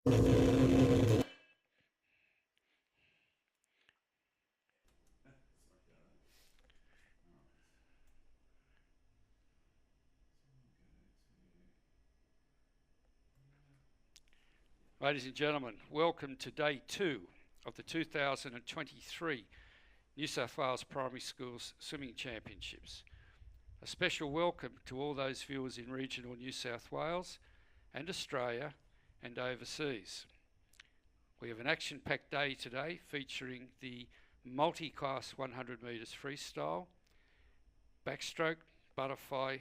Ladies and gentlemen, welcome to day 2 of the 2023 New South Wales Primary Schools Swimming Championships. A special welcome to all those viewers in regional New South Wales and Australia and overseas. We have an action-packed day today featuring the multi-class 100 metres freestyle, backstroke, butterfly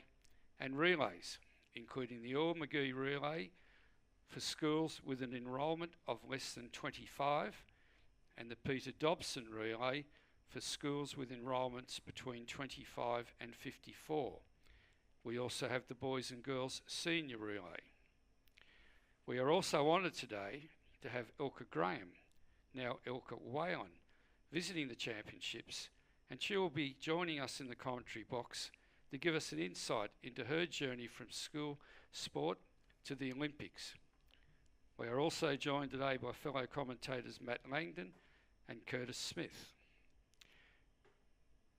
and relays, including the Earl McGee relay for schools with an enrolment of less than 25 and the Peter Dobson relay for schools with enrolments between 25 and 54. We also have the boys and girls senior relay. We are also honoured today to have Ilka Graham, now Ilka Whalen, visiting the championships, and she will be joining us in the commentary box to give us an insight into her journey from school sport to the Olympics. We are also joined today by fellow commentators Matt Langdon and Curtis Smith.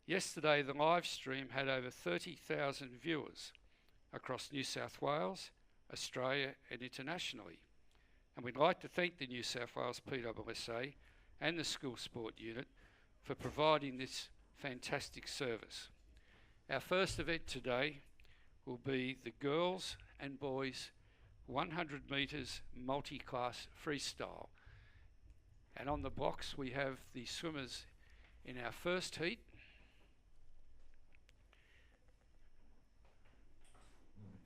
Yesterday, the live stream had over 30,000 viewers across New South Wales, Australia and internationally. And we'd like to thank the New South Wales PSSA and the School Sport Unit for providing this fantastic service. Our first event today will be the girls and boys 100 metres multi-class freestyle. And on the blocks we have the swimmers in our first heat.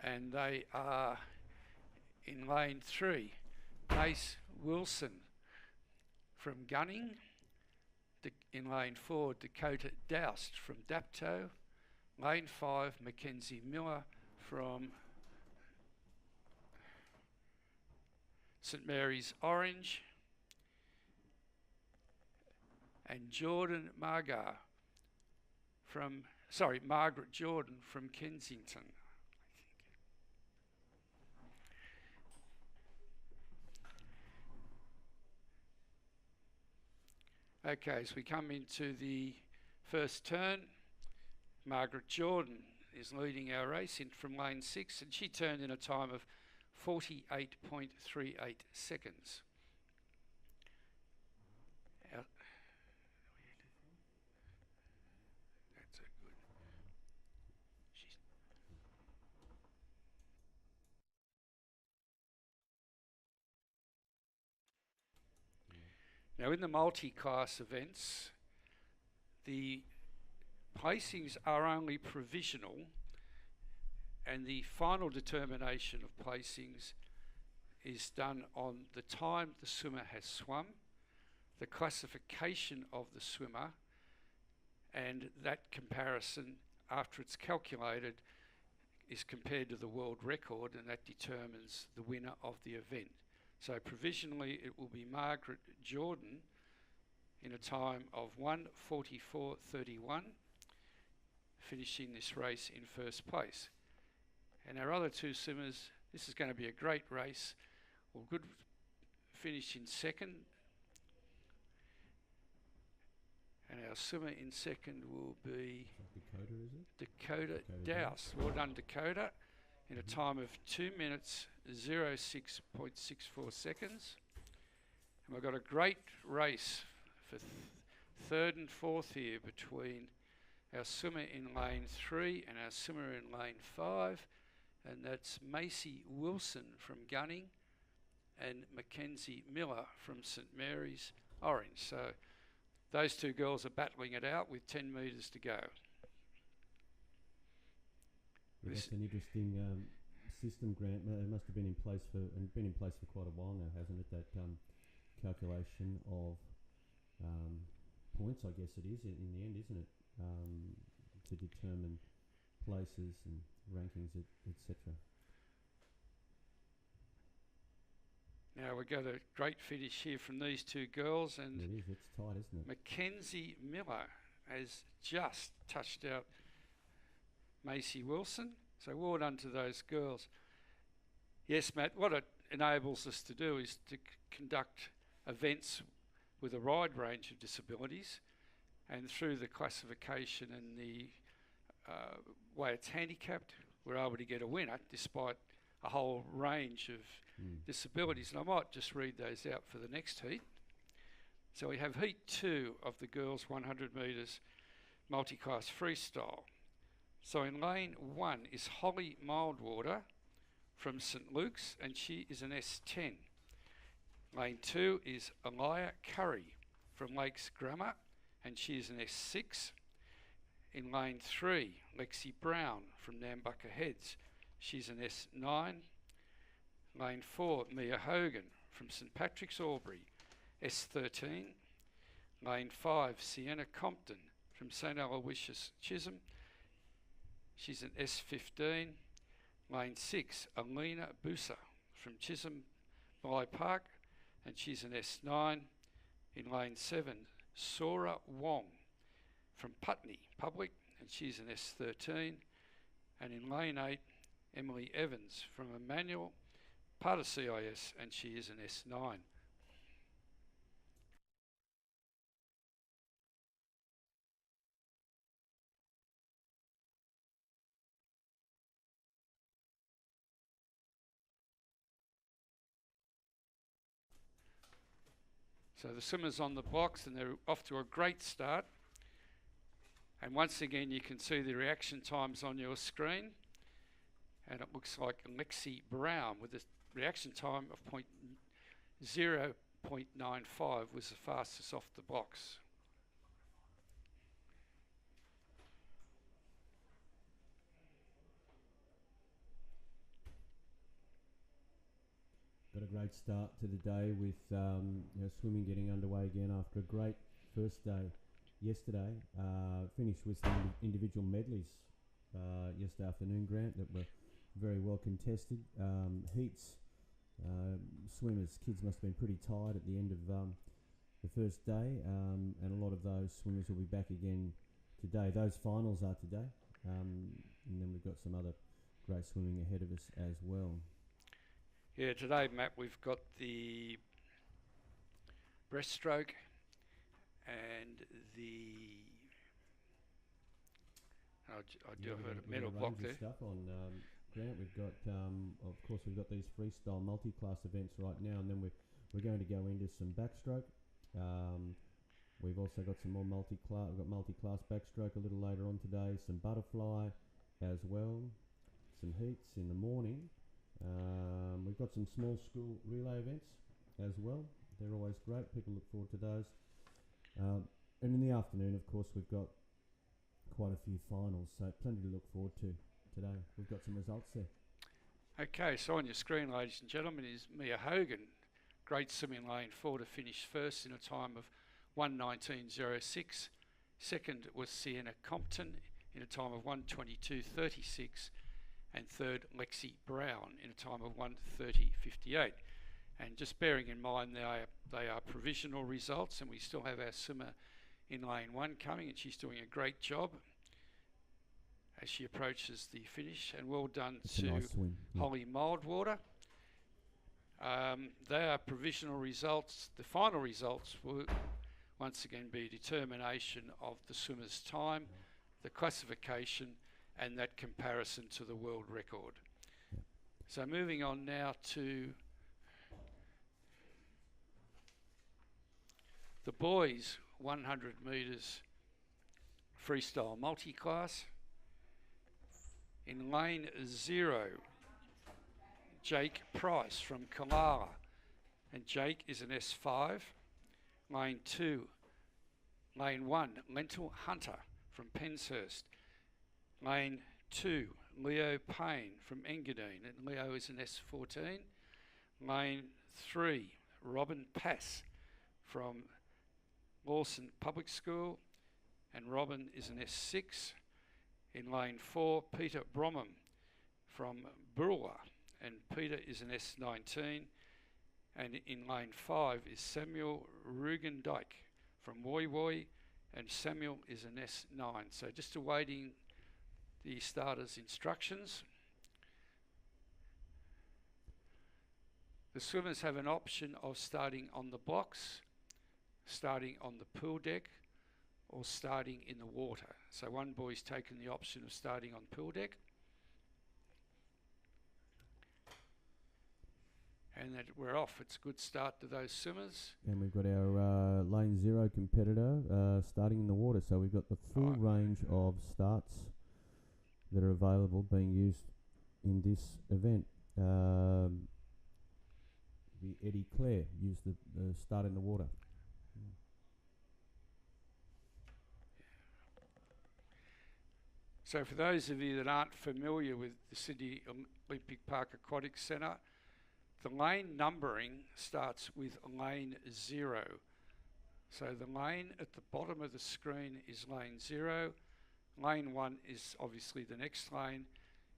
And they are in lane 3, Mace Wilson from Gunning. In lane 4, Dakota Doust from Dapto. Lane 5, Mackenzie Miller from St Mary's Orange. And Margaret Jordan from Kensington. Okay, as we come into the first turn, Margaret Jordan is leading our race in from lane 6, and she turned in a time of 48.38 seconds. That's a good. Now in the multi-class events, the placings are only provisional, and the final determination of placings is done on the time the swimmer has swum, the classification of the swimmer, and that comparison, after it's calculated, is compared to the world record, and that determines the winner of the event. So provisionally it will be Margaret Jordan in a time of 1:44.31, finishing this race in first place. And our other two swimmers, this is going to be a great race, will good finish in second. And our swimmer in second will be Dakota, is it? Dakota Douse. Well done, Dakota, in a time of 2 minutes 06.64 seconds. And we've got a great race for third and fourth here between our swimmer in lane 3 and our swimmer in lane 5, and that's Macy Wilson from Gunning and Mackenzie Miller from St Mary's Orange. So those two girls are battling it out with 10 metres to go. Yeah, that's an interesting system, Grant. It must have been in place for quite a while now, hasn't it? That calculation of points, I guess it is in the end, isn't it? To determine places and rankings, etc. Now we've got a great finish here from these two girls, and it is. It's tight, isn't it? Mackenzie Miller has just touched out Macy Wilson. So well done to those girls. Yes, Matt, what enables us to do is to conduct events with a wide range of disabilities, and through the classification and the way it's handicapped, we're able to get a winner despite a whole range of disabilities. And I might just read those out for the next heat. So we have heat 2 of the girls 100 metres multi-class freestyle. So in lane 1 is Holly Mildwater from St Luke's, and she is an S10. Lane 2 is Elia Curry from Lakes Grammar, and she is an S6. In lane 3, Lexi Brown from Nambucca Heads, she's an S9. Lane 4, Mia Hogan from St Patrick's Albury, S13. Lane 5, Sienna Compton from St Aloysius Chisholm, she's an S15. Lane 6, Alina Busa from Chisholm Malay Park, and she's an S9. In lane 7, Sora Wong from Putney Public, and she's an S13. And in lane 8, Emily Evans from Emmanuel, part of CIS, and she is an S9. So the swimmers on the blocks, and they're off to a great start. And once again, you can see the reaction times on your screen. And it looks like Lexi Brown with a reaction time of 0.95 was the fastest off the blocks. Got a great start to the day with swimming getting underway again after a great first day yesterday. Finished with some individual medleys yesterday afternoon, Grant, that were very well contested. Heats, swimmers, kids must have been pretty tired at the end of the first day, and a lot of those swimmers will be back again today. Those finals are today, and then we've got some other great swimming ahead of us as well. Yeah, today, Matt, we've got the breaststroke and the... I do have a medal block there. Stuff on Grant. We've got, of course, we've got these freestyle multi-class events right now, and then we're going to go into some backstroke. We've also got some more multi-class. We've got multi-class backstroke a little later on today. Some butterfly as well. Some heats in the morning. We've got some small school relay events as well. They're always great. People look forward to those. And in the afternoon, of course, we've got quite a few finals, so plenty to look forward to today. We've got some results there. Okay, so on your screen, ladies and gentlemen, is Mia Hogan. Great swimming lane 4 to finish first in a time of 1:19.06. Second was Sienna Compton in a time of 1:22.36. And third, Lexi Brown in a time of 1:30.58. And just bearing in mind they are provisional results, and we still have our swimmer in lane 1 coming, and she's doing a great job as she approaches the finish. And well done to nice swim, Holly Mildwater. They are provisional results. The final results will once again be a determination of the swimmer's time, the classification, and that comparison to the world record. So moving on now to the boys 100 metres freestyle multi-class. In lane 0, Jake Price from Kalala, and Jake is an S5. Lane 1, Lentil Hunter from Penshurst. Lane 2, Leo Payne from Engadine, and Leo is an S14. Lane 3, Robin Pass from Lawson Public School, and Robin is an S6. In lane 4, Peter Bromham from Burla, and Peter is an S19. And in lane 5 is Samuel Rugendijk from Woy Woy, and Samuel is an S9. So just awaiting the starters' instructions. The swimmers have an option of starting on the blocks, starting on the pool deck, or starting in the water. So one boy's taken the option of starting on pool deck. And that we're off. It's a good start to those swimmers. And we've got our lane 0 competitor starting in the water. So we've got the full range of starts that are available being used in this event. The Eddie Clare used the start in the water. So for those of you that aren't familiar with the Sydney Olympic Park Aquatic Centre, the lane numbering starts with lane 0. So the lane at the bottom of the screen is lane 0. Lane 1 is obviously the next lane,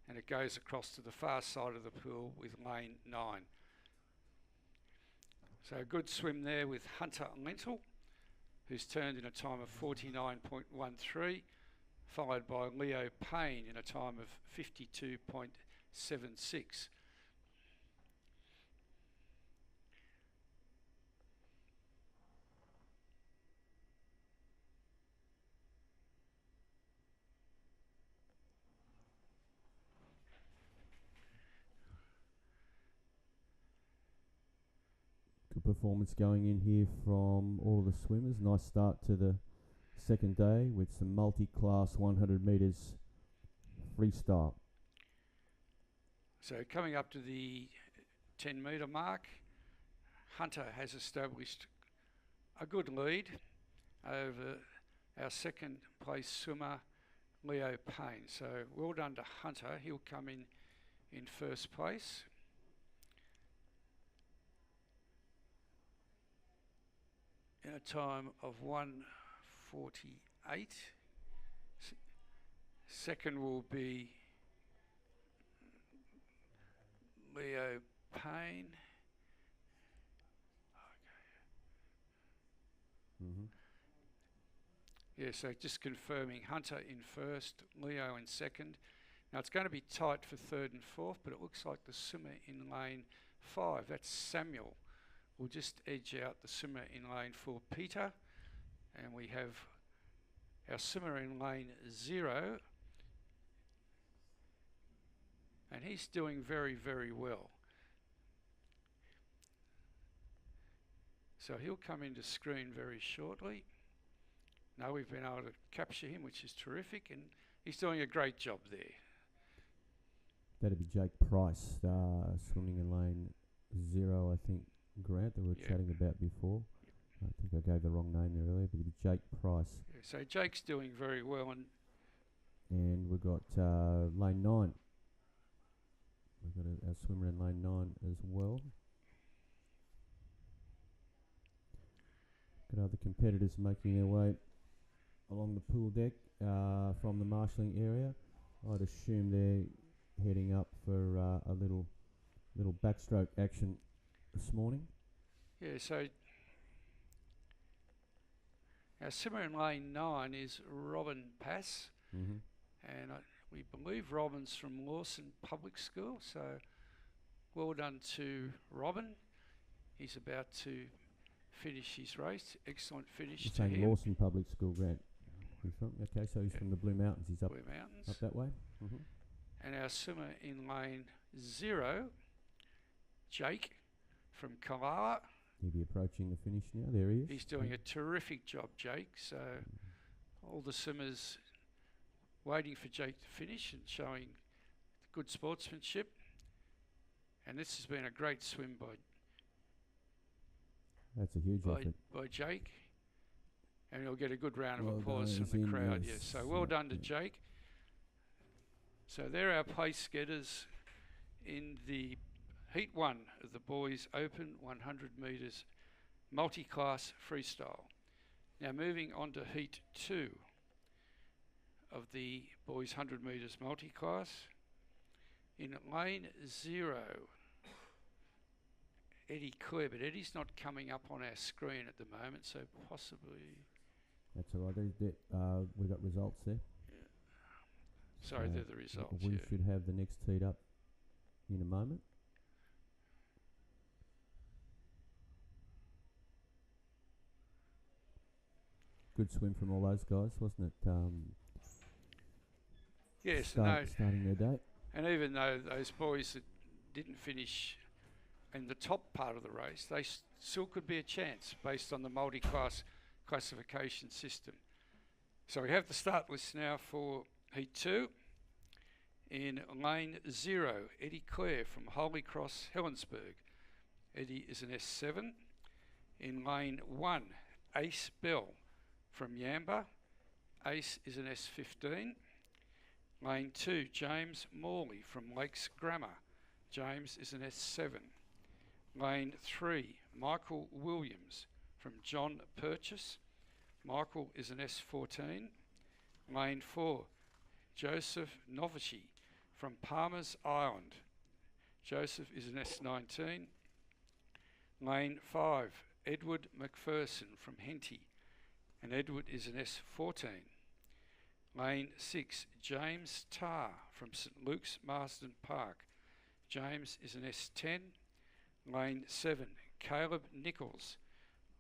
and it goes across to the far side of the pool with lane 9. So a good swim there with Hunter Lentil, who's turned in a time of 49.13, followed by Leo Payne in a time of 52.76. Good performance going in here from all of the swimmers. Nice start to the second day with some multi-class 100 metres freestyle. So coming up to the 10 metre mark, Hunter has established a good lead over our second place swimmer, Leo Payne. So well done to Hunter. He'll come in first place. In a time of 1:48. Second will be Leo Payne. Yeah, so just confirming Hunter in first, Leo in second. Now it's going to be tight for third and fourth, but it looks like the swimmer in lane 5, that's Samuel, will just edge out the swimmer in lane 4, Peter. And we have our swimmer in lane 0. And he's doing very, very well. So he'll come into screen very shortly. Now we've been able to capture him, which is terrific, and he's doing a great job there. That'd be Jake Price, swimming in lane 0, I think, Grant, that we were chatting about before. I think I gave the wrong name there earlier, but it'd be Jake Price. Yeah, so Jake's doing very well. And we've got lane 9. We've got our swimmer in lane 9 as well. Got other competitors making their way along the pool deck from the marshalling area. I'd assume they're heading up for a little backstroke action this morning. Yeah, so our swimmer in lane 9 is Robin Pass, and we believe Robin's from Lawson Public School, so well done to Robin. He's about to finish his race. Excellent finish to him. Lawson Public School, Grant. He's from, okay, so he's from the Blue Mountains. He's up that way. And our swimmer in lane 0, Jake from Kalala. He'll be approaching the finish now. There he is. He's doing a terrific job, Jake. So all the swimmers waiting for Jake to finish and showing good sportsmanship. And this has been a great swim That's a huge effort by Jake. And he'll get a good round of applause from the crowd. Yes. So well done to Jake. So they're our place getters in the Heat 1 of the Boys Open 100 metres multi-class freestyle. Now moving on to Heat 2 of the Boys 100 metres multi-class. In lane 0, Eddie Clare, but Eddie's not coming up on our screen at the moment, so possibly... That's all right. We've got results there. Yeah. Sorry, they're the results. We should have the next heat up in a moment. good swim from all those guys, wasn't it? Yes, starting their day. and even though those boys that didn't finish in the top part of the race, they still could be a chance based on the multi-class classification system. So we have the start list now for Heat 2. In lane 0, Eddie Clare from Holy Cross, Helensburgh. Eddie is an S7. In lane 1, Ace Bell from Yamba. Ace is an S15. Lane 2, James Morley from Lakes Grammar. James is an S7. Lane 3, Michael Williams from John Purchase. Michael is an S14. Lane 4, Joseph Novici from Palmer's Island. Joseph is an S19. Lane 5, Edward McPherson from Henty, and Edward is an S14. Lane 6, James Tarr from St Luke's Marsden Park. James is an S10. Lane 7, Caleb Nichols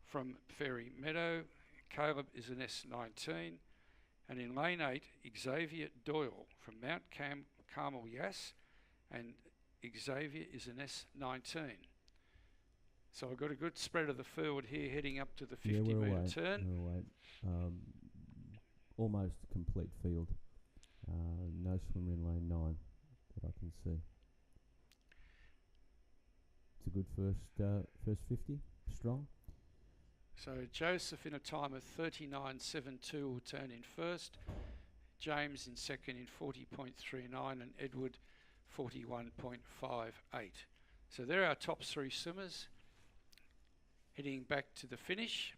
from Ferry Meadow. Caleb is an S19. And in lane 8, Xavier Doyle from Mount Carmel Yass, and Xavier is an S19. So I've got a good spread of the field here heading up to the 50 metre turn. We're away. Almost complete field. No swimmer in lane 9 that I can see. It's a good first 50, strong. So Joseph in a time of 39.72 will turn in first. James in second in 40.39 and Edward 41.58. So there are our top 3 swimmers heading back to the finish.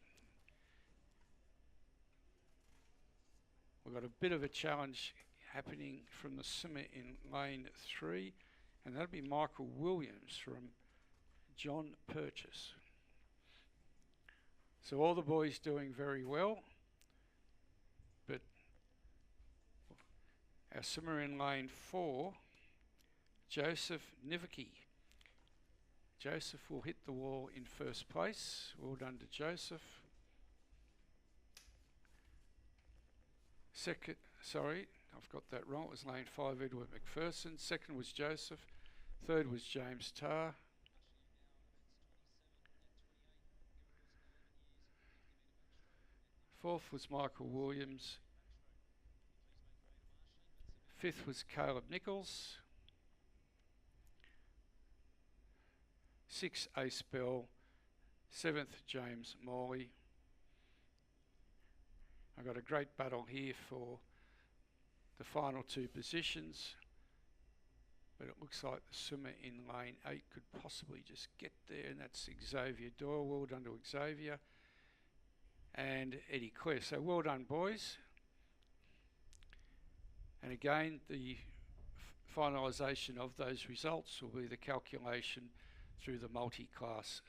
We've got a bit of a challenge happening from the swimmer in lane 3, and that'll be Michael Williams from John Purchase. So all the boys doing very well, but our swimmer in lane 4, Joseph Nivicki. Joseph will hit the wall in first place. Well done to Joseph. I've got that wrong. It was lane 5, Edward McPherson. Second was Joseph. Third was James Tarr. Fourth was Michael Williams. Fifth was Caleb Nichols. 6th, Ace Bell. 7th, James Morley. I've got a great battle here for the final 2 positions, but it looks like the swimmer in lane 8 could possibly just get there, and that's Xavier Doyle. Well done to Xavier. And Eddie Clare. So well done, boys. And again, the finalisation of those results will be the calculation through the multi-class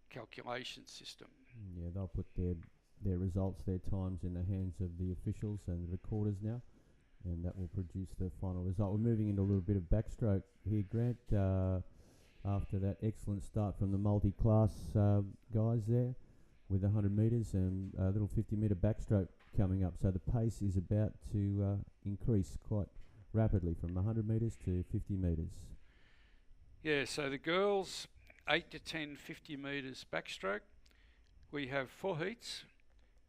calculation system. Yeah, they'll put their results, their times in the hands of the officials and the recorders now, and that will produce the final result. We're moving into a little bit of backstroke here, Grant, after that excellent start from the multi-class guys there with 100 metres and a little 50 metre backstroke coming up. So the pace is about to increase quite rapidly from 100 metres to 50 metres. Yeah, so the girls, 8 to 10 50 metres backstroke. We have 4 heats,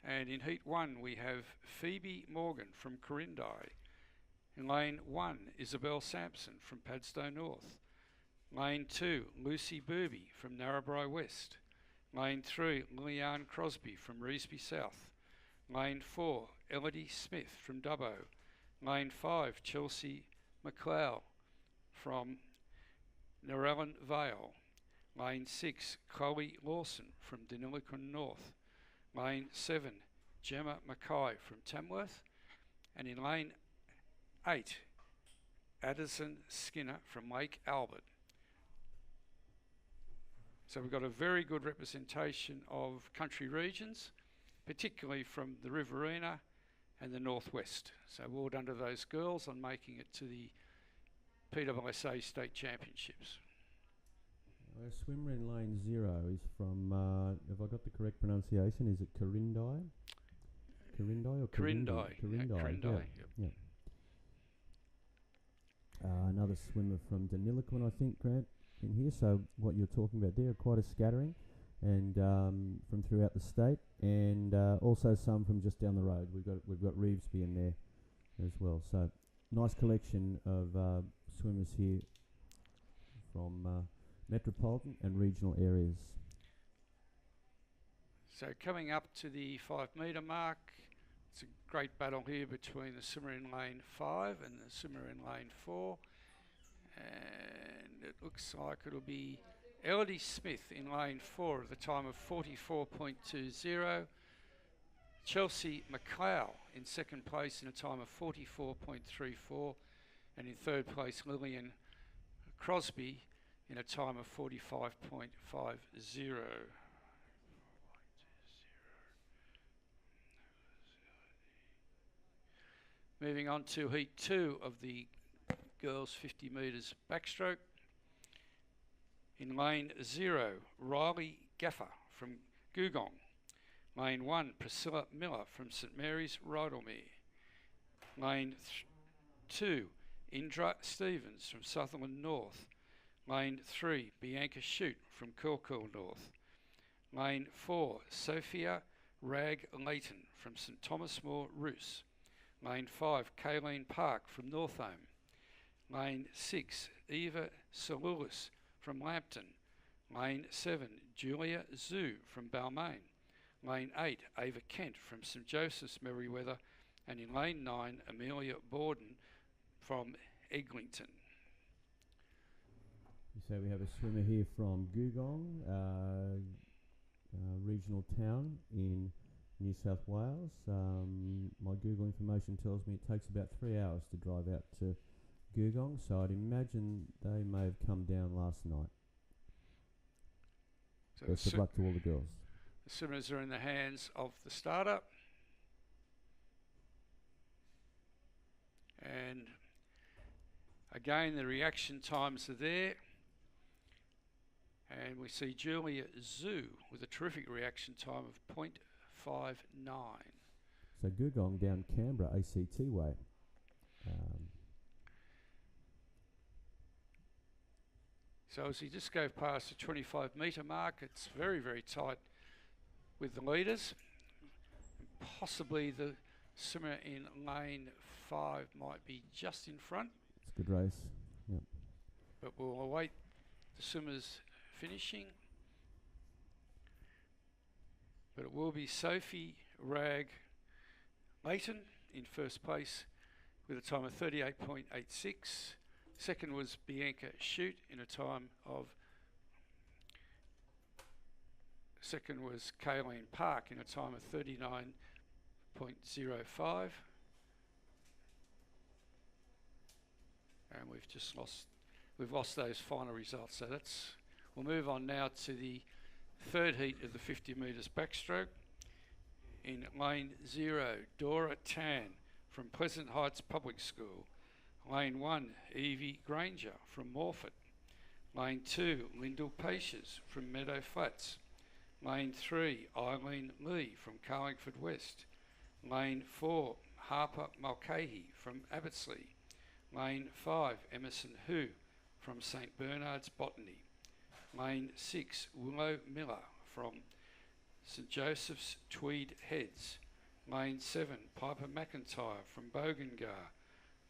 and in heat 1 we have Phoebe Morgan from Corindai. In lane 1, Isabel Sampson from Padstow North. Lane 2, Lucy Booby from Narrabri West. Lane 3, Lillian Crosby from Reesby South. Lane 4, Elodie Smith from Dubbo. Lane 5, Chelsea McLeod from Narellan Vale. Lane 6, Chloe Lawson from Deniliquin North. Lane 7, Gemma Mackay from Tamworth. And in lane 8, Addison Skinner from Lake Albert. So we've got a very good representation of country regions, particularly from the Riverina and the Northwest. So well done to those girls on making it to the PWSA State Championships. Our swimmer in lane 0 is from, have I got the correct pronunciation? Is it Corindai? Corindai or Corindai. Corindai. Yep. Yeah. Another swimmer from Deniliquin, I think, Grant, in here. So what you're talking about there, quite a scattering, and from throughout the state, and also some from just down the road. We've got Reevesby in there as well. So nice collection of swimmers here from metropolitan and regional areas. So coming up to the 5 metre mark, it's a great battle here between the swimmer in lane 5 and the swimmer in lane 4. And it looks like it'll be Elodie Smith in lane 4 at the time of 44.20. Chelsea McLeod in second place in a time of 44.34. And in third place, Lillian Crosby in a time of 45.50. Moving on to heat 2 of the girls 50 metres backstroke. In lane 0, Riley Gaffer from Googong. Lane 1, Priscilla Miller from St Mary's, Rydalmere. Lane 2, Indra Stevens from Sutherland North. Lane 3, Bianca Shute from Coolcool North. Lane 4, Sophia Rag Leighton from St Thomas More, Roos. Lane 5, Kayleen Park from Northome. Lane 6, Eva Salulis from Lambton. Lane 7, Julia Zhu from Balmain. Lane 8, Ava Kent from St Joseph's, Merriweather. And in Lane 9, Amelia Borden from Eglinton. So we have a swimmer here from Googong, regional town in New South Wales. My Google information tells me it takes about 3 hours to drive out to Googong, so I'd imagine they may have come down last night. So best of luck to all the girls. The swimmers are in the hands of the starter. And again, the reaction times are there. And we see Julia Zhu with a terrific reaction time of 0.59. So Googong down Canberra ACT way. So as you just go past the 25 metre mark, it's very, very tight with the leaders. Possibly the swimmer in lane 5 might be just in front. It's a good race. Yep. But we'll await the swimmers finishing. But it will be Sophie Rag Leighton in first place with a time of 38.86. Second was Bianca Shute in a time of... Second was Kayleen Park in a time of 39.05. And we've lost those final results. So we'll move on now to the third heat of the 50 metres backstroke. In lane 0, Dora Tan from Pleasant Heights Public School. Lane 1, Evie Granger from Morford. Lane 2, Lyndall Pacious from Meadow Flats. Lane 3, Eileen Lee from Carlingford West. Lane 4, Harper Mulcahy from Abbotsleigh. Lane 5, Emerson Hu from St Bernard's Botany. Lane 6, Willow Miller from St Joseph's Tweed Heads. Lane 7, Piper McIntyre from Bogangar.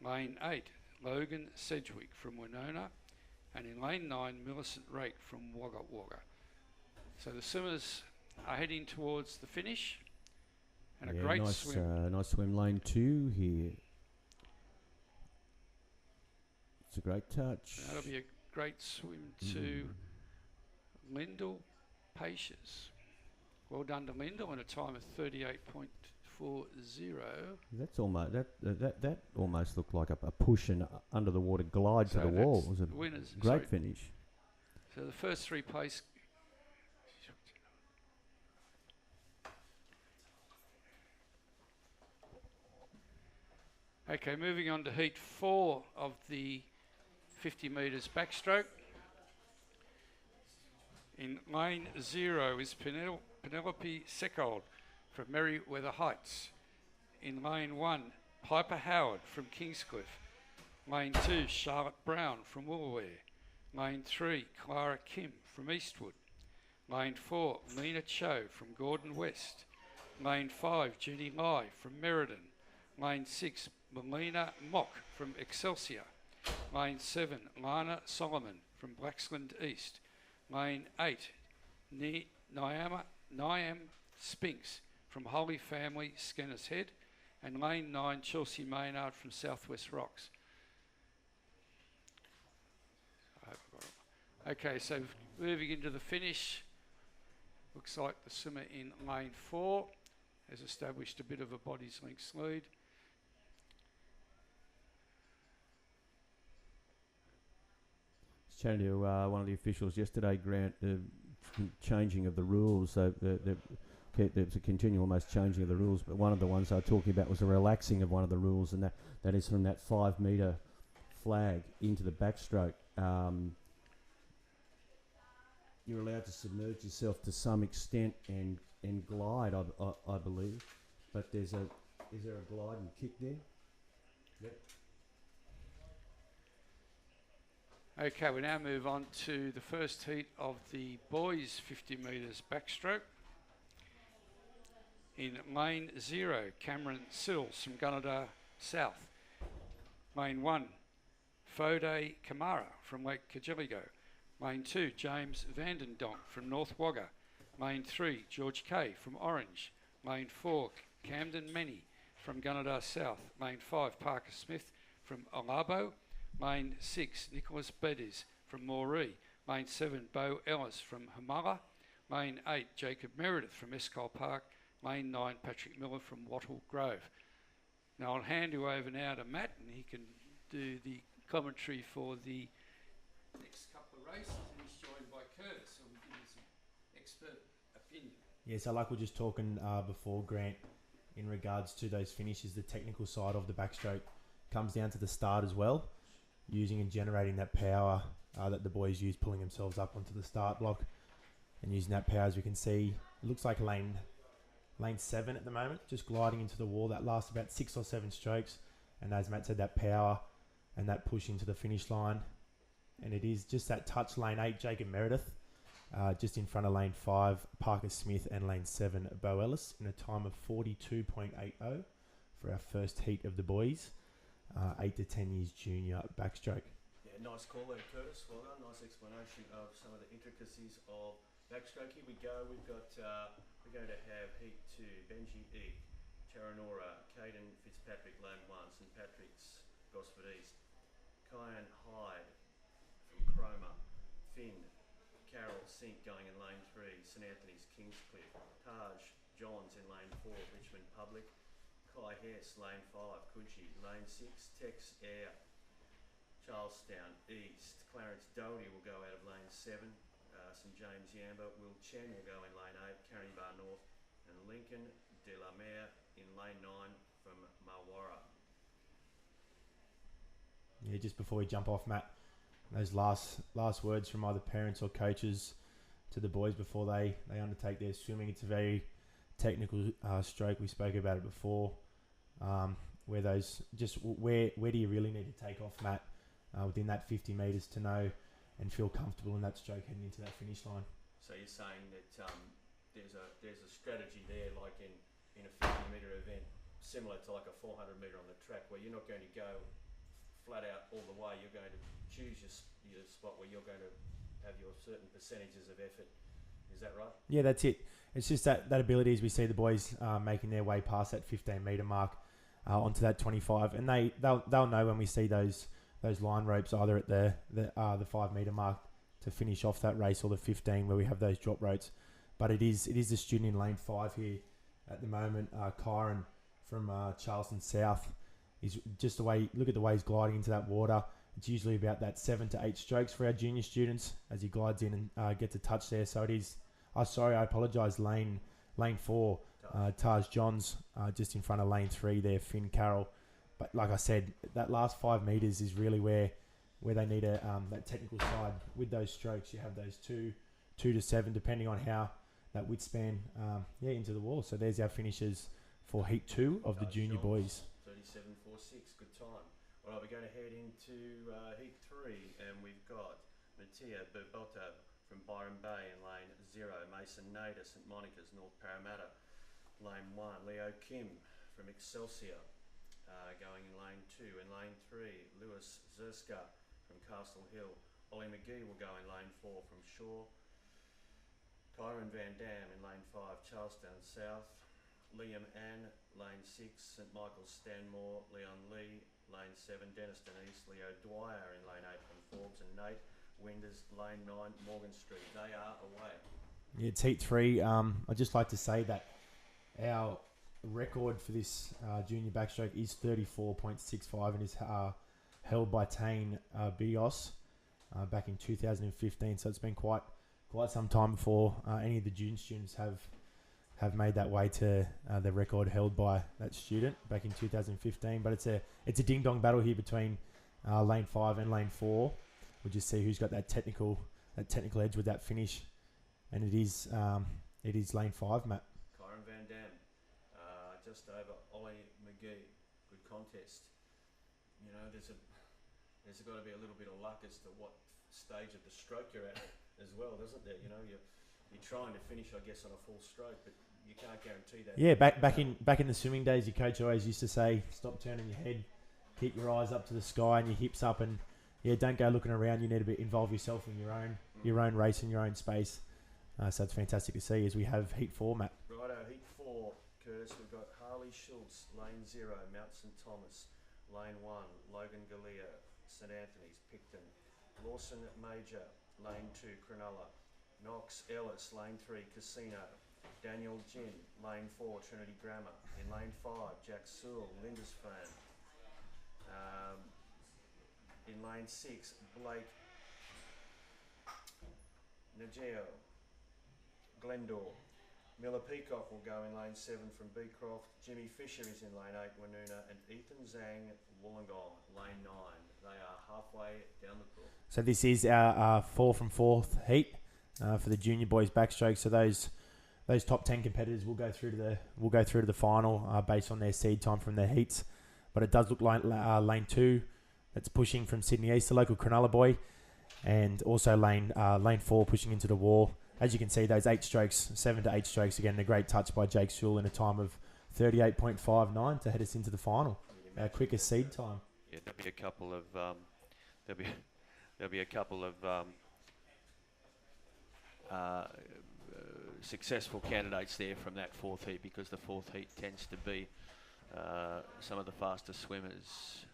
Lane 8, Logan Sedgwick from Winona. And in Lane 9, Millicent Rake from Wagga Wagga. So the swimmers are heading towards the finish. And a great swim. Nice swim, lane 2 here. It's a great touch. That'll be a great swim to Lyndall Pacious. Well done to Lyndall in a time of 38.40. That's almost that almost looked like a push and under the water glide to the wall. It was a great finish. So the first 3 place. Okay, moving on to heat 4 of the 50 metres backstroke. In lane 0 is Penelope Seckold from Merriweather Heights. In lane 1, Piper Howard from Kingscliff. Lane 2, Charlotte Brown from Woolware. Lane 3, Clara Kim from Eastwood. Lane 4, Lena Cho from Gordon West. Lane 5, Jenny Lai from Meriden. Lane 6, Melina Mock from Excelsior. Lane 7, Lana Solomon from Blacksland East. Lane 8, Niam Spinks from Holy Family, Skinner's Head. And lane 9, Chelsea Maynard from Southwest Rocks. Okay, so moving into the finish, looks like the swimmer in lane 4 has established a bit of a body's length lead. Chatting to one of the officials yesterday, Grant, the changing of the rules. So there's a continual almost changing of the rules, but one of the ones they were talking about was a relaxing of one of the rules, and that is from that 5 metre flag into the backstroke. You're allowed to submerge yourself to some extent and glide, I believe, but is there a glide and kick there? Yep. Okay, we now move on to the first heat of the boys 50 metres backstroke. In lane 0, Cameron Sills from Gunnedah South. Lane 1, Fode Kamara from Lake Kajiligo. Lane 2, James Vandendonk from North Wagga. Lane 3, George Kay from Orange. Lane 4, Camden Menny from Gunnedah South. Lane 5, Parker Smith from Olabo. Lane 6, Nicholas Beddes from Moree. Lane 7, Bo Ellis from Humala. Lane 8, Jacob Meredith from Escol Park. Lane 9, Patrick Miller from Wattle Grove. Now I'll hand you over now to Matt, and he can do the commentary for the next couple of races, and he's joined by Curtis, who will give you some expert opinion. Yeah, so like we're just talking before, Grant, in regards to those finishes, the technical side of the backstroke comes down to the start as well, using and generating that power that the boys use, pulling themselves up onto the start block and using that power. As we can see, it looks like lane 7 at the moment, just gliding into the wall. That lasts about 6 or 7 strokes, and as Matt said, that power and that push into the finish line. And it is just that touch. Lane 8, Jacob Meredith, just in front of lane 5, Parker Smith, and lane 7, Bo Ellis, in a time of 42.80 for our first heat of the boys, 8 to 10 years junior backstroke. Yeah, nice call there, Curtis. Well done. Nice explanation of some of the intricacies of backstroke. Here we go. We've got we're going to have heat 2, Benji Eek, Charanora, Caden Fitzpatrick, lane 1, St Patrick's, Gosford East, Kyan Hyde from Cromer, Finn, Carol Sink going in lane 3, St Anthony's, Kingscliff, Taj Johns in lane 4, Richmond Public, Kai Hess, lane 5, Coogee, lane 6, Tex Air, Charlestown East, Clarence Doherty will go out of lane 7, St James Yamba, Will Chen will go in lane 8, Carringbar North, and Lincoln de la Mare in lane 9 from Marwara. Yeah, just before we jump off, Matt, those last words from either parents or coaches to the boys before they undertake their swimming. It's a very technical stroke. We spoke about it before. Where those where do you really need to take off, Matt, within that 50 metres to know and feel comfortable in that stroke heading into that finish line? So you're saying that there's a strategy there, like in a 50 metre event, similar to like a 400 metre on the track, where you're not going to go flat out all the way. You're going to choose your spot where you're going to have your certain percentages of effort. Is that right? Yeah, that's it. It's just that ability, as we see the boys making their way past that 15 metre mark onto that 25, and they'll know when we see those line ropes either at the 5 metre mark to finish off that race, or the 15 where we have those drop ropes. But it is the student in lane 5 here at the moment, Kyron from Charleston South. Is just the way, look at the way he's gliding into that water. It's usually about that 7 to 8 strokes for our junior students as he glides in and gets a touch there. So it is, I apologise, lane 4, Taj Johns, just in front of lane 3 there, Finn Carroll. But like I said, that last 5 metres is really where they need that technical side. With those strokes, you have those 2 to 7, depending on how that width span into the wall. So there's our finishers for Heat 2 of the junior boys. 37.46, good time. All right, we're going to head into Heat 3, and we've got Mattia Berbotto from Byron Bay in lane 0, Mason Nader, St Monica's, North Parramatta, lane 1, Leo Kim from Excelsior going in lane 2. In lane 3, Lewis Zerska from Castle Hill, Ollie McGee will go in lane 4 from Shaw, Kyron Van Dam in lane 5, Charlestown South, Liam Ann, lane 6, St Michael's Stanmore, Leon Lee, lane 7, Denniston East, Leo Dwyer in lane 8 from Forbes, and Nate Winders, lane 9, Morgan Street. They are away. Yeah, it's Heat 3. I'd just like to say that our record for this junior backstroke is 34.65 and is held by Tane Bios back in 2015. So it's been quite some time before any of the junior students have made that way to the record held by that student back in 2015. But it's a ding dong battle here between lane 5 and lane 4. We'll just see who's got that technical edge with that finish, and it is lane 5, Matt. Kyron Van Dam, just over Ollie McGee. Good contest. You know, there's got to be a little bit of luck as to what stage of the stroke you're at as well, doesn't there? You know, you're trying to finish, I guess, on a full stroke, but you can't guarantee that. Yeah, back in the swimming days, your coach always used to say, stop turning your head, keep your eyes up to the sky and your hips up, and don't go looking around. You need to involve yourself in your own race in your own space. So it's fantastic to see as we have Heat 4, Matt. Righto, Heat 4, Curtis. We've got Harley Schultz, lane 0, Mount St Thomas, lane 1, Logan Galea, St Anthony's, Picton, Lawson Major, lane 2, Cronulla, Knox Ellis, lane 3, Casino, Daniel Gin, lane 4, Trinity Grammar, in lane 5, Jack Sewell, Lindisfarne, in lane 6, Blake Nageo, Glendore, Miller Peacock will go in lane 7 from Beecroft, Jimmy Fisher is in lane 8, Woonona, and Ethan Zhang, Wollongong, lane 9. They are halfway down the pool. So this is our 4 from 4th heat for the junior boys backstroke. So those top 10 competitors will go through to the final based on their seed time from their heats. But it does look like lane 2 that's pushing from Sydney East, the local Cronulla boy, and also lane 4 pushing into the wall. As you can see, those 7 to 8 strokes again. A great touch by Jake Sewell in a time of 38.59 to head us into the final. Our quickest seed time. Yeah, there'll be a couple of successful candidates there from that 4th heat, because the 4th heat tends to be some of the fastest swimmers.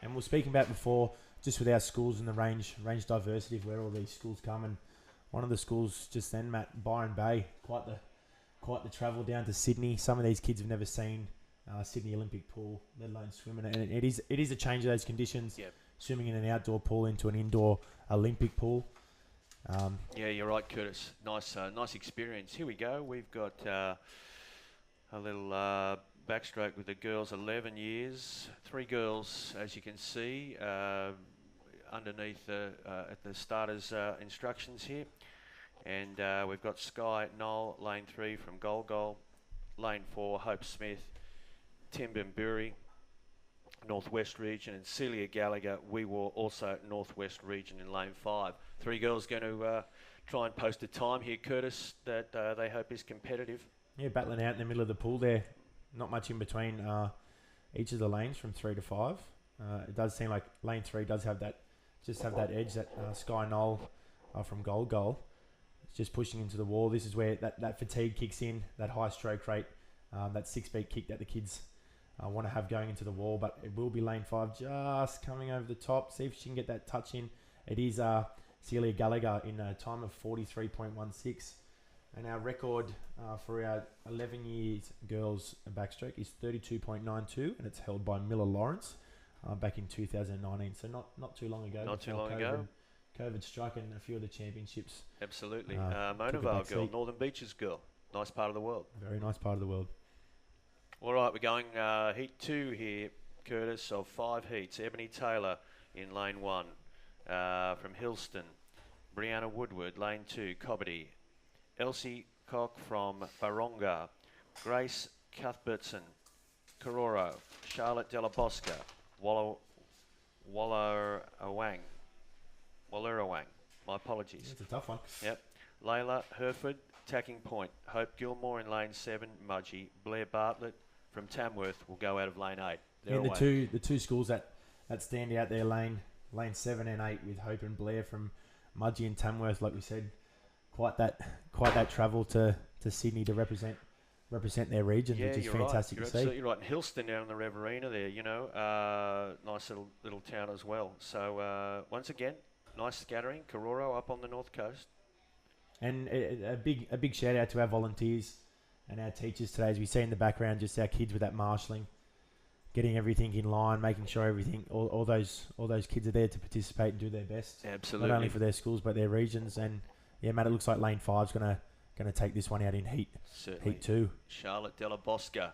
And we were speaking about before, just with our schools and the range diversity of where all these schools come, and one of the schools just then, Matt, Byron Bay, quite the travel down to Sydney. Some of these kids have never seen Sydney Olympic pool, let alone swimming, and it is a change of those conditions. Yep. Swimming in an outdoor pool into an indoor Olympic pool. Yeah, you're right, Curtis. Nice experience. Here we go. We've got a little backstroke with the girls, 11 years. 3 girls, as you can see, underneath at the starters' instructions here. And we've got Sky Knoll, lane 3 from Golgol, lane 4, Hope Smith, Tim Bemburi, Northwest Region, and Celia Gallagher, we were also Northwest Region in lane 5. 3 girls going to try and post a time here, Curtis, that they hope is competitive. Yeah, battling out in the middle of the pool there. Not much in between each of the lanes from 3 to 5. It does seem like lane 3 does have that edge, that Sky Knoll from Golgol. It's just pushing into the wall. This is where that fatigue kicks in, that high stroke rate, that 6-beat kick that the kids want to have going into the wall. But it will be lane 5 just coming over the top. See if she can get that touch in. It is Celia Gallagher in a time of 43.16. And our record for our 11 years girls backstroke is 32.92, and it's held by Miller Lawrence back in 2019. So not too long ago. Not too long ago. COVID struck in a few of the championships. Absolutely. Took a Monavale back girl, seat. Northern Beaches girl. Nice part of the world. Very nice part of the world. All right, we're going heat 2 here, Curtis, of 5 heats. Ebony Taylor in lane 1 from Hillston. Brianna Woodward, lane 2, Cobbity. Elsie Cock from Baronga. Grace Cuthbertson Kororo, Charlotte Della Bosca, Wallerawang. My apologies. It's a tough one. Yep. Layla Hereford, Tacking Point. Hope Gilmore in lane 7, Mudgee. Blair Bartlett from Tamworth will go out of lane 8. They're And away. the two schools that stand out there, lane 7 and 8 with Hope and Blair from Mudgee and Tamworth, like we said, quite that travel to Sydney to represent their region, Yeah, which is you're fantastic right. You're to see. absolutely right. And Hillston down in the Riverina there, nice little town as well. So once again, nice scattering. Kororo up on the north coast. And a big shout out to our volunteers and our teachers today, as we see in the background, just our kids with that marshalling, getting everything in line, making sure all those kids are there to participate and do their best. Absolutely. Not only for their schools but their regions. And yeah, Matt, it looks like lane 5's gonna take this one out in heat 2. Charlotte Della Bosca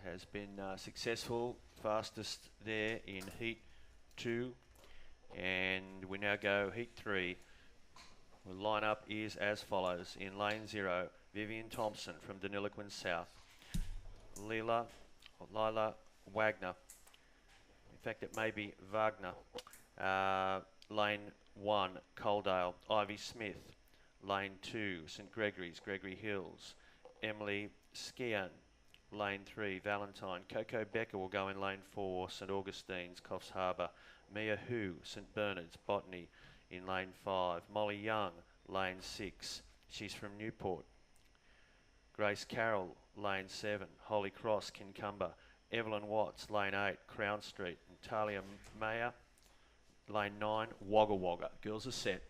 has been successful, fastest there in heat 2, and we now go heat 3. The lineup is as follows. In lane 0, Vivian Thompson from Deniliquin South, Lila Wagner. In fact, it may be Wagner. Lane 1, Coaldale, Ivy Smith. Lane 2, St Gregory's, Gregory Hills. Emily Skian. Lane 3, Valentine. Coco Becker will go in lane 4, St Augustine's, Coffs Harbour. Mia Hu, St Bernard's, Botany in lane 5. Molly Young, lane 6. She's from Newport. Grace Carroll, lane 7. Holy Cross, Kincumber. Evelyn Watts, lane 8, Crown Street. And Talia Mayer, lane 9, Wagga Wagga. Girls are set.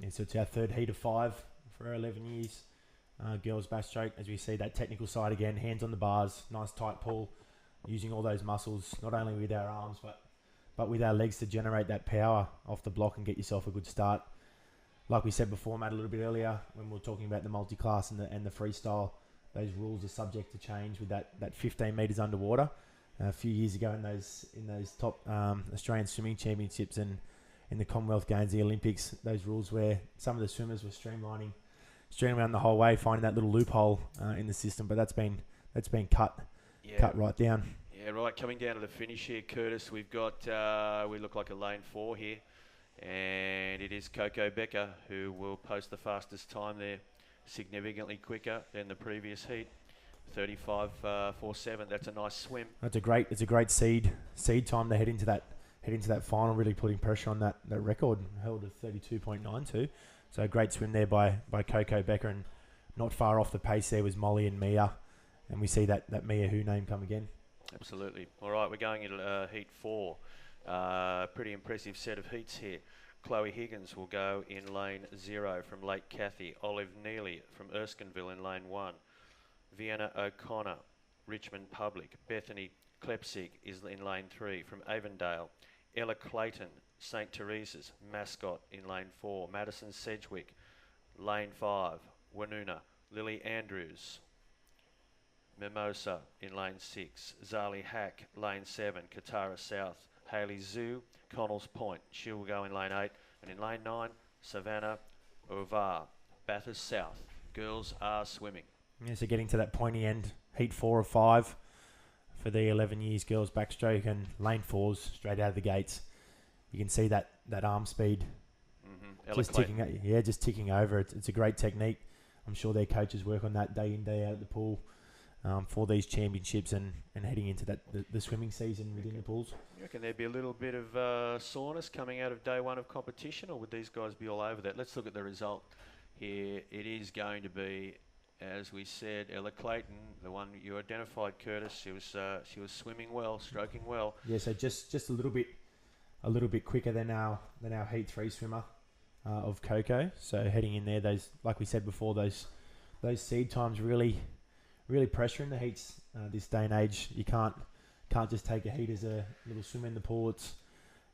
Yeah, so it's our third heat of 5 for our 11 years. Girls backstroke, as we see that technical side again, hands on the bars, nice tight pull, using all those muscles, not only with our arms, but with our legs to generate that power off the block and get yourself a good start. Like we said before, Matt, a little bit earlier, when we were talking about the multi-class and the freestyle, those rules are subject to change with that 15 metres underwater. A few years ago in those top Australian Swimming Championships and in the Commonwealth Games, the Olympics, those rules where some of the swimmers were streamlining the whole way, finding that little loophole in the system. But that's been cut right down. Yeah, right. Coming down to the finish here, Curtis, we've got, we look like a lane 4 here. And it is Coco Becker who will post the fastest time there, significantly quicker than the previous heat. 35.47. That's a nice swim. It's a great seed time to head into that final, really putting pressure on that record, held at 32.92. So a great swim there by Coco Becker, and not far off the pace there was Molly and Mia, and we see that Mia Hu name come again. Absolutely. All right, we're going into heat 4. Pretty impressive set of heats here. Chloe Higgins will go in lane 0 from Lake Cathy. Olive Neely from Erskineville in lane 1. Vienna O'Connor, Richmond Public. Bethany Klepsig is in lane 3 from Avondale. Ella Clayton, St Teresa's, Mascot in lane 4. Madison Sedgwick, lane 5. Woonona. Lily Andrews, Mimosa in lane 6. Zali Hack, lane 7. Katara South. Hayley Zoo, Connells Point. She will go in lane 8. And in lane 9, Savannah Ovar, Bathurst South. Girls are swimming. Yeah, so getting to that pointy end, heat 4 of 5 for the 11 years girls backstroke, and lane 4's straight out of the gates. You can see that arm speed just ticking over. It's a great technique. I'm sure their coaches work on that day in, day out at the pool for these championships and heading into the swimming season within the pools. You reckon there'd be a little bit of soreness coming out of day 1 of competition, or would these guys be all over that? Let's look at the result here. It is going to be, as we said, Ella Clayton, the one you identified, Curtis. She was swimming well, stroking well. Yeah, so just a little bit quicker than our heat 3 swimmer of Coco. So heading in there, those, like we said before, those seed times really pressuring the heats this day and age. You can't just take a heat as a little swim in the pool.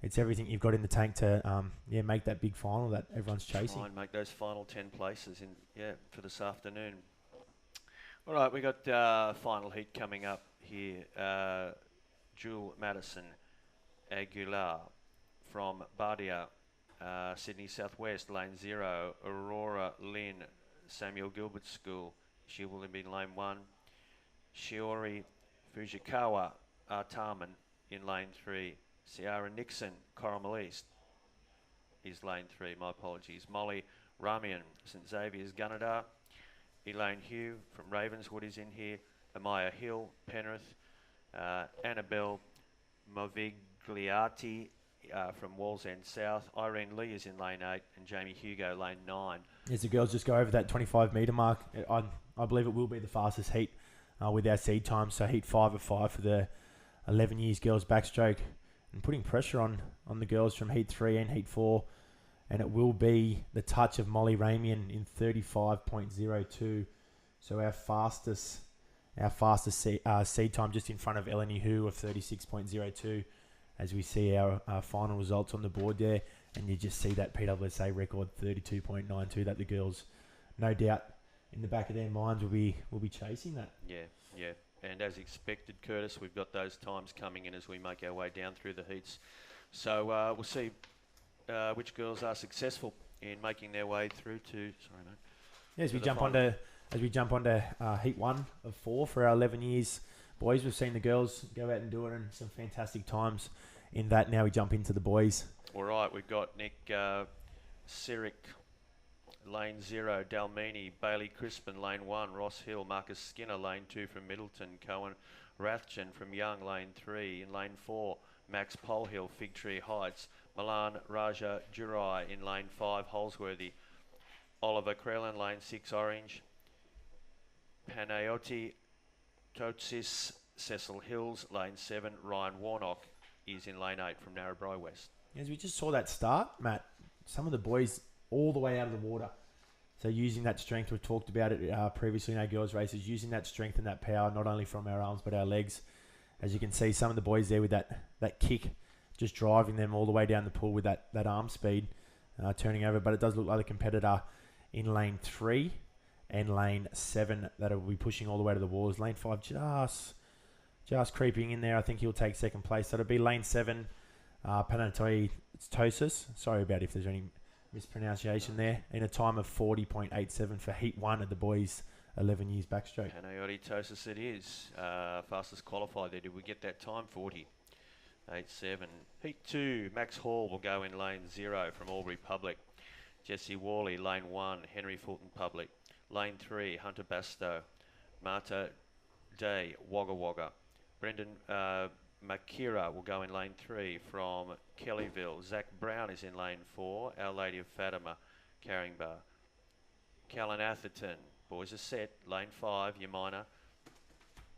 It's everything you've got in the tank to make that big final that everyone's chasing. Try and make those final 10 places for this afternoon. All right, we got final heat coming up here. Jewel Madison Aguilar from Bardia, Sydney Southwest, lane 0. Aurora Lynn, Samuel Gilbert School. She will be in lane 1. Shiori Fujikawa Artaman in lane 3. Ciara Nixon, Corrimal East, is lane 3. My apologies. Molly Ramian, St Xavier's Gunnedah. Elaine Hugh from Ravenswood is in here. Amaya Hill, Penrith. Annabelle Movigliati from Wallsend South. Irene Lee is in lane 8. And Jamie Hugo, lane 9. As the girls just go over that 25 metre mark, I believe it will be the fastest heat with our seed time. So heat 5 of 5 for the 11 years girls backstroke, and putting pressure on the girls from heat 3 and heat 4. And it will be the touch of Molly Ramian in 35.02. So our fastest seed time, just in front of Eleni Hu of 36.02, as we see our final results on the board there. And you just see that PWSA record 32.92 that the girls, no doubt, in the back of their minds will be chasing that. Yeah. And as expected, Curtis, we've got those times coming in as we make our way down through the heats. So we'll see which girls are successful in making their way through to. Sorry, mate. Yeah, as we jump onto heat 1 of 4 for our 11 years boys, we've seen the girls go out and do it, and some fantastic times in that. Now we jump into the boys. All right, we've got Nick Sirik, lane 0, Dalmini, Bailey Crispin, lane 1, Ross Hill, Marcus Skinner, lane 2 from Middleton, Cohen Rathjen from Young, lane 3. In lane 4, Max Polhill, Fig Tree Heights, Milan Raja Jurai in lane 5, Holsworthy, Oliver Krellin, lane 6, Orange, Panayoti Totsis, Cecil Hills, lane 7, Ryan Warnock is in lane 8 from Narrabri West. As we just saw that start, Matt, some of the boys all the way out of the water. So using that strength, we've talked about it previously in our girls' races, using that strength and that power, not only from our arms but our legs. As you can see, some of the boys there with that kick, just driving them all the way down the pool with that arm speed, turning over. But it does look like the competitor in lane 3 and lane 7 that will be pushing all the way to the walls. Lane 5 just creeping in there. I think he'll take second place. So it'll be lane 7, Panatoi Tosis. Sorry about if there's any mispronunciation there. In a time of 40.87 for heat 1 of the boys' 11 years backstroke. Panayoti Tosis it is. Fastest qualified there. Did we get that time? 40.87. Heat 2, Max Hall will go in lane 0 from Albury Public. Jesse Worley, lane 1, Henry Fulton Public. Lane 3, Hunter Bastow. Marta Day, Wagga Wagga. Brendan Makira will go in lane 3 from Kellyville. Zach Brown is in lane 4. Our Lady of Fatima, Carringbar. Callan Atherton, boys are set. Lane 5, Yamina.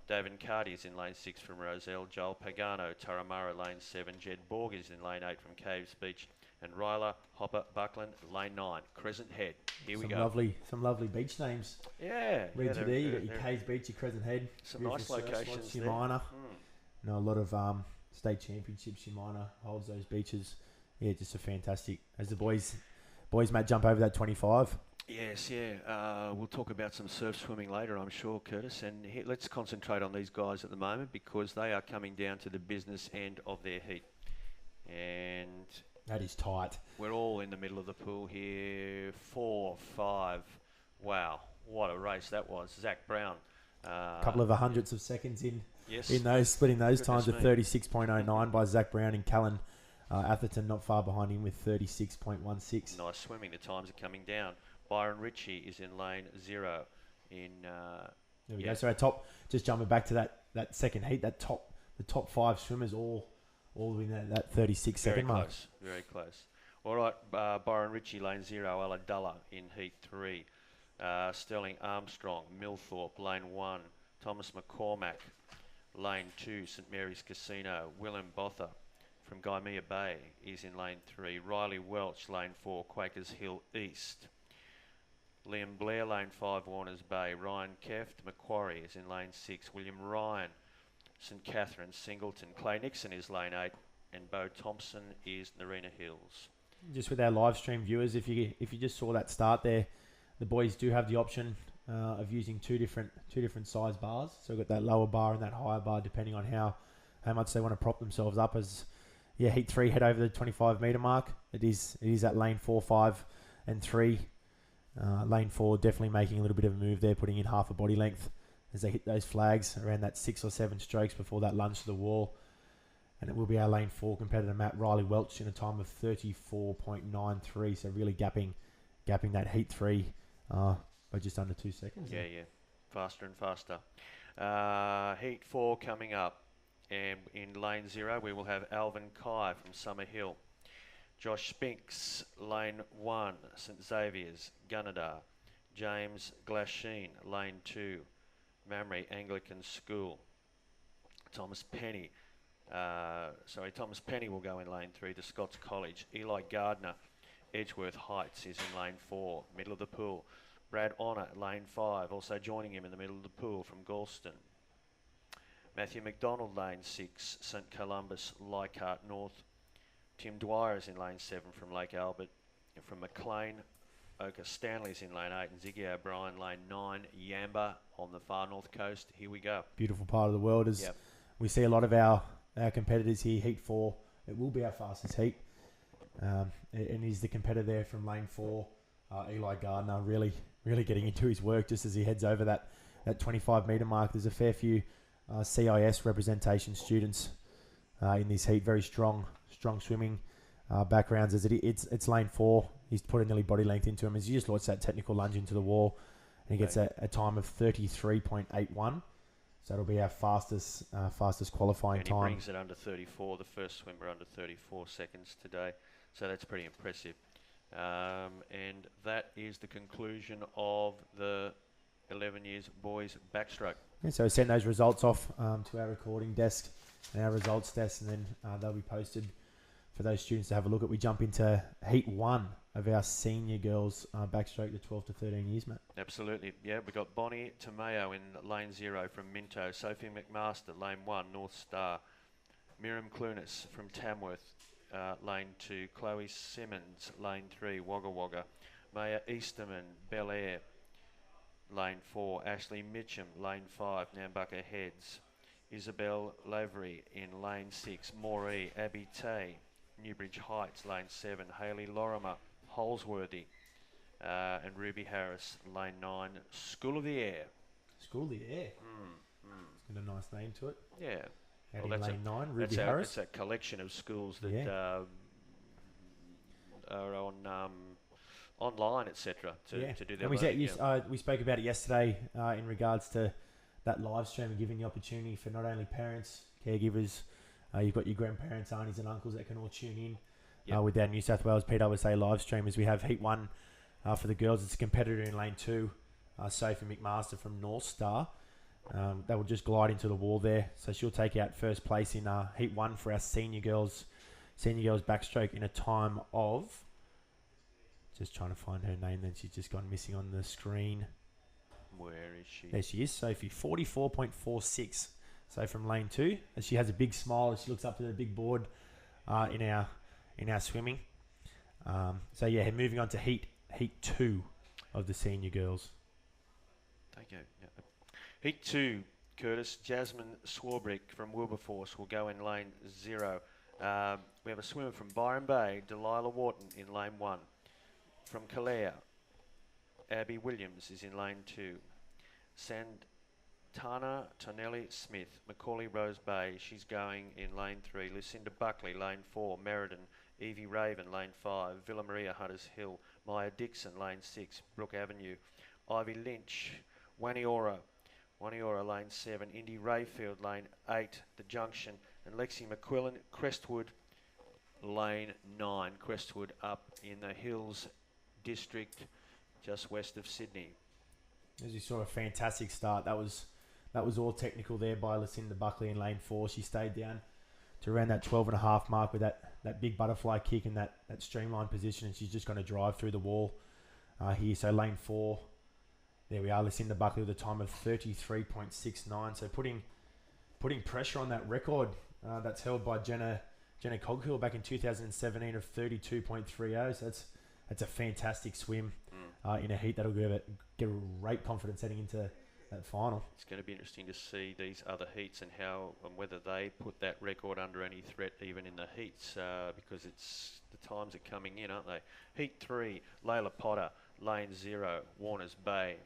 David Cardi is in lane 6 from Roselle. Joel Pagano, Turramurra, lane 7. Jed Borg is in lane 8 from Caves Beach. And Ryla Hopper Buckland, lane 9. Crescent Head. Here we go. Some lovely beach names. Yeah. Read today. You got your Caves Beach, your Crescent Head. Some nice locations there. Yamina. No, a lot of state championships. Yamina holds those beaches. Yeah, just a fantastic. As the boys, Matt, jump over that 25. Yes, yeah. We'll talk about some surf swimming later, I'm sure, Curtis. And let's concentrate on these guys at the moment because they are coming down to the business end of their heat. And that is tight. We're all in the middle of the pool here. 4, 5. Wow, what a race that was. Zach Brown. A couple of hundredths of seconds in. Yes. In those, splitting those times at 36.09 by Zach Brown and Callan Atherton not far behind him with 36.16. Nice swimming. The times are coming down. Byron Ritchie is in lane 0. There we go. So our top, just jumping back to that second heat, the top 5 swimmers all in that 36-second mark. Very close. All right, Byron Ritchie, lane 0. Ella Dulla in heat 3. Sterling Armstrong, Millthorpe, lane 1. Thomas McCormack, lane 2. St Mary's Casino. Willem Botha from Gymea Bay is in lane 3. Riley Welch, lane 4. Quakers Hill East. Liam Blair, lane 5, Warners Bay. Ryan Keft, Macquarie is in lane 6. William Ryan, St Catharines, Singleton. Clay Nixon is lane 8. And Bo Thompson is Narina Hills. Just with our live stream viewers, if you just saw that start there, the boys do have the option of using two different size bars. So we've got that lower bar and that higher bar, depending on how much they want to prop themselves up. As heat 3 head over the 25 metre mark. It is at lane 4, 5, and 3. Lane 4 definitely making a little bit of a move there, putting in half a body length. as they hit those flags around that 6 or 7 strokes before that lunge to the wall. And it will be our lane 4 competitor, Matt Riley Welch, in a time of 34.93. So really gapping that heat 3 by just under 2 seconds. Yeah. Faster and faster. Heat 4 coming up. And in lane 0, we will have Alvin Kai from Summerhill. Josh Spinks, lane 1, St Xavier's, Gunnedah. James Glasheen, lane 2, Mamre Anglican School. Thomas Penny will go in lane 3 to Scots College. Eli Gardner, Edgeworth Heights, is in lane 4, middle of the pool. Brad Honour, lane 5, also joining him in the middle of the pool from Galston. Matthew McDonald, lane 6, St Columbus, Leichhardt North. Tim Dwyer is in lane 7 from Lake Albert. And from Maclean, Oka Stanley's in lane 8, and Ziggy O'Brien, lane 9, Yamba on the far north coast. Here we go. Beautiful part of the world. We see a lot of our competitors here. Heat 4, it will be our fastest heat. And he's the competitor there from lane 4, Eli Gardner, really getting into his work just as he heads over that 25 metre mark. There's a fair few CIS representation students in this heat. Very strong swimming backgrounds. As it's lane 4. He's put a nearly body length into him as he just launched that technical lunge into the wall, and he gets a time of 33.81. So that'll be our fastest qualifying time. And he brings it under 34. The first swimmer under 34 seconds today. So that's pretty impressive. And that is the conclusion of the 11 years boys backstroke. Yeah, so we send those results off to our recording desk and our results desk, and then they'll be posted for those students to have a look at. We jump into heat 1 of our senior girls backstroke, the 12 to 13 years, Matt. Absolutely, yeah. We got Bonnie Tomeo in lane 0 from Minto, Sophie McMaster, lane 1, North Star, Miriam Clunas from Tamworth, lane 2, Chloe Simmons, lane 3, Wagga Wagga, Maya Easterman, Bel Air, lane 4, Ashley Mitchum, lane 5, Nambucca Heads, Isabel Lavery in lane 6, Moree, Abby Tay, Newbridge Heights, lane 7, Hayley Lorimer, Holsworthy, and Ruby Harris, lane 9, School of the Air. School of the Air? It's got a nice name to it. Yeah. Out in lane 9, Ruby Harris. It's a collection of schools that are on online, etc. to do their learning. We spoke about it yesterday in regards to that live stream and giving the opportunity for not only parents, caregivers, you've got your grandparents, aunties and uncles that can all tune in with our New South Wales PWSA live stream as we have heat 1 for the girls. It's a competitor in lane 2, Sophie McMaster from North Star. They will just glide into the wall there. So she'll take out first place in heat 1 for our senior girls backstroke in a time of, just trying to find her name, then she's just gone missing on the screen. Where is she? There she is, Sophie, 44.46. So from lane 2, as she has a big smile as she looks up to the big board in our swimming. Moving on to heat 2 of the senior girls. Thank you. Yeah. Heat 2, Curtis, Jasmine Swarbrick from Wilberforce will go in lane 0. We have a swimmer from Byron Bay, Delilah Wharton, in lane 1. From Calare, Abby Williams is in lane 2. Santana Tonelli Smith, Macaulay Rose Bay, she's going in lane 3. Lucinda Buckley, lane 4. Meriden, Evie Raven, lane 5. Villa Maria Hunters Hill, Maya Dixon, lane 6. Brook Avenue, Ivy Lynch, Waniora, lane 7. Indy Rayfield, lane 8. The Junction, and Lexi McQuillan, Crestwood, lane 9. Crestwood up in the Hills District, just west of Sydney. As you saw, a fantastic start. That was all technical there by Lucinda Buckley in lane 4. She stayed down to around that 12.5 mark with that big butterfly kick and that streamlined position, and she's just going to drive through the wall here. So lane 4, there we are, Lucinda Buckley with a time of 33.69. So putting pressure on that record that's held by Jenna Coghill back in 2017 of 32.30. So that's a fantastic swim in a heat that'll get great confidence heading into that final. It's going to be interesting to see these other heats and how and whether they put that record under any threat even in the heats because it's the times are coming in, aren't they? Heat 3, Layla Potter, lane 0, Warners Bay.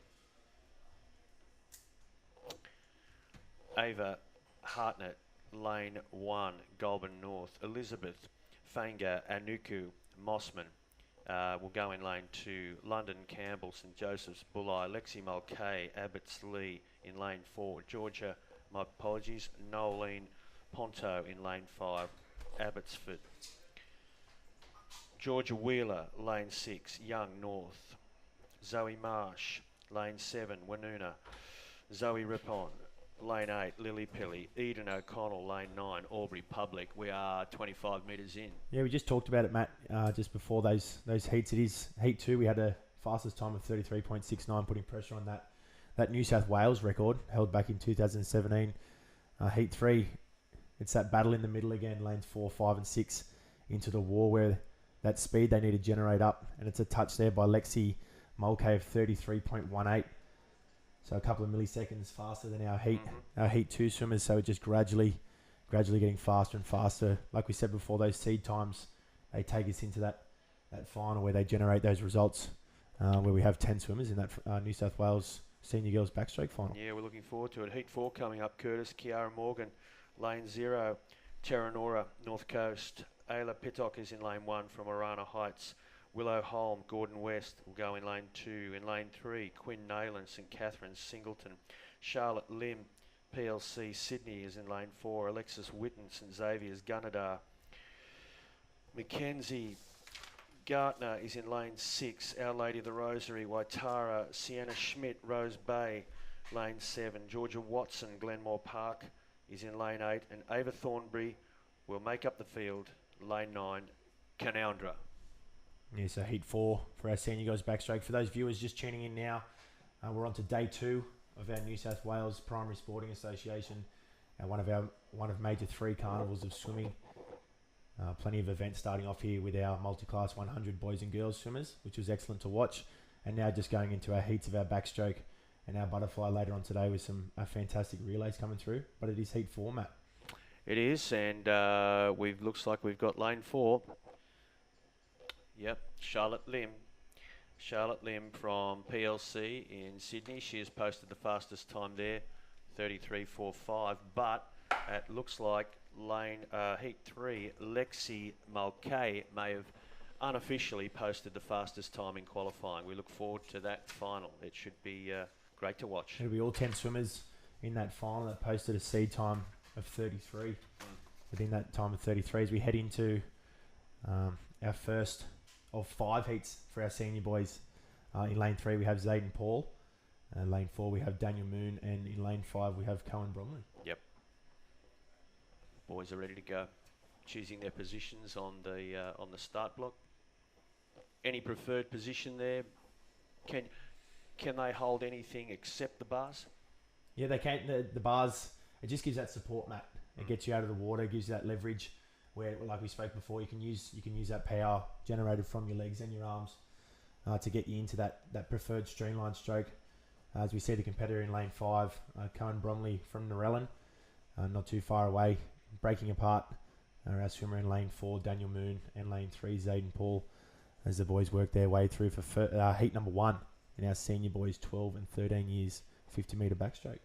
Ava Hartnett, lane 1, Goulburn North. Elizabeth Fanger Anuku Mossman will go in lane 2. London Campbell, St Joseph's Bulli. Lexi Mulcahy, Abbots Lee in lane 4. Georgia, my apologies, Noeline Ponto in lane 5, Abbotsford. Georgia Wheeler, lane 6, Young North. Zoe Marsh, lane 7, Woonona. Zoe Rippon, lane 8, Lily Pilly. Eden O'Connell, lane 9, Albury Public. We are 25 metres in. Yeah, we just talked about it, Matt, just before those heats. It is Heat 2. We had a fastest time of 33.69, putting pressure on that New South Wales record held back in 2017. Heat 3, it's that battle in the middle again, lanes 4, 5 and 6 into the war where that speed they need to generate up. And it's a touch there by Lexi Mulcahy of 33.18. So a couple of milliseconds faster than our Heat 2 swimmers. So just gradually getting faster and faster. Like we said before, those seed times, they take us into that final where they generate those results, where we have 10 swimmers in that New South Wales Senior Girls Backstroke final. Yeah, we're looking forward to it. Heat 4 coming up, Curtis. Kiara Morgan, lane 0. Terranora, North Coast. Ayla Pittock is in lane 1 from Arana Heights. Willow Holm, Gordon West will go in lane 2. In lane 3, Quinn Nayland, St Catherine's, Singleton. Charlotte Lim, PLC, Sydney is in lane 4. Alexis Witten, St Xavier's, Gunnedah. Mackenzie Gartner is in lane 6. Our Lady of the Rosary, Waitara. Sienna Schmidt, Rose Bay, lane 7. Georgia Watson, Glenmore Park is in lane 8. And Ava Thornbury will make up the field, lane 9, Canoundra. Yeah, so Heat 4 for our Senior Girls Backstroke. For those viewers just tuning in now, we're on to day 2 of our New South Wales Primary Sporting Association, one of major 3 carnivals of swimming. Plenty of events starting off here with our multi-class 100 boys and girls swimmers, which was excellent to watch. And now just going into our heats of our backstroke and our butterfly later on today with some fantastic relays coming through. But it is Heat 4, Matt. It is, and looks like we've got lane 4. Yep, Charlotte Lim. Charlotte Lim from PLC in Sydney. She has posted the fastest time there, 33.45. But it looks like Heat 3, Lexi Mulcahy may have unofficially posted the fastest time in qualifying. We look forward to that final. It should be great to watch. It'll be all 10 swimmers in that final that posted a seed time of 33. Within that time of 33, as we head into our first of 5 heats for our senior boys. In lane 3 we have Zayden Paul. Lane 4 we have Daniel Moon, and in lane 5 we have Cohen Bromley. Yep. Boys are ready to go, choosing their positions on the start block. Any preferred position there? Can they hold anything except the bars? Yeah, they can. The bars, it just gives that support, Matt. It gets you out of the water, gives you that leverage. Where, like we spoke before, you can use that power generated from your legs and your arms to get you into that preferred streamlined stroke. As we see the competitor in lane 5, Cohen Bromley from Narellan, not too far away, breaking apart our swimmer in lane 4, Daniel Moon, and lane 3, Zayden Paul, as the boys work their way through for heat number 1 in our senior boys 12 and 13 years 50 metre backstroke.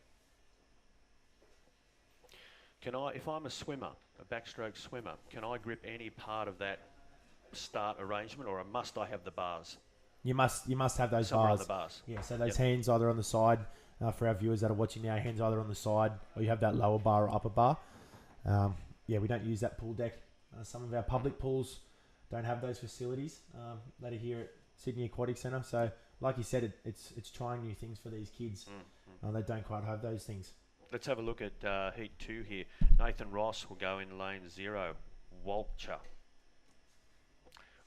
If I'm a swimmer, a backstroke swimmer, can I grip any part of that start arrangement, or must I have the bars? You must have those Somewhere bars. on the bars. Yeah, so those hands either on the side, for our viewers that are watching now, hands either on the side, or you have that lower bar or upper bar. Yeah, we don't use that pool deck. Some of our public pools don't have those facilities that are here at Sydney Aquatic Centre. So, like you said, it's trying new things for these kids. They don't quite have those things. Let's have a look at Heat 2 here. Nathan Ross will go in lane 0, Walcher.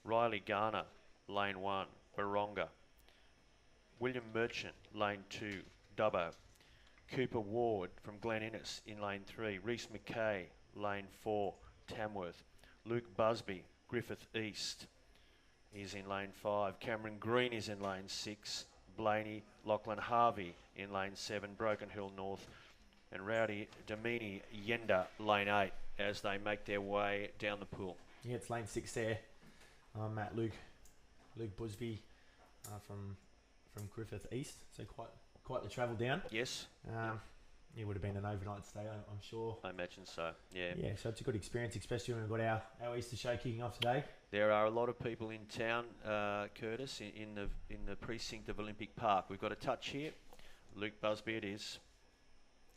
Riley Garner, lane 1, Baronga. William Merchant, lane 2, Dubbo. Cooper Ward from Glen Innes in lane 3. Reese McKay, lane 4, Tamworth. Luke Busby, Griffith East, is in lane 5. Cameron Green is in lane 6. Blaney, Lachlan Harvey in lane 7, Broken Hill North. And Rowdy Domini Yenda, lane 8, as they make their way down the pool. Yeah, it's lane 6 there. Matt, Luke Busby from Griffith East. So quite the travel down. Yes. it would have been an overnight stay, I'm sure. I imagine so, yeah. Yeah, so it's a good experience, especially when we've got our Easter show kicking off today. There are a lot of people in town, Curtis, in the precinct of Olympic Park. We've got a touch here. Luke Busby it is.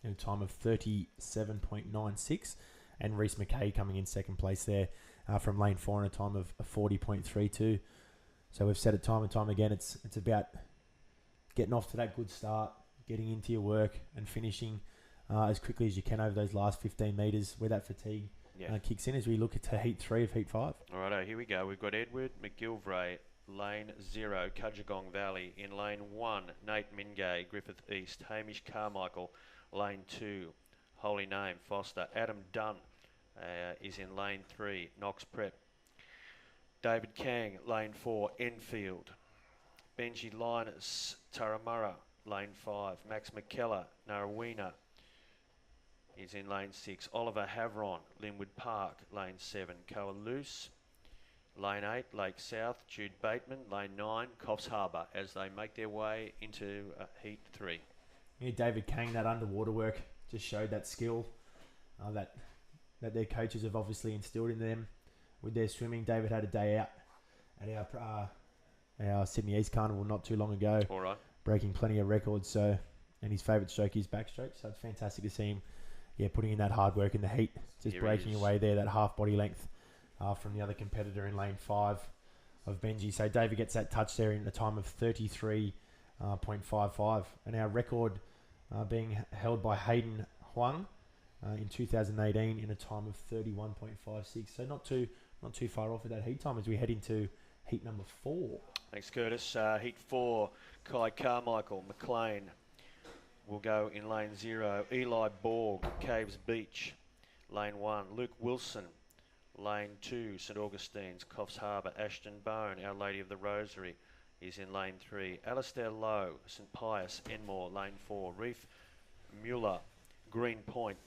In a time of 37.96, and Reece McKay coming in second place there from lane 4 in a time of 40.32. So we've said it time and time again, it's about getting off to that good start, getting into your work and finishing as quickly as you can over those last 15 metres where that fatigue kicks in as we look at Heat 3 of Heat 5. Alrighto, here we go. We've got Edward McGilvray, lane 0, Cudgegong Valley. In lane 1, Nate Mingay, Griffith East. Hamish Carmichael, lane 2, Holy Name, Foster. Adam Dunn is in lane 3, Knox Prep. David Kang, lane 4, Enfield. Benji Linus, Turramurra, lane 5. Max McKellar, Narrawina, is in lane 6. Oliver Havron, Linwood Park, lane 7. Coaloose, lane 8. Lake South, Jude Bateman, lane 9. Coffs Harbour, as they make their way into Heat 3. Yeah, David Kang, that underwater work just showed that skill that their coaches have obviously instilled in them with their swimming. David had a day out at our Sydney East Carnival not too long ago. All right. Breaking plenty of records. And his favourite stroke is backstroke. So it's fantastic to see him, putting in that hard work in the heat, just breaking away there, that half body length from the other competitor in lane 5 of Benji. So David gets that touch there in a time of 33.55, and our record being held by Hayden Huang in 2018 in a time of 31.56. So not too far off of that heat time as we head into heat number 4. Thanks, Curtis. Heat 4, Kai Carmichael, McLean will go in lane 0. Eli Borg, Caves Beach, lane 1. Luke Wilson, lane 2. St Augustine's, Coffs Harbour. Ashton Bone, Our Lady of the Rosary, is in lane 3. Alistair Lowe, St Pius, Enmore, lane 4. Reef Mueller, Green Point,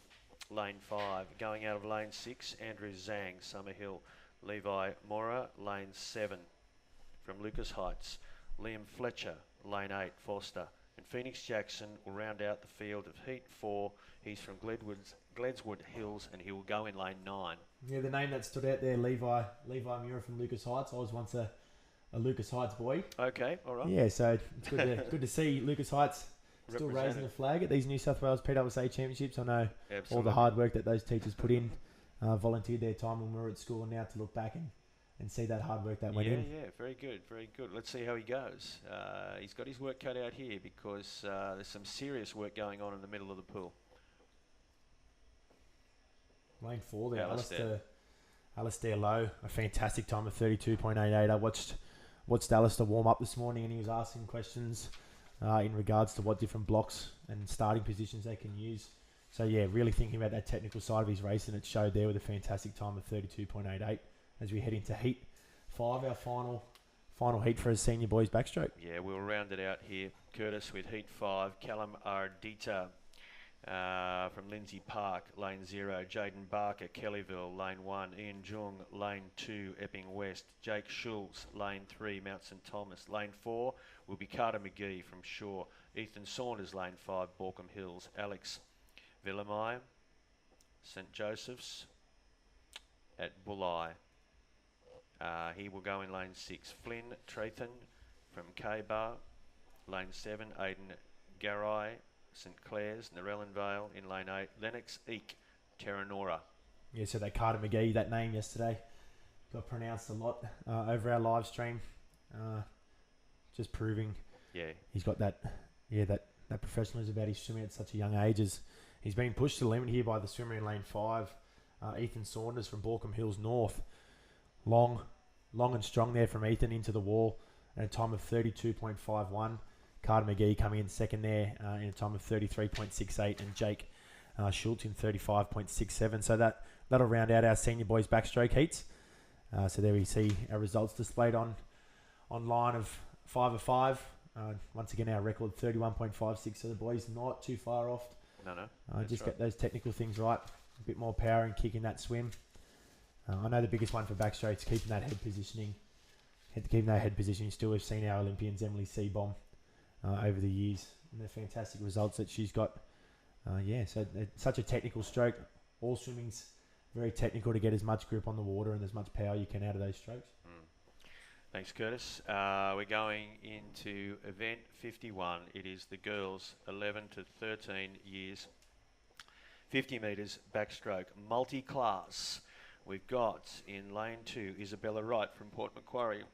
lane 5. Going out of lane 6, Andrew Zhang, Summerhill. Levi Mora, lane 7. From Lucas Heights, Liam Fletcher, lane 8, Forster. And Phoenix Jackson will round out the field of Heat 4. He's from Gledswood Hills, and he will go in lane 9. Yeah, the name that stood out there, Levi Muir from Lucas Heights. I was once a Lucas Heights boy. Okay, all right. Yeah, so it's good to see Lucas Heights still raising the flag at these New South Wales PSSA championships. I know all the hard work that those teachers put in, volunteered their time when we were at school, and now to look back and see that hard work that went in. Yeah, very good, very good. Let's see how he goes. He's got his work cut out here because there's some serious work going on in the middle of the pool. Lane 4 there, Alistair Lowe, a fantastic time of 32.88. I watched Alistair warm up this morning, and he was asking questions in regards to what different blocks and starting positions they can use. So yeah, really thinking about that technical side of his race, and it showed there with a fantastic time of 32.88 as we head into Heat 5, our final heat for his senior boys backstroke. Yeah, we'll round it out here, Curtis, with Heat 5. Callum Ardita from Lindsay Park, lane 0. Jaden Barker, Kellyville, lane 1. Ian Jung, lane 2. Epping West. Jake Schulz, lane 3. Mount St Thomas. Lane 4 will be Carter McGee from Shore. Ethan Saunders, lane 5. Borkham Hills. Alex Villamai, St Joseph's at Bulli. He will go in lane 6. Flynn Trathan from K-Bar, lane 7. Aidan Garai, St Clair's, Narellan Vale in lane 8. Lennox Eek, Terranora. Yeah, so that Carter McGee, that name yesterday got pronounced a lot over our live stream. Just proving he's got that professionalism about his swimming at such a young age. He's been pushed to the limit here by the swimmer in lane 5, Ethan Saunders from Borkham Hills North. Long and strong there from Ethan into the wall at a time of 32.51. Carter McGee coming in second there in a time of 33.68, and Jake Schultz in 35.67. So that'll round out our senior boys backstroke heats. So there we see our results displayed online of 5 of 5. Once again, our record 31.56. So the boys not too far off. No. Just get those technical things right. A bit more power and kick in that swim. I know the biggest one for backstroke is keeping that head positioning. Keeping that head positioning still. We've seen our Olympians, Emily Seabom, over the years, and the fantastic results that she's got So it's such a technical stroke. All swimming's very technical to get as much grip on the water and as much power you can out of those strokes. Thanks, Curtis. We're going into event 51. It is the girls 11 to 13 years, 50 metres backstroke, multi-class. We've got in lane 2, Isabella Wright from Port Macquarie,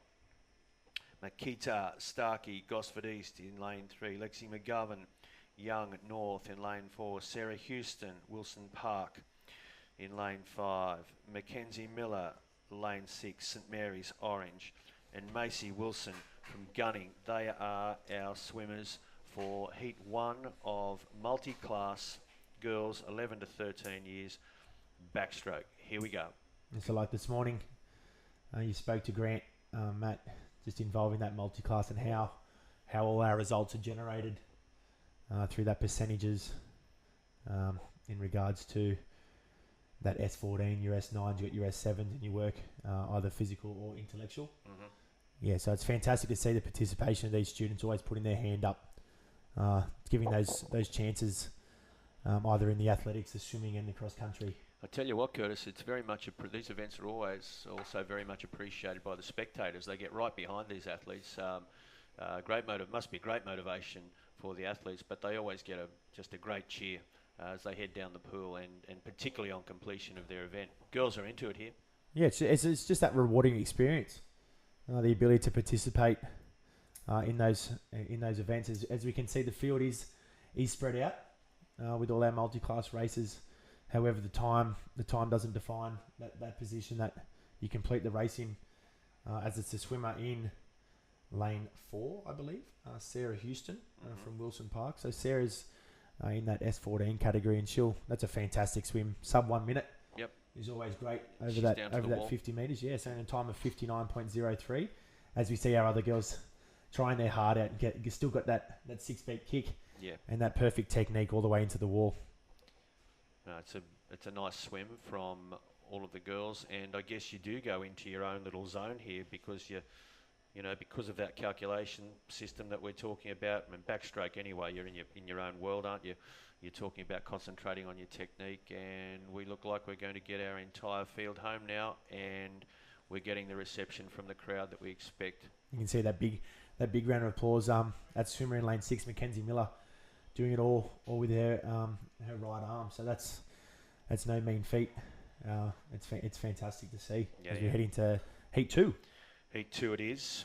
Makita Starkey, Gosford East in lane 3, Lexi McGovern, Young North in lane 4, Sarah Houston, Wilson Park in lane 5, Mackenzie Miller, lane 6, St Mary's Orange, and Macy Wilson from Gunning. They are our swimmers for Heat 1 of multi-class girls 11 to 13 years backstroke. Here we go. And so like this morning, you spoke to Grant, Matt, just involving that multi-class and how all our results are generated through that percentages in regards to that S14, your S9s, you got your S7s, and you work either physical or intellectual. Yeah, so it's fantastic to see the participation of these students always putting their hand up, giving those chances either in the athletics, the swimming and the cross country. I tell you what, Curtis, it's very much, these events are always also very much appreciated by the spectators. They get right behind these athletes. Must be great motivation for the athletes, but they always get just a great cheer as they head down the pool and particularly on completion of their event. Girls are into it here. Yeah, it's just that rewarding experience. The ability to participate in those events. As we can see, the field is spread out with all our multi-class races. However, the time doesn't define that position that you complete the race in, as it's a swimmer in lane 4, I believe, Sarah Houston from Wilson Park. So Sarah's in that S14 category, and that's a fantastic swim, sub 1 minute. Yep. Is always great over that 50 metres. Yeah, so in a time of 59.03, as we see our other girls trying their hard out and still got that 6-beat kick. Yeah. And that perfect technique all the way into the wall. It's a nice swim from all of the girls, and I guess you do go into your own little zone here because because of that calculation system that we're talking about. I mean, backstroke anyway, you're in your own world, aren't you? You're talking about concentrating on your technique, and we look like we're going to get our entire field home now, and we're getting the reception from the crowd that we expect. You can see that big round of applause. That swimmer in lane 6, Mackenzie Miller, doing it all with her right arm. So that's no mean feat. It's fantastic to see as we head into Heat 2. Heat 2 it is.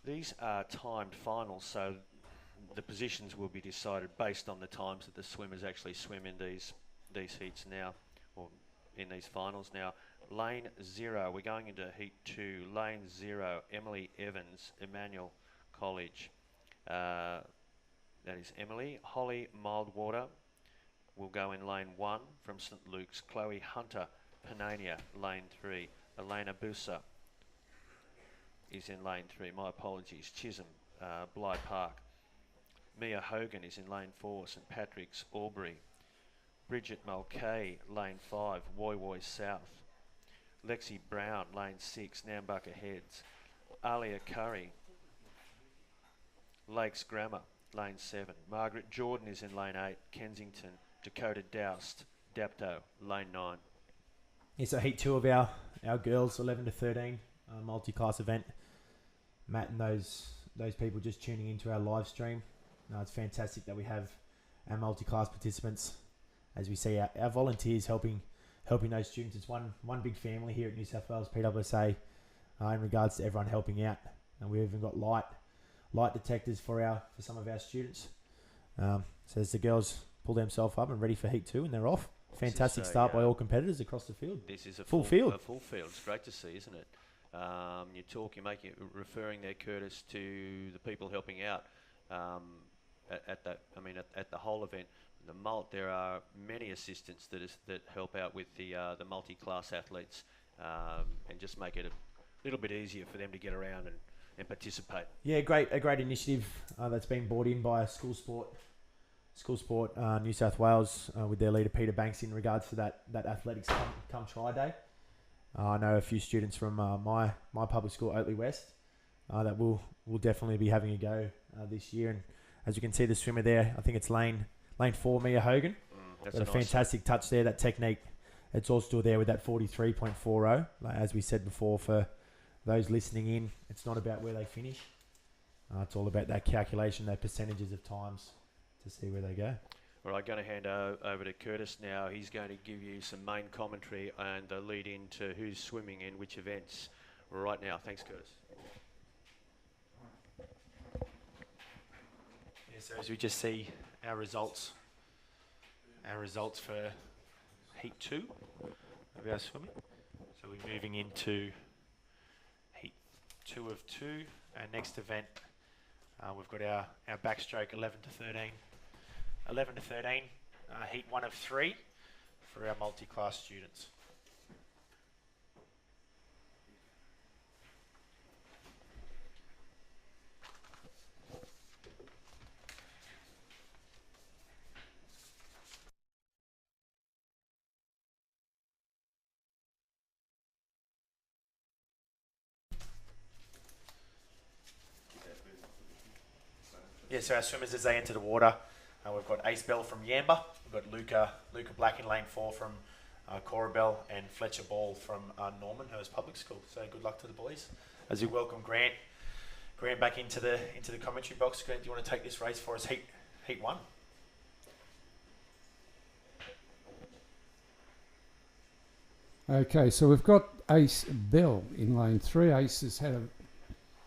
These are timed finals, so the positions will be decided based on the times that the swimmers actually swim in these heats now, or in these finals now. Lane 0, we're going into Heat 2. Lane 0, Emily Evans, Emmanuel College. That is Emily. Holly Mildwater will go in lane 1 from St Luke's. Chloe Hunter, Panania, lane 3. Elena Busa is in lane 3. My apologies. Chisholm, Bligh Park. Mia Hogan is in lane 4, St Patrick's, Albury. Bridget Mulcahy, lane 5, Woy Woy South. Lexi Brown, lane 6, Nambucca Heads. Alia Curry, Lakes Grammar, lane 7. Margaret Jordan is in lane 8, Kensington. Dakota Doust, Dapto, lane 9. Yeah, so Heat 2 of our girls, 11 to 13, multi-class event. Matt and those people just tuning into our live stream. It's fantastic that we have our multi-class participants, as we see our volunteers helping those students. It's one big family here at New South Wales PSSA in regards to everyone helping out. And we've even got light detectors for some of our students. So as the girls pull themselves up and ready for Heat 2, and they're off. Fantastic start by all competitors across the field. This is a full field. A full field. It's great to see, isn't it? Referring there, Curtis, to the people helping out at the whole event. There are many assistants that help out with the multi-class athletes and just make it a little bit easier for them to get around and participate. Yeah, a great initiative that's been brought in by School Sport New South Wales with their leader Peter Banks in regards to that athletics come try day. I know a few students from my public school, Oatley West, that will definitely be having a go this year, As you can see, the swimmer there, I think it's lane 4, Mia Hogan. That's Got a nice fantastic touch there. That technique, it's all still there with that 43.40. Like, as we said before, for those listening in, it's not about where they finish. It's all about that calculation, those percentages of times to see where they go. All right, going to hand over to Curtis now. He's going to give you some main commentary and the lead into who's swimming in which events right now. Thanks, Curtis. Yeah, so as we just see our results for Heat 2 of our swimming. So we're moving into Heat 2 of 2. Our next event, we've got our backstroke 11 to 13. 11 to 13, Heat 1 of 3 for our multi-class students. Yeah, so our swimmers, as they enter the water, we've got Ace Bell from Yamba, we've got Luca Black in lane 4 from Cora Bell, and Fletcher Ball from Normanhurst Public School. So good luck to the boys. As we welcome Grant back into the commentary box. Grant, do you want to take this race for us, Heat 1? Okay, so we've got Ace Bell in lane 3. Ace has had a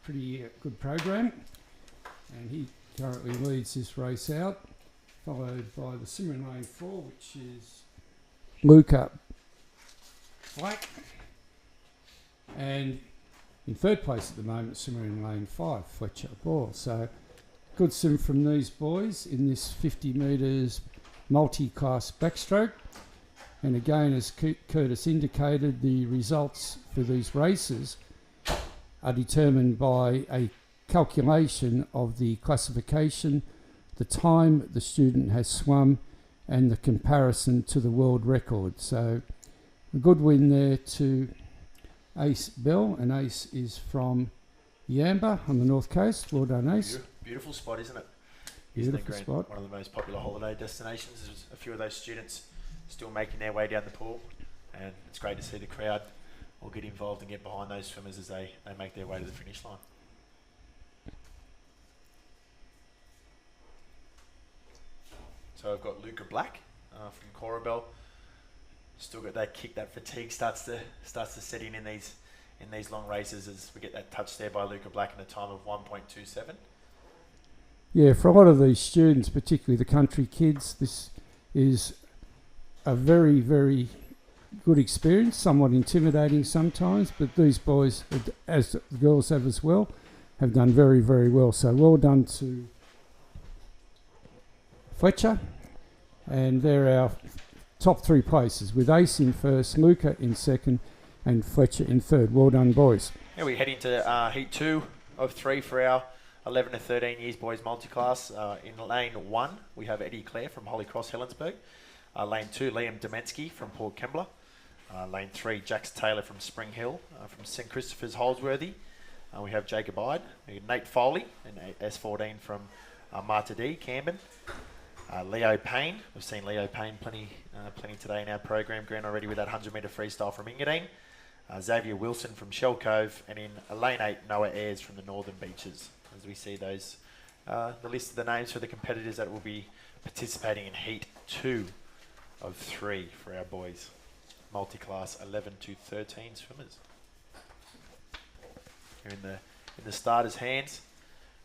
pretty good program, and he currently leads this race out, followed by the swimmer in lane 4, which is Luca Black, and in third place at the moment, swimmer in lane 5, Fletcher Ball. So good swim from these boys in this 50 metres multi-class backstroke. And again, as Curtis indicated, the results for these races are determined by a calculation of the classification, the time the student has swum, and the comparison to the world record. So a good win there to Ace Bell, and Ace is from Yamba on the north coast. Well done, Ace. Beautiful spot, isn't it? Beautiful spot. One of the most popular holiday destinations. There's a few of those students still making their way down the pool, and it's great to see the crowd all get involved and get behind those swimmers as they make their way to the finish line. So I've got Luca Black from Cora Bell. Still got that kick, that fatigue starts to set in these long races as we get that touch there by Luca Black in a time of 1.27. Yeah, for a lot of these students, particularly the country kids, this is a very, very good experience, somewhat intimidating sometimes, but these boys, as the girls have as well, have done very, very well. So well done to Fletcher, and they're our top 3 places, with Ace in first, Luca in second, and Fletcher in third. Well done, boys. Yeah, we head into Heat 2 of 3 for our 11 to 13 years boys multi-class. In lane 1, we have Eddie Clare from Holy Cross, Helensburgh. Lane 2, Liam Domensky from Port Kembla. Lane 3, Jax Taylor from Spring Hill. From St Christopher's, Holsworthy, we have Jacob Ide. Nate Foley, and S14 from Marta D, Camden. Leo Payne, we've seen Leo Payne plenty today in our program. Grant already with that 100 metre freestyle from Engadine. Xavier Wilson from Shell Cove, and in lane 8, Noah Ayres from the Northern Beaches. As we see those, the list of the names for the competitors that will be participating in Heat 2 of 3 for our boys, multi-class 11 to 13 swimmers. Here in the starters' hands,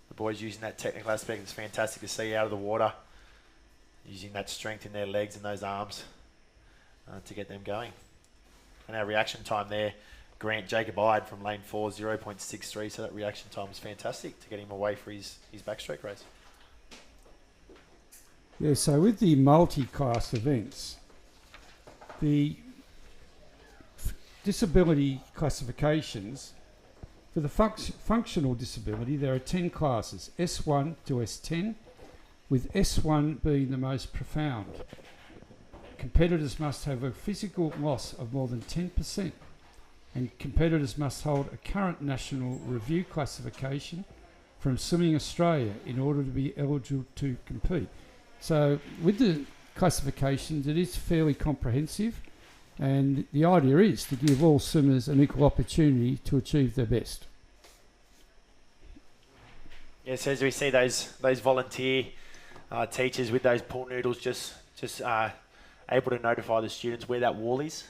the boys using that technical aspect. It's fantastic to see out of the water, using that strength in their legs and those arms to get them going. And our reaction time there, Grant Jacob Ide from lane 4, 0.63. So that reaction time was fantastic to get him away for his backstroke race. Yeah, so with the multi-class events, the disability classifications, for the functional disability, there are 10 classes, S1 to S10, with S1 being the most profound. Competitors must have a physical loss of more than 10%, and competitors must hold a current national review classification from Swimming Australia in order to be eligible to compete. So with the classifications, it is fairly comprehensive, and the idea is to give all swimmers an equal opportunity to achieve their best. Yeah, so as we see those volunteer teachers with those pool noodles just able to notify the students where that wall is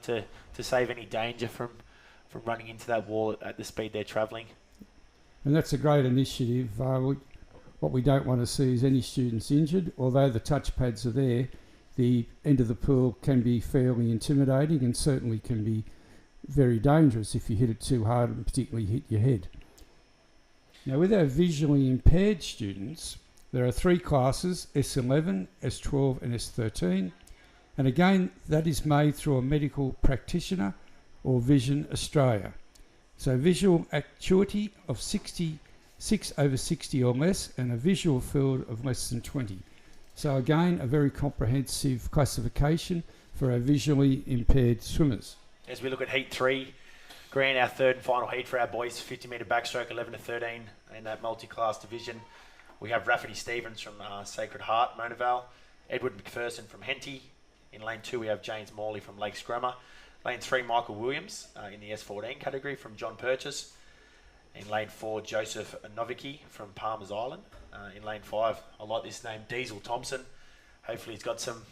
to save any danger from running into that wall at the speed they're travelling. And that's a great initiative. What we don't want to see is any students injured. Although the touch pads are there, the end of the pool can be fairly intimidating and certainly can be very dangerous if you hit it too hard and particularly hit your head. Now, with our visually impaired students, there are 3 classes, S11, S12 and S13. And again, that is made through a medical practitioner or Vision Australia. So visual acuity of 6/60 or less and a visual field of less than 20. So again, a very comprehensive classification for our visually impaired swimmers. As we look at Heat 3, Grant, our third and final heat for our boys, 50 metre backstroke, 11 to 13 in that multi-class division. We have Rafferty Stevens from Sacred Heart, Monavale, Edward McPherson from Henty. In lane 2, we have James Morley from Lake Scrummer. Lane 3, Michael Williams in the S14 category from John Purchase. In lane 4, Joseph Novicki from Palmer's Island. In lane 5, I like this name, Diesel Thompson. Hopefully he's got some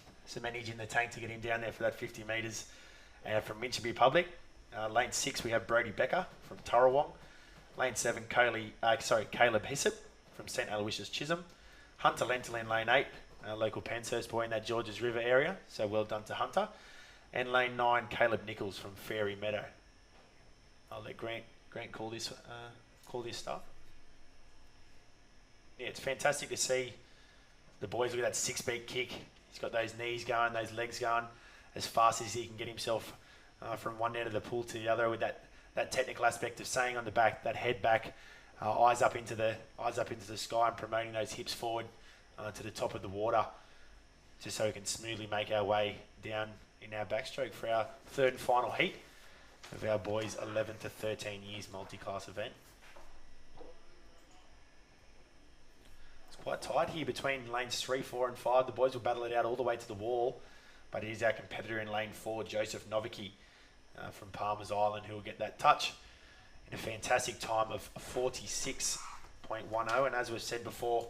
energy in the tank to get him down there for that 50 metres. From Minchinbury Public. Lane 6, we have Brody Becker from Turrawong. Lane 7, Caleb Hissop from St Aloysius Chisholm. Hunter Lentil in lane 8, local Penshurst boy in that Georges River area, so well done to Hunter. And lane 9, Caleb Nichols from Fairy Meadow. I'll let Grant call this stuff. Yeah, it's fantastic to see the boys look at that 6-beat kick. He's got those knees going, those legs going as fast as he can get himself from one end of the pool to the other with that technical aspect of staying on the back, that head back, eyes up into the sky and promoting those hips forward to the top of the water, just so we can smoothly make our way down in our backstroke for our third and final heat of our boys 11 to 13 years multi-class event. It's quite tight here between lanes 3, 4 and 5. The boys will battle it out all the way to the wall, but it is our competitor in lane 4, Joseph Novicki from Palmer's Island, who will get that touch in a fantastic time of 46.10. And as we've said before,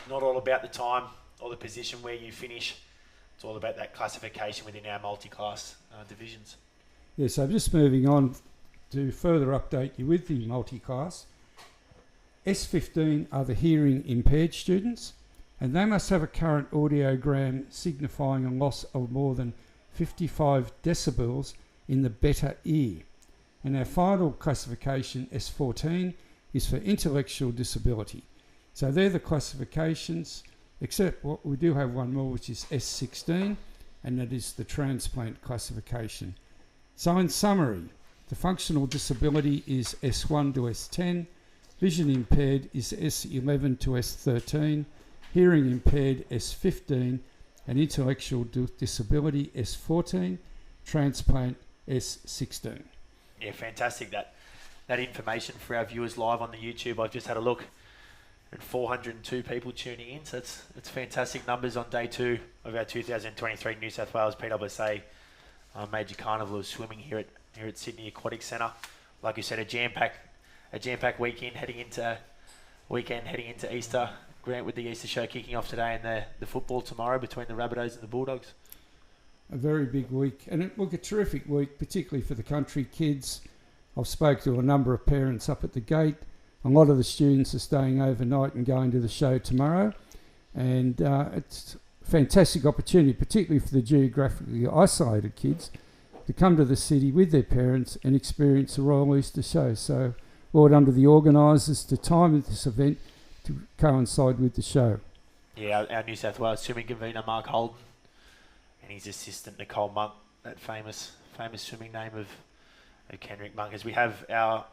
not all about the time or the position where you finish. It's all about that classification within our multi-class divisions. Yeah, so just moving on to further update you with the multi-class. S15 are the hearing impaired students, and they must have a current audiogram signifying a loss of more than 55 decibels in the better ear. And our final classification, S14, is for intellectual disability. So they're the classifications, except we do have one more, which is S16, and that is the transplant classification. So in summary, the functional disability is S1 to S10, vision impaired is S11 to S13, hearing impaired S15, and intellectual disability S14, transplant S16. Yeah, fantastic that information for our viewers live on the YouTube. I've just had a look at 402 people tuning in, so it's fantastic numbers on day 2 of our 2023 New South Wales PSSA Major Carnival of Swimming here at Sydney Aquatic Centre. Like you said, a jam-packed weekend heading into Easter. Grant, with the Easter show kicking off today and the football tomorrow between the Rabbitohs and the Bulldogs. A very big week, and a terrific week, particularly for the country kids. I've spoke to a number of parents up at the gate. A lot of the students are staying overnight and going to the show tomorrow, and it's a fantastic opportunity, particularly for the geographically isolated kids, to come to the city with their parents and experience the Royal Easter Show. So, well done to the organisers to time this event to coincide with the show. Yeah, our New South Wales swimming convener Mark Holden and his assistant Nicole Monk, that famous swimming name of Kenrick Monk. As we have our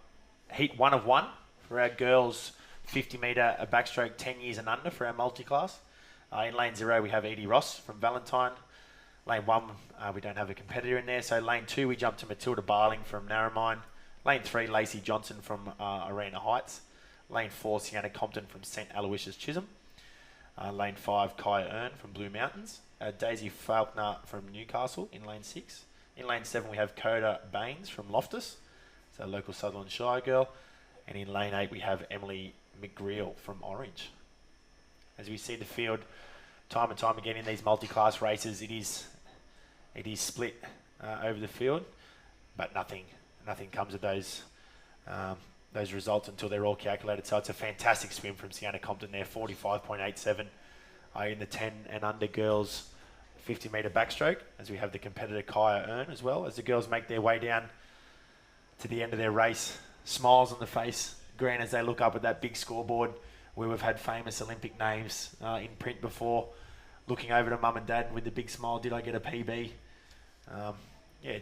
heat 1 of 1 for our girls 50 metre backstroke 10 years and under for our multi-class. In lane 0 we have Edie Ross from Valentine. Lane 1 we don't have a competitor in there. So lane 2 we jump to Matilda Barling from Narromine. Lane 3 Lacey Johnson from Arena Heights. Lane 4, Sienna Compton from St Aloysius Chisholm. Lane 5, Kaya Earn from Blue Mountains. Daisy Faulkner from Newcastle in lane 6. In lane 7 we have Coda Baines from Loftus, so a local Sutherland Shire girl. And in lane 8 we have Emily McGreal from Orange. As we see the field time and time again in these multi-class races, it is split over the field, but nothing comes of those results until they're all calculated. So it's a fantastic swim from Sienna Compton there, 45.87 in the 10 and under girls 50 metre backstroke, as we have the competitor Kaya Earn as well. As the girls make their way down to the end of their race, smiles on the face, grin as they look up at that big scoreboard where we've had famous Olympic names in print before, looking over to mum and dad with the big smile, did I get a PB?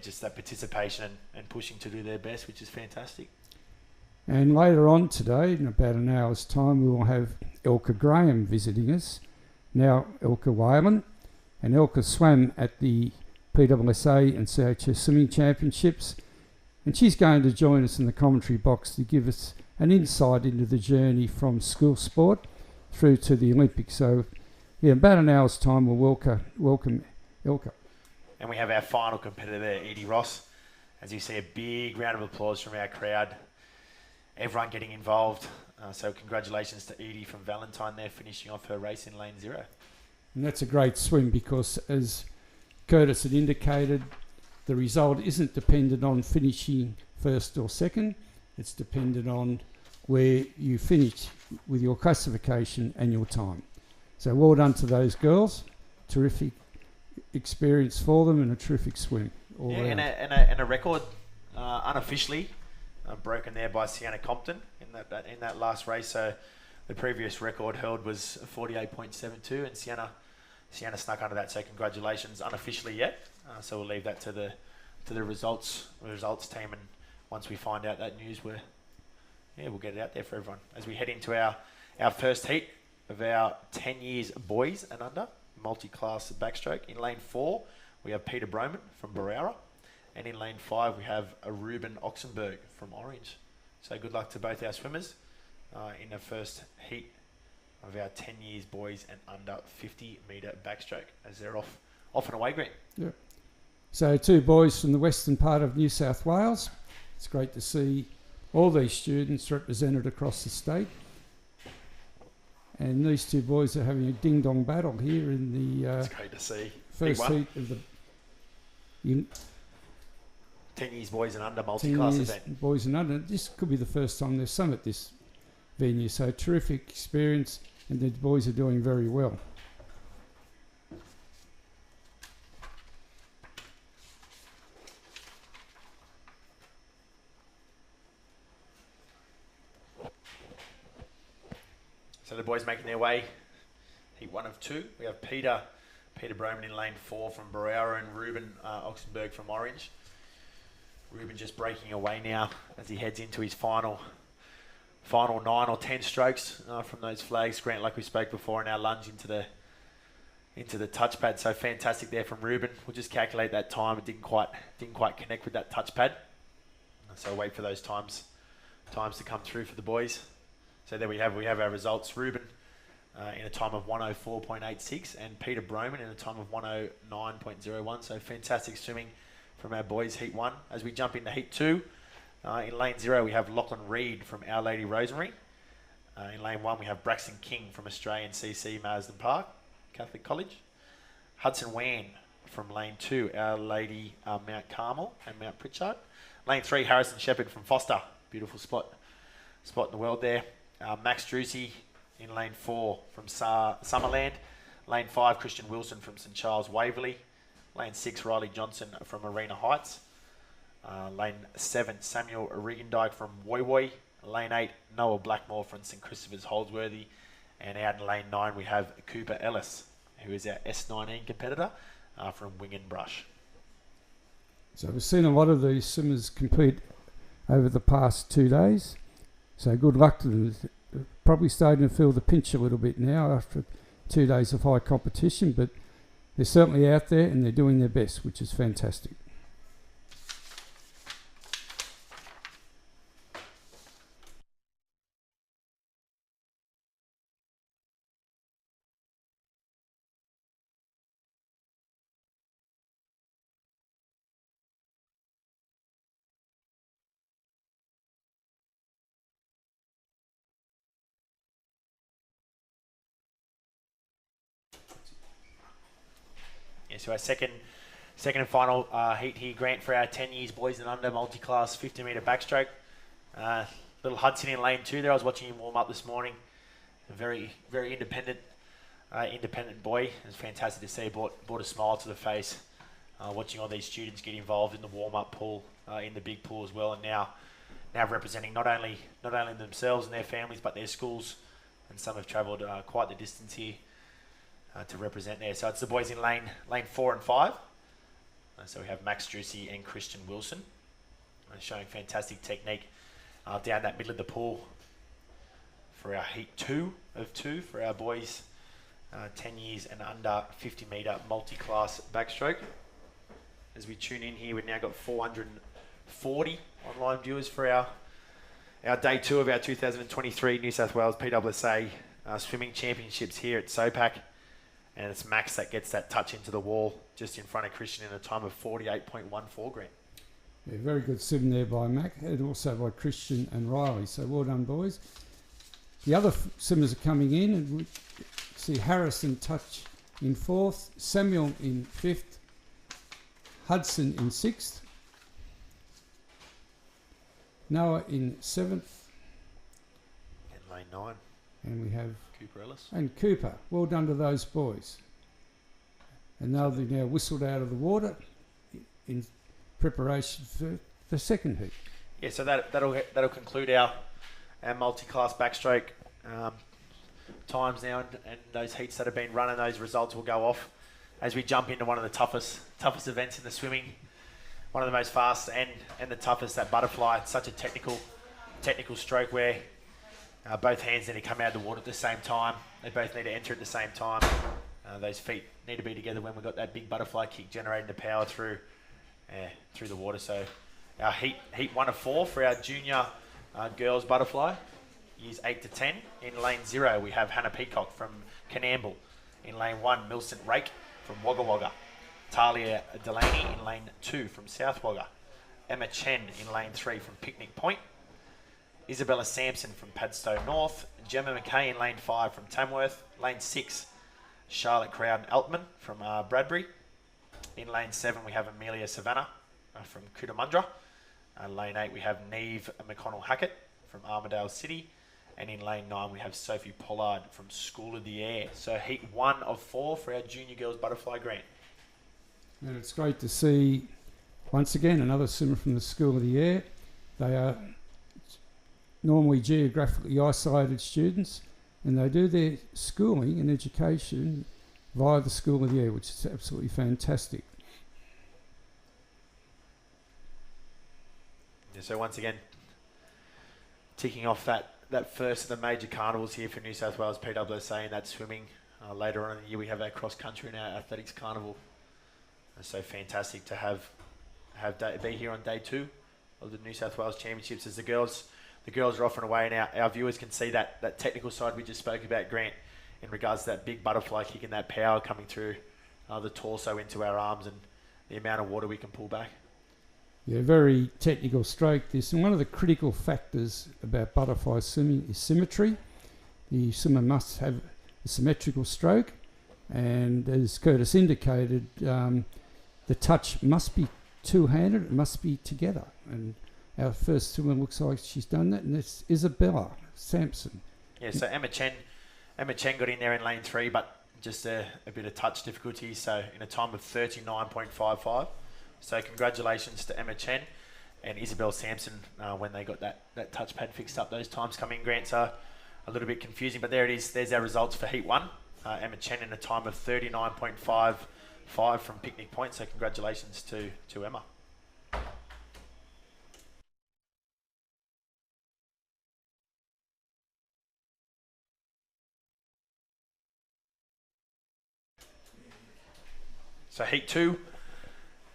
Just that participation and pushing to do their best, which is fantastic. And later on today, in about an hour's time, we will have Elka Graham visiting us. Now Elka Whalen. And Elka swam at the PSSA and CHS Swimming Championships. And she's going to join us in the commentary box to give us an insight into the journey from school sport through to the Olympics. So, in about an hour's time, we'll welcome Elka. And we have our final competitor there, Edie Ross. As you see, a big round of applause from our crowd. Everyone getting involved. So congratulations to Edie from Valentine there, finishing off her race in lane 0. And that's a great swim because, as Curtis had indicated, the result isn't dependent on finishing first or second. It's dependent on where you finish with your classification and your time. So well done to those girls. Terrific experience for them and a terrific swim. And a record unofficially broken there by Sienna Compton in that last race. So the previous record held was 48.72, and Sienna snuck under that. So congratulations, unofficially yet. So we'll leave that to the results team, and once we find out that news, we'll get it out there for everyone. As we head into our first heat of our 10 years boys and under multi-class backstroke. In lane 4 we have Peter Broman from Barara, and in lane 5 we have a Ruben Oxenberg from Orange. So good luck to both our swimmers in the first heat of our 10 years boys and under 50 metre backstroke, as they're off and away, Green. Yeah. So 2 boys from the western part of New South Wales. It's great to see all these students represented across the state. And these 2 boys are having a ding-dong battle here in the it's great to see. first heat of the 10 years boys and under multi-class event. Boys and under. This could be the first time they've swum at this venue. So terrific experience, and the boys are doing very well. So the boys making their way, heat 1 of 2. We have Peter Broman in lane 4 from Barara and Ruben Oxenberg from Orange. Ruben just breaking away now as he heads into his final 9 or 10 strokes from those flags. Grant, like we spoke before, and our lunge into the touchpad. So fantastic there from Ruben. We'll just calculate that time. It didn't quite connect with that touchpad. So wait for those times to come through for the boys. So there we have our results. Ruben in a time of 104.86 and Peter Broman in a time of 109.01. So fantastic swimming from our boys heat 1. As we jump into heat 2, in lane 0 we have Lachlan Reid from Our Lady Rosemary. In lane 1 we have Braxton King from Australian CC Marsden Park Catholic College. Hudson Wan from lane 2, Our Lady Mount Carmel and Mount Pritchard. Lane 3, Harrison Shepherd from Foster. Beautiful spot in the world there. Max Drucey in lane 4 from Summerland. Lane 5, Christian Wilson from St Charles Waverley. Lane 6, Riley Johnson from Arena Heights. Lane 7, Samuel Regendijk from Woy Woy. Lane 8, Noah Blackmore from St Christopher's Holdsworthy. And out in lane 9 we have Cooper Ellis, who is our S19 competitor from Wingenbrush. So we've seen a lot of these swimmers compete over the past 2 days. So good luck to them. Probably starting to feel the pinch a little bit now after 2 days of high competition, but they're certainly out there and they're doing their best, which is fantastic. Yeah, so our second and final heat here, Grant, for our 10 years boys and under multi-class 50-metre backstroke. Little Hudson in lane 2 there. I was watching him warm up this morning. A very, very independent boy. It was fantastic to see. Brought a smile to the face. Watching all these students get involved in the warm-up pool, in the big pool as well, and now representing not only themselves and their families, but their schools. And some have travelled quite the distance here to represent there. So it's the boys in lane 4 and 5. So we have Max Drucy and Christian Wilson showing fantastic technique down that middle of the pool for our heat 2 of 2 for our boys 10 years and under 50-metre multi-class backstroke. As we tune in here, we've now got 440 online viewers for our day 2 of our 2023 New South Wales PSSA swimming championships here at SOPAC. And it's Max that gets that touch into the wall just in front of Christian in a time of 48.14, Grant. Yeah, very good swim there by Mac, and also by Christian and Riley. So well done, boys. The other swimmers are coming in, and we see Harrison touch in 4th, Samuel in 5th, Hudson in 6th, Noah in 7th, And lane 9, and we have Cooper Ellis. and Cooper. Well done to those boys. And they'll be now whistled out of the water in preparation for the second heat. Yeah, so that'll conclude our multi-class backstroke times now, and those heats that have been running, those results will go off as we jump into one of the toughest events in the swimming, one of the most fast and the toughest, that butterfly. It's such a technical stroke where both hands need to come out of the water at the same time. They both need to enter at the same time. Those feet need to be together when we've got that big butterfly kick generating the power through the water. So our heat 1 of 4 for our junior girls butterfly, years 8 to 10. In lane 0, we have Hannah Peacock from Canamble. In lane 1, Millicent Rake from Wagga Wagga. Talia Delaney in lane 2 from South Wagga. Emma Chen in lane 3 from Picnic Point. Isabella Sampson from Padstow North. Gemma McKay in lane 5 from Tamworth. Lane 6, Charlotte Crowden Altman from Bradbury. In lane 7, we have Amelia Savannah from Cootamundra. Lane 8, we have Neve McConnell Hackett from Armidale City. And in lane 9, we have Sophie Pollard from School of the Air. So heat 1 of 4 for our junior girls butterfly, Grant. And it's great to see, once again, another swimmer from the School of the Air. They are normally geographically isolated students, and they do their schooling and education via the School of the Air, which is absolutely fantastic. Yeah, so once again, ticking off that first of the major carnivals here for New South Wales PSSA, and that's swimming. Later on in the year, we have our cross country and our athletics carnival. And so fantastic to be here on day 2 of the New South Wales Championships, as the girls are off and away, and our viewers can see that technical side we just spoke about, Grant, in regards to that big butterfly kick and that power coming through the torso into our arms, and the amount of water we can pull back. Yeah, very technical stroke this, and one of the critical factors about butterfly swimming is symmetry. The swimmer must have a symmetrical stroke, and as Curtis indicated, the touch must be two-handed, it must be together. And our first swimmer looks like she's done that, and it's Isabella Sampson. Yeah, so Emma Chen got in there in lane 3, but just a bit of touch difficulty, so in a time of 39.55. So congratulations to Emma Chen and Isabel Sampson when they got that touchpad fixed up. Those times come in, Grant, so a little bit confusing, but there it is. There's our results for heat 1. Emma Chen in a time of 39.55 from Picnic Point, so congratulations to Emma. So heat 2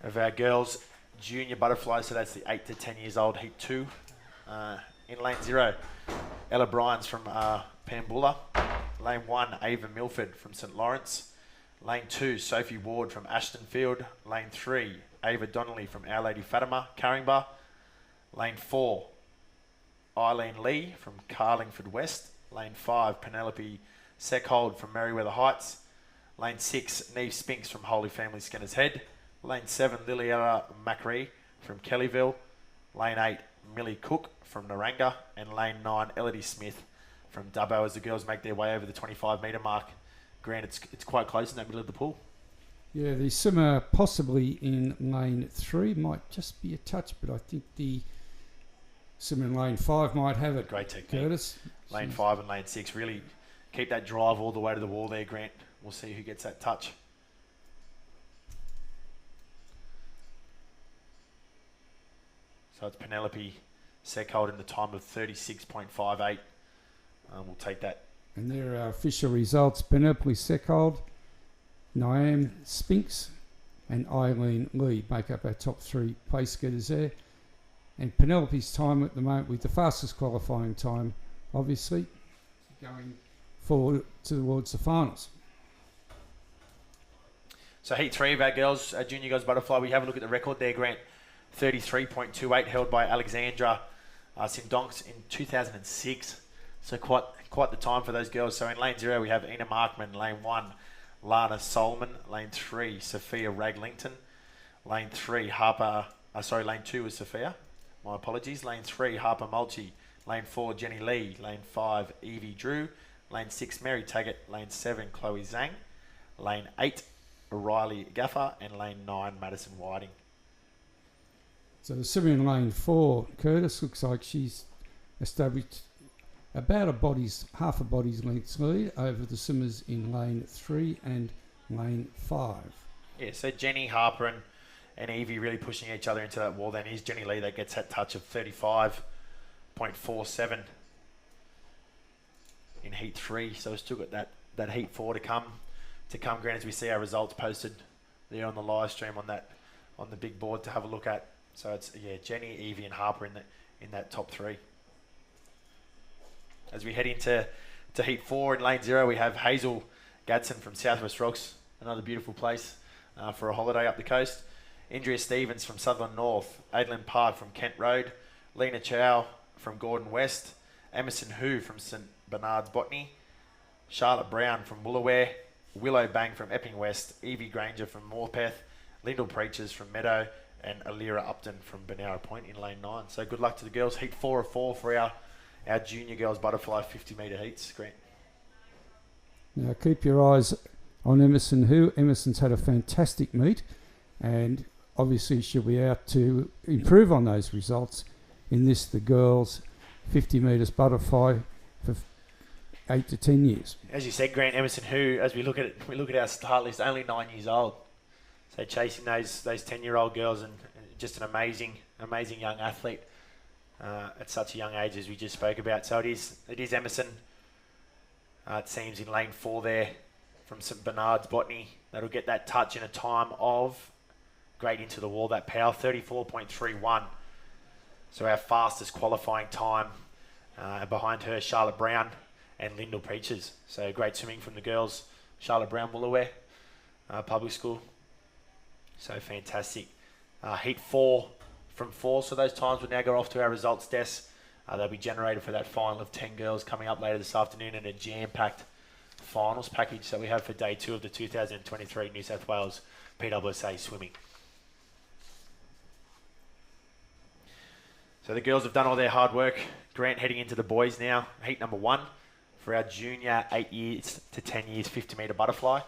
of our girls junior butterflies, so that's the 8 to 10 years old, heat 2. In lane 0, Ella Bryans from Pambula. Lane 1, Ava Milford from St Lawrence. Lane 2, Sophie Ward from Ashtonfield. Lane 3, Ava Donnelly from Our Lady Fatima, Caringbah. Lane 4, Eileen Lee from Carlingford West. Lane 5, Penelope Seckhold from Merriweather Heights. Lane 6, Neve Spinks from Holy Family Skinner's Head. Lane 7, Liliana Macri from Kellyville. Lane 8, Millie Cook from Naranga. And Lane 9, Elodie Smith from Dubbo as the girls make their way over the 25 metre mark. Grant, it's quite close in that middle of the pool. Yeah, the swimmer possibly in lane 3 might just be a touch, but I think the swimmer in lane 5 might have it. Great technique. Curtis. Lane 5 and lane 6 really keep that drive all the way to the wall there, Grant. We'll see who gets that touch. So it's Penelope Seckhold in the time of 36.58. We'll take that. And there are our official results. Penelope Seckhold, Niamh Spinks and Eileen Lee make up our top 3 place getters there. And Penelope's time at the moment with the fastest qualifying time, obviously, going forward towards the finals. So heat 3 of our girls, junior girls butterfly, we have a look at the record there, Grant. 33.28 held by Alexandra Sindonks in 2006. So quite the time for those girls. So in lane 0 we have Ina Markman, lane 1 Lana Solomon, lane 3 Sophia Raglington, lane 3 lane 2 was Sophia, my apologies, lane 3 Harper Mulchi, lane 4 Jenny Lee, lane 5 Evie Drew, lane 6 Mary Taggart, lane 7 Chloe Zhang, lane 8 Riley Gaffer, and lane 9 Madison Whiting. So the swimmer in lane 4, Curtis, looks like she's established about half a body's length lead over the swimmers in lane 3 and lane 5. Yeah, so Jenny, Harper and Evie really pushing each other into that wall. Then here's Jenny Lee that gets that touch of 35.47 in heat 3. So we've still got that heat 4 to come, Grant, as we see our results posted there on the live stream on the big board to have a look at. So it's Jenny, Evie and Harper in that top 3. As we head into heat 4 in lane 0, we have Hazel Gadsden from Southwest Rocks, another beautiful place for a holiday up the coast. Andrea Stevens from Sutherland North, Adlin Park from Kent Road, Lena Chow from Gordon West, Emerson Hu from St Bernard's Botany, Charlotte Brown from Woolaware, Willow Bang from Epping West, Evie Granger from Morpeth, Lyndall Preachers from Meadow, and Alira Upton from Benara Point in lane 9. So good luck to the girls. Heat 4 of 4 for our junior girls butterfly 50 metre heats. Grant. Now keep your eyes on Emerson Hu. Emerson's had a fantastic meet and obviously she'll be out to improve on those results in the girls 50 metres butterfly for 8 to 10 years. As you said, Grant, Emerson Hu, as we look at our start list, only 9 years old. So chasing those 10-year-old girls and just an amazing young athlete at such a young age as we just spoke about. So it is Emerson. It seems in lane 4 there from St Bernard's Botany. That'll get that touch in a time of great into the wall, that power, 34.31. So our fastest qualifying time. Behind her, Charlotte Brown and Lyndall Preachers. So great swimming from the girls. Charlotte Brown, Woolaware Public School. So fantastic. Heat 4 from 4. So those times will now go off to our results desk. They'll be generated for that final of 10 girls coming up later this afternoon in a jam-packed finals package that we have for day 2 of the 2023 New South Wales PSSA swimming. So the girls have done all their hard work. Grant heading into the boys now. Heat number 1 for our junior 8 years to 10 years 50 metre butterfly.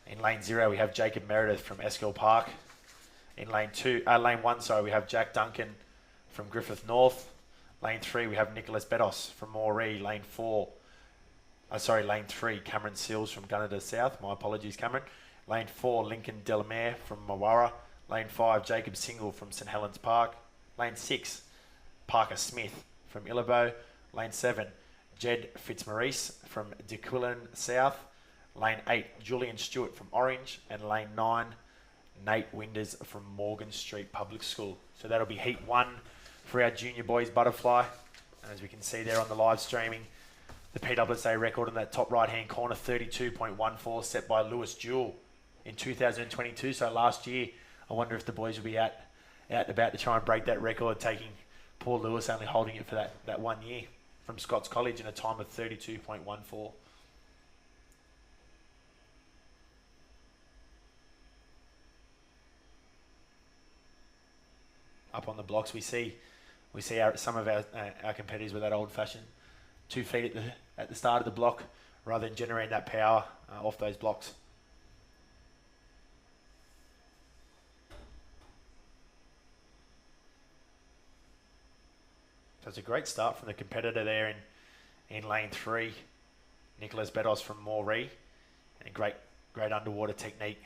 In lane 0, we have Jacob Meredith from Eskill Park. In lane 1, we have Jack Duncan from Griffith North. Lane 3, we have Nicholas Bedos from Moree. Lane 3, Cameron Sills from Gunnedah South. My apologies, Cameron. Lane 4, Lincoln Delamere from Mawara. Lane 5, Jacob Single from St Helens Park. Lane 6, Parker Smith from Illabo. Lane 7, Jed Fitzmaurice from Dequilin South. Lane 8, Julian Stewart from Orange. And lane 9, Nate Winders from Morgan Street Public School. So that'll be heat 1 for our junior boys butterfly. As we can see there on the live streaming, the PSSA record in that top right-hand corner, 32.14, set by Lewis Jewell in 2022. So last year, I wonder if the boys will be out and about to try and break that record, taking poor Lewis only holding it for that 1 year from Scots College in a time of 32.14. up on the blocks. We see some of our competitors with that old-fashioned 2 feet at the start of the block, rather than generating that power off those blocks. So it's a great start from the competitor there in lane 3, Nicholas Bedos from Moree, and great underwater technique.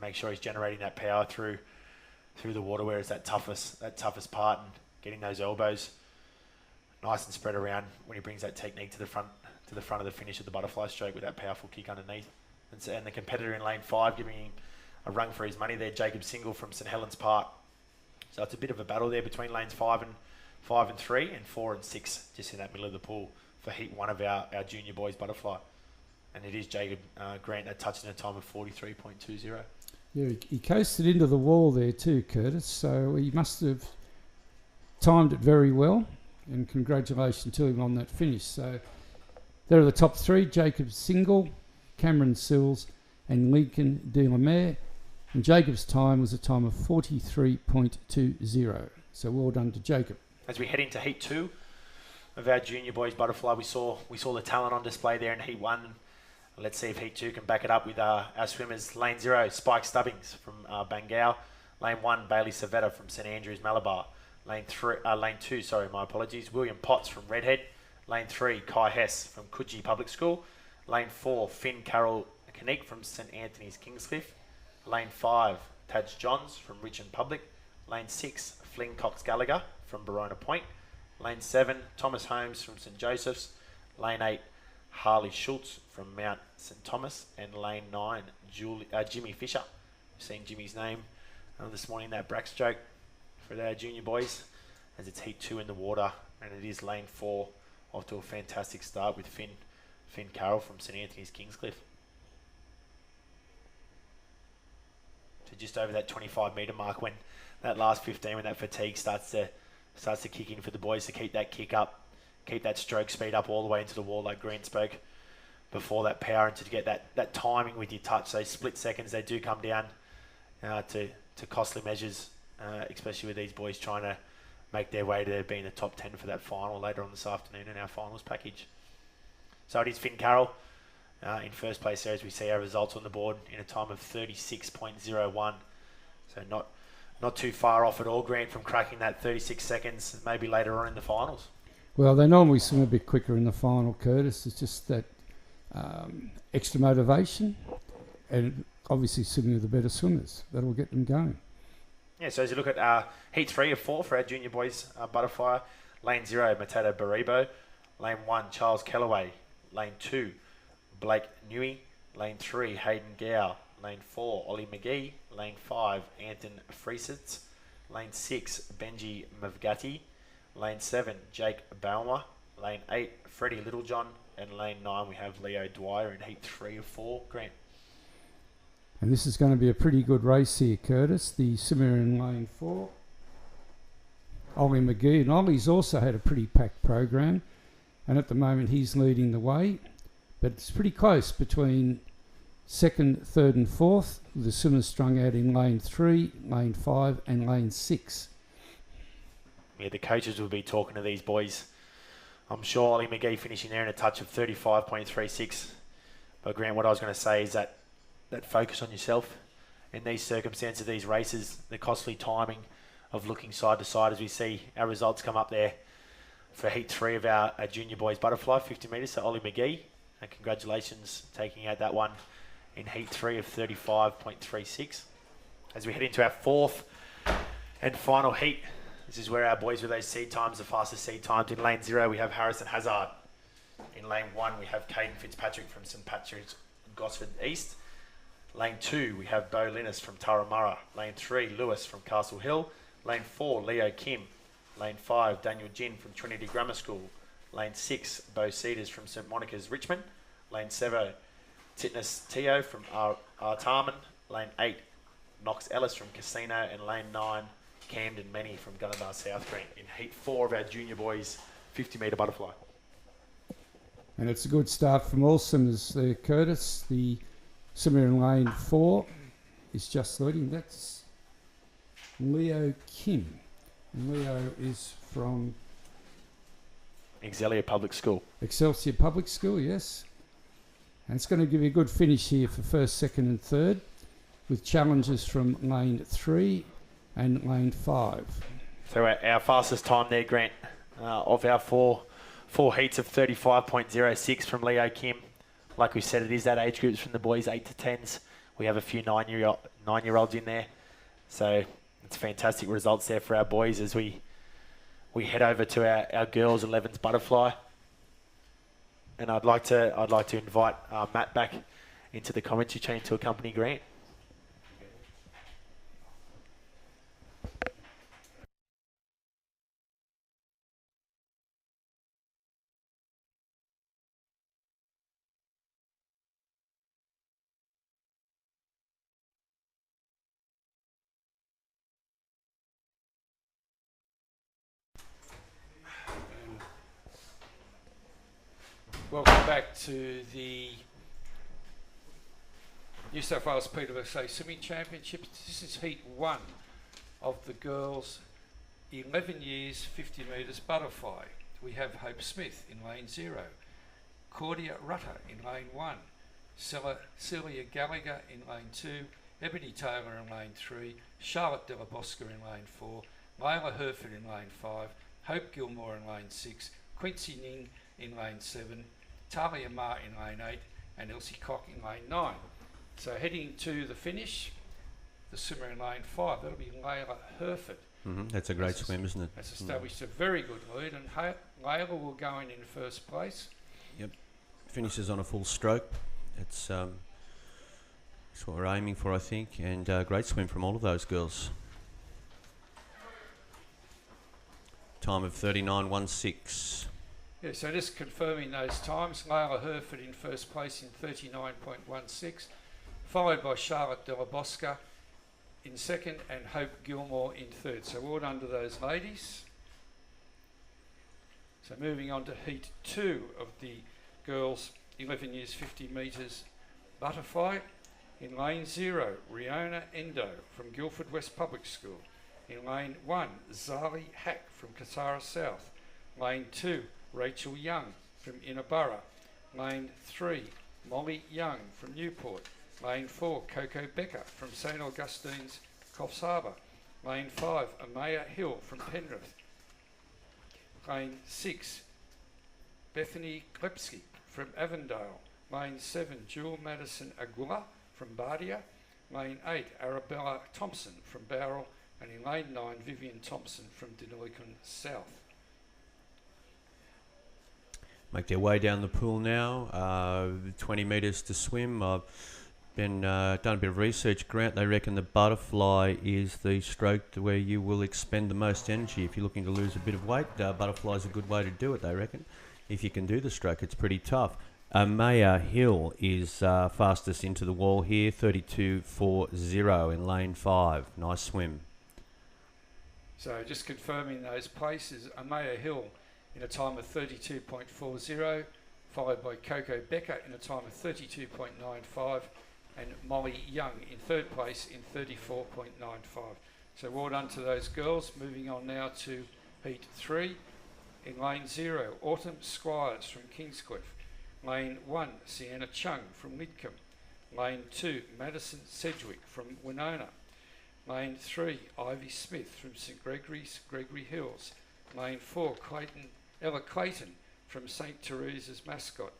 Make sure he's generating that power through the water, where it's that toughest part, and getting those elbows nice and spread around when he brings that technique to the front of the finish of the butterfly stroke with that powerful kick underneath. And the competitor in lane 5 giving him a run for his money there, Jacob Single from St Helens Park. So it's a bit of a battle there between lanes 5 and 3, and 4 and 6 just in that middle of the pool for heat 1 of our junior boys butterfly. And it is Jacob Grant that touched in a time of 43.20. Yeah, he coasted into the wall there too, Curtis, so he must have timed it very well, and congratulations to him on that finish. So there are the top 3, Jacob Single, Cameron Sills and Lincoln de la Mer, and Jacob's time was a time of 43.20. So well done to Jacob. As we head into heat 2 of our junior boys butterfly, we saw the talent on display there in heat 1. Let's see if heat 2 can back it up with our swimmers. Lane 0, Spike Stubbings from Bangau. Lane 1, Bailey Savetta from St Andrews, Malabar. Lane 2, William Potts from Redhead. Lane 3, Kai Hess from Coogee Public School. Lane 4, Finn Carroll Kanique from St Anthony's, Kingscliff. Lane 5, Taj Johns from Richmond Public. Lane 6, Flynn Cox Gallagher from Barona Point. Lane 7, Thomas Holmes from St Joseph's. Lane 8, Harley Schultz from Mount St Thomas. And lane 9, Jimmy Fisher. We've seen Jimmy's name this morning, that backstroke for our junior boys, as it's heat 2 in the water, and it is lane 4 off to a fantastic start with Finn Carroll from St Anthony's, Kingscliff. So just over that 25 metre mark, when that last 15, when that fatigue starts to kick in for the boys to keep that kick up, keep that stroke speed up all the way into the wall, like Grant spoke before, that power, and to get that timing with your touch. Those split seconds, they do come down to costly measures, especially with these boys trying to make their way to being the top 10 for that final later on this afternoon in our finals package. So it is Finn Carroll in first place there, as we see our results on the board, in a time of 36.01. So not too far off at all, Grant, from cracking that 36 seconds maybe later on in the finals. Well, they normally swim a bit quicker in the final, Curtis. It's just that extra motivation, and obviously swimming with the better swimmers. That'll get them going. Yeah, so as you look at heat 3 of 4 for our junior boys butterfly, lane 0, Matado Baribo. Lane 1, Charles Kellaway. Lane 2, Blake Newey. Lane 3, Hayden Gow. Lane 4, Ollie McGee. Lane 5, Anton Friesitz. Lane 6, Benji Mavgati. Lane 7, Jake Baumer. Lane 8, Freddie Littlejohn. And lane 9, we have Leo Dwyer in heat 3 of 4. Grant. And this is going to be a pretty good race here, Curtis. The swimmer in lane 4, Ollie McGee. And Ollie's also had a pretty packed program, and at the moment he's leading the way. But it's pretty close between 2nd, 3rd and 4th, with the swimmers strung out in lane 3, lane 5 and lane 6. Yeah, the coaches will be talking to these boys. I'm sure Ollie McGee finishing there in a touch of 35.36. But Grant, what I was going to say is that focus on yourself in these circumstances, these races, the costly timing of looking side to side, as we see our results come up there for heat 3 of our junior boys butterfly, 50 metres. So Ollie McGee, and congratulations taking out that one in heat 3 of 35.36. As we head into our 4th and final heat, this is where our boys with those seed times, the fastest seed times. In lane 0, we have Harrison Hazard. In lane 1, we have Caden Fitzpatrick from St Patrick's, Gosford East. Lane 2, we have Bo Linus from Turramurra. Lane 3, Lewis from Castle Hill. Lane 4, Leo Kim. Lane 5, Daniel Jin from Trinity Grammar School. Lane 6, Bo Cedars from St Monica's, Richmond. Lane 7, Titnus Teo from Artarmon. Lane 8, Knox Ellis from Casino. And lane 9, Camden Many from Gunnedah South Green in heat 4 of our junior boys 50 metre butterfly. And it's a good start from all swimmers there, Curtis. The swimmer in lane 4 is just leading. That's Leo Kim. And Leo is from Excelsior Public School. Excelsior Public School, yes. And it's going to give you a good finish here for first, second and third, with challenges from lane 3 and lane 5. So our fastest time there, Grant, of our four heats of 35.06 from Leo Kim. Like we said, it is that age groups from the boys 8 to 10s. We have a few nine-year-olds in there. So it's fantastic results there for our boys as we head over to our girls 11s butterfly. And I'd like to invite Matt back into the commentary chain to accompany Grant. Welcome back to the New South Wales PSSA Swimming Championships. This is Heat 1 of the girls 11 years 50 metres butterfly. We have Hope Smith in lane 0, Cordia Rutter in lane 1, Celia Gallagher in lane 2, Ebony Taylor in lane 3, Charlotte Della Bosca in lane 4, Layla Herford in lane 5, Hope Gilmore in lane 6, Quincy Ning in lane 7, Talia Ma in lane 8 and Elsie Cock in lane 9. So heading to the finish, the swimmer in lane 5, that'll be Layla Herford. That's a great swim, isn't it? That's established a very good lead, and Layla will go in first place. Yep, finishes on a full stroke. It's what we're aiming for, I think, and great swim from all of those girls. Time of 39.16. Yeah, so just confirming those times, Layla Herford in first place in 39.16, followed by Charlotte Della Bosca in second and Hope Gilmore in third. So well done to those ladies. So moving on to Heat 2 of the girls 11 years 50 metres butterfly. In lane 0, Riona Endo from Guildford West Public School. In lane 1, Zali Hack from Kasara South. Lane 2, Rachel Young from Innerborough. Lane 3, Molly Young from Newport. Lane 4, Coco Becker from St Augustine's, Coffs Harbour. Lane 5, Amaya Hill from Penrith. Lane 6, Bethany Klepsky from Avondale. Lane 7, Jewel Madison Aguila from Bardia. Lane 8, Arabella Thompson from Bowral. And in lane 9, Vivian Thompson from Deniliquin South. Make their way down the pool now. 20 metres to swim. I've been done a bit of research, Grant. They reckon the butterfly is the stroke where you will expend the most energy. If you're looking to lose a bit of weight, butterfly is a good way to do it, they reckon. If you can do the stroke, it's pretty tough. Amaya Hill is fastest into the wall here, 32.40 in lane 5. Nice swim. So just confirming those places, Amaya Hill in a time of 32.40, followed by Coco Becker in a time of 32.95, and Molly Young in third place in 34.95. So well done to those girls. Moving on now to Heat 3. In lane 0, Autumn Squires from Kingscliff. Lane 1, Sienna Chung from Lidcombe. Lane 2, Madison Sedgwick from Winona. Lane 3, Ivy Smith from St Gregory's, Gregory Hills. Lane 4, Ella Clayton from St Teresa's Mascot.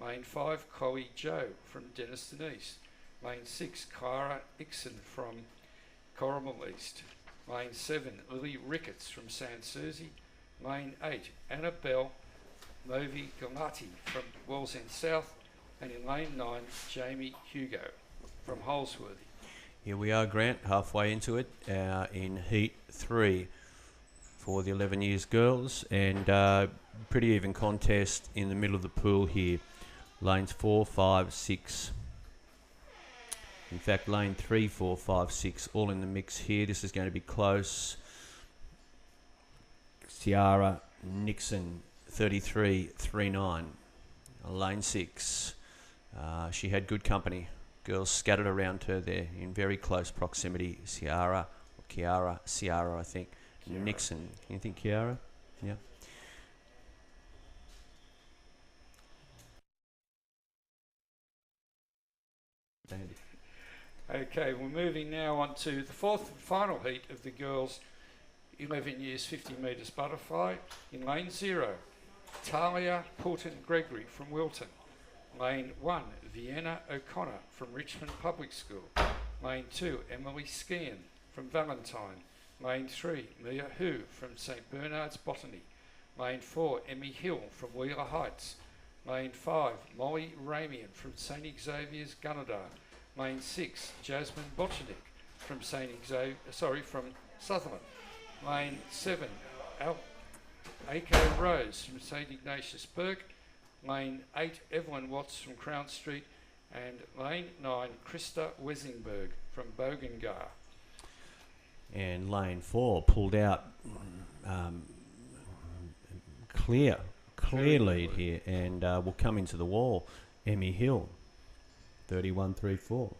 Lane 5, Chloe Joe from Denniston East. Lane 6, Clara Dixon from Corrimal East. Lane 7, Lily Ricketts from Sans Souci. Lane 8, Annabelle Movi Galati from Wallsend South. And in lane 9, Jamie Hugo from Holsworthy. Here we are, Grant, halfway into it in Heat 3 for the 11 years girls, and pretty even contest in the middle of the pool here. Lanes 4, 5, 6. In fact, lane 3, 4, 5, 6, all in the mix here. This is going to be close. Ciara Nixon, 33.39. Lane 6. She had good company. Girls scattered around her there in very close proximity. Ciara, I think, Nixon. Can you think Kiara? Yeah. Dandy. Okay, we're moving now on to the fourth and final heat of the girls' 11 years 50 metres butterfly. In lane 0, Talia Poulton-Gregory from Wilton. Lane 1, Vienna O'Connor from Richmond Public School. Lane 2, Emily Skean from Valentine. Lane 3, Mia Hu from St Bernard's Botany. Lane 4, Emmy Hill from Wheeler Heights. Lane 5, Molly Ramian from St Xavier's Gunnedah. Lane 6, Jasmine Botchnik from from Sutherland. Lane 7, A.K. Rose from St Ignatius Burke. Lane 8, Evelyn Watts from Crown Street. And Lane 9, Krista Wesingberg from Bogangar. And lane 4 pulled out clear lead here, and will come into the wall. Emmy Hill, 31.34.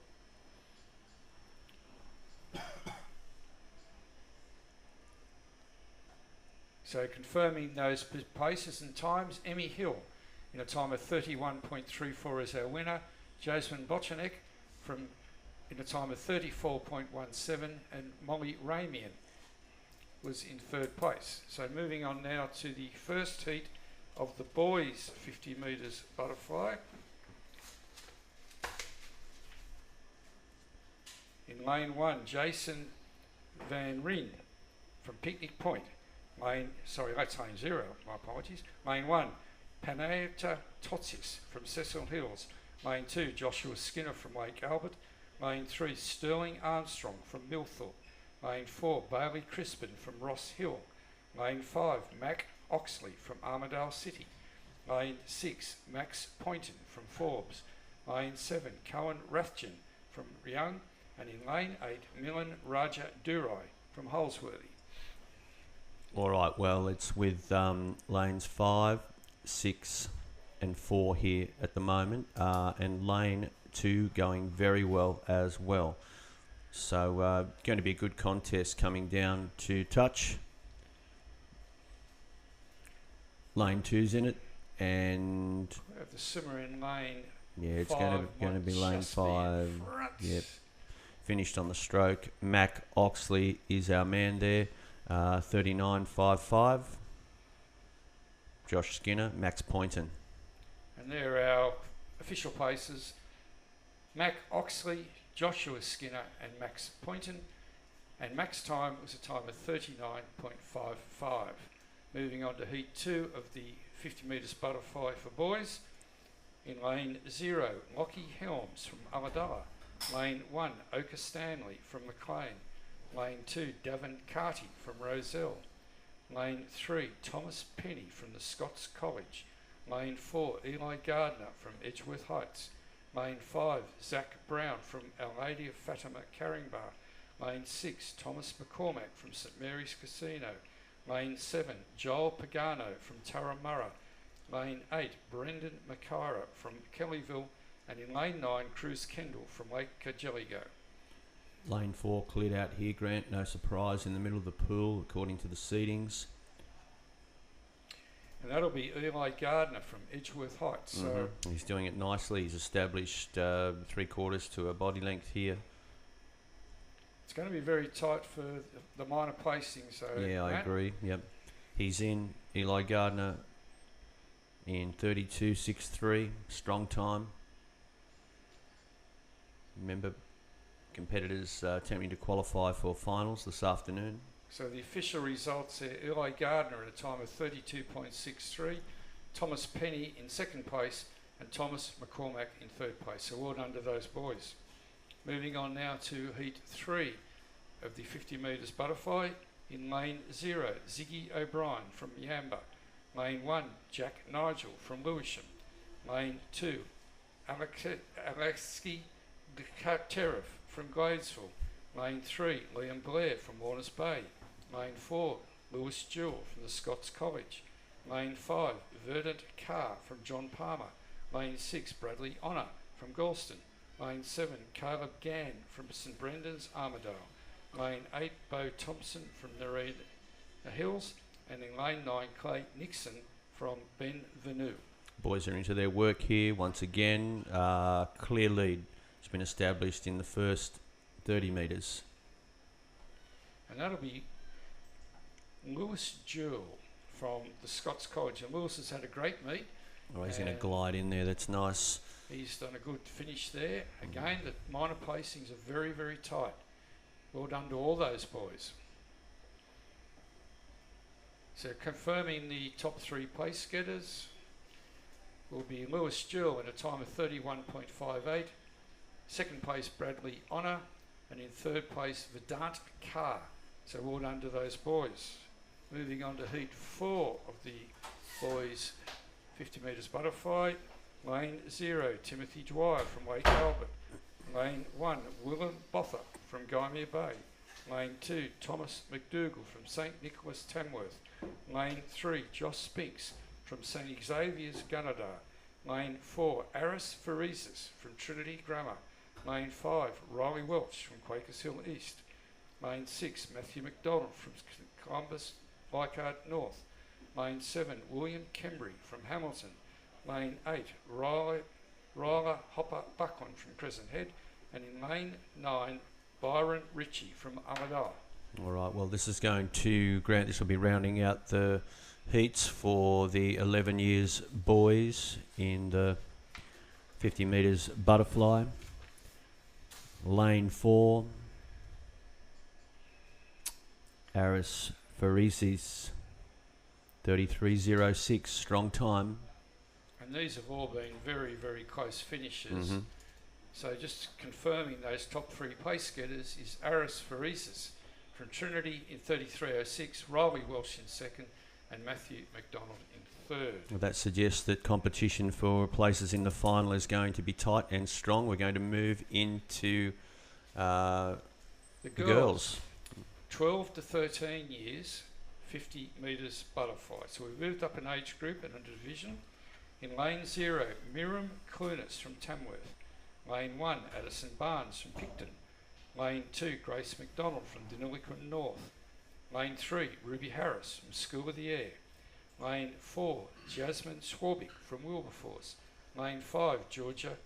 So confirming those paces and times, Emmy Hill in a time of 31.34 is our winner. Jasmine Botchanek in a time of 34.17, and Molly Ramian was in third place. So moving on now to the first heat of the boys 50 metres butterfly. In lane 1, Jason Van Ryn from Picnic Point. That's lane 0, my apologies. Lane 1, Panayota Totsis from Cecil Hills. Lane 2, Joshua Skinner from Lake Albert. Lane 3, Sterling Armstrong from Millthorpe. Lane 4, Bailey Crispin from Ross Hill. Lane 5, Mac Oxley from Armidale City. Lane 6, Max Poynton from Forbes. Lane 7, Cohen Rathjen from Young. And in lane 8, Milan Raja Durai from Holsworthy. All right, well, it's with lanes 5, 6 and 4 here at the moment, and lane 2 going very well as well. So going to be a good contest coming down to touch. Lane 2's in it, and We have the simmer in lane. yeah, it's going to be lane 5. Yep, finished on the stroke. Mac Oxley is our man there, 39.55. Josh Skinner, Max Poynton. And there are our official places. Mac Oxley, Joshua Skinner and Max Poynton. And Mac's time was a time of 39.55. Moving on to heat 2 of the 50 metres butterfly for boys. In lane 0, Lockie Helms from Ulladulla. Lane 1, Oka Stanley from McLean. Lane 2, Davin Carty from Roselle. Lane 3, Thomas Penny from the Scots College. Lane 4, Eli Gardner from Edgeworth Heights. Lane 5, Zach Brown from Our Lady of Fatima Caringbah. Lane 6, Thomas McCormack from St Mary's Casino. Lane 7, Joel Pagano from Turramurra. Lane 8, Brendan McIra from Kellyville. And in lane 9, Cruz Kendall from Lake Kajeligo. Lane 4 cleared out here, Grant. No surprise in the middle of the pool, according to the seedings. And that'll be Eli Gardner from Edgeworth Heights. So he's doing it nicely. He's established 3/4 to a body length here. it's going to be very tight for the minor placing. So Yeah, I agree. Yep. He's in, Eli Gardner, in 32.63. Strong time. Remember, competitors attempting to qualify for finals this afternoon. So the official results are Eli Gardner at a time of 32.63, Thomas Penny in second place, and Thomas McCormack in third place. So well done to those boys. Moving on now to heat 3 of the 50 metres butterfly. In lane 0, Ziggy O'Brien from Yamba. Lane 1, Jack Nigel from Lewisham. Lane 2, Alexi Terif from Gladesville. Lane 3, Liam Blair from Warners Bay. Lane 4, Lewis Jewell from the Scots College. Lane 5, Verdant Carr from John Palmer. Lane 6, Bradley Honour from Galston. Lane 7, Caleb Gann from St Brendan's Armidale. Lane 8, Bo Thompson from Hills, and in lane 9, Clay Nixon from Benvenue. Boys are into their work here once again. Clear lead has been established in the first 30 metres. And that'll be Lewis Jewell from the Scots College. And Lewis has had a great meet. Oh, he's going to glide in there. That's nice. He's done a good finish there. Again, the minor placings are very, very tight. Well done to all those boys. So confirming the top 3 place getters will be Lewis Jewell in a time of 31.58. Second place, Bradley Honour. And in third place, Vedant Carr. So well done to those boys. Moving on to heat 4 of the boys 50 metres butterfly. Lane 0, Timothy Dwyer from Lake Albert. Lane 1, Willem Botha from Gymea Bay. Lane 2, Thomas McDougall from St Nicholas Tamworth. Lane 3, Josh Spinks from St Xavier's Gunnedah. Lane 4, Aris Farizas from Trinity Grammar. Lane 5, Riley Welch from Quakers Hill East. Lane 6, Matthew McDonald from Columbus Leichhardt North. Lane 7, William Kembry from Hamilton. Lane 8, Ryla Hopper Buckland from Crescent Head. And in lane 9, Byron Ritchie from Armadale. All right, well, this is going to, Grant, this will be rounding out the heats for the 11 years boys in the 50 metres butterfly. Lane 4, Aris Farisis, 33.06, strong time. And these have all been very, very close finishes. So just confirming those top 3 place getters is Aris Farisis from Trinity in 33.06, Riley Welsh in second, and Matthew McDonald in third. Well, that suggests that competition for places in the final is going to be tight and strong. We're going to move into the girls. 12 to 13 years, 50 metres butterfly. So we've moved up an age group and a division. In lane 0, Miriam Clunas from Tamworth. Lane 1, Addison Barnes from Picton. Lane 2, Grace McDonald from Deniliquin North. Lane 3, Ruby Harris from School of the Air. Lane 4, Jasmine Schwabik from Wilberforce. Lane 5, Georgia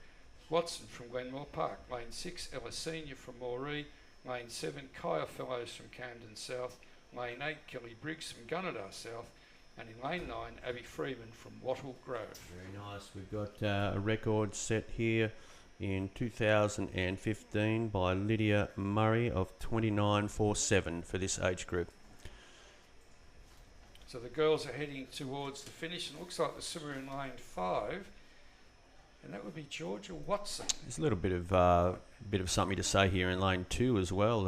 Watson from Glenmore Park. Lane 6, Ella Senior from Moree. Lane 7, Kaya Fellows from Camden South. Lane 8, Kelly Briggs from Gunnedah South. And in lane 9, Abby Freeman from Wattle Grove. Very nice. We've got a record set here in 2015 by Lydia Murray of 29.47 for this age group. So the girls are heading towards the finish, and it looks like the swimmer in lane 5, and that would be Georgia Watson. There's a little bit of something to say here in lane 2 as well.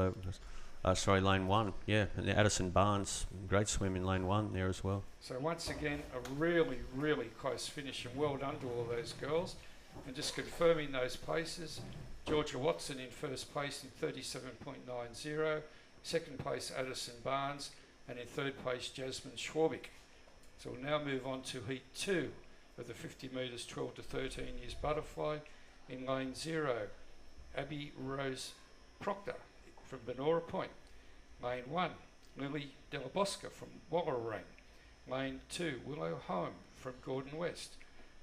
Lane 1, yeah, and Addison Barnes, great swim in lane 1 there as well. So once again, a really, really close finish, and well done to all those girls. And just confirming those places, Georgia Watson in first place in 37.90, second place Addison Barnes, and in third place Jasmine Schwabik. So we'll now move on to heat 2 of the 50 metres 12 to 13 years butterfly. In lane 0, Abby Rose Proctor from Benora Point. Lane 1, Lily Della Bosca from Wallarang. Lane 2, Willow Home from Gordon West.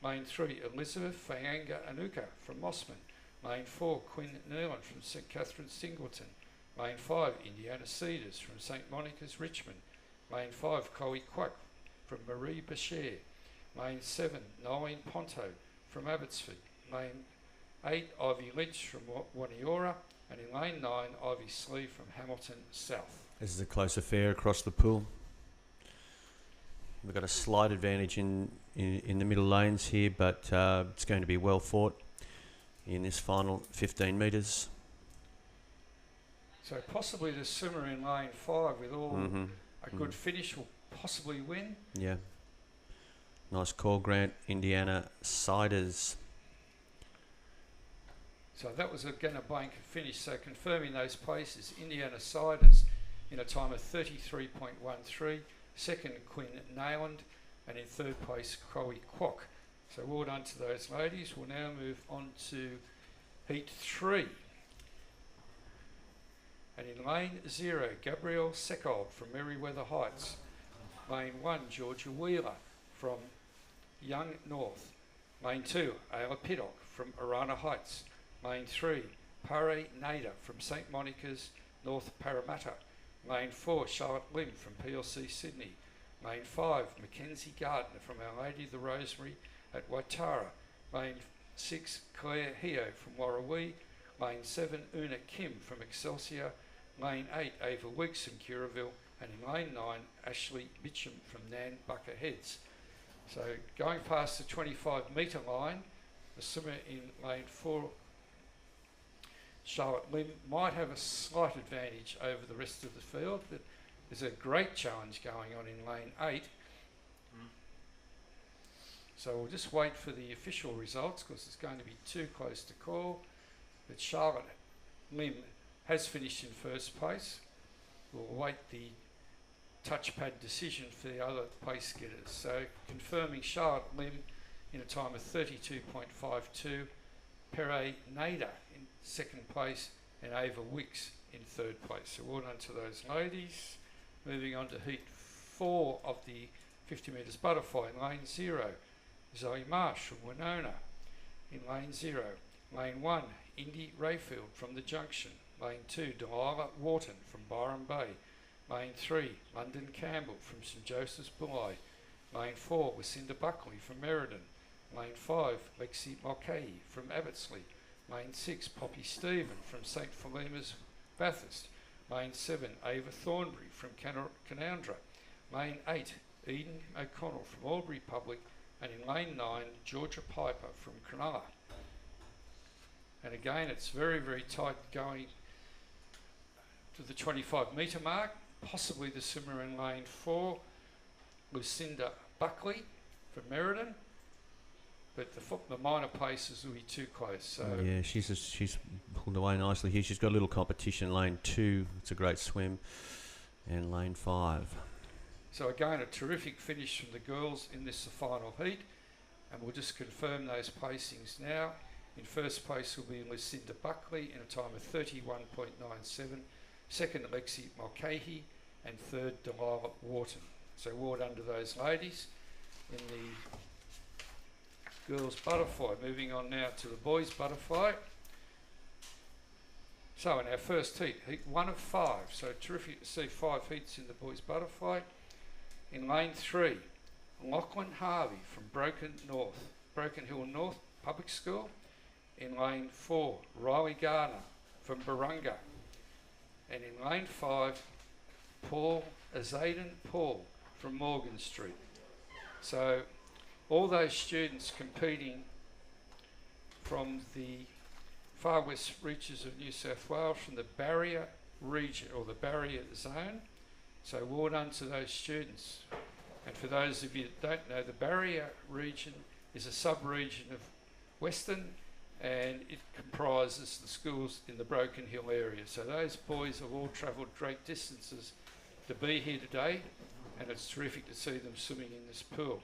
Lane 3, Elizabeth Fayanga Anuka from Mossman. Lane 4, Quinn Nealon from St Catherine Singleton. Lane 5, Indiana Cedars from St Monica's Richmond. Lane 5, Chloe Quack from Marie Bashir. Lane 7, Nolene Ponto from Abbotsford. Lane 8, Ivy Lynch from Waniora. And in lane 9, Ivy Slee from Hamilton South. This is a close affair across the pool. We've got a slight advantage in the middle lanes here, but it's going to be well fought in this final 15 metres. So possibly the swimmer in lane 5 with all a good finish will possibly win. Yeah. Nice call, Grant. Indiana Siders. So that was again a blanket finish. So confirming those places, Indiana Siders in a time of 33.13. Second, Quinn Nayland, and in third place, Chloe Kwok. So well done to those ladies. We'll now move on to heat 3. And in lane 0, Gabrielle Seckold from Merriweather Heights. Lane 1, Georgia Wheeler from Young North. Lane 2, Ayla Piddock from Arana Heights. Lane 3, Pare Nader from St Monica's, North Parramatta. Lane 4, Charlotte Lim from PLC Sydney. Lane 5, Mackenzie Gardner from Our Lady of the Rosemary at Waitara. Lane 6, Claire Heo from Warrawee. Lane 7, Una Kim from Excelsior. Lane 8, Ava Weeks from Curaville. And in lane 9, Ashley Mitchum from Nanbucker Heads. So going past the 25 metre line, the swimmer in lane 4, Charlotte Lim, might have a slight advantage over the rest of the field, but there's a great challenge going on in lane 8. So we'll just wait for the official results because it's going to be too close to call. But Charlotte Lim has finished in first place. We'll await the touchpad decision for the other place getters. So confirming Charlotte Lim in a time of 32.52, Pere Nader in second place, and Ava Wicks in third place. So well done to those ladies. Moving on to heat 4 of the 50 metres butterfly in lane 0, Zoe Marsh from Winona in lane 0. Lane 1, Indy Rayfield from the Junction. Lane 2, Delilah Wharton from Byron Bay. Lane 3, London Campbell from St Joseph's Bulli. Lane 4, Lucinda Buckley from Meriden. Lane 5, Lexi Mulcahy from Abbottsley. Lane 6, Poppy Stephen from St Philemon's Bathurst. Lane 7, Ava Thornbury from Canowindra. Lane 8, Eden O'Connell from Albury Public. And in lane 9, Georgia Piper from Cronulla. And again, it's very, very tight going to the 25 metre mark. Possibly the swimmer in lane 4, Lucinda Buckley from Meriden. But the minor places will be too close. So yeah, she's pulled away nicely here. She's got a little competition. Lane 2, it's a great swim. And lane 5. So again, a terrific finish from the girls in this final heat. And we'll just confirm those placings now. In first place will be Lucinda Buckley in a time of 31.97. Second, Alexi Mulcahy. And third, Delilah Wharton. So well done to those ladies in the girls' butterfly. Moving on now to the boys' butterfly. So in our first heat, heat 1 of 5. So terrific to see 5 heats in the boys' butterfly. In lane 3, Lachlan Harvey from Broken Hill North Public School. In lane 4, Riley Garner from Barunga. And in lane 5, Azaden Paul from Morgan Street. So all those students competing from the far west reaches of New South Wales, from the barrier region or the barrier zone. So well done to those students. And for those of you that don't know, the barrier region is a sub-region of Western, and it comprises the schools in the Broken Hill area. So those boys have all travelled great distances to be here today, and it's terrific to see them swimming in this pool.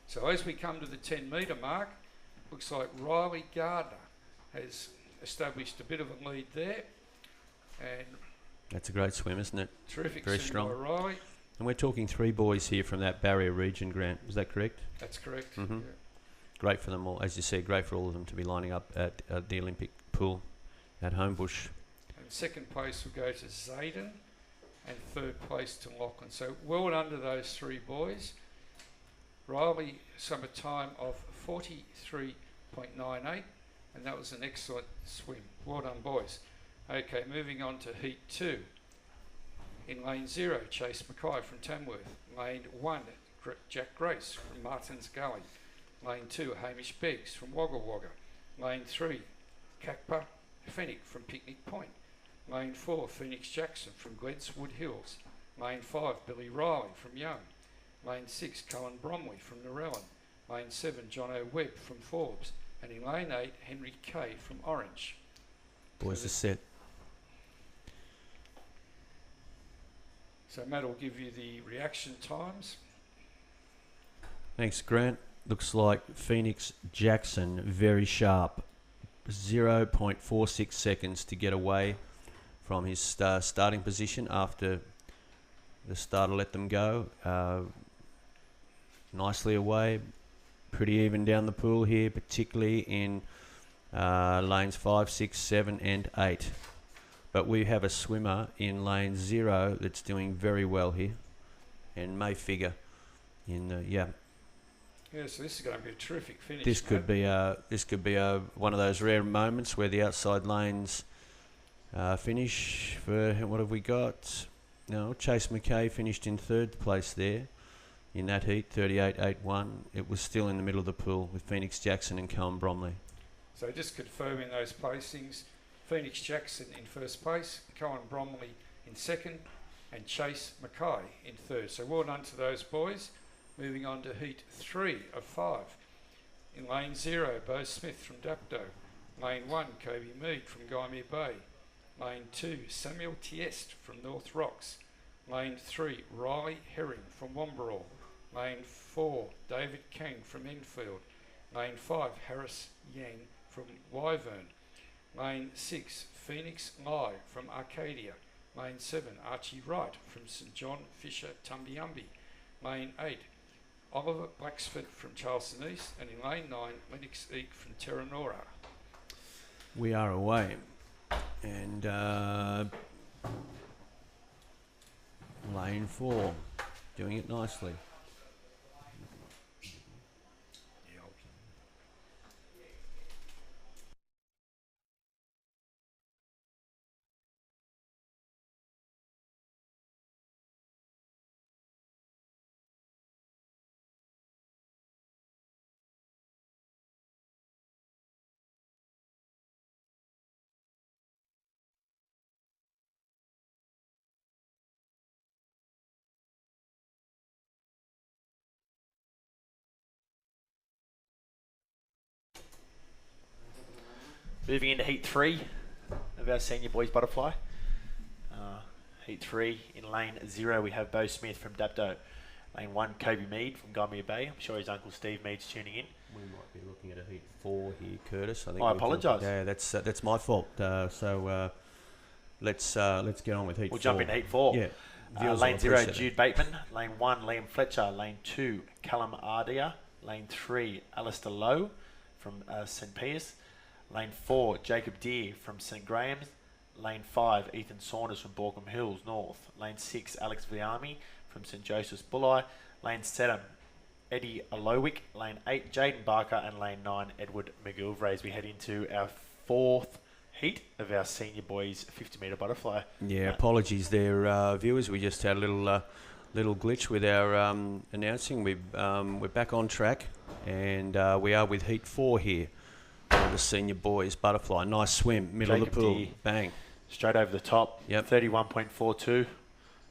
So as we come to the 10 metre mark, looks like Riley Gardner has established a bit of a lead there, and that's a great swim, isn't it? Terrific, very strong. By Riley. And we're talking 3 boys here from that barrier region, Grant. Is that correct? That's correct. Mm-hmm. Yeah. Great for them all, as you said. Great for all of them to be lining up at the Olympic pool at Homebush. And second place will go to Zayden, and third place to Lachlan. So well under those 3 boys. Riley summer time of 43.98, and that was an excellent swim. Well done, boys. Okay, moving on to heat 2. In lane 0, Chase Mackay from Tamworth. Lane 1, Jack Grace from Martins Gully. Lane 2, Hamish Beggs from Wagga Wagga. Lane 3, Kakpa Fennick from Picnic Point. Lane 4, Phoenix Jackson from Gledswood Hills. Lane 5, Billy Riley from Young. Lane 6, Cullen Bromley from Narellan. Lane 7, John O'Webb from Forbes. And in lane 8, Henry Kay from Orange. Boys are set. So Matt will give you the reaction times. Thanks, Grant. Looks like Phoenix Jackson, very sharp. 0.46 seconds to get away from his starting position after the starter let them go. Nicely away, pretty even down the pool here, particularly in lanes 5, 6, 7 and 8. But we have a swimmer in lane 0 that's doing very well here, and may figure in Yeah, so this is going to be a terrific finish. This could be one of those rare moments where the outside lanes finish for, what have we got? No, Chase McKay finished in 3rd place there in that heat, 38.81. It was still in the middle of the pool with Phoenix Jackson and Callum Bromley. So just confirming those placings, Phoenix Jackson in 1st place, Callum Bromley in 2nd, and Chase McKay in 3rd. So well done to those boys. Moving on to heat 3 of 5. In lane 0, Bo Smith from Dapto. Lane 1, Kobe Mead from Gymea Bay. Lane 2, Samuel Tiest from North Rocks. Lane 3, Riley Herring from Wambarall. Lane 4, David Kang from Enfield. Lane 5, Harris Yang from Wyvern. Lane 6, Phoenix Lai from Arcadia. Lane 7, Archie Wright from St John Fisher Tumbiumbi. Lane 8, Oliver Blacksford from Charleston East. And in lane 9, Lennox Eek from Terranora. We are away. And lane 4, doing it nicely. Moving into heat 3 of our senior boys butterfly. Heat 3, in lane 0 we have Bo Smith from Dapto. Lane 1, Kobe Mead from Gymea Bay. I'm sure his uncle Steve Mead's tuning in. We might be looking at a heat 4 here, Curtis. I apologise. Yeah, that's my fault. So let's get on with heat 4. We'll jump into heat 4. Yeah. Lane 0, Jude Bateman. Lane 1, Liam Fletcher. Lane 2, Callum Ardia. Lane 3, Alistair Lowe from St Piers. Lane 4, Jacob Deere from St Graham's. Lane 5, Ethan Saunders from Borkham Hills North. Lane 6, Alex Viami from St Joseph's Bulli. Lane 7, Eddie Alowick. Lane 8, Jaden Barker. And Lane 9, Edward McGilvray, as we head into our 4th heat of our senior boys 50-metre butterfly. Yeah, apologies there, viewers. We just had a little glitch with our announcing. We're back on track, and we are with heat 4 here. The senior boys butterfly, nice swim, middle Jacob of the pool, Deere, bang, straight over the top. Yep. 31.42.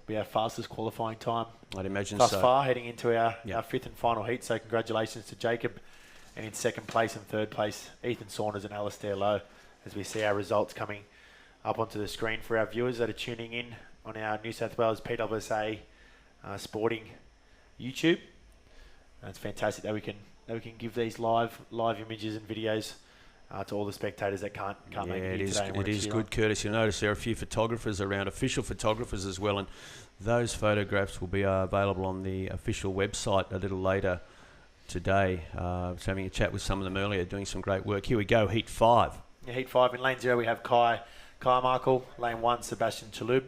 Be our fastest qualifying time I'd imagine thus so. far, heading into our Yep. 5th and final heat. So congratulations to Jacob, and in 2nd place and 3rd place, Ethan Saunders and Alistair Lowe, as we see our results coming up onto the screen for our viewers that are tuning in on our New South Wales PSSA sporting YouTube. And it's fantastic that we can give these live images and videos to all the spectators that can't make it here today. It is good, Curtis. You'll notice there are a few photographers around, official photographers as well, and those photographs will be available on the official website a little later today. I was having a chat with some of them earlier, doing some great work. Here we go, heat 5. Yeah, heat 5. In lane 0 we have Kai Markle. Lane 1, Sebastian Chalub.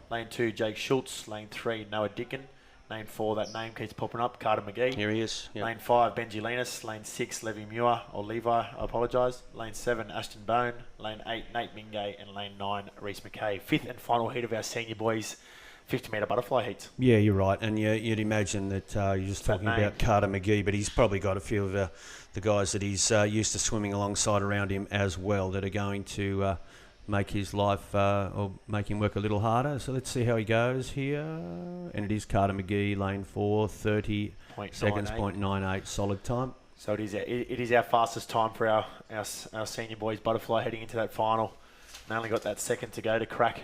Lane 2, Jake Schultz. Lane 3, Noah Dickin. Lane 4, that name keeps popping up, Carter McGee. Here he is. Yep. Lane 5, Benji Linus. Lane 6, Levi Muir, or Levi, I apologise. Lane 7, Ashton Bone. Lane 8, Nate Mingay. And Lane 9, Reece McKay. 5th and final heat of our senior boys 50-metre butterfly heats. Yeah, you're right. And you'd imagine that you're just talking about Carter McGee, but he's probably got a few of the guys that he's used to swimming alongside around him as well that are going to make his life or make him work a little harder. So let's see how he goes here. And it is Carter McGee, lane 4, 30 seconds, 0.98, solid time. So it is our fastest time for our senior boys butterfly heading into that final. And only got that second to go to crack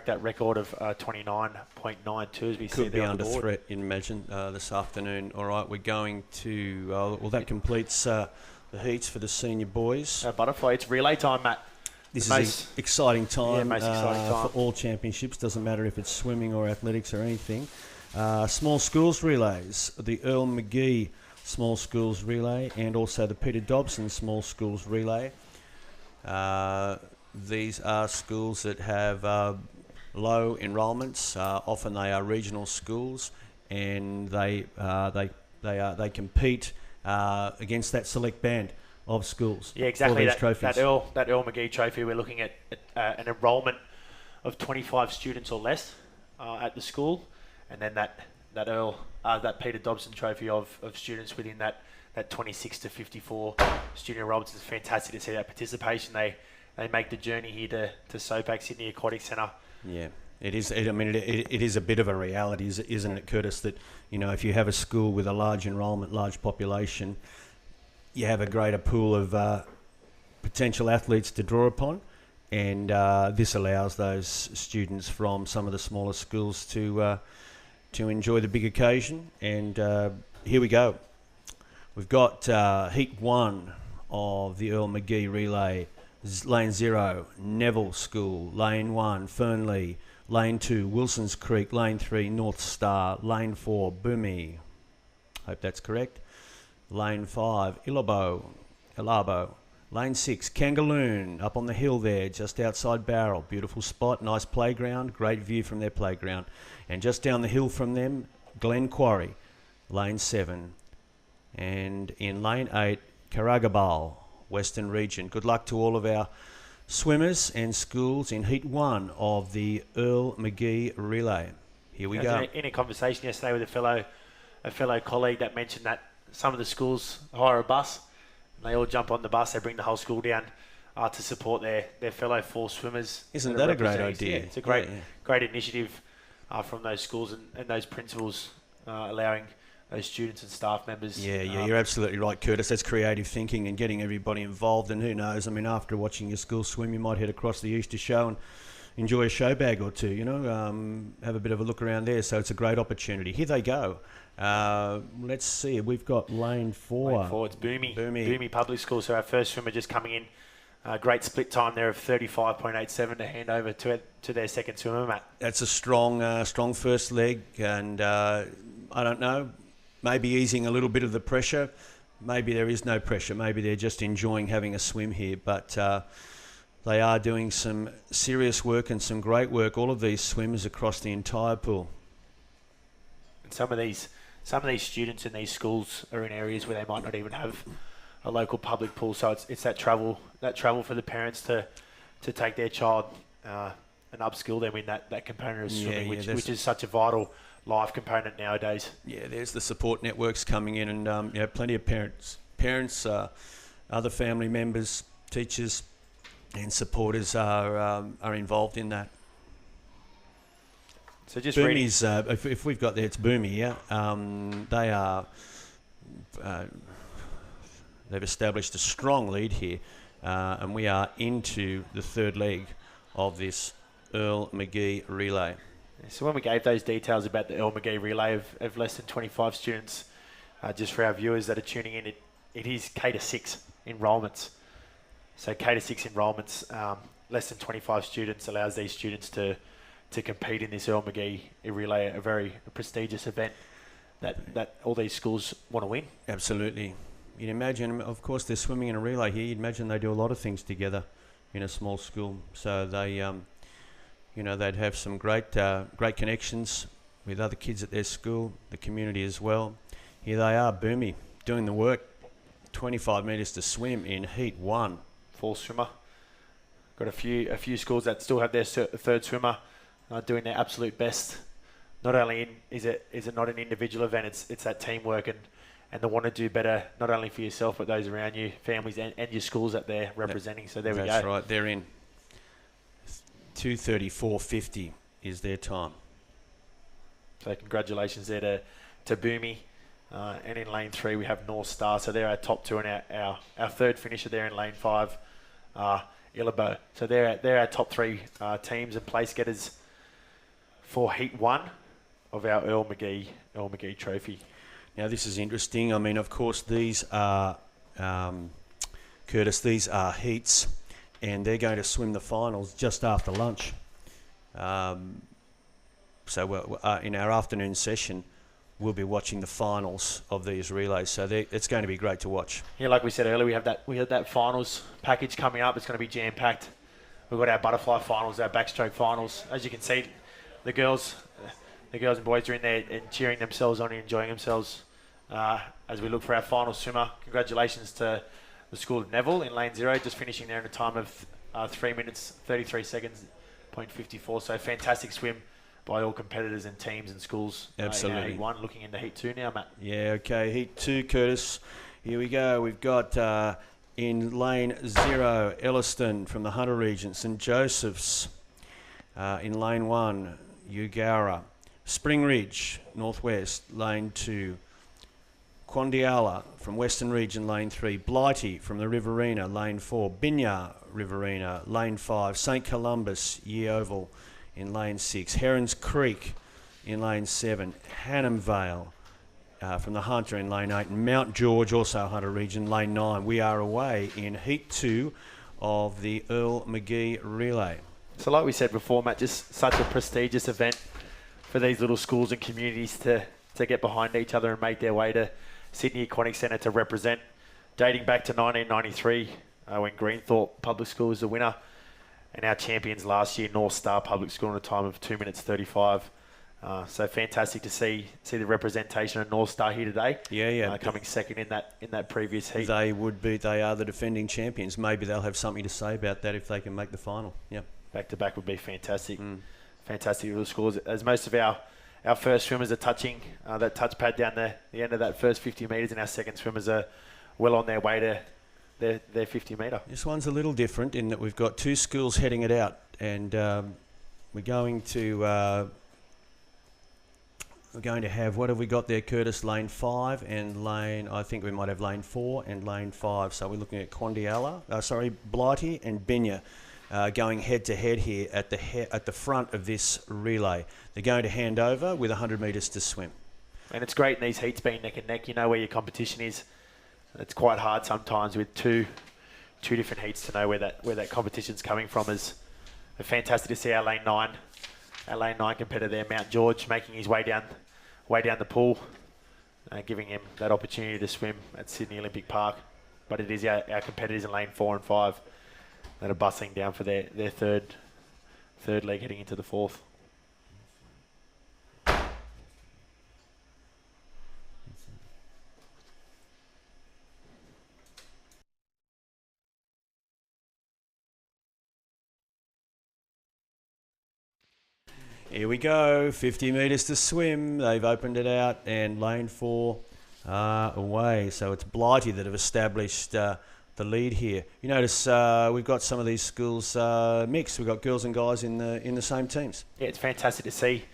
that record of 29.92 as we see Could there be on under the board. threat in Imagine this afternoon. All right, we're going to, well, that completes the heats for the senior boys. Butterfly, it's relay time, Matt. This is Most- an exciting time, most exciting time. for all championships. Doesn't matter if it's swimming or athletics or anything. Small schools relays, the Earl McGee Small Schools Relay, and also the Peter Dobson Small Schools Relay. These are schools that have low enrolments. Often they are regional schools, and they compete against that select band of schools. Yeah, exactly. For these trophies. That Earl McGee trophy, we're looking at an enrolment of 25 students or less at the school, and then that Peter Dobson trophy of students within that 26 to 54 student enrolments. Is fantastic to see that participation. They make the journey here to SOPAC Sydney Aquatic Centre. Yeah, it is. It is a bit of a reality, isn't it, Curtis? That if you have a school with a large enrolment, large population, you have a greater pool of potential athletes to draw upon, and this allows those students from some of the smaller schools to enjoy the big occasion. And here we go. We've got Heat 1 of the Earl McGee Relay. Lane 0, Neville School. Lane 1, Fernley. Lane 2, Wilson's Creek. Lane 3, North Star. Lane 4, Boomy. Hope that's correct. Lane 5, Ilabo. Lane 6, Kangaloon, up on the hill there, just outside Barrel. Beautiful spot, nice playground, great view from their playground. And just down the hill from them, Glen Quarry, Lane 7. And in Lane 8, Karagabal, Western Region. Good luck to all of our swimmers and schools in Heat 1 of the Earl McGee Relay. Here we go. In a conversation yesterday with a fellow colleague that mentioned that some of the schools hire a bus, and they all jump on the bus. They bring the whole school down to support their fellow fall swimmers. Isn't that a great idea? Yeah, it's a great initiative from those schools and those principals, allowing those students and staff members. Yeah, you're absolutely right, Curtis. That's creative thinking and getting everybody involved. And who knows? I mean, after watching your school swim, you might head across the Easter show and enjoy a show bag or two. Have a bit of a look around there. So it's a great opportunity. Here they go. Let's see. We've got Lane 4. Lane 4, it's Boomy Public School. So our first swimmer just coming in. Great split time there of 35.87 to hand over to their second swimmer, Matt. That's a strong first leg, and I don't know, maybe easing a little bit of the pressure. Maybe there is no pressure. Maybe they're just enjoying having a swim here. But they are doing some serious work and some great work, all of these swimmers across the entire pool. And some of these students in these schools are in areas where they might not even have a local public pool. So it's that travel for the parents to take their child and upskill them in that component of swimming, which is such a vital life component nowadays. Yeah, there's the support networks coming in, and plenty of parents, other family members, teachers, and supporters are involved in that. So just Boomy's, if we've got there, it's Boomy. Yeah, they are. They've established a strong lead here, and we are into the third leg of this Earl McGee Relay. So when we gave those details about the Earl McGee Relay of less than 25 students, just for our viewers that are tuning in, it is K to 6 enrolments. So K to 6 enrolments, less than 25 students allows these students to compete in this Earl McGee Relay, a very prestigious event that all these schools want to win. Absolutely. You'd imagine, of course, they're swimming in a relay here. You'd imagine they do a lot of things together in a small school. So they, they'd have some great connections with other kids at their school, the community as well. Here they are, Boomy, doing the work. 25 metres to swim in Heat 1. Full swimmer. Got a few schools that still have their third swimmer doing their absolute best. Not only is it not an individual event, it's that teamwork and the want to do better, not only for yourself, but those around you, families and your schools that they're representing. So there we go. That's right. They're in. 2:34.50 is their time. So congratulations there to Boomy. And in lane 3, we have North Star. So they're our top two, and our third finisher there in lane 5, Illabo. So they're our top 3 teams and place getters for Heat 1 of our Earl McGee Trophy. Now, this is interesting. I mean, of course, these are, Curtis, these are heats. and they're going to swim the finals just after lunch. So in our afternoon session, we'll be watching the finals of these relays. So it's going to be great to watch. Yeah, like we said earlier, we have that finals package coming up. It's going to be jam-packed. We've got our butterfly finals, our backstroke finals. As you can see, the girls and boys are in there and cheering themselves on and enjoying themselves as we look for our final swimmer. Congratulations to the School of Neville in lane 0, just finishing there in a time of 3 minutes, 33 seconds, .54. So fantastic swim by all competitors and teams and schools. Absolutely. In Heat 1, looking into Heat 2 now, Matt. Yeah, okay. Heat 2, Curtis. Here we go. We've got in lane 0, Elliston from the Hunter region, St Joseph's. In lane 1, Eugowra. Spring Ridge, Northwest, lane 2. Quandiala from Western Region, lane 3. Blighty from the Riverina, lane 4. Binyar, Riverina, lane 5. St Columbus, Yeoval in lane 6. Herons Creek in lane 7. Hannam Vale from the Hunter in lane 8. And Mount George, also Hunter Region, lane 9. We are away in Heat 2 of the Earl McGee Relay. So like we said before, Matt, just such a prestigious event for these little schools and communities to get behind each other and make their way to Sydney Aquatic Centre to represent, dating back to 1993 when Greenthorpe Public School was the winner, and our champions last year, North Star Public School, in a time of 2 minutes 35. So fantastic to see the representation of North Star here today. Yeah. Coming second in that previous heat. They are the defending champions. Maybe they'll have something to say about that if they can make the final. Yeah. Back to back would be fantastic. Fantastic little scores. As most of our first swimmers are touching that touch pad down the end of that first 50 metres, and our second swimmers are well on their way to their 50 metre. This one's a little different in that we've got two schools heading it out, and we're going to have, what have we got there, Curtis? Lane 5 and I think we might have lane 4 and lane 5. So we're looking at Blighty and Binya. Going head-to-head here at the front of this relay. They're going to hand over with 100 metres to swim. And it's great in these heats being neck and neck. You know where your competition is. It's quite hard sometimes with two different heats to know where that competition's coming from. Is fantastic to see our lane 9 competitor there, Mount George, making his way down the pool, giving him that opportunity to swim at Sydney Olympic Park. But it is our competitors in lane 4 and 5 that are bustling down for their third leg heading into the fourth. Here we go, 50 metres to swim. They've opened it out, and lane 4 away. So it's Blighty that have established the lead here. You notice we've got some of these schools mixed. We've got girls and guys in the same teams. Yeah, it's fantastic to see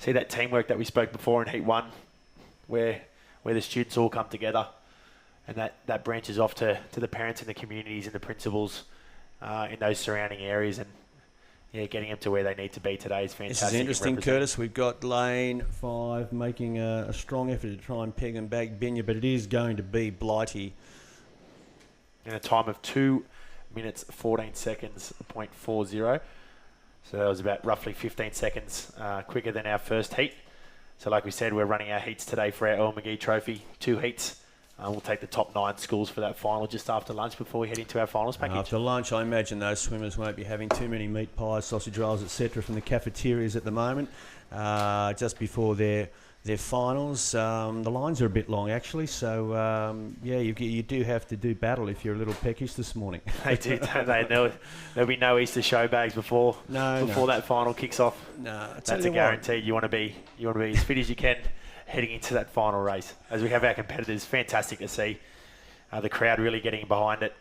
that teamwork that we spoke before in Heat 1, where the students all come together, and that branches off to the parents and the communities and the principals in those surrounding areas, and getting them to where they need to be today is fantastic. This is interesting, Curtis. We've got lane 5 making a strong effort to try and peg and bag Binya, but it is going to be Blighty. In a time of 2 minutes 14 seconds, .40. So that was about roughly 15 seconds quicker than our first heat. So like we said, we're running our heats today for our Earl McGee Trophy, 2 heats. We'll take the top 9 schools for that final just after lunch before we head into our finals package. After lunch, I imagine those swimmers won't be having too many meat pies, sausage rolls, etc. from the cafeterias at the moment. Just before their finals. The lines are a bit long, actually. So, you do have to do battle if you're a little peckish this morning. They do, don't they? There'll be no Easter show bags before that final kicks off. No, that's a guarantee. You want to be as fit as you can heading into that final race. As we have our competitors, fantastic to see the crowd really getting behind it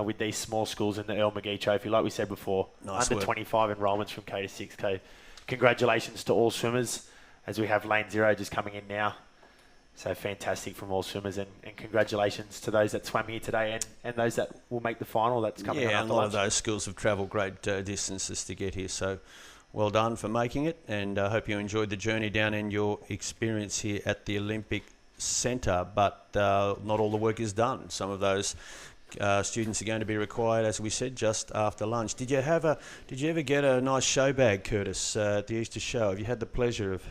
with these small schools in the Earl McGee Trophy. Like we said before, nice under 25 enrolments from K to 6K. Congratulations to all swimmers, as we have lane 0 just coming in now. So fantastic from all swimmers, and congratulations to those that swam here today and those that will make the final that's coming up. Yeah, a lot of those schools have travelled great distances to get here, so well done for making it, and I hope you enjoyed the journey down and your experience here at the Olympic Centre, but not all the work is done. Some of those students are going to be required, as we said, just after lunch. Did you ever get a nice show bag, Curtis, at the Easter show? Have you had the pleasure of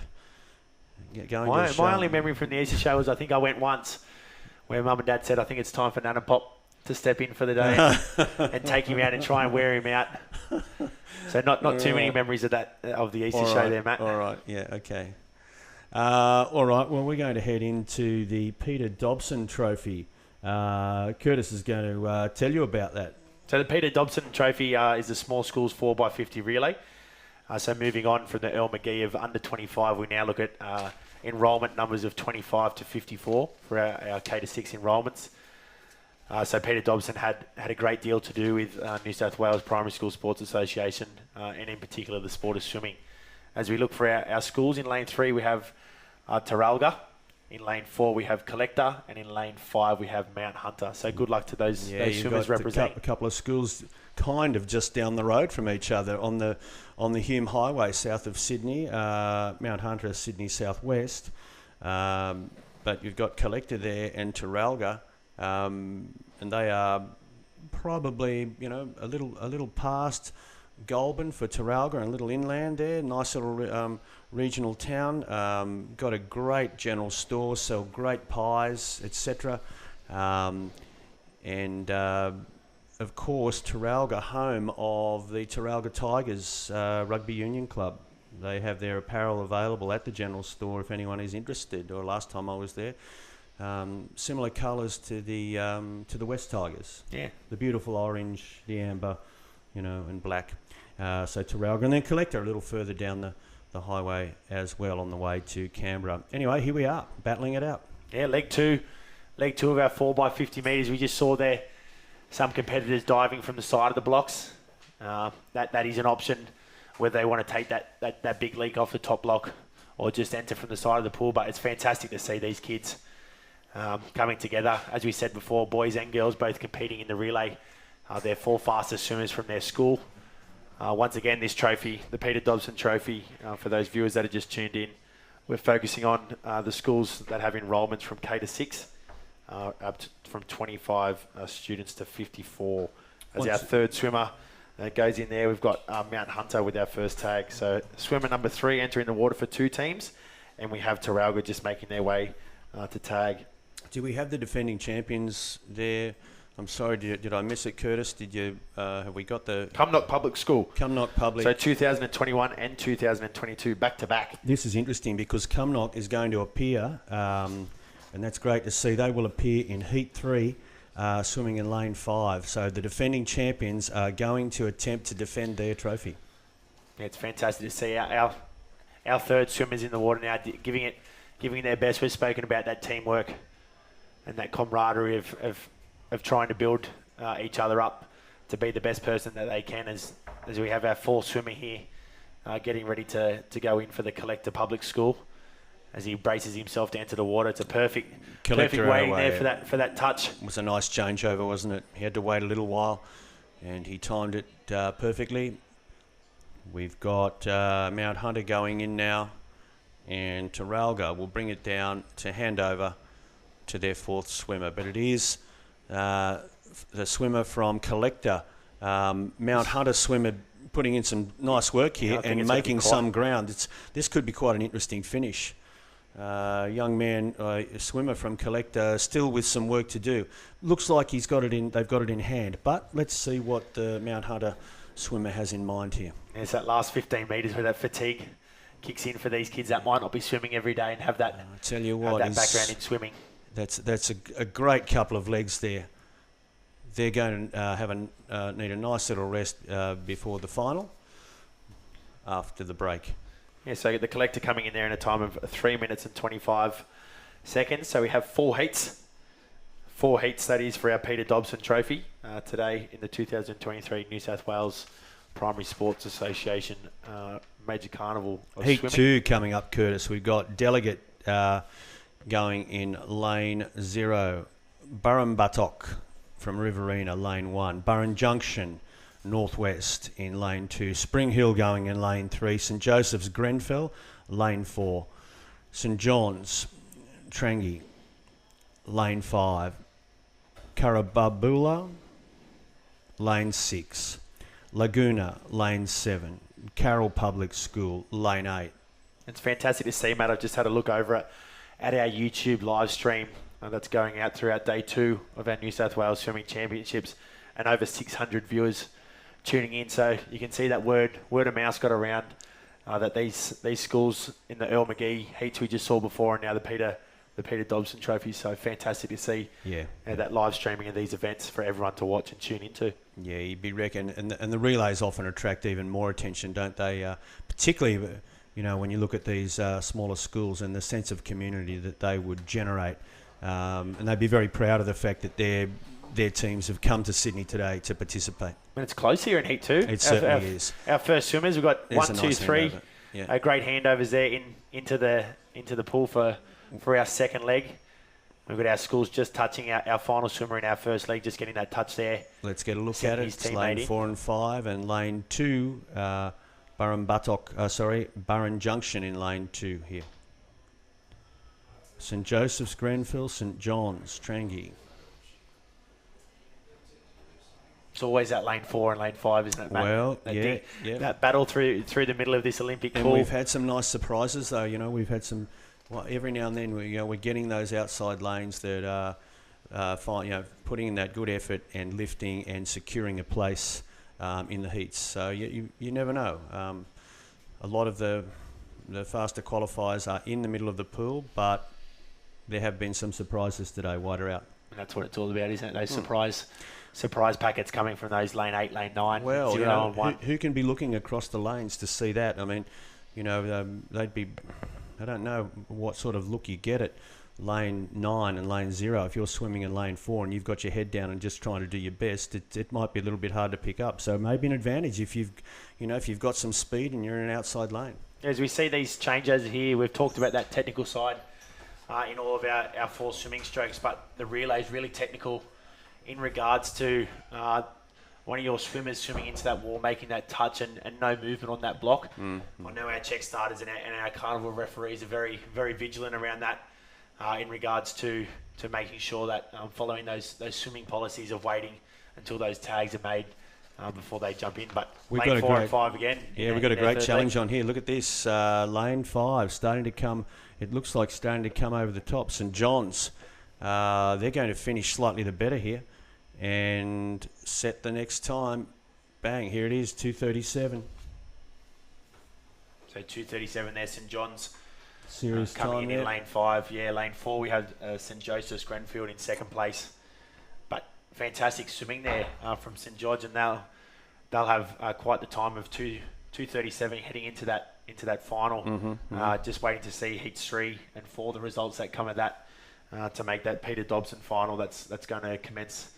going to a show? My only memory from the Easter show was I think I went once where Mum and Dad said, I think it's time for Nana Pop to step in for the day and take him out and try and wear him out. So not too many memories of the Easter show there, Matt. All right, yeah, okay. All right, well, we're going to head into the Peter Dobson Trophy. Curtis is going to tell you about that. So the Peter Dobson Trophy is the small schools 4x50 relay. So moving on from the Earl McGee of under 25, we now look at enrolment numbers of 25 to 54 for our K-6 enrolments. So Peter Dobson had a great deal to do with New South Wales Primary School Sports Association and in particular the sport of swimming. As we look for our schools, in lane 3 we have Taralga, in lane 4 we have Collector, and in lane 5 we have Mount Hunter. So good luck to those swimmers representing. A couple of schools kind of just down the road from each other on the Hume Highway south of Sydney, Mount Hunter, Sydney southwest. But you've got Collector there and Taralga, and they are probably a little past Goulburn for Taralga and a little inland there. Nice little regional town. Got a great general store, sell great pies, etc. And of course, Taralga, home of the Taralga Tigers Rugby Union Club. They have their apparel available at the general store if anyone is interested. Or last time I was there, similar colours to the West Tigers. Yeah, the beautiful orange, the amber, and black. So Taralga, and then Collector a little further down the highway as well on the way to Canberra. Anyway, here we are, battling it out. Yeah, leg two of our 4x50 metres. We just saw there some competitors diving from the side of the blocks. That is an option whether they want to take that big leak off the top block or just enter from the side of the pool. But it's fantastic to see these kids coming together. As we said before, boys and girls both competing in the relay. They're 4 fastest swimmers from their school. Once again, this trophy, the Peter Dobson Trophy, for those viewers that have just tuned in, we're focusing on the schools that have enrolments from K-6, up from 25 students to 54. As our third swimmer goes in there, we've got Mount Hunter with our first tag. So swimmer number 3 entering the water for 2 teams, and we have Taralga just making their way to tag. Do we have the defending champions there? I'm sorry, did I miss it, Curtis? Did you? Have we got the Cumnock Public School? Cumnock Public. So 2021 and 2022 back to back. This is interesting because Cumnock is going to appear, and that's great to see. They will appear in Heat 3, swimming in Lane 5. So the defending champions are going to attempt to defend their trophy. Yeah, it's fantastic to see our third swimmers in the water now, giving their best. We've spoken about that teamwork and that camaraderie of trying to build each other up to be the best person that they can, as we have our 4th swimmer here getting ready to go in for the Collector Public School as he braces himself to enter the water. It's a perfect waiting there for that touch. It was a nice changeover, wasn't it? He had to wait a little while and he timed it perfectly. We've got Mount Hunter going in now, and Taralga will bring it down to hand over to their 4th swimmer, but it is the swimmer from Collector, Mount Hunter swimmer, putting in some nice work here and making some ground. This could be quite an interesting finish. Young man, a swimmer from Collector, still with some work to do. Looks like they've got it in hand, but let's see what the Mount Hunter swimmer has in mind here. It's that last 15 metres where that fatigue kicks in for these kids that might not be swimming every day and have that, I tell you what, that background in swimming. That's a great couple of legs there. They're going to need a nice little rest before the final, after the break. Yeah, so the Collector coming in there in a time of 3 minutes and 25 seconds. So we have 4 heats. 4 heats, that is, for our Peter Dobson Trophy today in the 2023 New South Wales Primary Sports Association Major Carnival of Heat Swimming. 2 coming up, Curtis. We've got Delegate going in lane 0. Burrumbuttock from Riverina, lane 1. Burren Junction, northwest, in lane 2. Spring Hill going in lane 3. St Joseph's Grenfell, lane 4. St John's Trangie, lane 5. Karababula, lane 6. Laguna, lane 7. Carroll Public School, lane 8. It's fantastic to see, Matt. I've just had a look over at our YouTube live stream that's going out throughout day 2 of our New South Wales Swimming Championships, and over 600 viewers tuning in. So you can see that word of mouth got around that these schools in the Earl McGee heats we just saw before, and now the Peter Dobson Trophy. So fantastic to see that live streaming of these events for everyone to watch and tune into. Yeah, you'd be reckon, and the relays often attract even more attention, don't they? Particularly, when you look at these smaller schools and the sense of community that they would generate, and they'd be very proud of the fact that their teams have come to Sydney today to participate. And it's close here in Heat 2. It certainly is. Our first swimmers, we've got There's 1, a 2, nice 3. handover. Great handovers there into the pool for our second leg. We've got our schools just touching our final swimmer in our first leg, just getting that touch there. Let's get a look at it. It's lane 4 and 5, and lane 2, Burren Junction in lane 2 here. St Joseph's, Grenfell, St John's, Trangie. It's always that lane 4 and lane 5, isn't it, Matt? Well, that battle through the middle of this Olympic pool. And we've had some nice surprises, though. We've had some. Well, every now and then we're getting those outside lanes that are putting in that good effort and lifting and securing a place in the heats. So you never know. A lot of the faster qualifiers are in the middle of the pool, but there have been some surprises today, wider out. And that's what it's all about, isn't it? Those surprise packets coming from those lane 8, lane 9. Well, 0 and 1. Who can be looking across the lanes to see that? I mean, they'd be. I don't know what sort of look you get at lane 9 and lane 0. If you're swimming in lane 4 and you've got your head down and just trying to do your best, it might be a little bit hard to pick up. So maybe an advantage if you've got some speed and you're in an outside lane. As we see these changes here, we've talked about that technical side in all of our 4 swimming strokes, but the relay is really technical in regards to one of your swimmers swimming into that wall, making that touch and no movement on that block. I know our check starters and our carnival referees are very, very vigilant around that in regards to making sure that following those swimming policies of waiting until those tags are made before they jump in. But we've lane got 4 and 5 again. Yeah, we've got a great challenge on here. Look at this. Lane 5 starting to come. It looks like starting to come over the top. St John's. They're going to finish slightly the better here and set the next time. Bang, here it is, 2:37. So 2:37 there, St John's. Serious coming time in there. lane 5. Yeah, lane 4 we have St Joseph's Grenfield in second place. But fantastic swimming there from St George, and they'll have quite the time of 2:37 heading into that final. Just waiting to see heats 3 and 4, the results that come of that to make that Peter Dobson final. That's going to commence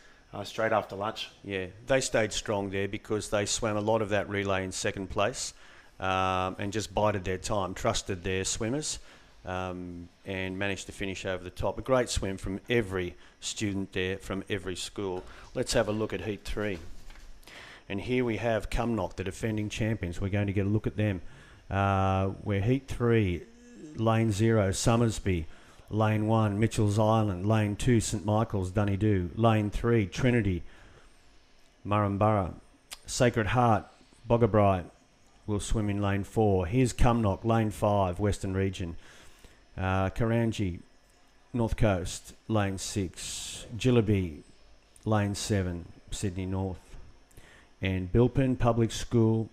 straight after lunch. Yeah, they stayed strong there because they swam a lot of that relay in second place and just bided their time, trusted their swimmers and managed to finish over the top. A great swim from every student there, from every school. Let's have a look at Heat 3. And here we have Cumnock, the defending champions. We're going to get a look at them. We're Heat 3, Lane 0, Summersby. Lane 1, Mitchell's Island. Lane 2, St Michael's, Dunedoo. Lane 3, Trinity, Murrumburra. Sacred Heart, Boggabri will swim in lane 4. Here's Cumnock, lane 5, Western Region. Karangi, North Coast, lane 6. Jillaby, lane 7, Sydney North. And Bilpin Public School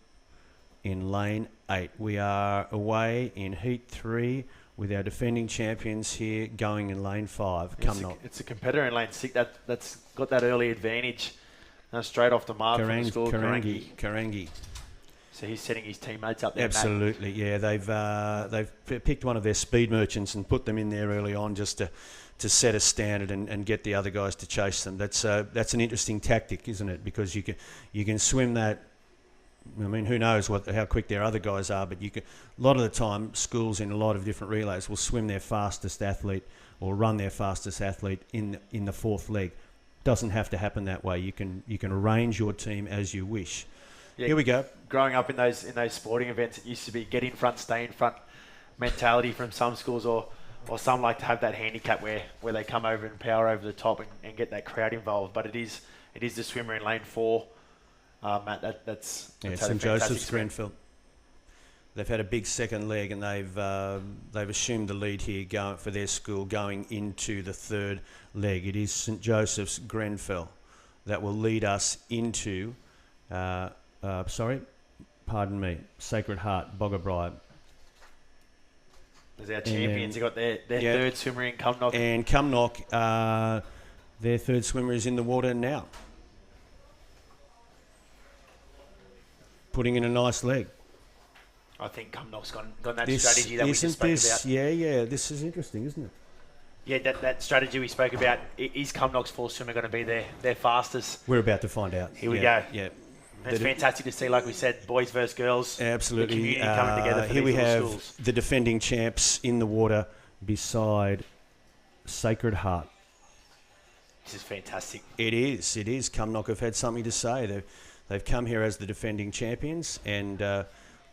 in lane 8. We are away in Heat 3 with our defending champions here going in lane 5. It's a competitor in lane 6 that's got that early advantage straight off the mark from the school. Karangi. So he's setting his teammates up there. Absolutely, Matt. Yeah. They've picked one of their speed merchants and put them in there early on just to set a standard and get the other guys to chase them. That's an interesting tactic, isn't it? Because you can swim that. I mean, who knows how quick their other guys are, but a lot of the time, schools in a lot of different relays will swim their fastest athlete or run their fastest athlete in the 4th leg. Doesn't have to happen that way. You can arrange your team as you wish. Yeah, here we go. Growing up in those sporting events, it used to be get in front, stay in front mentality from some schools, or or some like to have that handicap where they come over and power over the top and get that crowd involved. But it is the swimmer in lane 4, Matt. That's had a St fantastic Joseph's swim. Grenfell. They've had a big second leg, and they've assumed the lead here for their school going into the third leg. It is St Joseph's Grenfell that will lead us into, Sacred Heart Boggabri. As our champions have got their third swimmer in Cumnock. And Cumnock, their third swimmer is in the water now, putting in a nice leg. I think Cumnock's gone that strategy that we just spoke about. Yeah, this is interesting, isn't it? Yeah, that strategy we spoke about. Is Cumnock's fourth swimmer going to be their fastest? We're about to find out. Here we go. Yeah. It's fantastic to see, like we said, boys versus girls. Absolutely. The community coming together for here these we have schools. the defending champs in the water beside Sacred Heart. This is fantastic. It is. Cumnock have had something to say. They've come here as the defending champions, and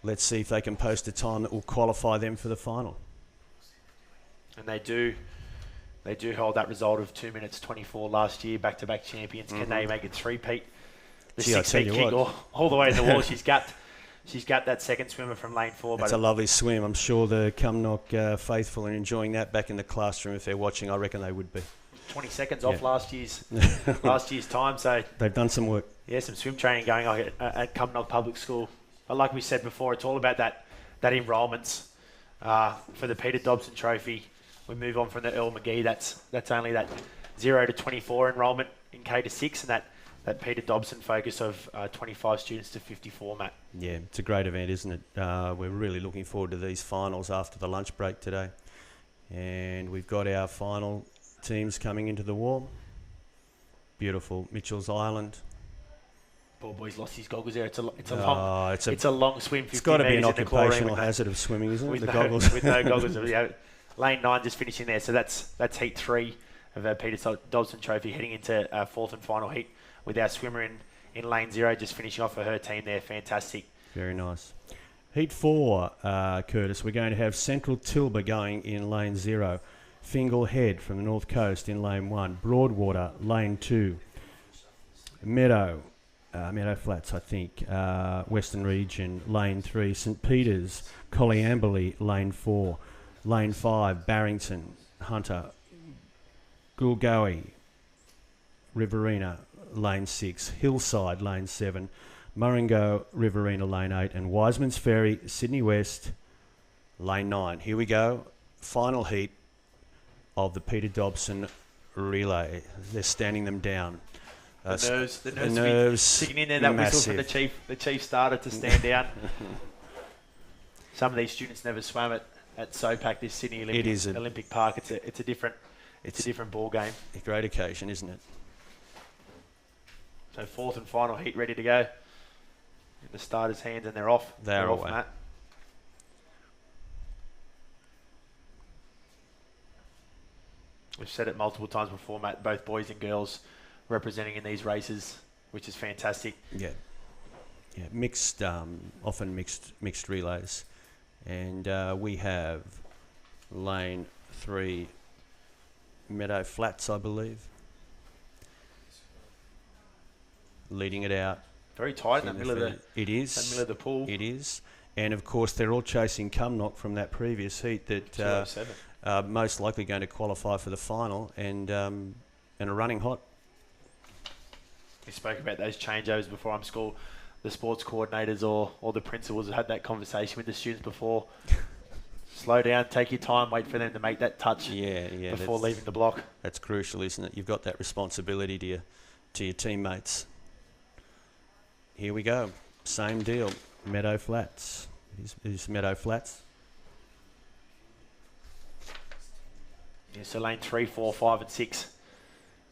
let's see if they can post a time that will qualify them for the final. And they do hold that result of 2 minutes 24 last year, back-to-back champions. Can they make it three-peat? The 6-feet kick all the way to the wall. She's gapped that second swimmer from lane 4. It's a lovely swim. I'm sure the Cumnock faithful are enjoying that back in the classroom. If they're watching, I reckon they would be. 20 seconds off last year's time. So they've done some work. Yeah, some swim training going on at Cumnock Public School. But like we said before, it's all about that enrolments for the Peter Dobson Trophy. We move on from the Earl McGee. That's only that 0 to 24 enrolment in K to 6, and that Peter Dobson focus of 25 students to 54, Matt. Yeah, it's a great event, isn't it? We're really looking forward to these finals after the lunch break today. And we've got our final teams coming into the wall. Beautiful. Mitchell's Island. Poor boy's lost his goggles there. It's a long swim. It's got to be an occupational hazard of swimming, isn't it? The goggles. With no goggles. Lane 9 just finishing there. So that's heat 3 of our Peter Dobson Trophy, heading into fourth and final heat with our swimmer in lane 0 just finishing off for her team there. Fantastic. Very nice. Heat 4, Curtis. We're going to have Central Tilba going in lane 0. Fingal Head from the North Coast in lane 1. Broadwater, lane 2. Meadow Flats, I think, Western Region, lane 3. St Peter's, Collyamberley, lane 4. Lane 5, Barrington, Hunter, Gulgowie, Riverina, lane 6. Hillside, lane 7. Murringo, Riverina, lane 8. And Wiseman's Ferry, Sydney West, lane 9. Here we go. Final heat of the Peter Dobson relay. They're standing them down. The nerves sticking in there. That massive whistle from the chief starter to stand down. Some of these students never swam at SOPAC, this Sydney Olympic Park. It's a different ball game. A great occasion, isn't it? So fourth and final heat ready to go. In the starters' hands, and they're off. They're off, Matt. We've said it multiple times before, Matt. Both boys and girls representing in these races, which is fantastic. Yeah, mixed, often mixed relays, and we have lane 3, Meadow Flats, I believe, leading it out. Very tight in the middle of the. It is. In the middle of the pool. It is, and of course they're all chasing Cumnock from that previous heat that most likely going to qualify for the final and are running hot. We spoke about those changeovers before. I'm sure the sports coordinators or the principals have had that conversation with the students before. Slow down, take your time, wait for them to make that touch before leaving the block. That's crucial, isn't it? You've got that responsibility to your teammates. Here we go. Same deal. Meadow Flats. Is Meadow Flats. Yeah, so lane 3, 4, 5 and 6.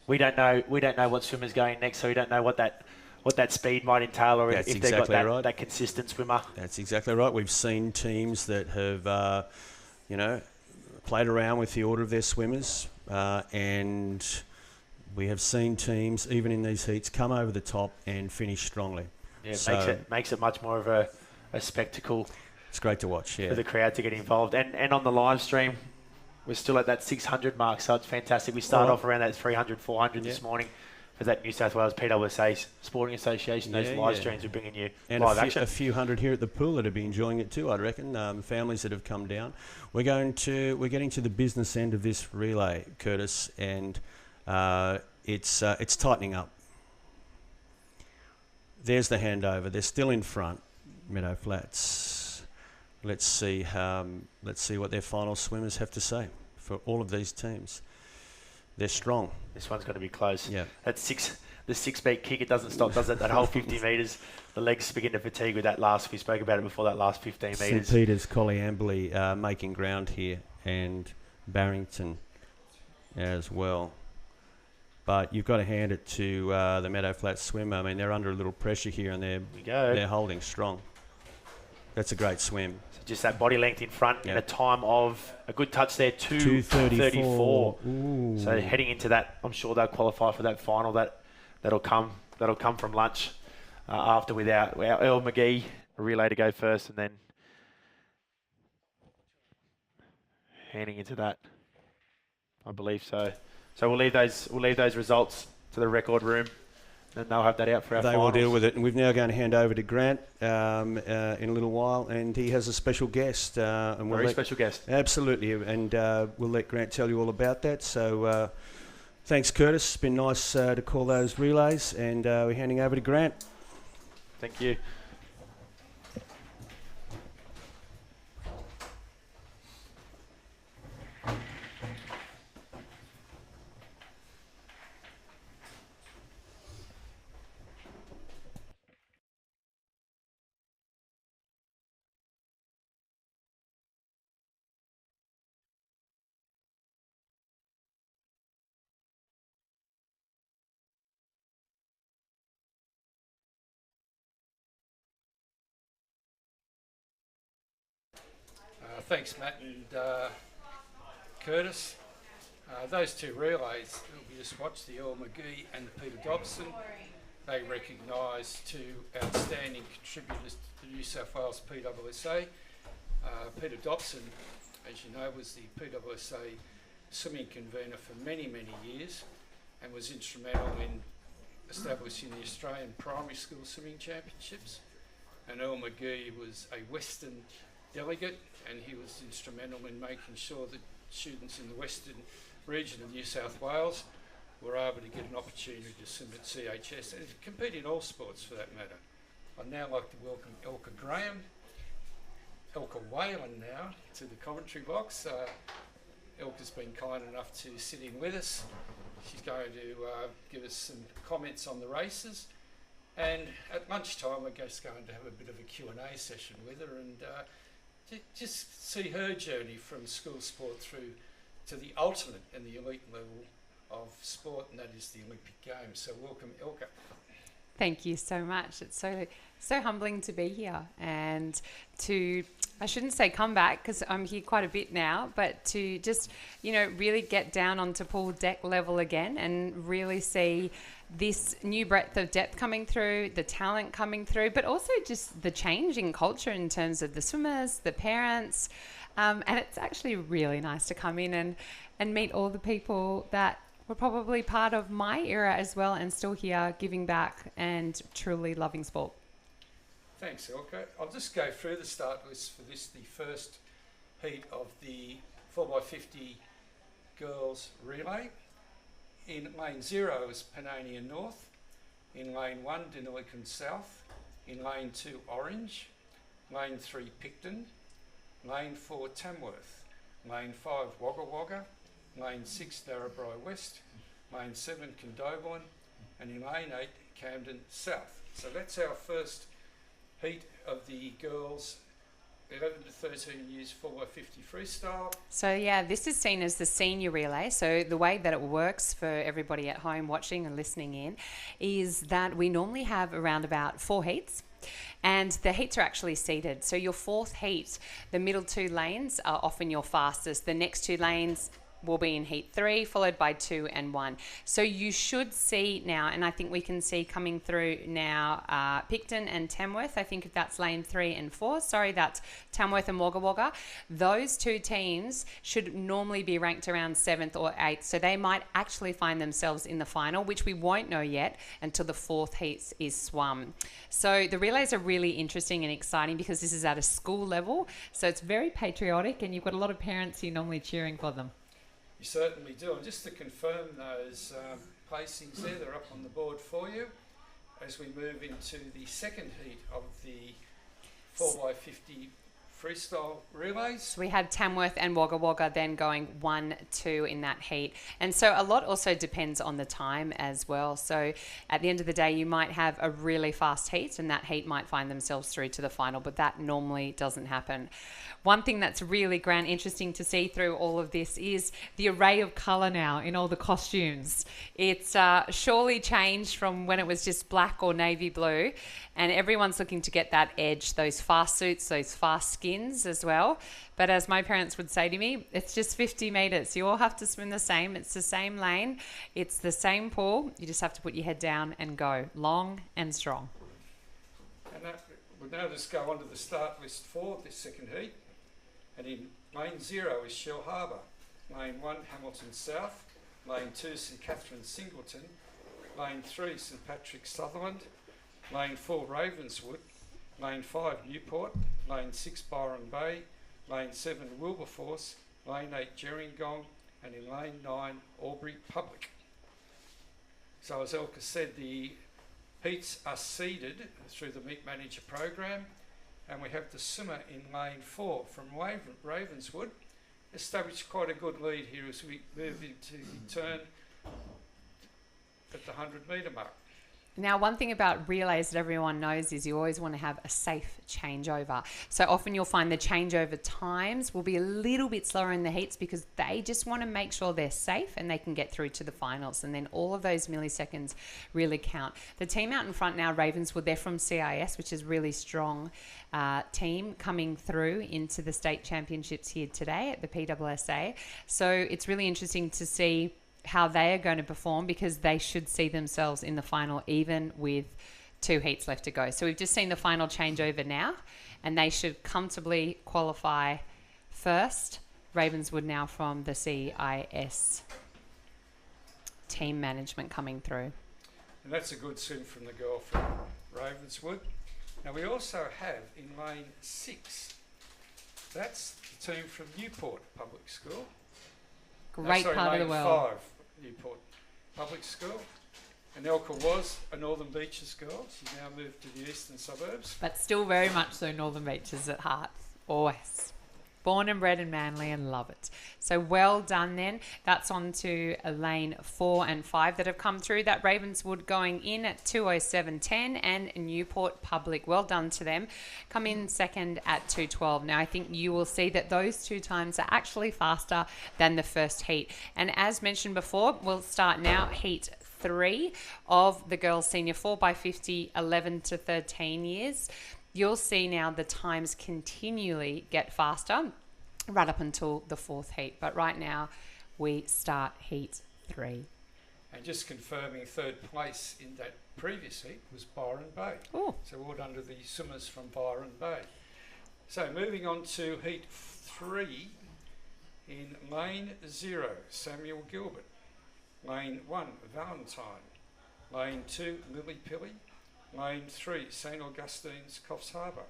We don't know what swimmer's going next, so we don't know what that speed might entail, or if they've got that consistent swimmer. That's exactly right. We've seen teams that have played around with the order of their swimmers, and we have seen teams, even in these heats, come over the top and finish strongly. Yeah, it makes it much more of a spectacle. It's great to watch, for the crowd to get involved. And on the live stream, we're still at that 600 mark, so it's fantastic. We started Alright. off around that 300, 400 this morning for that New South Wales PSSA Sporting Association. Those live streams are bringing you and live a action. few hundred here at the pool that have been enjoying it too, I'd reckon. Families that have come down. We're getting to the business end of this relay, Curtis, and it's tightening up. There's the handover. They're still in front, Meadow Flats. Let's see what their final swimmers have to say for all of these teams. They're strong. This one's going to be close. Yeah. The 6-beat kick, it doesn't stop, does it? That whole 50 metres, the legs begin to fatigue with that last. We spoke about it before, that last 15 metres. St Peter's, Colliamberley making ground here, and Barrington as well. But you've got to hand it to the Meadow Flats swim. I mean, they're under a little pressure here, and they're holding strong. That's a great swim. So just that body length in front in a time of a good touch there, 2:34. So heading into that, I'm sure they'll qualify for that final. That'll come from lunch after with our Earl McGee relay to go first, and then handing into that. I believe so. So we'll leave those results to the record room, and they'll have that out for our finals. They will deal with it, and we're now going to hand over to Grant in a little while, and he has a special guest. Special guest. Absolutely, and we'll let Grant tell you all about that. So thanks, Curtis. It's been nice to call those relays, and we're handing over to Grant. Thank you. Thanks, Matt and Curtis. Those two relays that we just watched, the Earl McGee and the Peter Dobson, they recognise two outstanding contributors to the New South Wales PSSA. Peter Dobson, as you know, was the PSSA swimming convener for many, many years and was instrumental in establishing the Australian Primary School Swimming Championships. And Earl McGee was a Western delegate, and he was instrumental in making sure that students in the Western region of New South Wales were able to get an opportunity to swim at CHS and compete in all sports for that matter. I'd now like to welcome Elka Whalen now to the commentary box. Elka's been kind enough to sit in with us. She's going to give us some comments on the races, and at lunchtime we're just going to have a bit of a Q&A session with her and just see her journey from school sport through to the ultimate and the elite level of sport, and that is the Olympic Games. So welcome, Elka. Thank you so much. It's so humbling to be here and to, I shouldn't say come back because I'm here quite a bit now, but to just, really get down onto pool deck level again and really see this new breadth of depth coming through, the talent coming through, but also just the change in culture in terms of the swimmers, the parents. And it's actually really nice to come in and meet all the people that were probably part of my era as well and still here giving back and truly loving sport. Thanks, Elka. I'll just go through the start list for this, the first heat of the 4x50 girls relay. In lane 0 is Panania North. In lane 1, Denilican South. In lane 2, Orange. Lane 3, Picton. Lane 4, Tamworth. Lane 5, Wagga Wagga. Lane 6, Darrabri West. Lane 7, Condobolin. And in lane 8, Camden South. So that's our first heat of the girls 11 to 13 years 4x50 freestyle. So yeah, this is seen as the senior relay. So the way that it works for everybody at home watching and listening in is that we normally have around about 4 heats. And the heats are actually seated. So your fourth heat, the middle 2 lanes are often your fastest. The next 2 lanes will be in heat 3, followed by 2 and 1. So you should see now, and I think we can see coming through now, Picton and Tamworth. I think if that's lane 3 and 4, sorry, that's Tamworth and Wagga Wagga. Those two teams should normally be ranked around 7th or 8th, so they might actually find themselves in the final, which we won't know yet until the 4th heat is swum. So the relays are really interesting and exciting because this is at a school level, so it's very patriotic, and you've got a lot of parents who are normally cheering for them. You certainly do. And just to confirm those placings there, they're up on the board for you as we move into the second heat of the 4x50 freestyle relays. So we had Tamworth and Wagga Wagga then going 1-2 in that heat. And so a lot also depends on the time as well. So at the end of the day, you might have a really fast heat and that heat might find themselves through to the final, but that normally doesn't happen. One thing that's really interesting to see through all of this is the array of colour now in all the costumes. It's surely changed from when it was just black or navy blue, and everyone's looking to get that edge, those fast suits, those fast skins as well. But as my parents would say to me, it's just 50 metres. You all have to swim the same. It's the same lane. It's the same pool. You just have to put your head down and go long and strong. And that, we'll now just go on to the start list for this second heat. And in lane 0 is Shell Harbour, lane 1 Hamilton South, lane 2 St Catherine Singleton, lane 3 St Patrick's Sutherland, lane 4 Ravenswood, lane 5 Newport, lane 6 Byron Bay, lane 7 Wilberforce, lane 8 Gerringong, and in lane 9 Albury Public. So as Elka said, the heats are seeded through the Meet Manager program. And we have the swimmer in lane 4 from Ravenswood, established quite a good lead here as we move into the turn at the 100 metre mark. Now, one thing about relays that everyone knows is you always want to have a safe changeover. So often you'll find the changeover times will be a little bit slower in the heats because they just want to make sure they're safe and they can get through to the finals. And then all of those milliseconds really count. The team out in front now, Ravenswood, they're from CIS, which is really strong team coming through into the state championships here today at the PSSA. So it's really interesting to see how they are going to perform because they should see themselves in the final even with 2 heats left to go. So we've just seen the final changeover now and they should comfortably qualify first. Ravenswood now from the CIS team management coming through. And that's a good swim from the girl from Ravenswood. Now we also have in lane 6, that's the team from Newport Public School. Great part of the world. 5, Newport Public School. And Elka was a Northern Beaches girl. She's now moved to the eastern suburbs. But still very much so Northern Beaches at heart. Always. Born and bred in Manly and love it. So well done then. That's on to lane 4 and 5 that have come through. That Ravenswood going in at 2:07.10 and Newport Public. Well done to them. Come in second at 2:12. Now I think you will see that those 2 times are actually faster than the first heat. And as mentioned before, we'll start now heat 3 of the girls senior 4x50 11 to 13 years. You'll see now the times continually get faster right up until the 4th heat. But right now, we start heat 3. And just confirming, third place in that previous heat was Byron Bay. Ooh. So well done to the swimmers from Byron Bay. So moving on to heat 3 in lane 0, Samuel Gilbert. Lane 1, Valentine. Lane 2, Lily Pilly. Lane 3, St Augustine's, Coffs Harbour.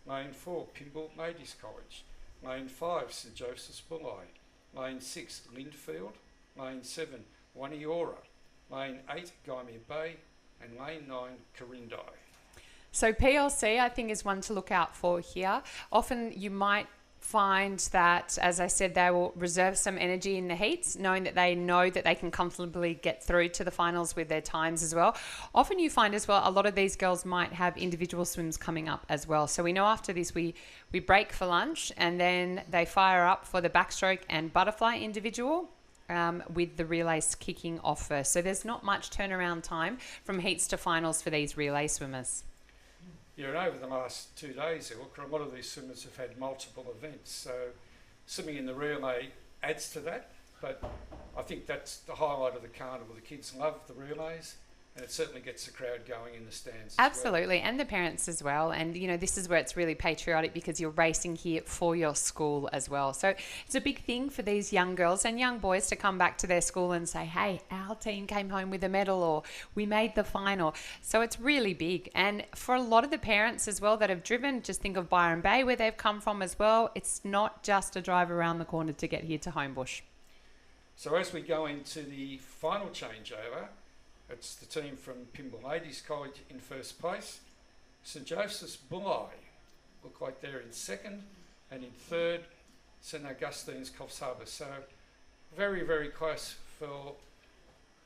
Lane 4, Pymble Ladies College. Lane 5, St Joseph's Bulli. Lane 6, Lindfield. Lane 7, Waniora. Lane 8, Gymea Bay. And Lane 9, Corindi. So PLC, I think, is one to look out for here. Often you might find that, as I said, they will reserve some energy in the heats, knowing that they know that they can comfortably get through to the finals with their times as well. Often you find as well, a lot of these girls might have individual swims coming up as well. So we know after this, we break for lunch and then they fire up for the backstroke and butterfly individual. With the relays kicking off first. So there's not much turnaround time from heats to finals for these relay swimmers. Yeah, and over the last 2 days, a lot of these swimmers have had multiple events. So swimming in the relay adds to that. But I think that's the highlight of the carnival. The kids love the relays, and it certainly gets the crowd going in the stands. Absolutely, and the parents as well. And, you know, this is where it's really patriotic because you're racing here for your school as well. So it's a big thing for these young girls and young boys to come back to their school and say, hey, our team came home with a medal, or we made the final. So it's really big. And for a lot of the parents as well that have driven, just think of Byron Bay where they've come from as well. It's not just a drive around the corner to get here to Homebush. So as we go into the final changeover, it's the team from Pymble Ladies College in first place. St Joseph's Bulli look like they're in second, and in third, St Augustine's Coffs Harbour. So very, very close for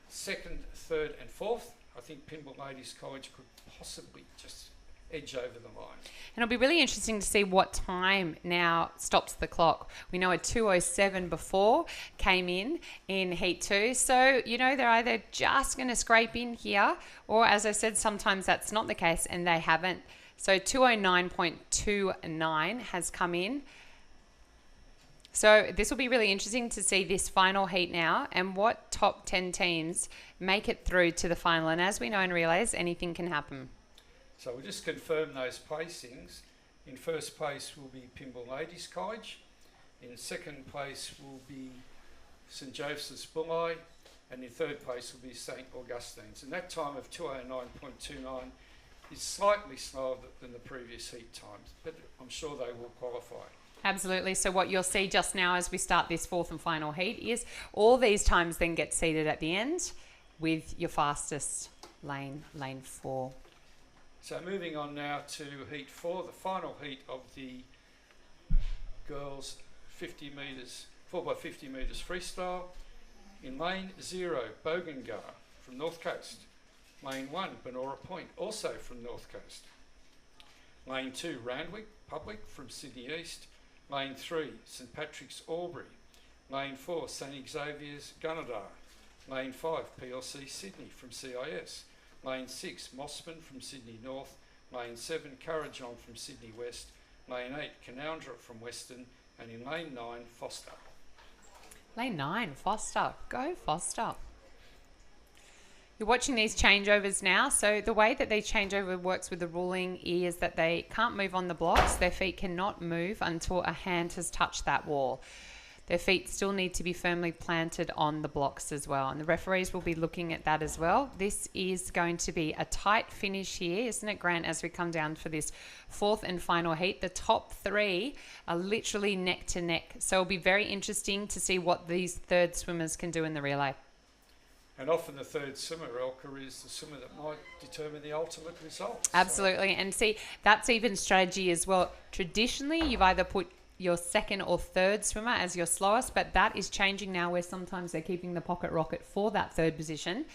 second, third and fourth. I think Pymble Ladies College could possibly just edge over the line. And it'll be really interesting to see what time now stops the clock. We know a 2:07 before came in Heat 2. So, you know, they're either just going to scrape in here, or as I said, sometimes that's not the case and they haven't. So 2:09.29 has come in. So this will be really interesting to see this final heat now and what top 10 teams make it through to the final. And as we know in relays, anything can happen. So we'll just confirm those placings. In first place will be Pymble Ladies College. In second place will be St Joseph's Bulli. And in third place will be St Augustine's. And that time of 2:09.29 is slightly slower than the previous heat times, but I'm sure they will qualify. Absolutely. So what you'll see just now as we start this fourth and final heat is all these times then get seeded at the end with your fastest lane 4. So moving on now to heat 4, the final heat of the girls 50 metres, 4x50 metres freestyle. In lane 0, Bogangar from North Coast. Lane 1, Benora Point, also from North Coast. Lane 2, Randwick Public from Sydney East. Lane 3, St Patrick's Albury. Lane 4, St Xavier's Gunnedah. Lane 5, PLC Sydney from CIS. Lane 6, Mossman from Sydney North. Lane 7, Currajong from Sydney West. Lane 8, Canoundra from Western. And in Lane 9, Foster. Lane 9, Foster. Go Foster. You're watching these changeovers now. So the way that these changeover works with the ruling is that they can't move on the blocks. Their feet cannot move until a hand has touched that wall. Their feet still need to be firmly planted on the blocks as well. And the referees will be looking at that as well. This is going to be a tight finish here, isn't it, Grant, as we come down for this fourth and final heat. The top 3 are literally neck to neck. So it'll be very interesting to see what these third swimmers can do in the relay. And often the third swimmer, Elka, is the swimmer that might determine the ultimate result. Absolutely. And see, that's even strategy as well. Traditionally, you've either put your second or third swimmer as your slowest, but that is changing now where sometimes they're keeping the pocket rocket for that third position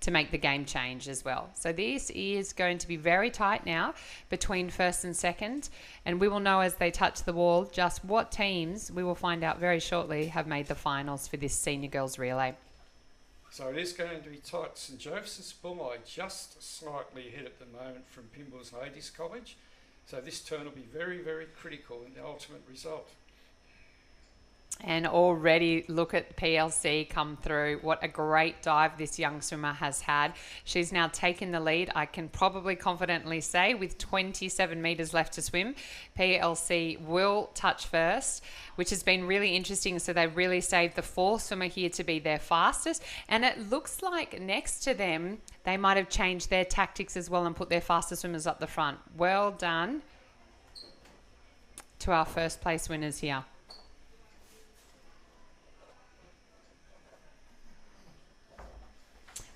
to make the game change as well. So this is going to be very tight now between first and second, and we will know as they touch the wall just what teams, we will find out very shortly, have made the finals for this senior girls relay. So it is going to be tight. St Joseph's Bulli just slightly ahead at the moment from Pymble's Ladies College. So this turn will be very, very critical in the ultimate result. And already look at PLC come through. What a great dive this young swimmer has had. She's now taken the lead, I can probably confidently say, with 27 metres left to swim. PLC will touch first, which has been really interesting. So they've really saved the fourth swimmer here to be their fastest. And it looks like next to them, they might have changed their tactics as well and put their fastest swimmers up the front. Well done to our first place winners here.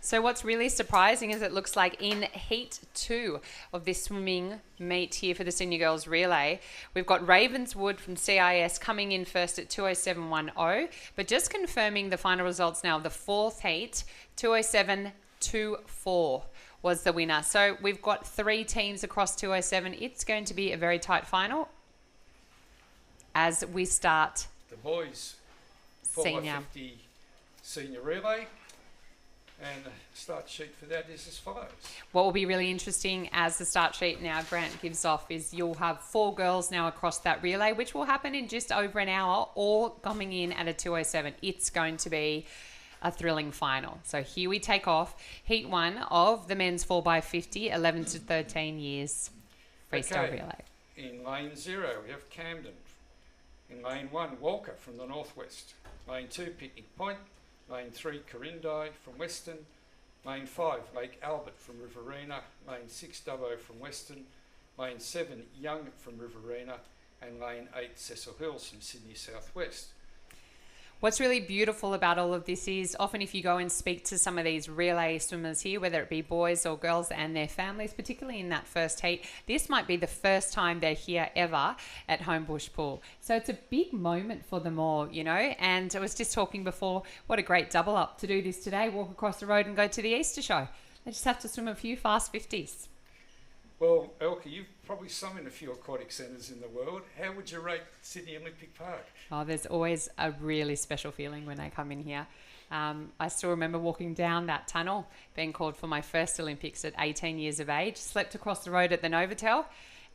So what's really surprising is it looks like in heat 2 of this swimming meet here for the senior girls relay, we've got Ravenswood from CIS coming in first at 2:07.10, but just confirming the final results now of the fourth heat, 2:07.24 was the winner. So we've got 3 teams across 2:07. It's going to be a very tight final as we start The boys, senior. 4x50 senior relay. And the start sheet for that is as follows. What will be really interesting as the start sheet now Grant gives off is you'll have 4 girls now across that relay, which will happen in just over an hour, all coming in at a 2:07. It's going to be a thrilling final. So here we take off Heat 1 of the men's 4x50, 11 to 13 years freestyle relay. In lane 0, we have Camden. In lane 1, Walker from the northwest. Lane 2, Picnic Point. Lane 3, Corindai from Western. Lane 5, Lake Albert from Riverina. Lane 6, Dubbo from Western. Lane 7, Young from Riverina. And Lane 8, Cecil Hills from Sydney Southwest. What's really beautiful about all of this is often if you go and speak to some of these relay swimmers here, whether it be boys or girls and their families, particularly in that first heat, this might be the first time they're here ever at Homebush Pool. So it's a big moment for them all, you know, and I was just talking before, what a great double up to do this today, walk across the road and go to the Easter show. They just have to swim a few fast 50s. Well, Elke, you've probably swum in a few aquatic centres in the world. How would you rate Sydney Olympic Park? Oh, there's always a really special feeling when I come in here. I still remember walking down that tunnel, being called for my first Olympics at 18 years of age, slept across the road at the Novotel,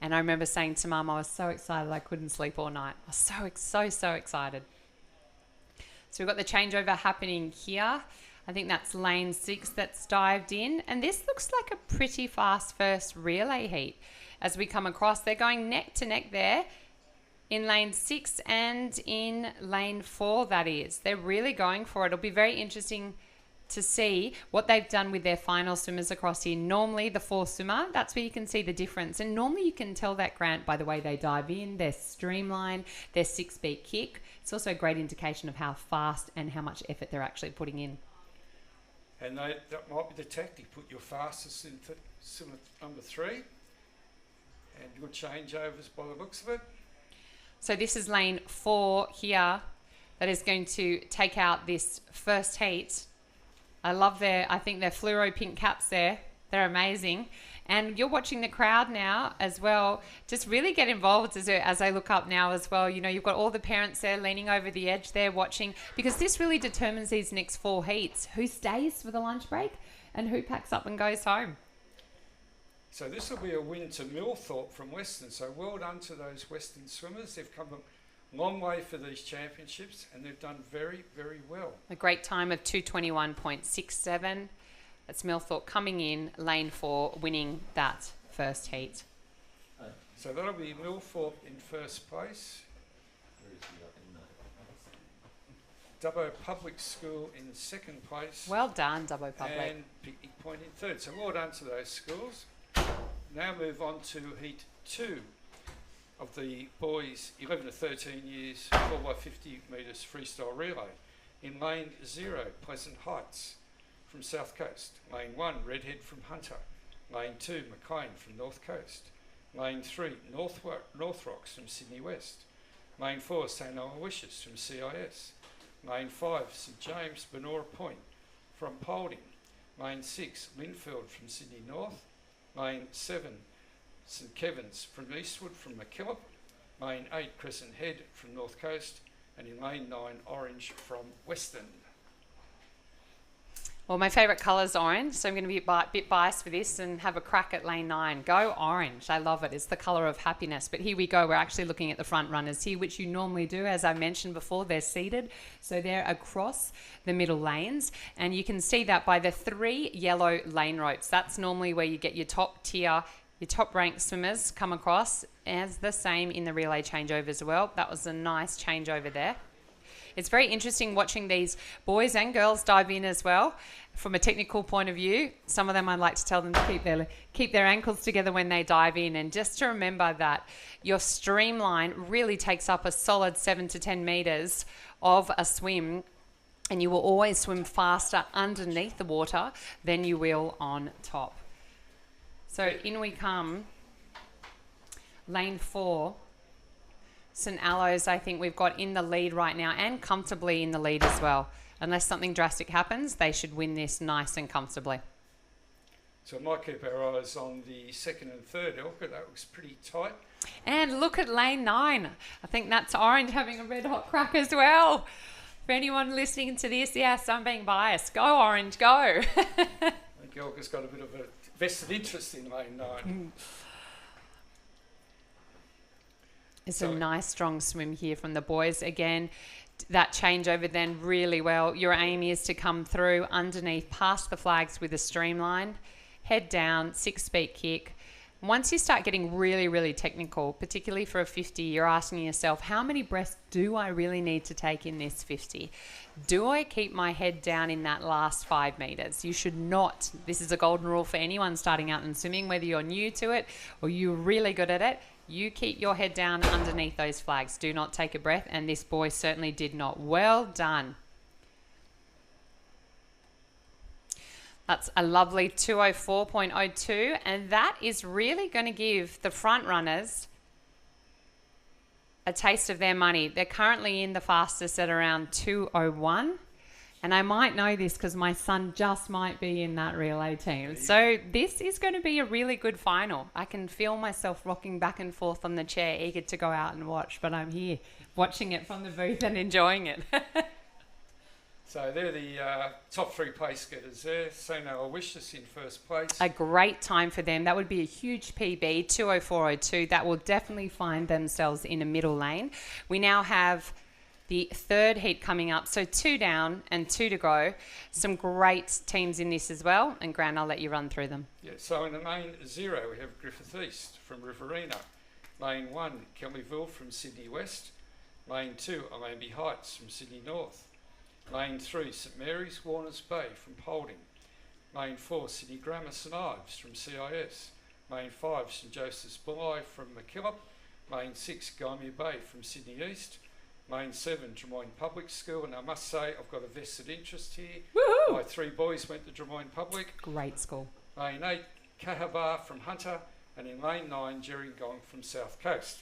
and I remember saying to Mum, I was so excited I couldn't sleep all night. I was so excited. So we've got the changeover happening here. I think that's lane 6 that's dived in. And this looks like a pretty fast first relay heat. As we come across, they're going neck to neck there in lane 6 and in lane 4, that is. They're really going for it. It'll be very interesting to see what they've done with their final swimmers across here. Normally, the 4 swimmer, that's where you can see the difference. And normally you can tell that, Grant, by the way they dive in, their streamline, their 6-beat kick. It's also a great indication of how fast and how much effort they're actually putting in. And that might be the tactic. Put your fastest in swimmer number 3 and good changeovers by the looks of it. So this is lane 4 here that is going to take out this first heat. I think their fluoro pink caps there. They're amazing. And you're watching the crowd now as well. Just really get involved as I look up now as well. You know, you've got all the parents there leaning over the edge there watching, because this really determines these next 4 heats. Who stays for the lunch break and who packs up and goes home. So this will be a win to Millthorpe from Western. So well done to those Western swimmers. They've come a long way for these championships and they've done very, very well. A great time of 2:21.67. That's Millthorpe coming in, lane 4, winning that first heat. So that'll be Millthorpe in first place. Dubbo Public School in second place. Well done, Dubbo Public. And Picnic Point in third. So well done to those schools. Now move on to Heat 2 of the boys 11 to 13 years 4x50 metres freestyle relay. In lane 0, Pleasant Heights from South Coast. Lane 1, Redhead from Hunter. Lane 2, McLean from North Coast. Lane 3, North Rocks from Sydney West. Lane 4, St Aloysius from CIS. Lane 5, St James Benora Point from Paulding. Lane 6, Linfield from Sydney North. Lane 7, St Kevin's from Eastwood from McKillop. Lane 8, Crescent Head from North Coast. And in lane 9, Orange from Western. Well, my favourite colour is orange, so I'm going to be a bit biased for this and have a crack at lane 9. Go orange. I love it. It's the colour of happiness. But here we go. We're actually looking at the front runners here, which you normally do. As I mentioned before, they're seated. So they're across the middle lanes. And you can see that by the 3 yellow lane ropes. That's normally where you get your top tier, your top ranked swimmers come across, as the same in the relay changeover as well. That was a nice changeover there. It's very interesting watching these boys and girls dive in as well. From a technical point of view, some of them I'd like to tell them to keep their ankles together when they dive in, and just to remember that your streamline really takes up a solid 7 to 10 metres of a swim, and you will always swim faster underneath the water than you will on top. So in we come, lane 4. St Aloes, I think we've got in the lead right now, and comfortably in the lead as well. Unless something drastic happens, they should win this nice and comfortably. So we might keep our eyes on the second and third, Elke. That looks pretty tight. And look at lane 9. I think that's Orange having a red hot crack as well. For anyone listening to this, yes, I'm being biased. Go Orange, go. I think Elga's got a bit of a vested interest in lane 9. It's a nice strong swim here from the boys. Again, that changeover then really well. Your aim is to come through underneath, past the flags with a streamline, head down, 6-speed kick. Once you start getting really, really technical, particularly for a 50, you're asking yourself, how many breaths do I really need to take in this 50? Do I keep my head down in that last 5 meters? You should not. This is a golden rule for anyone starting out in swimming, whether you're new to it or you're really good at it. You keep your head down underneath those flags. Do not take a breath, and this boy certainly did not. Well done. That's a lovely 204.02, and that is really going to give the front runners a taste of their money. They're currently in the fastest at around 201, and I might know this because my son just might be in that relay team. So this is going to be a really good final. I can feel myself rocking back and forth on the chair, eager to go out and watch, but I'm here watching it from the booth and enjoying it. So they're the top 3 place getters there. Seno Wishes in first place. A great time for them. That would be a huge PB, 204.02. That will definitely find themselves in a middle lane. We now have the third heat coming up. So 2 down and 2 to go. Some great teams in this as well. And Grant, I'll let you run through them. Yeah, so in the main 0, we have Griffith East from Riverina. Lane 1, Kellyville from Sydney West. Lane 2, Allambie Heights from Sydney North. Lane 3, St Mary's, Warners Bay from Paulding. Lane 4, Sydney Grammar St Ives from CIS. Lane 5, St Joseph's Bulli from MacKillop. Lane 6, Gymea Bay from Sydney East. Lane 7, Drummoyne Public School. And I must say, I've got a vested interest here. Woohoo! My 3 boys went to Drummoyne Public. Great school. Lane 8, Cahabar from Hunter. And in Lane 9, Gerringong from South Coast.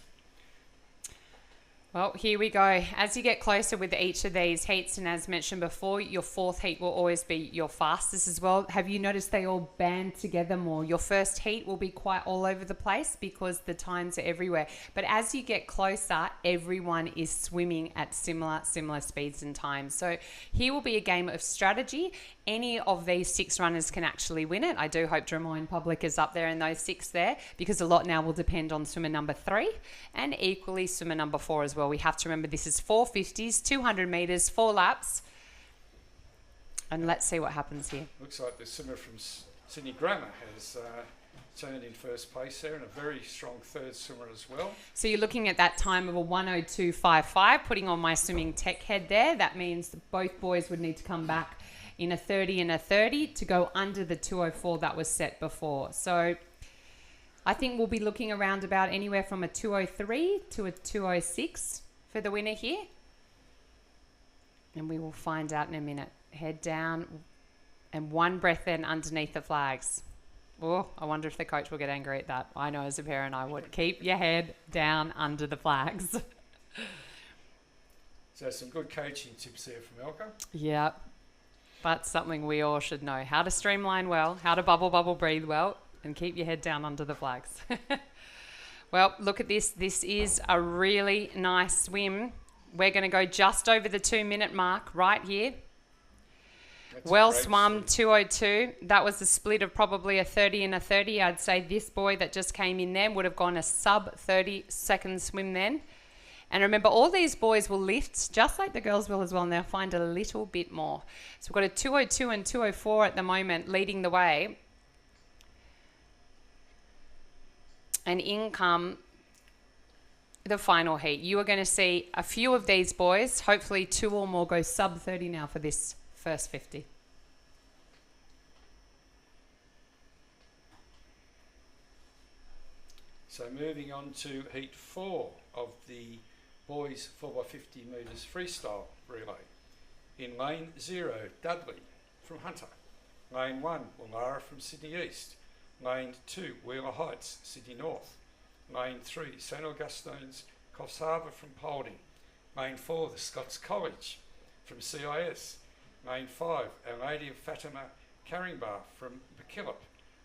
Well, here we go. As you get closer with each of these heats, and as mentioned before, your 4th heat will always be your fastest as well. Have you noticed they all band together more? Your first heat will be quite all over the place because the times are everywhere. But as you get closer, everyone is swimming at similar speeds and times. So here will be a game of strategy. Any of these 6 runners can actually win it. I do hope Drummoyne Public is up there in those 6 there, because a lot now will depend on swimmer number 3 and equally swimmer number 4 as well. We have to remember this is 4 50s, 200 metres, 4 laps. And let's see what happens here. Looks like the swimmer from Sydney Grammar has turned in first place there, and a very strong 3rd swimmer as well. So you're looking at that time of a 1:02.55, putting on my swimming tech head there. That means that both boys would need to come back in a 30 and a 30 to go under the 204 that was set before. So I think we'll be looking around about anywhere from a 203 to a 206 for the winner here. And we will find out in a minute. Head down and 1 breath then underneath the flags. Oh, I wonder if the coach will get angry at that. I know as a parent I would. Keep your head down under the flags. So some good coaching tips there from Elka. Yeah. That's something we all should know. How to streamline well, how to bubble, breathe well, and keep your head down under the flags. Well, look at this. This is a really nice swim. We're going to go just over the 2-minute mark right here. That's well swum, 202. That was a split of probably a 30 and a 30. I'd say this boy that just came in there would have gone a sub 30-second swim then. And remember, all these boys will lift, just like the girls will as well, and they'll find a little bit more. So we've got a 202 and 204 at the moment leading the way. And in come the final heat. You are going to see a few of these boys, hopefully 2 or more, go sub 30 now for this first 50. So moving on to heat 4 of the boys 4x50 metres freestyle relay. In lane 0, Dudley from Hunter. Lane 1, Willara from Sydney East. Lane 2, Wheeler Heights, Sydney North. Lane 3, St Augustine's, Coffs Harbour from Paulding. Lane 4, the Scots College from CIS. Lane 5, Our Lady of Fatima, Caringbah from MacKillop.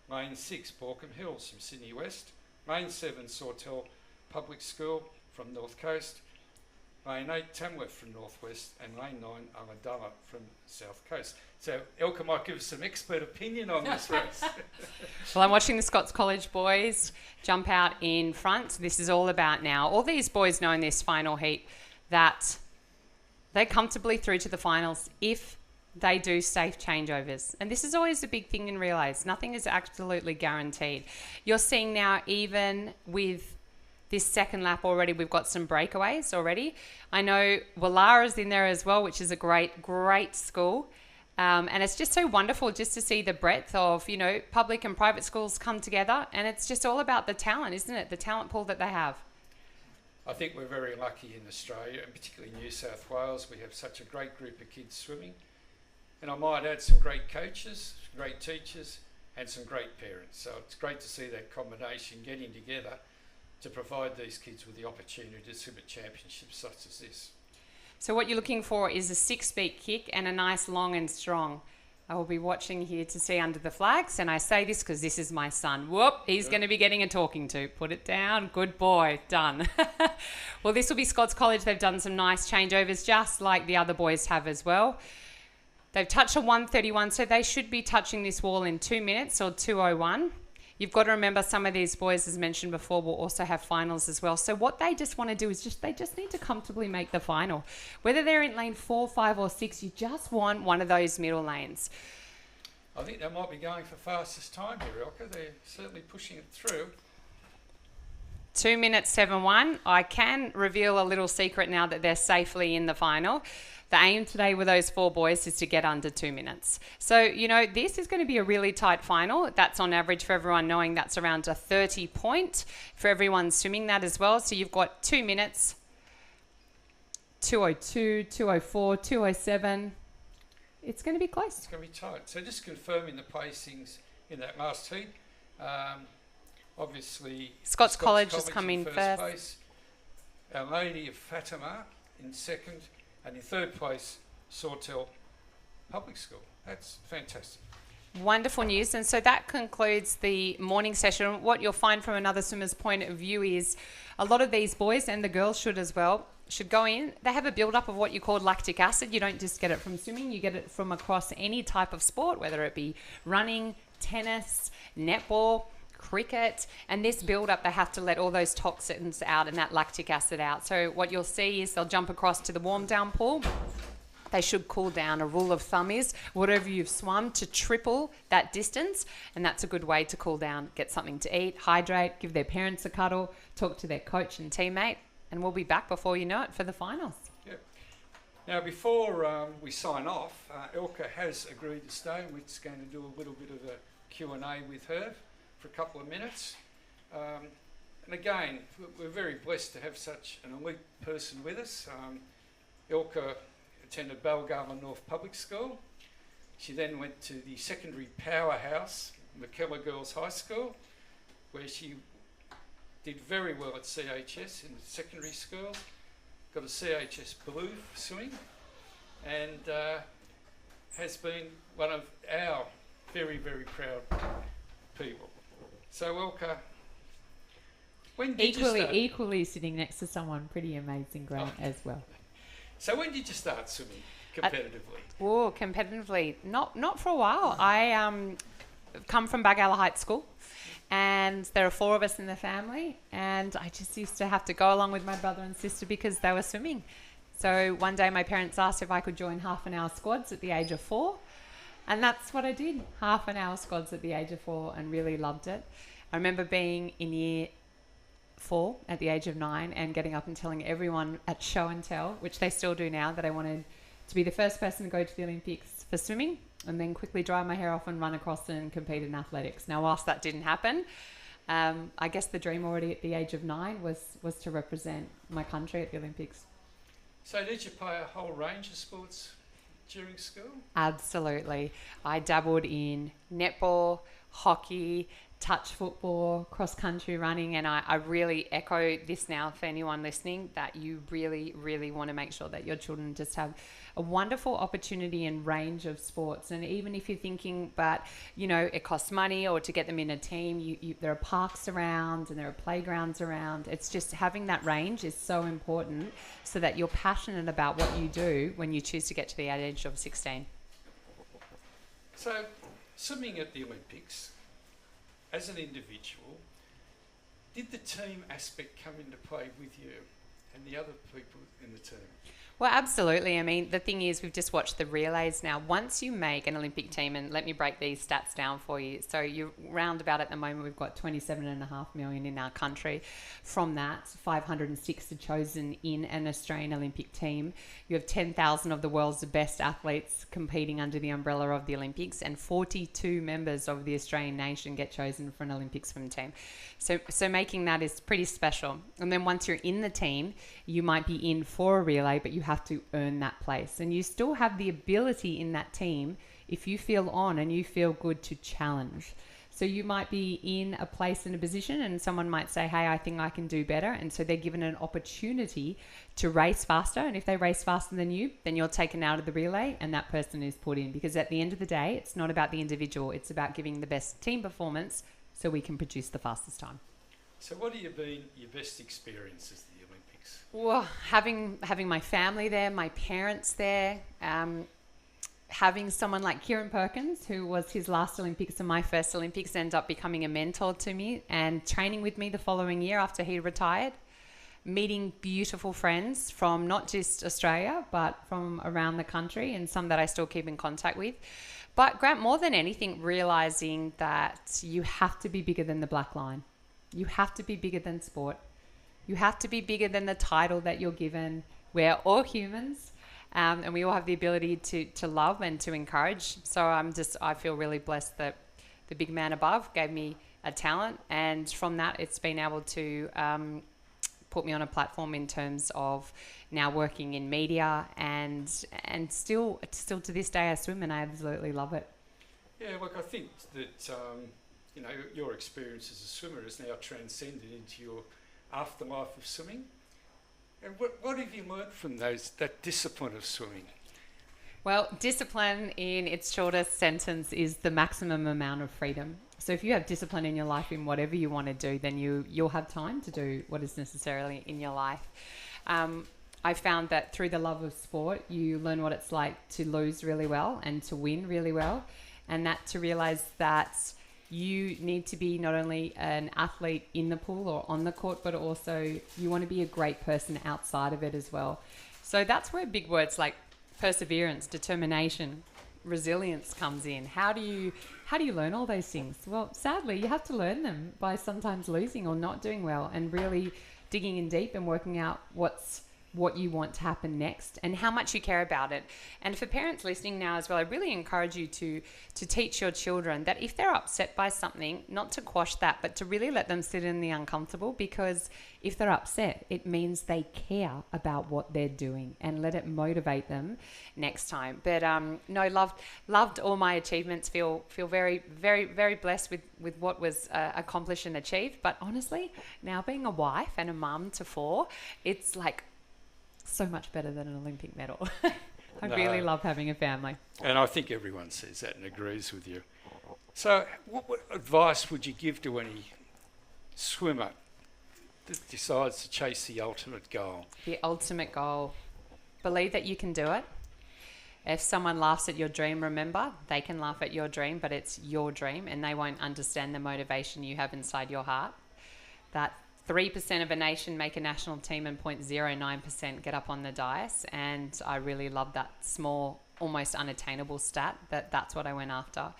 Lane 6, Borkham Hills from Sydney West. Lane 7, Sawtell Public School from North Coast. Lane 8, Tamworth from Northwest, and Lane 9, Ulladulla from South Coast. So Elka might give us some expert opinion on this race. Well, I'm watching the Scots College boys jump out in front. This is all about now. All these boys know in this final heat that they're comfortably through to the finals if they do safe changeovers. And this is always a big thing in relays. Nothing is absolutely guaranteed. You're seeing now, even with this second lap already, we've got some breakaways already. I know Wallara's in there as well, which is a great, great school. And it's just so wonderful just to see the breadth of, public and private schools come together. And it's just all about the talent, isn't it? The talent pool that they have. I think we're very lucky in Australia, and particularly New South Wales. We have such a great group of kids swimming. And I might add some great coaches, great teachers, and some great parents. So it's great to see that combination getting together to provide these kids with the opportunity to swim at championships such as this. So what you're looking for is a 6-beat kick and a nice long and strong. I will be watching here to see under the flags, and I say this because this is my son. Whoop, he's going to be getting a talking to. Put it down. Good boy. Done. Well, this will be Scots College. They've done some nice changeovers, just like the other boys have as well. They've touched a 1:31, so they should be touching this wall in 2 minutes or 2:01. You've got to remember some of these boys, as mentioned before, will also have finals as well. So what they just want to do is they just need to comfortably make the final. Whether they're in lane 4, 5 or 6, you just want one of those middle lanes. I think they might be going for fastest time here, Elka. They're certainly pushing it through. 2 minutes 7:1. I can reveal a little secret now that they're safely in the final. The aim today with those 4 boys is to get under 2 minutes. So, this is going to be a really tight final. That's on average for everyone, knowing that's around a 30 point for everyone swimming that as well. So you've got 2 minutes, 2:02, 2:04, 2:07. It's going to be close. It's going to be tight. So just confirming the placings in that last heat. Obviously, Scots College has come in first. Place. Our Lady of Fatima in second. And in third place, Sawtell Public School. That's fantastic. Wonderful news. And so that concludes the morning session. What you'll find from another swimmer's point of view is a lot of these boys, and the girls should as well, should go in. They have a build-up of what you call lactic acid. You don't just get it from swimming. You get it from across any type of sport, whether it be running, tennis, netball, cricket, and this build up, they have to let all those toxins out and that lactic acid out. So what you'll see is they'll jump across to the warm down pool. They should cool down. A rule of thumb is whatever you've swum to triple that distance, and that's a good way to cool down. Get something to eat, hydrate, give their parents a cuddle, talk to their coach and teammate, and we'll be back before you know it for the finals. Yep. Now before we sign off, Elka has agreed to stay, and we're just going to do a little bit of a Q&A with her for a couple of minutes. And again, we're very blessed to have such an elite person with us. Elka attended Balgala North Public School. She then went to the secondary powerhouse, McKellar Girls High School, where she did very well at CHS in the secondary school. Got a CHS blue for swimming, and has been one of our very, very proud people. So, Elka, when did you start? Equally sitting next to someone pretty amazing, great as well. So when did you start swimming competitively? Competitively, not for a while. I come from Bagala Heights School, and there are 4 of us in the family, and I just used to have to go along with my brother and sister because they were swimming. So one day my parents asked if I could join half an hour squads at the age of 4. And that's what I did, half an hour squads at the age of 4, and really loved it. I remember being in year 4 at the age of 9 and getting up and telling everyone at show and tell, which they still do now, that I wanted to be the first person to go to the Olympics for swimming, and then quickly dry my hair off and run across and compete in athletics. Now, whilst that didn't happen, I guess the dream already at the age of 9 was to represent my country at the Olympics. So did you play a whole range of sports during school? Absolutely. I dabbled in netball, hockey, touch football, cross country running, and I really echo this now for anyone listening, that you really, really want to make sure that your children just have a wonderful opportunity and range of sports. And even if you're thinking, but it costs money, or to get them in a team, there are parks around and there are playgrounds around. It's just having that range is so important, so that you're passionate about what you do when you choose to get to the age of 16. So, swimming at the Olympics, as an individual, did the team aspect come into play with you and the other people in the team? Well, absolutely. I mean, the thing is, we've just watched the relays now. Once you make an Olympic team, and let me break these stats down for you. So you're round about, at the moment, we've got 27.5 million in our country. From that, 506 are chosen in an Australian Olympic team. You have 10,000 of the world's best athletes competing under the umbrella of the Olympics, and 42 members of the Australian nation get chosen for an Olympic swim team. So making that is pretty special. And then once you're in the team, you might be in for a relay, but you have to earn that place. And you still have the ability in that team, if you feel on and you feel good, to challenge. So you might be in a place, in a position, and someone might say, hey, I think I can do better. And so they're given an opportunity to race faster. And if they race faster than you, then you're taken out of the relay and that person is put in. Because at the end of the day, it's not about the individual. It's about giving the best team performance so we can produce the fastest time. So what have been your best experiences at the Olympics? Well, having my family there, my parents there, having someone like Kieran Perkins, who was his last Olympics and my first Olympics, ended up becoming a mentor to me and training with me the following year after he retired. Meeting beautiful friends from not just Australia, but from around the country, and some that I still keep in contact with. But Grant, more than anything, realising that you have to be bigger than the black line. You have to be bigger than sport. You have to be bigger than the title that you're given. We're all humans, and we all have the ability to love and to encourage. So I feel really blessed that the big man above gave me a talent, and from that, it's been able to put me on a platform in terms of now working in media, and still to this day I swim and I absolutely love it. Yeah, look, I think that your experience as a swimmer has now transcended into your afterlife of swimming. And what have you learnt from that discipline of swimming? Well, discipline in its shortest sentence is the maximum amount of freedom. So if you have discipline in your life in whatever you want to do, then you'll have time to do what is necessarily in your life. I found that through the love of sport, you learn what it's like to lose really well and to win really well, and that to realise that you need to be not only an athlete in the pool or on the court, but also you want to be a great person outside of it as well. So that's where big words like perseverance, determination, resilience comes in. How do you learn all those things? Well, sadly, you have to learn them by sometimes losing or not doing well, and really digging in deep and working out what you want to happen next and how much you care about it. And for parents listening now as well, I really encourage you to teach your children that if they're upset by something, not to quash that, but to really let them sit in the uncomfortable, because if they're upset, it means they care about what they're doing, and let it motivate them next time. But loved all my achievements, feel very, very, very blessed with what was accomplished and achieved. But honestly, now being a wife and a mum to 4, it's like so much better than an Olympic medal. I really love having a family. And I think everyone says that and agrees with you. So what advice would you give to any swimmer that decides to chase the ultimate goal? The ultimate goal. Believe that you can do it. If someone laughs at your dream, remember, they can laugh at your dream, but it's your dream, and they won't understand the motivation you have inside your heart. That 3% of a nation make a national team and 0.09% get up on the dais, and I really love that small, almost unattainable stat. That's what I went after.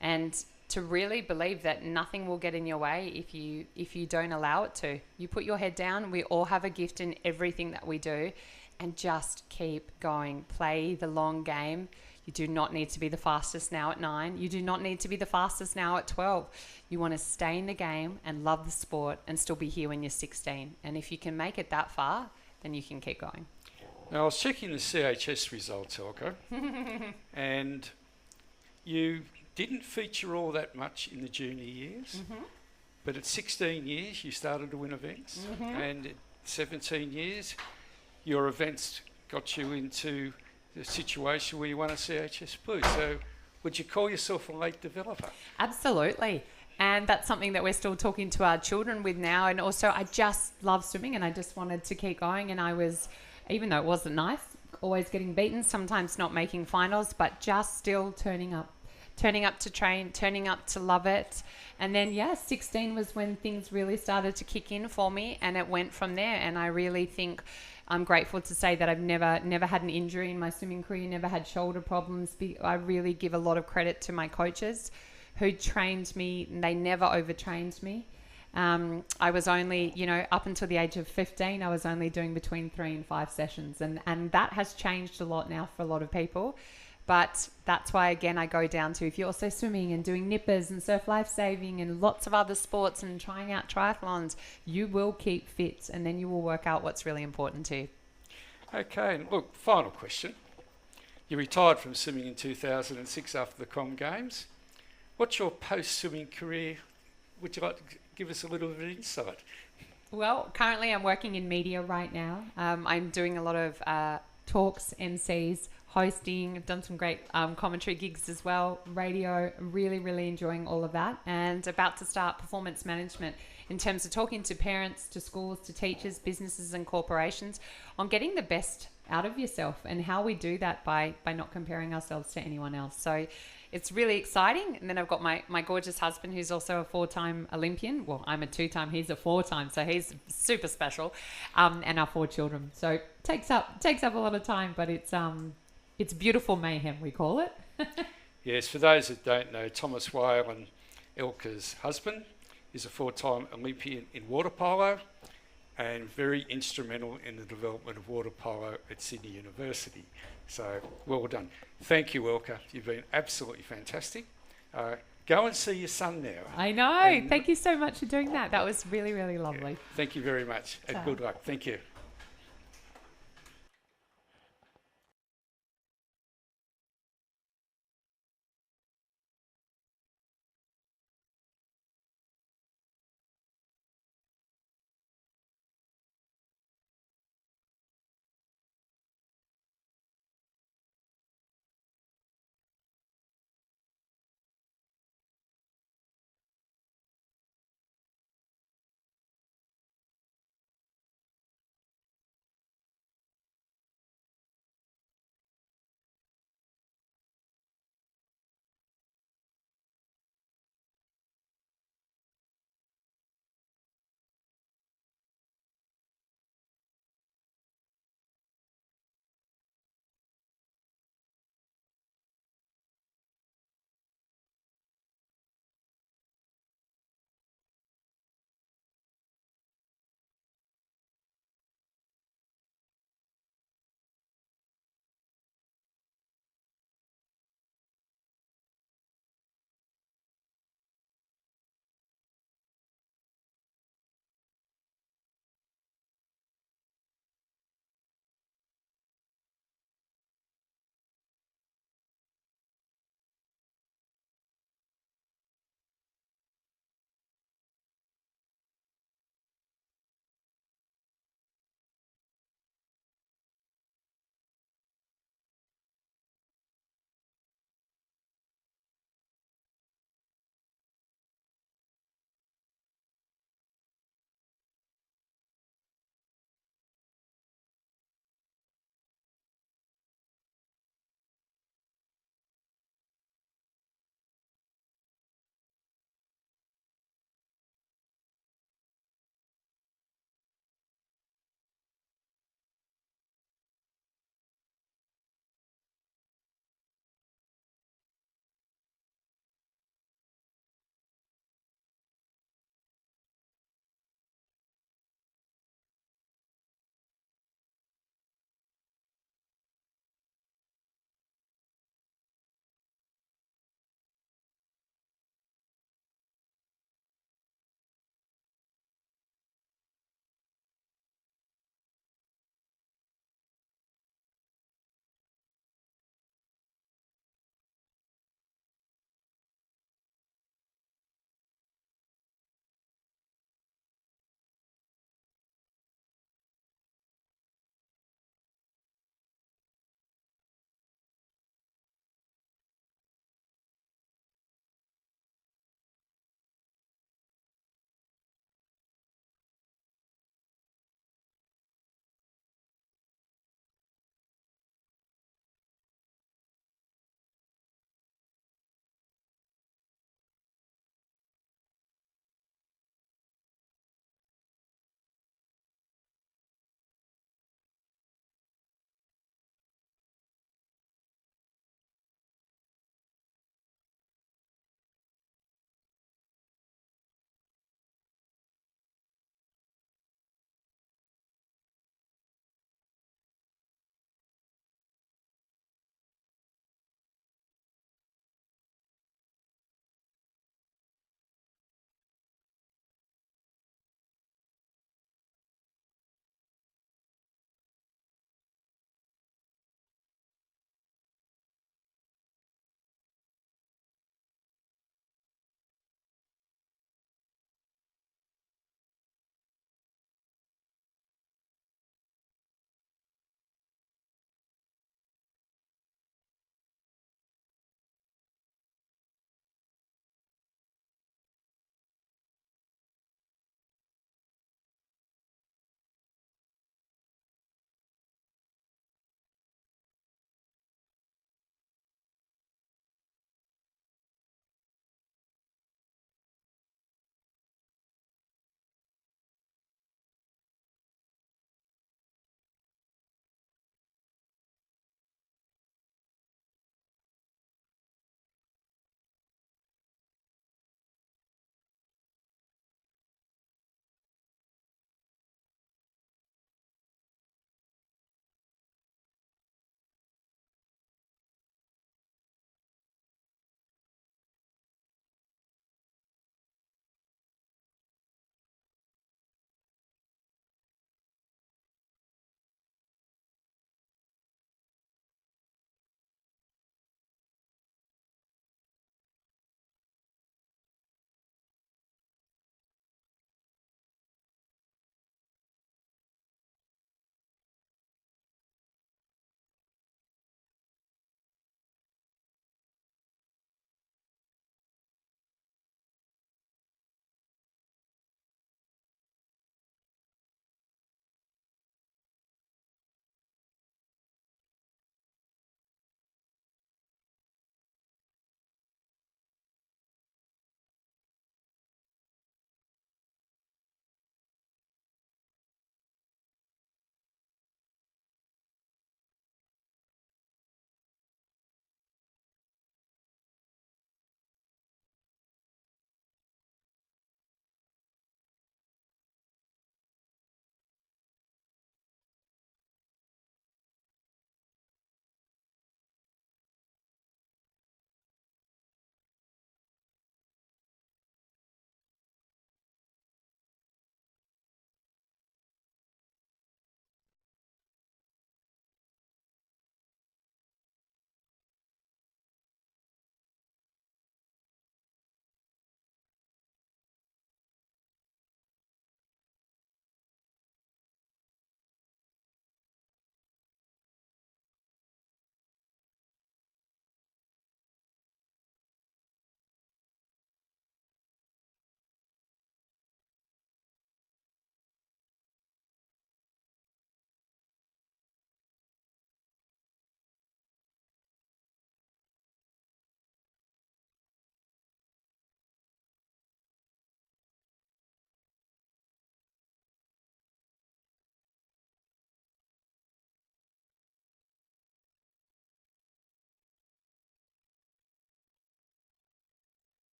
And to really believe that nothing will get in your way if you don't allow it to. You put your head down. We all have a gift in everything that we do, and just keep going. Play the long game. You do not need to be the fastest now at 9. You do not need to be the fastest now at 12. You want to stay in the game and love the sport and still be here when you're 16. And if you can make it that far, then you can keep going. Now, I was checking the CHS results, Elko, and you didn't feature all that much in the junior years, but at 16 years you started to win events, and at 17 years your events got you into the situation where you won a CHS Blue. So would you call yourself a late developer? Absolutely. And that's something that we're still talking to our children with now. And also, I just love swimming and I just wanted to keep going. And I was, even though it wasn't nice, always getting beaten, sometimes not making finals, but just still turning up to train, turning up to love it. And then, 16 was when things really started to kick in for me, and it went from there. And I really think I'm grateful to say that I've never had an injury in my swimming career, never had shoulder problems. I really give a lot of credit to my coaches who trained me. They never overtrained me. I was only, up until the age of 15, I was only doing between 3 and 5 sessions. And that has changed a lot now for a lot of people. But that's why, again, I go down to, if you're also swimming and doing nippers and surf lifesaving and lots of other sports and trying out triathlons, you will keep fit and then you will work out what's really important to you. Okay, and look, final question. You retired from swimming in 2006 after the Com Games. What's your post-swimming career? Would you like to give us a little bit of insight? Well, currently I'm working in media right now. I'm doing a lot of talks, MCs, hosting. I've done some great commentary gigs as well, radio, really, really enjoying all of that, and about to start performance management in terms of talking to parents, to schools, to teachers, businesses and corporations on getting the best out of yourself and how we do that by not comparing ourselves to anyone else. So it's really exciting. And then I've got my gorgeous husband, who's also a 4-time Olympian. Well, I'm a 2-time, he's a 4-time, so he's super special. And our 4 children. So takes up a lot of time, but it's beautiful mayhem, we call it. Yes, for those that don't know, Thomas Whale and Elka's husband is a 4-time Olympian in water polo and very instrumental in the development of water polo at Sydney University. So, well done. Thank you, Elka. You've been absolutely fantastic. Go and see your son now. I know. Thank you so much for doing that. That was really, really lovely. Yeah, thank you very much. And good luck. Thank you.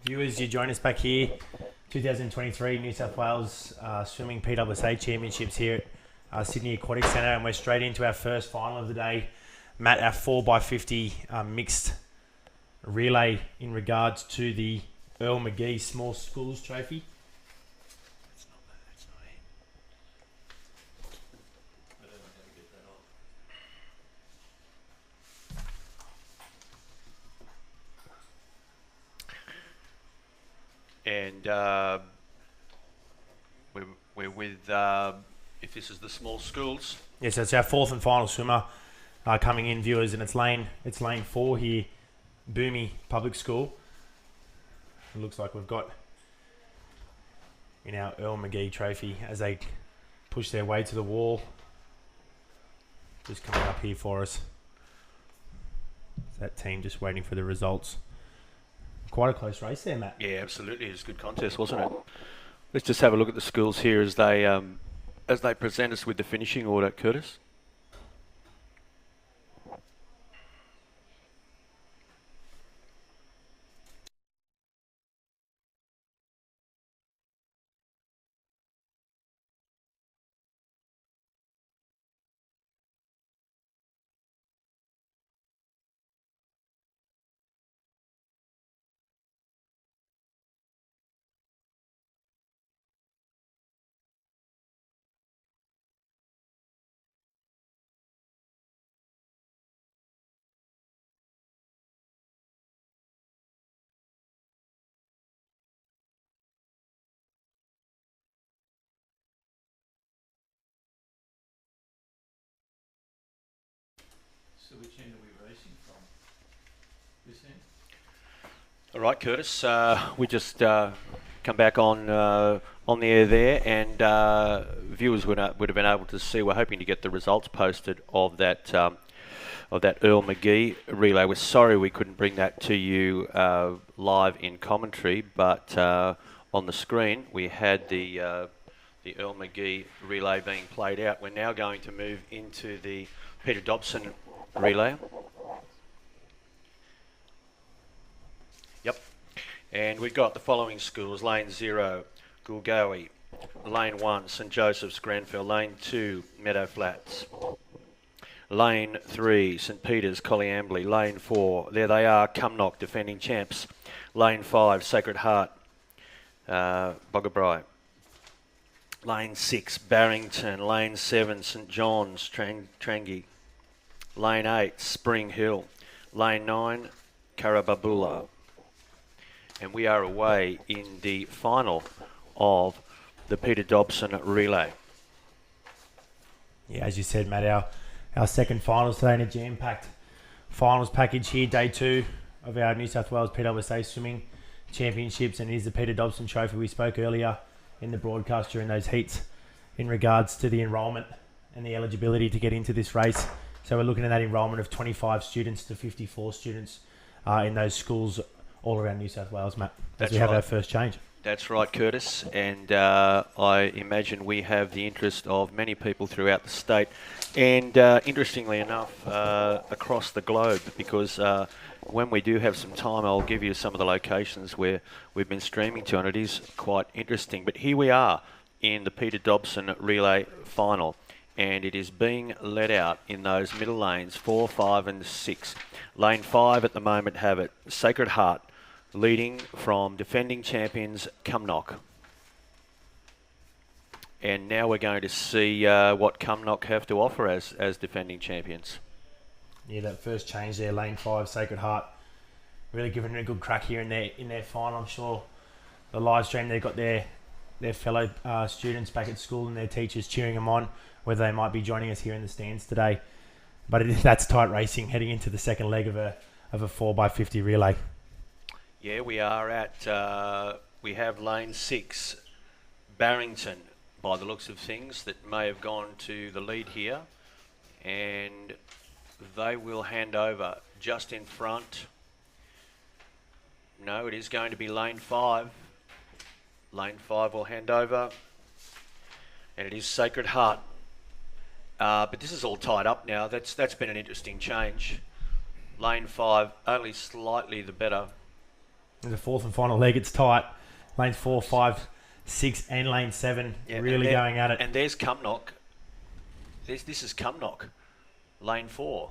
Viewers, you join us back here, 2023 New South Wales Swimming PSSA Championships here at Sydney Aquatic Centre, and we're straight into our first final of the day. Matt, our 4x50 mixed relay in regards to the Earl McGee Small Schools Trophy. And we're with, if this is the small schools. Yes, it's our fourth and final swimmer coming in, viewers, and it's lane 4 here, Boomy Public School. It looks like we've got in our Earl McGee Trophy as they push their way to the wall. Just coming up here for us. That team just waiting for the results. Quite a close race there, Matt. Yeah, absolutely. It was a good contest, wasn't it? Let's just have a look at the schools here as they present us with the finishing order, Curtis. So which end are we racing from? This end? All right, Curtis. We just come back on the air there, and viewers would have been able to see. We're hoping to get the results posted of that Earl McGee relay. We're sorry we couldn't bring that to you live in commentary, but on the screen we had the Earl McGee relay being played out. We're now going to move into the Peter Dobson relay. Yep. And we've got the following schools: Lane 0, Gulgowie; Lane 1, St Joseph's, Grenfell; Lane 2, Meadow Flats; Lane 3, St Peter's, Collyambly; Lane 4, there they are, Cumnock, defending champs; Lane 5, Sacred Heart, Boggabri; Lane 6, Barrington; Lane 7, St John's, Trangie; Lane 8, Spring Hill; Lane 9, Karababula. And we are away in the final of the Peter Dobson relay. Yeah, as you said, Matt, our second finals today in a jam-packed finals package here, day 2 of our New South Wales PSSA Swimming Championships, and it is the Peter Dobson Trophy. We spoke earlier in the broadcast during those heats in regards to the enrolment and the eligibility to get into this race. So we're looking at that enrolment of 25 students to 54 students in those schools all around New South Wales, Matt, as we have our first change. That's right, Curtis, and I imagine we have the interest of many people throughout the state, and interestingly enough, across the globe, because when we do have some time, I'll give you some of the locations where we've been streaming to, and it is quite interesting. But here we are in the Peter Dobson relay final, and it is being led out in those middle lanes, 4, 5 and 6. Lane 5 at the moment have it, Sacred Heart, leading from defending champions Cumnock. And now we're going to see what Cumnock have to offer as defending champions. Yeah, that first change there, Lane 5, Sacred Heart, really giving it a good crack here in their final. I'm sure the live stream, they've got their fellow students back at school and their teachers cheering them on, whether they might be joining us here in the stands today. But that's tight racing heading into the second leg of a 4x50 relay. Yeah, we are at, we have Lane 6, Barrington, by the looks of things, that may have gone to the lead here. And they will hand over just in front. No, it is going to be Lane 5. Lane 5 will hand over. And it is Sacred Heart. But this is all tied up now. That's been an interesting change. Lane 5, only slightly the better In the fourth and final leg, it's tight. Lanes 4, 5, 6, and lane 7 really going at it. And there's Cumnock. This is Cumnock, lane 4.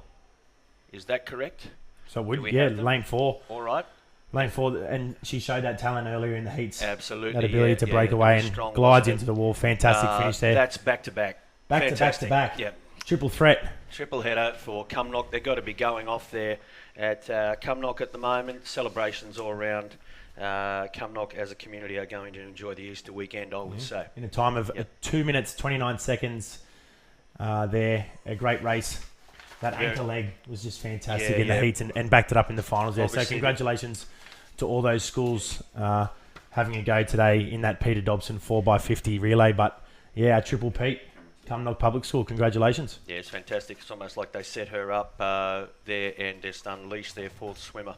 Is that correct? So lane 4. All right. Lane 4, and she showed that talent earlier in the heats. Absolutely. That ability to break away and strong, glides into the wall. Fantastic finish there. That's back-to-back. Back-to-back. Yep. Triple threat. Triple header for Cumnock. They've got to be going off there at Cumnock at the moment. Celebrations all around. Cumnock as a community are going to enjoy the Easter weekend, I would say. In a time of 2 minutes, 29 seconds there. A great race. That anchor leg was just fantastic in the heats and backed it up in the finals there. Obviously, so congratulations to all those schools having a go today in that Peter Dobson 4x50 relay. But yeah, Triple Pete, Cumnock Public School, congratulations. Yeah, it's fantastic. It's almost like they set her up there and just unleashed their fourth swimmer.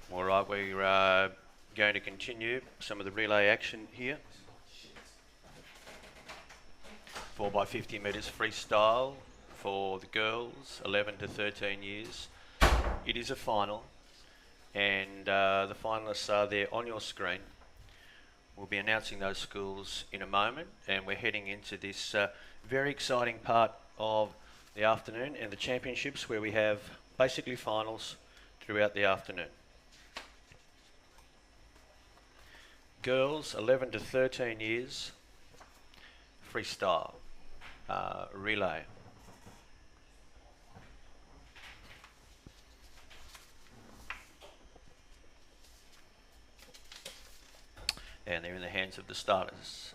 All right, we're going to continue some of the relay action here. 4x50 metres freestyle for the girls, 11 to 13 years. It is a final, and the finalists are there on your screen. We'll be announcing those schools in a moment, and we're heading into this very exciting part of the afternoon and the championships, where we have basically finals throughout the afternoon. Girls 11 to 13 years, freestyle, relay. And they're in the hands of the starters.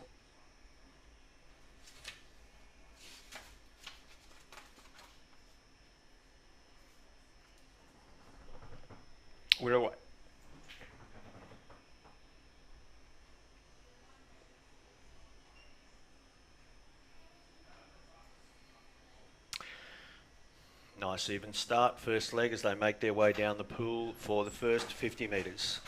We're away. Nice even start, first leg, as they make their way down the pool for the first 50 metres.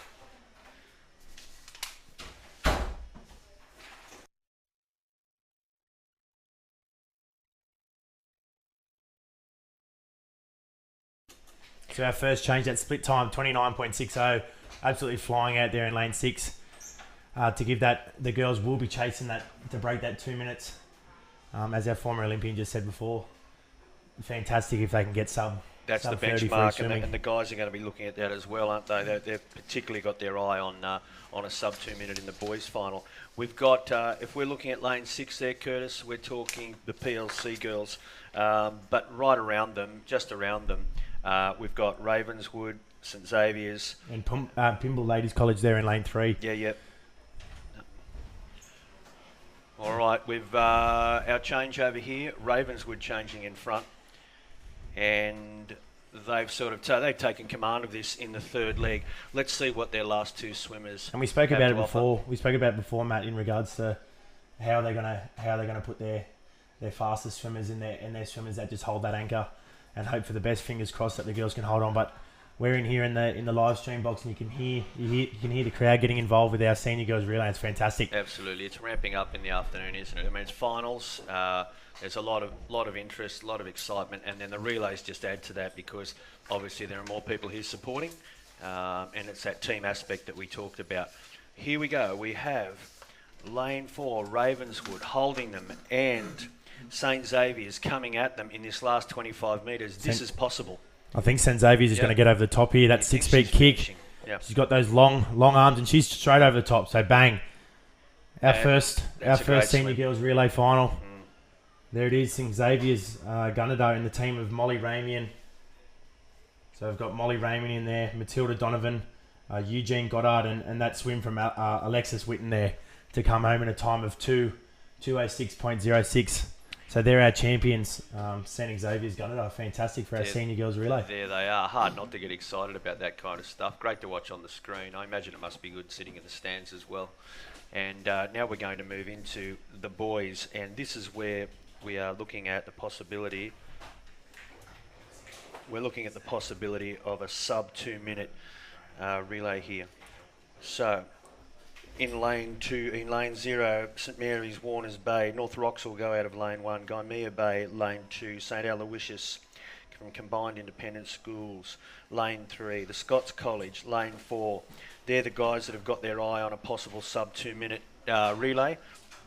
So our first change, that split time, 29.60, absolutely flying out there in lane 6 to give that, the girls will be chasing that to break that 2 minutes. As our former Olympian just said before, fantastic if they can get sub. That's the benchmark, and the guys are going to be looking at that as well, aren't they? They've particularly got their eye on a sub 2 minute in the boys' final. We've got, if we're looking at lane 6 there, Curtis, we're talking the PLC girls, but right around them, just around them, we've got Ravenswood, St Xavier's, and Pymble Ladies College there in lane 3. Yeah. All right, we've our change over here. Ravenswood changing in front. And they've they've taken command of this in the third leg. Let's see what their last two swimmers. And we spoke about it before. We spoke about it before, Matt, in regards to how they're gonna put their fastest swimmers in there, and their swimmers that just hold that anchor, and hope for the best. Fingers crossed that the girls can hold on. But we're in here in the live stream box, and you can hear the crowd getting involved with our senior girls relay. It's fantastic. Absolutely, it's ramping up in the afternoon, isn't it? I mean, it's finals. There's a lot of interest, a lot of excitement, and then the relays just add to that, because obviously there are more people here supporting, and it's that team aspect that we talked about. Here we go. We have lane 4, Ravenswood holding them, and St Xavier's coming at them in this last 25 metres. This is possible. I think St Xavier's is going to get over the top here. That 6-feet kick. Yep. She's got those long arms, and she's straight over the top. So bang. Our first senior girls relay final. There it is, St Xavier's Gunnedah in the team of Molly Ramian. So we've got Molly Ramian in there, Matilda Donovan, Eugene Goddard, and that swim from Alexis Witten there to come home in a time of 2:06.06. So they're our champions, St Xavier's Gunnedah. Fantastic for our senior girls relay. There they are. Hard not to get excited about that kind of stuff. Great to watch on the screen. I imagine it must be good sitting in the stands as well. And now we're going to move into the boys, and this is where we are looking at the possibility we're looking at the possibility of a sub 2 minute relay here. So in lane 0, St Mary's, Warners Bay, North Rocks will go out of lane 1, Gymea Bay, lane 2, St Aloysius from Combined Independent Schools, lane 3, the Scots College, lane 4. They're the guys that have got their eye on a possible sub 2 minute relay,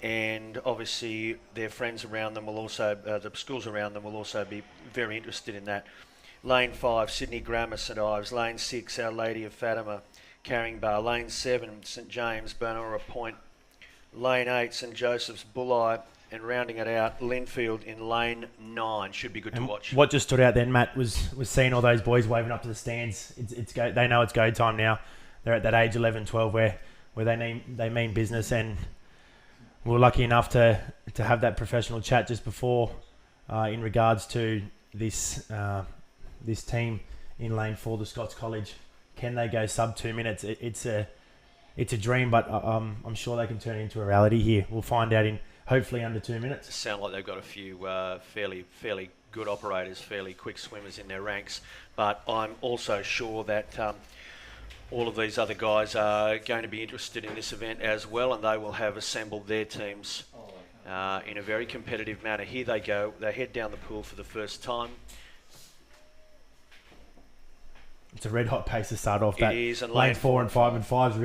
and obviously their friends around them will also, the schools around them will also be very interested in that. Lane 5, Sydney Grammar, St Ives, lane 6, Our Lady of Fatima, Carrying Bar, lane 7, St James, Bernora Point, lane 8, St Joseph's, Bulli, and rounding it out, Linfield in lane 9. Should be good to watch. What just stood out then, Matt, was seeing all those boys waving up to the stands. It's go. They know it's go time now. They're at that age 11, 12 where they mean business, and we're lucky enough to have that professional chat just before in regards to this team in lane 4, the Scots College. Can they go sub 2 minutes? It's a dream, but I'm sure they can turn it into a reality here. We'll find out in hopefully under 2 minutes. Sound like they've got a few fairly good operators, fairly quick swimmers in their ranks, but I'm also sure that all of these other guys are going to be interested in this event as well, and they will have assembled their teams in a very competitive manner. Here they go. They head down the pool for the first time. It's a red hot pace to start off. That it is, and lane 4 and 5 and 5's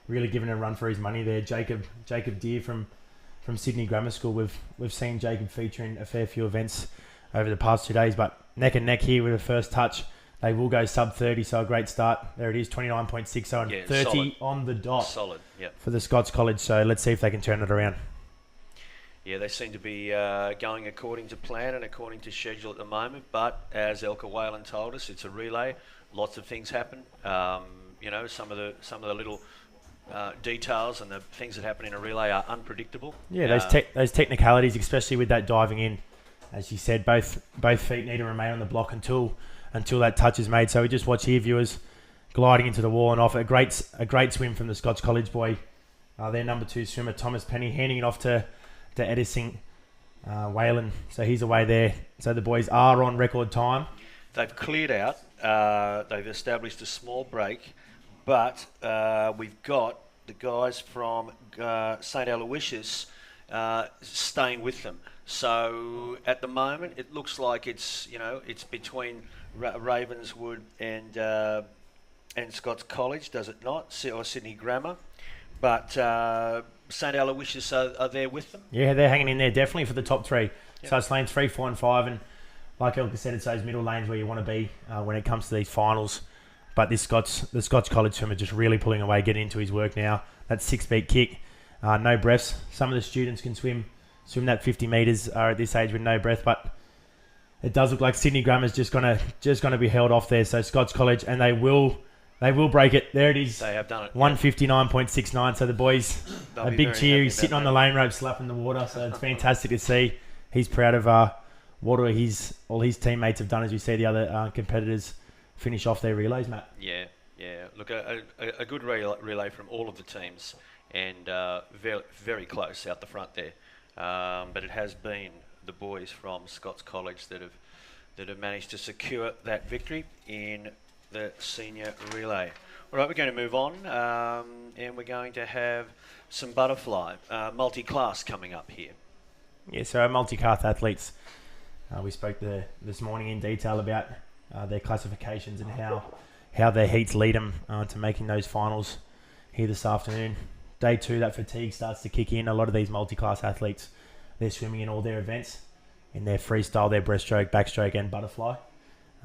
really giving a run for his money there. Jacob Deere from Sydney Grammar School. We've seen Jacob feature in a fair few events over the past 2 days, but neck and neck here with the first touch. They will go sub 30, so a great start. There it is, 29.60 and 30 solid. On the dot. Solid, yeah. For the Scots College, so let's see if they can turn it around. Yeah, they seem to be going according to plan and according to schedule at the moment, but as Elka Whalen told us, it's a relay. Lots of things happen. Some of the little details and the things that happen in a relay are unpredictable. Yeah, those technicalities, especially with that diving in, as you said, both feet need to remain on the block until that touch is made. So we just watch here, viewers, gliding into the wall and off. A great swim from the Scots College boy. Their number 2 swimmer, Thomas Penny, handing it off to Edison Whalen. So he's away there. So the boys are on record time. They've cleared out. They've established a small break, but we've got the guys from St Aloysius staying with them. So at the moment, it looks like it's between Ravenswood and Scots College, does it not? Or Sydney Grammar, but St Aloysius are there with them. Yeah, they're hanging in there definitely for the top 3. Yep. So it's lanes 3, 4, and 5, and like Elka said, it's those middle lanes where you want to be when it comes to these finals. But the Scots College swimmer just really pulling away, getting into his work now. That 6-beat kick, no breaths. Some of the students can swim that 50 metres at this age with no breath, but it does look like Sydney Grammar's just gonna be held off there. So Scots College, and they will break it. There it is. They have done it. 159.69. So the boys, a big cheer. He's sitting on the that. lane rope, slapping the water. So it's fantastic to see. He's proud of what all his teammates have done, as you see the other competitors finish off their relays, Matt. Yeah. Look, a good relay from all of the teams, and very, very close out the front there. But it has been the boys from Scots College that have managed to secure that victory in the senior relay. All right, we're going to move on, and we're going to have some butterfly multi-class coming up here. Yeah, so our multi-class athletes, we spoke this morning in detail about their classifications and how their heats lead them to making those finals here this afternoon. Day 2, that fatigue starts to kick in. A lot of these multi-class athletes, they're swimming in all their events, in their freestyle, their breaststroke, backstroke, and butterfly.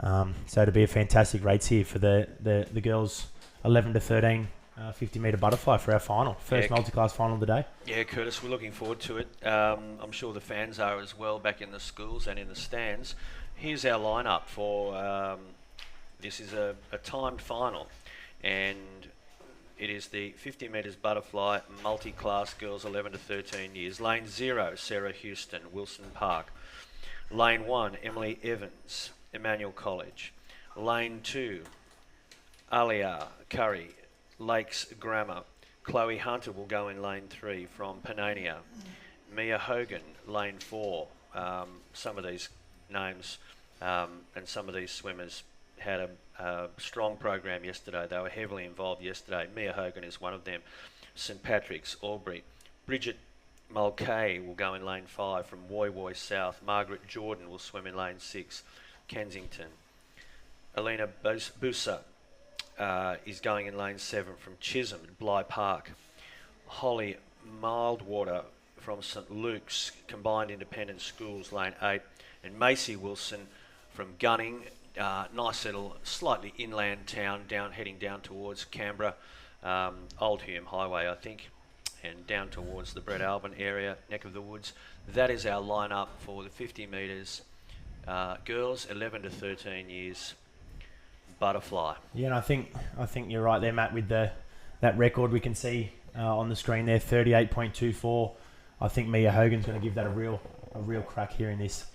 So it'll be a fantastic race here for the girls 11 to 13 50-metre butterfly for our final. First multi-class final of the day. Yeah, Curtis, we're looking forward to it. I'm sure the fans are as well, back in the schools and in the stands. Here's our lineup for this is a timed final, and it is the 50 metres butterfly multi-class girls 11 to 13 years. Lane 0, Sarah Houston, Wilson Park. Lane 1, Emily Evans, Emmanuel College. Lane 2, Alia Curry, Lakes Grammar. Chloe Hunter will go in lane 3 from Panania. Mia Hogan, lane 4. Some of these names And some of these swimmers had a strong program yesterday. They were heavily involved yesterday. Mia Hogan is one of them. St Patrick's, Albury. Bridget Mulcahy will go in lane 5 from Woy Woy South. Margaret Jordan will swim in lane 6, Kensington. Alina Busa is going in lane 7 from Chisholm at Bligh Park. Holly Mildwater from St Luke's Combined Independent Schools, lane 8. And Macy Wilson from Gunning, nice little slightly inland town, heading down towards Canberra, Old Hume Highway, I think, and down towards the Brett Alban area, neck of the woods. That is our lineup for the 50 metres. Girls 11 to 13 years, butterfly. Yeah, and I think you're right there, Matt, with that record we can see on the screen there, 38.24. I think Mia Hogan's going to give that a real crack here in this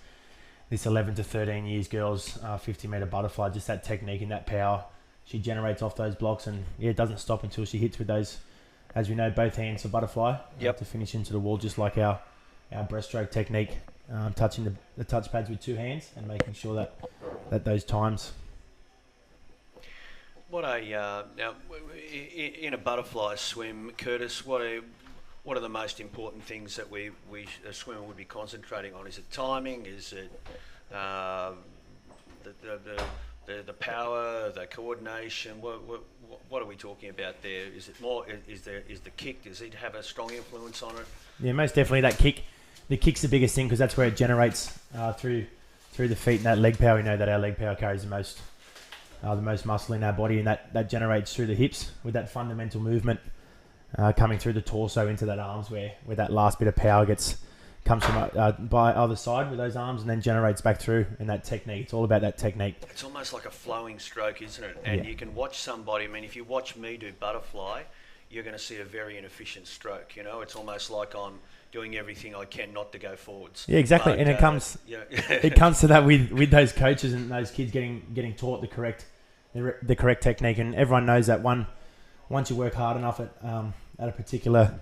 11 to 13 years girls 50 metre butterfly. Just that technique and that power she generates off those blocks, and it doesn't stop until she hits with those, as we know, both hands for butterfly. To finish into the wall, just like our breaststroke technique, touching the touch pads with 2 hands and making sure that those times. Now in a butterfly swim, Curtis, what are the most important things that a swimmer would be concentrating on? Is it timing? Is it the power, the coordination? What are we talking about there? Is it more? Is the kick? Does it have a strong influence on it? Yeah, most definitely that kick. The kick's the biggest thing because that's where it generates through the feet, and that leg power. We know that our leg power carries the most muscle in our body, and that generates through the hips with that fundamental movement coming through the torso into that arms, where that last bit of power comes from by either side with those arms and then generates back through. And that technique, it's all about that technique. It's almost like a flowing stroke, isn't it? And you can watch somebody. I mean, if you watch me do butterfly, you're going to see a very inefficient stroke. You know, it's almost like I'm doing everything I can not to go forwards. Yeah, exactly. But, and it comes it comes to that with those coaches and those kids getting taught the correct technique. And everyone knows that once you work hard enough at a particular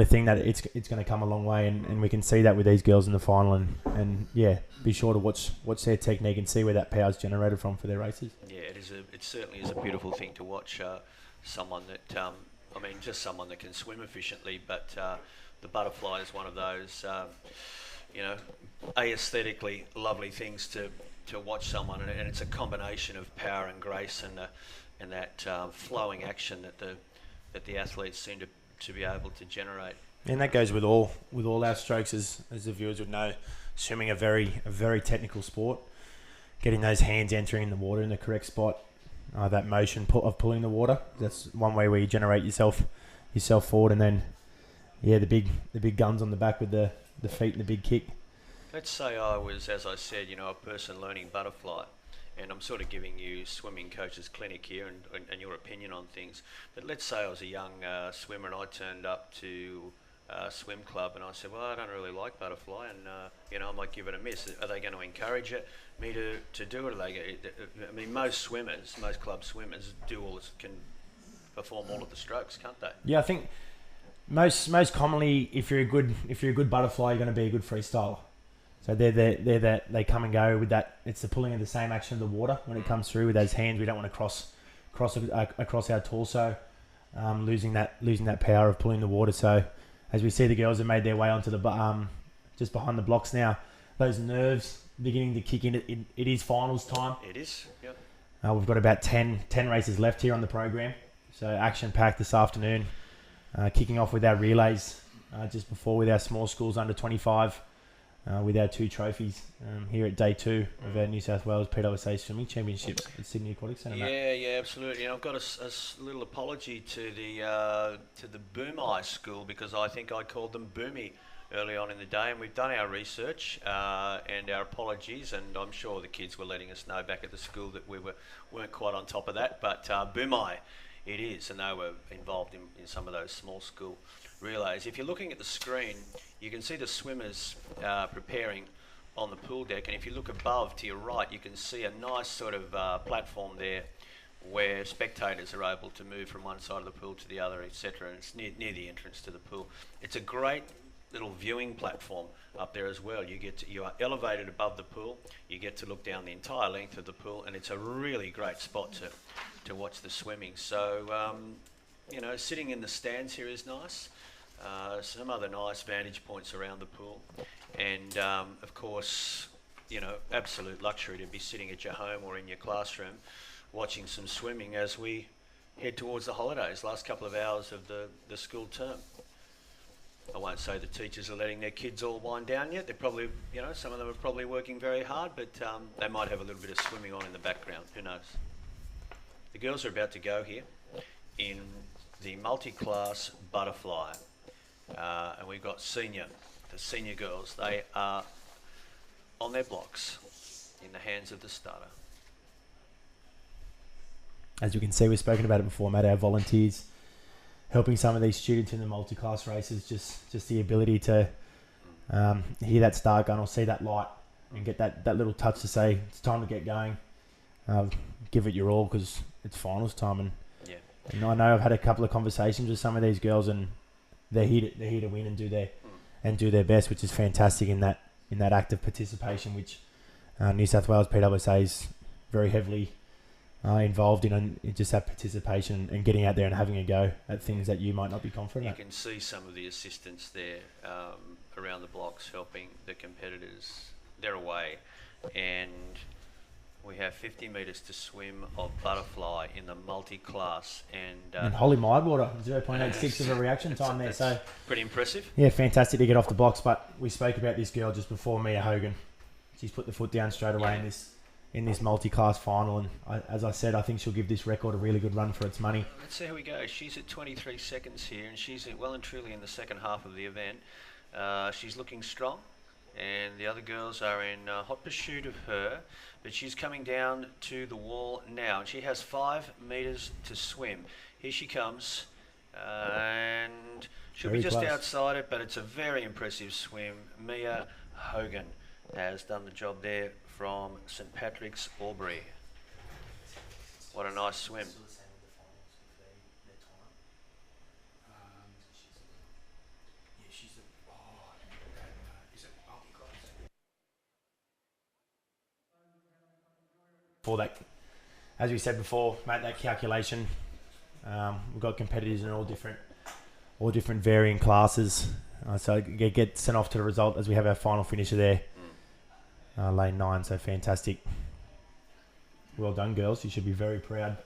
thing, that it's going to come a long way, and we can see that with these girls in the final, and be sure to watch their technique and see where that power is generated from for their races. Yeah, it certainly is a beautiful thing to watch someone that just someone that can swim efficiently, but the butterfly is one of those aesthetically lovely things to watch someone, and it's a combination of power and grace and that flowing action that the athletes seem to be able to generate. And that goes with all our strokes, as the viewers would know. Swimming a very technical sport. Getting those hands entering in the water in the correct spot, that motion of pulling the water. That's one way where you generate yourself forward, and then the big guns on the back with the feet and the big kick. Let's say I was, as I said, a person learning butterfly, and I'm sort of giving you swimming coaches clinic here and your opinion on things. But let's say I was a young swimmer and I turned up to a swim club and I said, well, I don't really like butterfly, and I might give it a miss. Are they going to encourage me to do it? Most club swimmers can perform all of the strokes, can't they? Yeah, I think most commonly, if you're a good butterfly, you're going to be a good freestyler. So they come and go with that. It's the pulling of the same action of the water when it comes through with those hands. We don't want to cross our torso, losing that power of pulling the water. So as we see, the girls have made their way onto the just behind the blocks now. Those nerves beginning to kick in. It is finals time. It is. Yep. We've got about 10 races left here on the program. So action packed this afternoon. Kicking off with our relays just before with our small schools under 25. With our 2 trophies here at day 2 of our New South Wales PWSA Swimming Championships at Sydney Aquatic Centre. Yeah, absolutely. And I've got a little apology to the Boomeye school, because I think I called them Boomy early on in the day, and we've done our research and our apologies, and I'm sure the kids were letting us know back at the school that we weren't quite on top of that, but Boomeye it is, and they were involved in some of those small school relays. If you're looking at the screen, you can see the swimmers preparing on the pool deck, and if you look above to your right, you can see a nice sort of platform there where spectators are able to move from one side of the pool to the other, etc. And it's near the entrance to the pool. It's a great little viewing platform up there as well. You are elevated above the pool. You get to look down the entire length of the pool, and it's a really great spot to watch the swimming. So, sitting in the stands here is nice. Some other nice vantage points around the pool, and of course, absolute luxury to be sitting at your home or in your classroom watching some swimming as we head towards the holidays, last couple of hours of the school term. I won't say the teachers are letting their kids all wind down yet. They're probably, some of them are probably working very hard, but they might have a little bit of swimming on in the background. Who knows? The girls are about to go here in the multi-class butterfly. And we've got the senior girls. They are on their blocks in the hands of the starter. As you can see, we've spoken about it before, Matt, our volunteers helping some of these students in the multi-class races, just the ability to hear that start gun or see that light and get that little touch to say it's time to get going. Give it your all because it's finals time. And I know I've had a couple of conversations with some of these girls, and they're here to win and do their best, which is fantastic in that active participation, which New South Wales PSSA is very heavily involved in, and just that participation and getting out there and having a go at things that you might not be confident at. You can see some of the assistants there around the blocks helping the competitors. They're away, and we have 50 metres to swim of butterfly in the multi-class. And Holly Mirewater, 0.86 of a reaction time there. So pretty impressive. Yeah, fantastic to get off the blocks. But we spoke about this girl just before, Mia Hogan. She's put the foot down straight away in this multi-class final. And as I said, I think she'll give this record a really good run for its money. Let's see how we go. She's at 23 seconds here, and she's well and truly in the second half of the event. She's looking strong, and the other girls are in hot pursuit of her. But she's coming down to the wall now, and she has 5 metres to swim. Here she comes, and she'll be just outside it, but it's a very impressive swim. Mia Hogan has done the job there from St Patrick's, Albury. What a nice swim. For that, as we said before, Matt, that calculation, we've got competitors in all different varying classes. So get sent off to the result as we have our final finisher there, lane 9. So fantastic. Well done, girls. You should be very proud.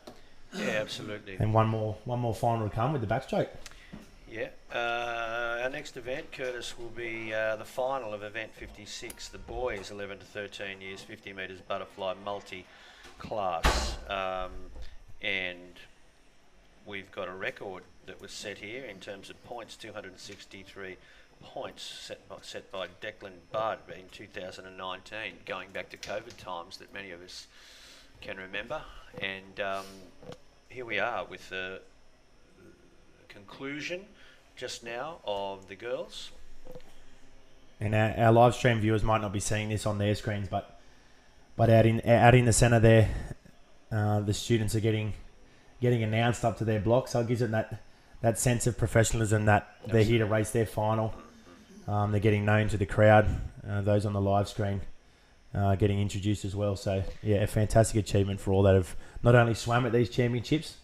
Yeah, absolutely. And one more final to come with the backstroke. Yeah. Our next event, Curtis, will be the final of event 56. The boys 11 to 13 years, 50 metres butterfly multi-class. And we've got a record that was set here in terms of points, 263 points set by Declan Budd in 2019, going back to COVID times that many of us can remember. And here we are with the conclusion just now of the girls. And our live stream viewers might not be seeing this on their screens, but out in the centre there, the students are getting announced up to their block, so it gives them that sense of professionalism that they're here to race their final. They're getting known to the crowd. Those on the live screen getting introduced as well. So yeah, a fantastic achievement for all that have not only swam at these championships,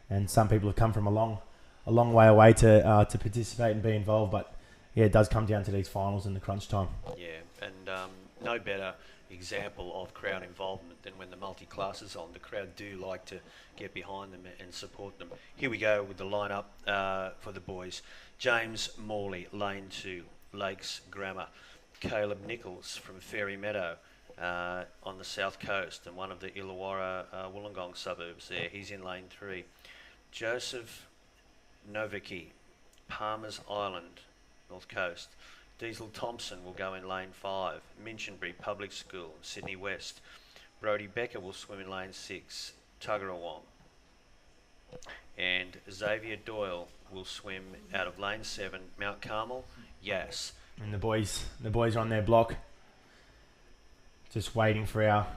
and some people have come from a long way away to participate and be involved, but yeah, it does come down to these finals and the crunch time. Yeah, and no better example of crowd involvement than when the multi-class is on. The crowd do like to get behind them and support them. Here we go with the lineup for the boys. James Morley, lane 2, Lakes Grammar. Caleb Nichols from Fairy Meadow on the south coast and one of the Illawarra Wollongong suburbs there. He's in lane 3. Joseph Novicki, Palmer's Island, north coast. Diesel Thompson will go in lane 5. Minchinbury Public School, Sydney West. Brodie Becker will swim in lane 6, Tuggerawong. And Xavier Doyle will swim out of lane 7, Mount Carmel, Yass. And the boys are on their block, just waiting for our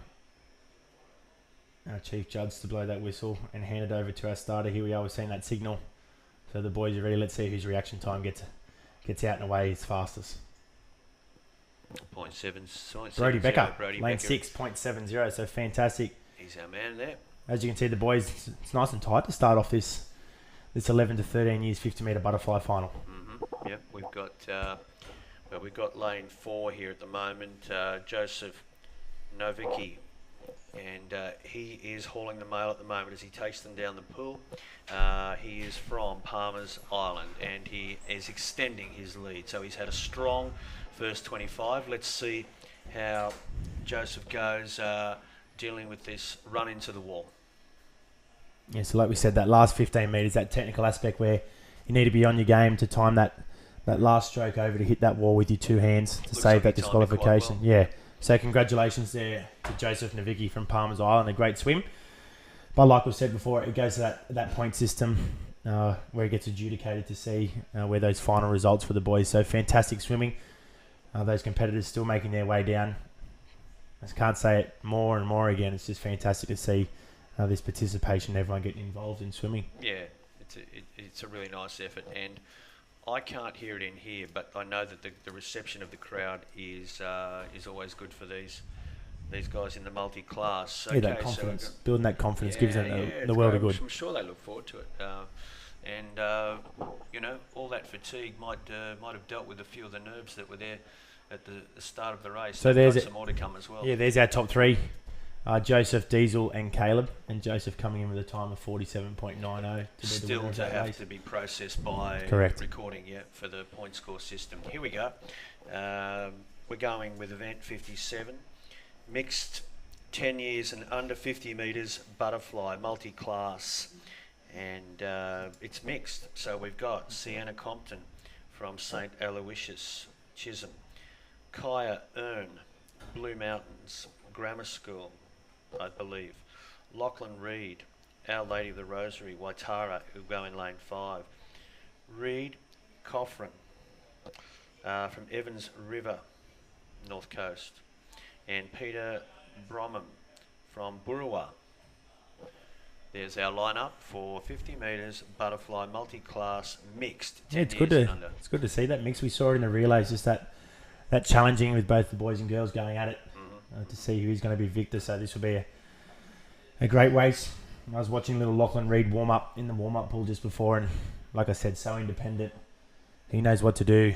chief judge to blow that whistle and hand it over to our starter. Here we are, we've seen that signal. So the boys are ready. Let's see whose reaction time gets out and away his fastest. 0.7. Brody Becker, Brody lane Becker. 6.70, so fantastic. He's our man there. As you can see, the boys, it's nice and tight to start off this 11 to 13 years 50-metre butterfly final. Yep, we've got lane 4 here at the moment. Joseph Novicki, and he is hauling the mail at the moment as he takes them down the pool. He is from Palmer's Island, and he is extending his lead. So he's had a strong first 25. Let's see how Joseph goes dealing with this run into the wall. Yeah, so like we said, that last 15 metres, that technical aspect where you need to be on your game to time that last stroke over to hit that wall with your two hands to Looks save like that he timed it quite disqualification. well. Yeah, so congratulations there to Joseph Novicki from Palmer's Island, a great swim. But like we've said before, it goes to that point system where it gets adjudicated to see where those final results for the boys. So fantastic swimming. Those competitors still making their way down. I just can't say it more and more again. It's just fantastic to see this participation, everyone getting involved in swimming. Yeah, it's a really nice effort, and I can't hear it in here, but I know that the reception of the crowd is always good for these guys in the multi-class. Yeah, that confidence, building that confidence gives them the world of good. I'm sure they look forward to it, and all that fatigue might have dealt with a few of the nerves that were there at the start of the race. So there's there's some more to come as well. Yeah, there's our top three. Joseph, Diesel and Caleb, and Joseph coming in with a time of 47.90 to be Still the winner of to that have race. to be processed by Correct. recording, for the point score system. Here we go. We're going with event 57, mixed 10 years and under 50 metres butterfly multi-class, and it's mixed. So we've got Sienna Compton from St Aloysius, Chisholm, Kaya Earn, Blue Mountains Grammar School, I believe, Lachlan Reed, Our Lady of the Rosary, Waitara, who go in lane 5, Reed Coffrin from Evans River, North Coast, and Peter Bromham from Burrawa. There's our lineup for 50 metres butterfly multi-class mixed. Yeah, it's good to see that mix. We saw it in the relays, just that challenging with both the boys and girls going at it to see who's going to be victor. So this will be a great race. I was watching little Lachlan Reed warm up in the warm up pool just before, and like I said, so independent. He knows what to do.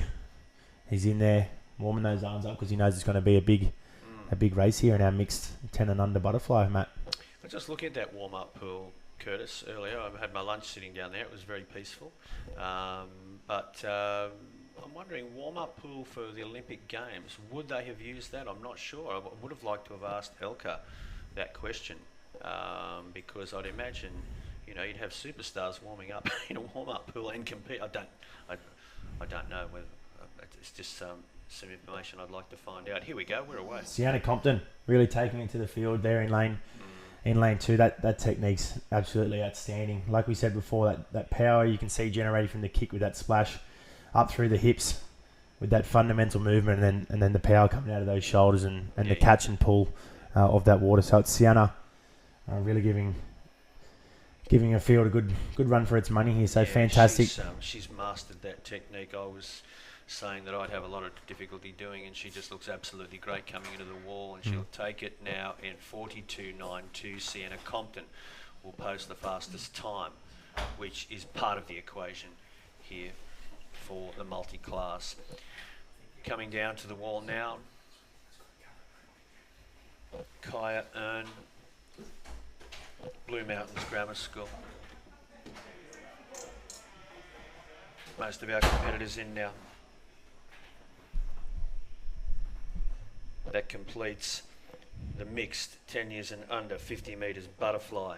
He's in there warming those arms up because he knows it's going to be a big race here in our mixed 10 and under butterfly, Matt. I was just looking at that warm up pool, Curtis, earlier. I had my lunch sitting down there. It was very peaceful. But I'm wondering, warm-up pool for the Olympic Games, would they have used that? I'm not sure. I would have liked to have asked Elka that question because I'd imagine, you'd have superstars warming up in a warm-up pool and compete. I don't know. It's just some information I'd like to find out. Here we go. We're away. Sienna Compton really taking it to the field there in lane 2. That technique's absolutely outstanding. Like we said before, that power you can see generated from the kick with that splash up through the hips with that fundamental movement, and then the power coming out of those shoulders and the catch and pull of that water. So it's Sienna really giving a field a good run for its money here. So fantastic. She's mastered that technique. I was saying that I'd have a lot of difficulty doing, and she just looks absolutely great coming into the wall, and she'll take it now in 42.92. Sienna Compton will post the fastest time, which is part of the equation here for the multi-class. Coming down to the wall now, Kaya Earn, Blue Mountains Grammar School. Most of our competitors in now. That completes the mixed 10 years and under 50 metres butterfly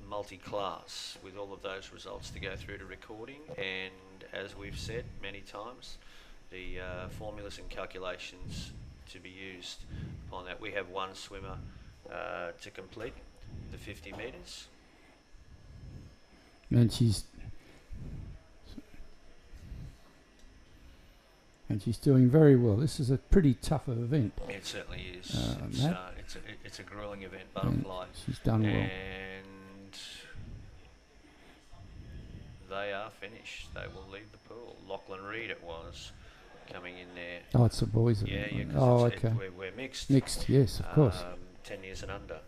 multi-class with all of those results to go through to recording, and as we've said many times, the formulas and calculations to be used on that. We have one swimmer to complete the 50 metres. And she's doing very well. This is a pretty tough event. It certainly is. It's a grueling event, butterfly. And she's done well. And they are finished. They will leave the pool. Lachlan Reed it was coming in there. Oh, it's the boys. Yeah, yeah. Oh, okay. We're mixed. Mixed, yes, of course. 10 years and under.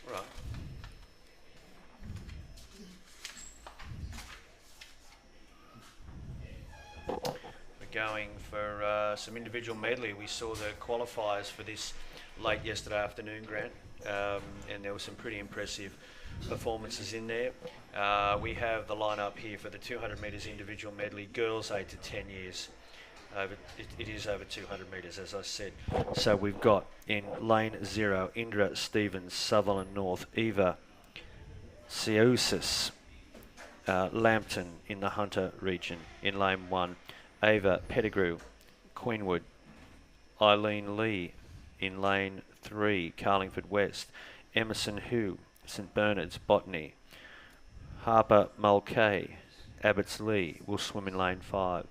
Right. We're going for some individual medley. We saw the qualifiers for this late yesterday afternoon, Grant, and there were some pretty impressive performances in there. We have the lineup here for the 200 metres individual medley, girls 8 to 10 years. It is over 200 metres, as I said. So we've got in lane 0, Indra Stevens, Sutherland North, Eva Siousis, Lambton in the Hunter region. In lane 1, Ava Pettigrew, Queenwood, Eileen Lee. In lane 3, Carlingford West, Emerson Hu, St Bernard's Botany, Harper Mulcahy, Abbots Lee will swim in lane 5.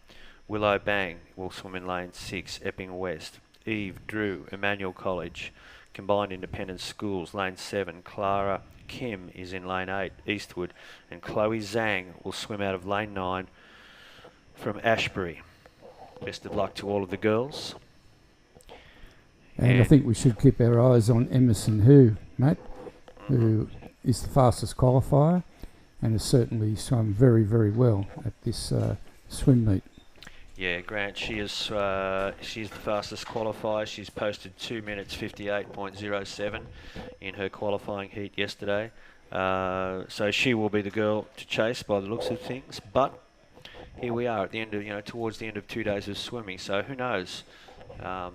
Willow Bang will swim in lane 6, Epping West. Eve Drew, Emmanuel College, Combined Independent Schools, lane 7. Clara Kim is in lane 8, Eastwood. And Chloe Zhang will swim out of lane 9 from Ashbury. Best of luck to all of the girls. And I think we should keep our eyes on Emerson Hu, Matt, who is the fastest qualifier and has certainly swum very, very well at this swim meet. Yeah, Grant, she's the fastest qualifier. She's posted 2 minutes 58.07 in her qualifying heat yesterday. So she will be the girl to chase by the looks of things. But here we are at the end of, towards the end of 2 days of swimming. So who knows, how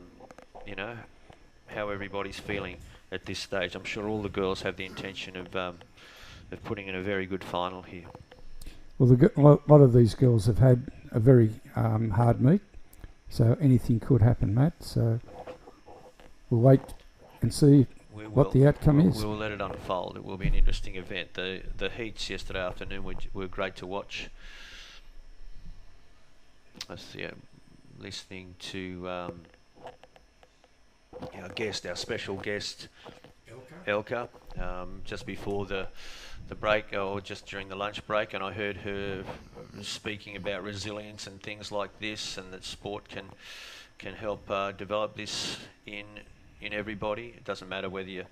everybody's feeling at this stage. I'm sure all the girls have the intention of putting in a very good final here. Well, a lot of these girls have had a very hard meet, so anything could happen, Matt. So we'll wait and see what the outcome is. We'll let it unfold. It will be an interesting event. The heats yesterday afternoon were great to watch. I was listening to our special guest, Elka, just before the break, or just during the lunch break, and I heard her speaking about resilience and things like this, and that sport can help develop this in everybody. It doesn't matter whether you're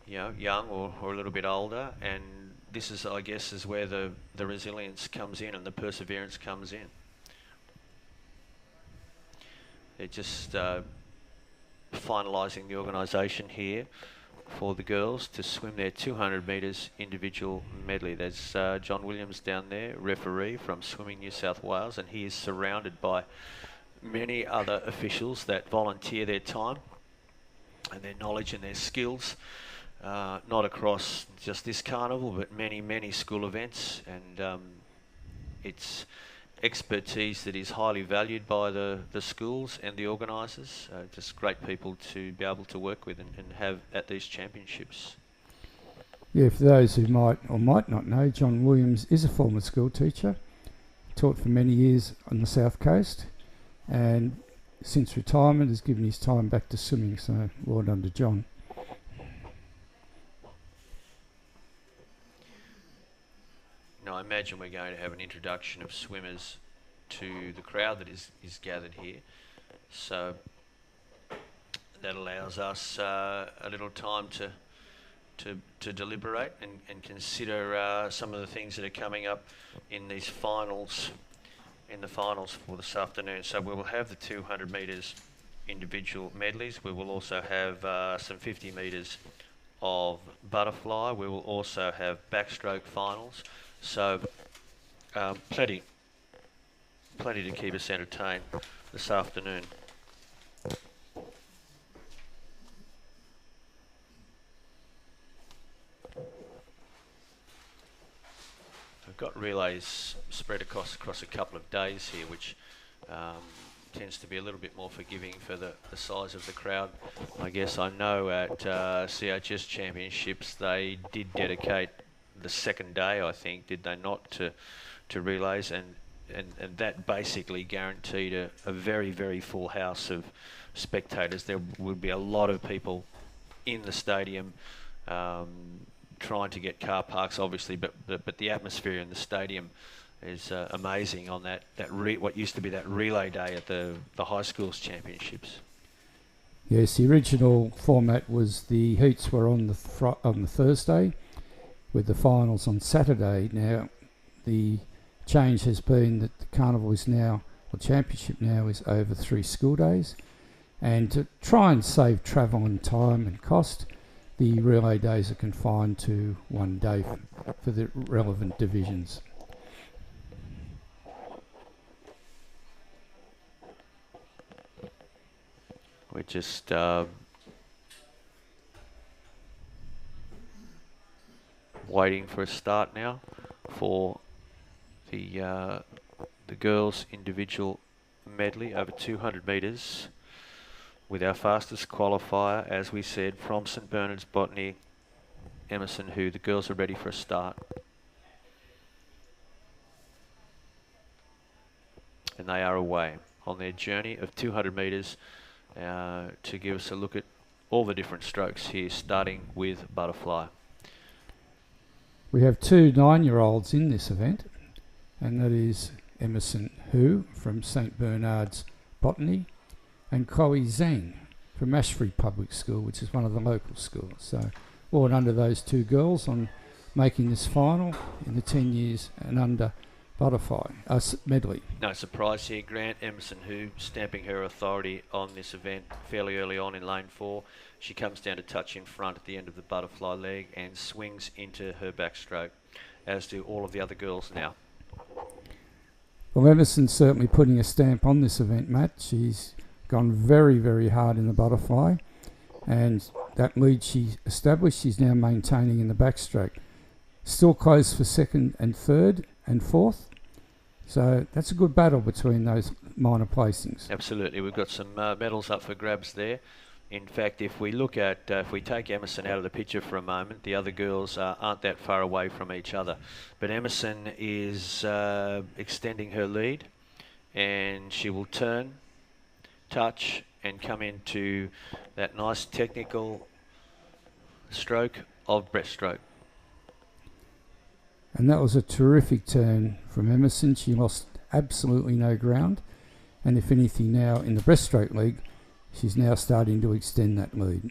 young or a little bit older, and this is, I guess, is where the resilience comes in and the perseverance comes in. It just finalising the organisation here for the girls to swim their 200 metres individual medley. There's John Williams down there, referee from Swimming New South Wales, and he is surrounded by many other officials that volunteer their time and their knowledge and their skills, not across just this carnival, but many school events, and it's expertise that is highly valued by the schools and the organisers. Just great people to be able to work with and have at these championships. Yeah, for those who might or might not know, John Williams is a former school teacher, taught for many years on the South Coast, and since retirement has given his time back to swimming, so well done to John. Now, I imagine we're going to have an introduction of swimmers to the crowd that is gathered here. So that allows us a little time to deliberate and consider some of the things that are coming up in these finals, in the finals for this afternoon. So we will have the 200 metres individual medleys. We will also have some 50 metres of butterfly. We will also have backstroke finals. So plenty to keep us entertained this afternoon. I've got relays spread across a couple of days here, which tends to be a little bit more forgiving for the size of the crowd. I guess I know at CHS Championships they did dedicate the second day, I think, did they not, to relays, and that basically guaranteed a very full house of spectators. There would be a lot of people in the stadium trying to get car parks, obviously, but the atmosphere in the stadium is amazing on what used to be that relay day at the high schools championships. Yes, the original format was the heats were on the Thursday, with the finals on Saturday. Now, the change has been that the carnival is now, or championship now, is over 3 school days, and to try and save travel and time and cost, the relay days are confined to 1 day for the relevant divisions. We're just waiting for a start now for the girls' individual medley over 200 metres, with our fastest qualifier, as we said, from St Bernard's Botany, Emerson, who the girls are ready for a start. And they are away on their journey of 200 metres to give us a look at all the different strokes here, starting with butterfly. We have 2 9-year-olds in this event, and that is Emerson Hu from St Bernard's Botany and Chloe Zhang from Ashbury Public School, which is one of the local schools. So all under those 2 girls on making this final in the 10 years and under butterfly medley. No surprise here, Grant. Emerson Hu stamping her authority on this event fairly early on in lane 4. She comes down to touch in front at the end of the butterfly leg and swings into her backstroke, as do all of the other girls now. Well, Emerson's certainly putting a stamp on this event, Matt. She's gone very, very hard in the butterfly, and that lead she established, she's now maintaining in the backstroke. Still close for 2nd and 3rd and 4th. So that's a good battle between those minor placings. Absolutely. We've got some medals up for grabs there. In fact, if we look at, if we take Emerson out of the picture for a moment, the other girls aren't that far away from each other. But Emerson is extending her lead, and she will turn, touch, and come into that nice technical stroke of breaststroke. And that was a terrific turn from Emerson. She lost absolutely no ground. And if anything now in the breaststroke league, she's now starting to extend that lead.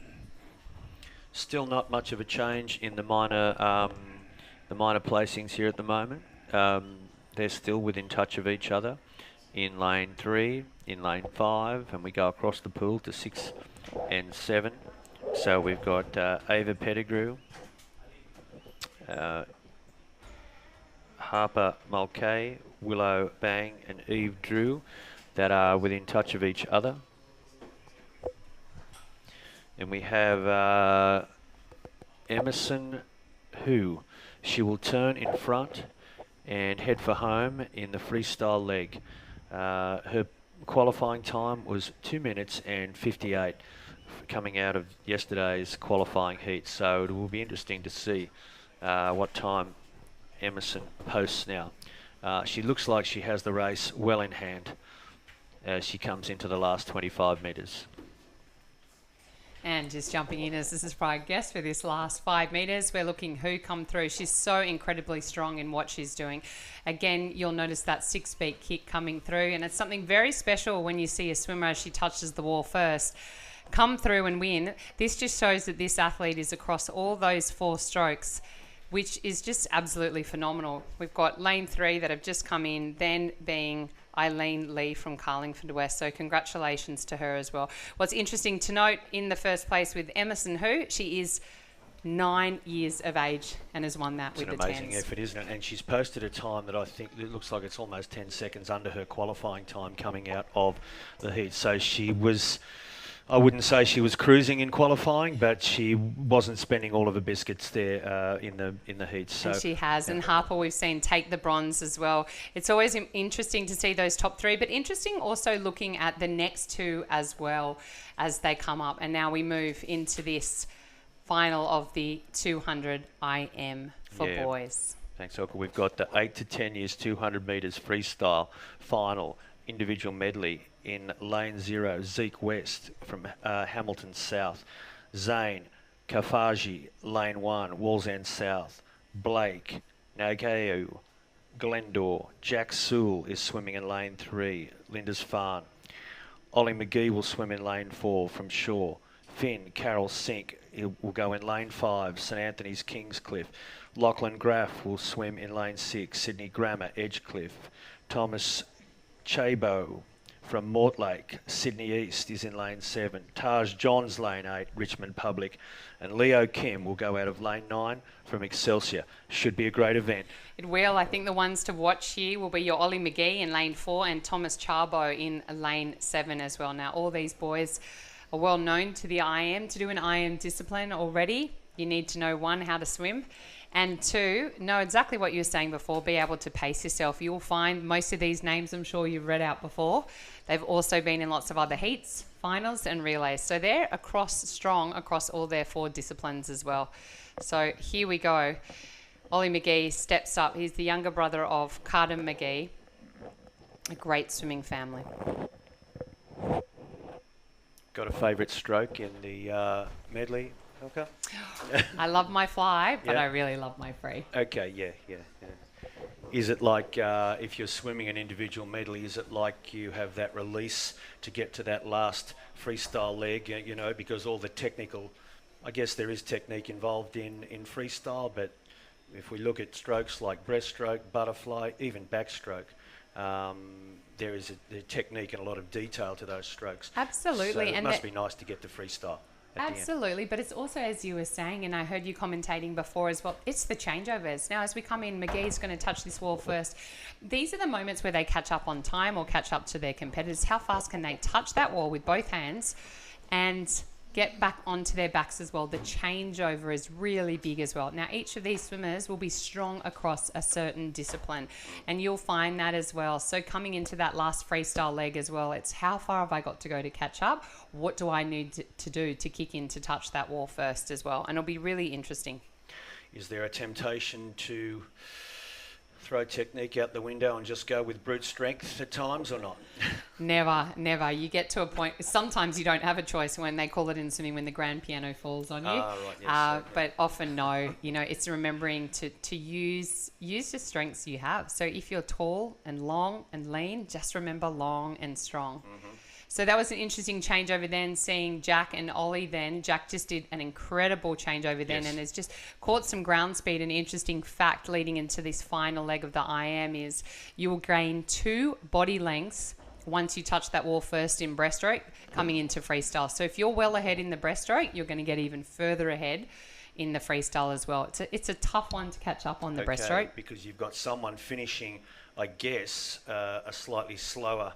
Still not much of a change in the minor placings here at the moment. They're still within touch of each other in lane 3, in lane 5, and we go across the pool to 6 and 7. So we've got Ava Pettigrew, Harper Mulcahy, Willow Bang and Eve Drew that are within touch of each other. And we have Emerson Hu. She will turn in front and head for home in the freestyle leg. Her qualifying time was 2 minutes and 58 coming out of yesterday's qualifying heat. So it will be interesting to see what time Emerson posts now. She looks like she has the race well in hand as she comes into the last 25 metres. And just jumping in as the surprise guest for this last 5 metres, we're looking Hu come through. She's so incredibly strong in what she's doing. Again, you'll notice that 6-beat kick coming through, and it's something very special when you see a swimmer as she touches the wall first come through and win. This just shows that this athlete is across all those 4 strokes, which is just absolutely phenomenal. We've got lane 3 that have just come in, then being Eileen Lee from Carlingford West. So congratulations to her as well. What's interesting to note in the first place with Emerson Hu, she is 9 years of age and has won that with the 10s. It's an amazing effort, isn't it? And she's posted a time that I think it looks like it's almost 10 seconds under her qualifying time coming out of the heat. So she was, I wouldn't say she was cruising in qualifying, but she wasn't spending all of her biscuits there in the heats. So and she has, and Harper we've seen take the bronze as well. It's always interesting to see those top 3, but interesting also looking at the next 2 as well as they come up. And now we move into this final of the 200 IM for boys. Thanks, Elka. We've got the 8 to 10 years 200 metres freestyle final individual medley. In lane 0, Zeke West from Hamilton South. Zane Kafaji, lane 1, Wallsend South. Blake Nageu, Glendore. Jack Sewell is swimming in lane 3, Linda's Farn. Ollie McGee will swim in lane 4 from Shore. Finn Carroll Sink will go in lane 5, St Anthony's Kingscliff. Lachlan Graff will swim in lane 6, Sydney Grammar Edgecliff. Thomas Chabo from Mortlake, Sydney East is in lane 7. Taj Johns lane 8, Richmond Public. And Leo Kim will go out of lane 9 from Excelsior. Should be a great event. It will. I think the ones to watch here will be your Ollie McGee in lane 4 and Thomas Chabo in lane 7 as well. Now, all these boys are well known to the IM. To do an IM discipline already, you need to know, 1, how to swim, and 2, know exactly what you were saying before, be able to pace yourself. You'll find most of these names, I'm sure you've read out before. They've also been in lots of other heats, finals and relays. So they're strong across all their 4 disciplines as well. So here we go. Ollie McGee steps up. He's the younger brother of Carter McGee. A great swimming family. Got a favourite stroke in the medley, Helka? I love my fly, but Yeah. I really love my free. Okay, yeah. Is it like, if you're swimming an individual medley, is it like you have that release to get to that last freestyle leg, you know, because all the technical, I guess there is technique involved in freestyle, but if we look at strokes like breaststroke, butterfly, even backstroke, there is a technique and a lot of detail to those strokes. Absolutely. So it And must be nice to get to freestyle. Absolutely, but it's also, as you were saying, and I heard you commentating before as well, it's the changeovers. Now, as we come in, McGee's going to touch this wall first. These are the moments where they catch up on time or catch up to their competitors. How fast can they touch that wall with both hands and get back onto their backs as well? The changeover is really big as well. Now, each of these swimmers will be strong across a certain discipline, and you'll find that as well. So coming into that last freestyle leg as well, it's how far have I got to go to catch up? What do I need to do to kick in to touch that wall first as well? And it'll be really interesting. Is there a temptation to throw technique out the window and just go with brute strength at times or not? Never. You get to a point, sometimes you don't have a choice when they call it in swimming when the grand piano falls on you. Right, yes, But often no, it's remembering to use the strengths you have. So if you're tall and long and lean, just remember long and strong. Mm-hmm. So that was an interesting changeover then, seeing Jack and Ollie then. Jack just did an incredible changeover then, and has just caught some ground speed. An interesting fact leading into this final leg of the IM is you will gain 2 body lengths once you touch that wall first in breaststroke coming into freestyle. So if you're well ahead in the breaststroke, you're going to get even further ahead in the freestyle as well. It's a tough one to catch up on the breaststroke. Because you've got someone finishing, I guess, a slightly slower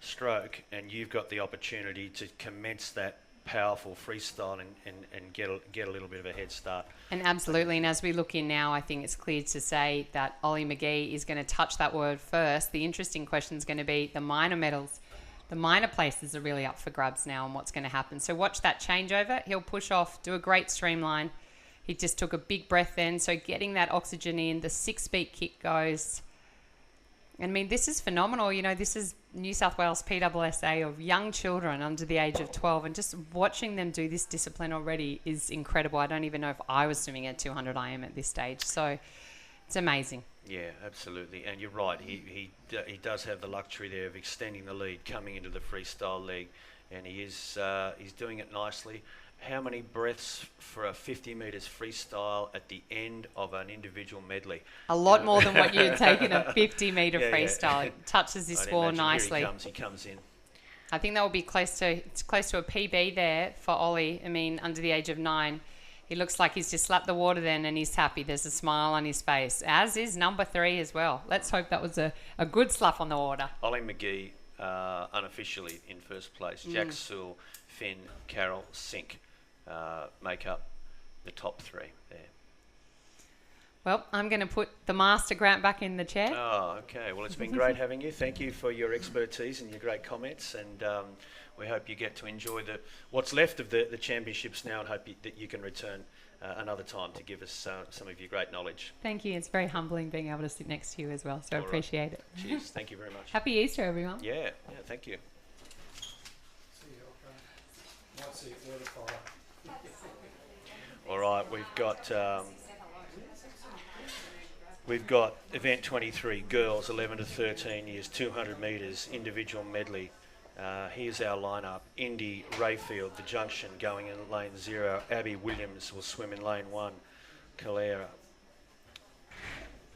stroke, and you've got the opportunity to commence that powerful freestyle and get a little bit of a head start. And absolutely, and as we look in now, I think it's clear to say that Ollie McGee is going to touch that word first. The interesting question is going to be the minor medals. The minor places are really up for grabs now and what's going to happen. So watch that changeover. He'll push off, do a great streamline. He just took a big breath then, so getting that oxygen in, the 6-beat kick goes. I mean, this is phenomenal. This is New South Wales PSSA of young children under the age of 12, and just watching them do this discipline already is incredible. I don't even know if I was swimming at 200 IM at this stage, so it's amazing. Yeah, absolutely. And you're right. He does have the luxury there of extending the lead coming into the freestyle leg, and he's doing it nicely. How many breaths for a 50 metres freestyle at the end of an individual medley? A lot more than what you'd take in a 50-metre freestyle. It touches this wall nicely. Here he comes in. I think that will be close to a PB there for Ollie. I mean, under the age of 9. He looks like he's just slapped the water then and he's happy. There's a smile on his face, as is number 3 as well. Let's hope that was a good slap on the water. Ollie McGee, unofficially in first place. Jack Sewell, Finn, Carroll, Sink. Make up the top 3 there. Well, I'm going to put the Master Grant back in the chair. Oh, okay. Well, it's been great having you. Thank you for your expertise and your great comments, and we hope you get to enjoy what's left of the championships now, and hope that you can return another time to give us some of your great knowledge. Thank you. It's very humbling being able to sit next to you as well, so I appreciate it. Cheers. Thank you very much. Happy Easter, everyone. Yeah, thank you. we've got event 23, girls 11 to 13 years, 200 metres, individual medley. Here's our lineup. Indy Rayfield, the junction, going in lane 0. Abby Williams will swim in lane 1. Calera.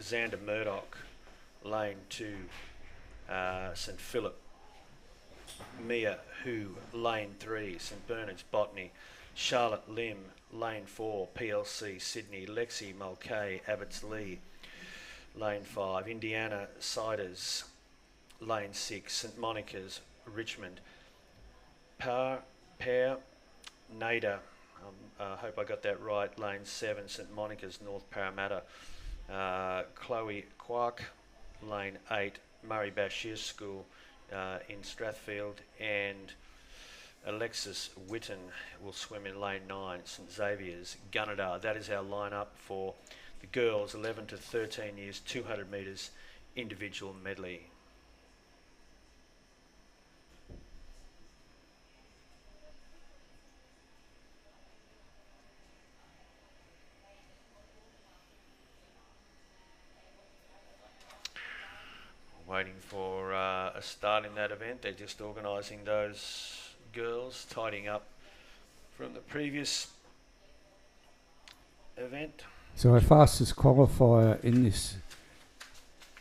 Xander Murdoch, lane 2. St Philip. Mia Hu, lane 3. St Bernard's Botany. Charlotte Lim, lane 4. PLC Sydney. Lexi Mulcahy, Abbotsleigh, lane 5. Indiana Siders, lane 6. St Monica's Richmond. Pear Nader, I hope I got that right, lane 7. St Monica's North Parramatta. Chloe Quark, lane 8. Murray Bashir School in Strathfield, and Alexis Witten will swim in lane 9, St Xavier's, Gunnedah. That is our lineup for the girls 11 to 13 years, 200 metres individual medley. Waiting for a start in that event. They're just organising those girls, tidying up from the previous event. So our fastest qualifier in this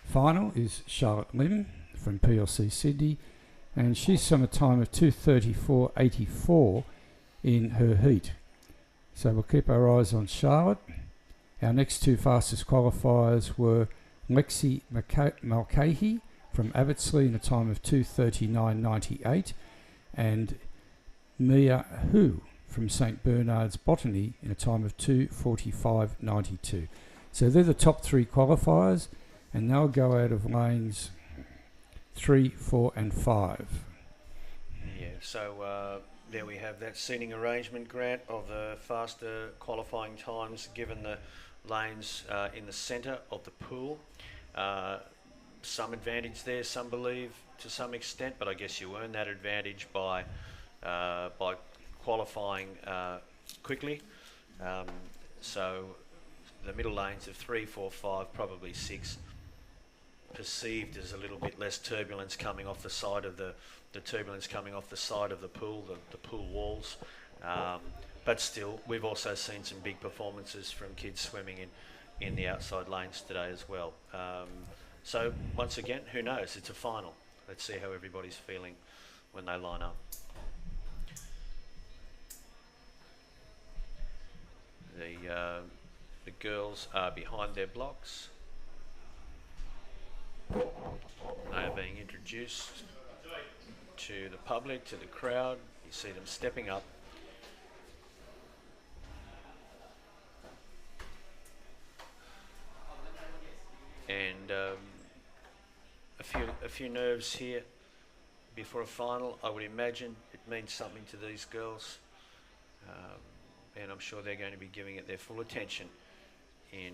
final is Charlotte Lim from PLC Sydney, and she's on a time of 2:34.84 in her heat. So we'll keep our eyes on Charlotte. Our next two fastest qualifiers were Lexi Mulcahy from Abbotsleigh in a time of 2:39.98, and Mia Hu from St Bernard's Botany in a time of 2:45.92. So they're the top three qualifiers, and they'll go out of lanes 3, 4 and 5. Yeah, so there we have that seating arrangement, Grant, of the faster qualifying times given the lanes in the centre of the pool. Some advantage there, some believe, to some extent, but I guess you earn that advantage by qualifying quickly. So the middle lanes of 3, 4, 5, probably 6, perceived as a little bit less turbulence coming off the side of the turbulence coming off the side of the pool, the pool walls. But still, we've also seen some big performances from kids swimming in the outside lanes today as well. So once again, who knows? It's a final. Let's see how everybody's feeling when they line up. The girls are behind their blocks. They are being introduced to the public, to the crowd. You see them stepping up. And a few nerves here before a final. I would imagine it means something to these girls, and I'm sure they're going to be giving it their full attention in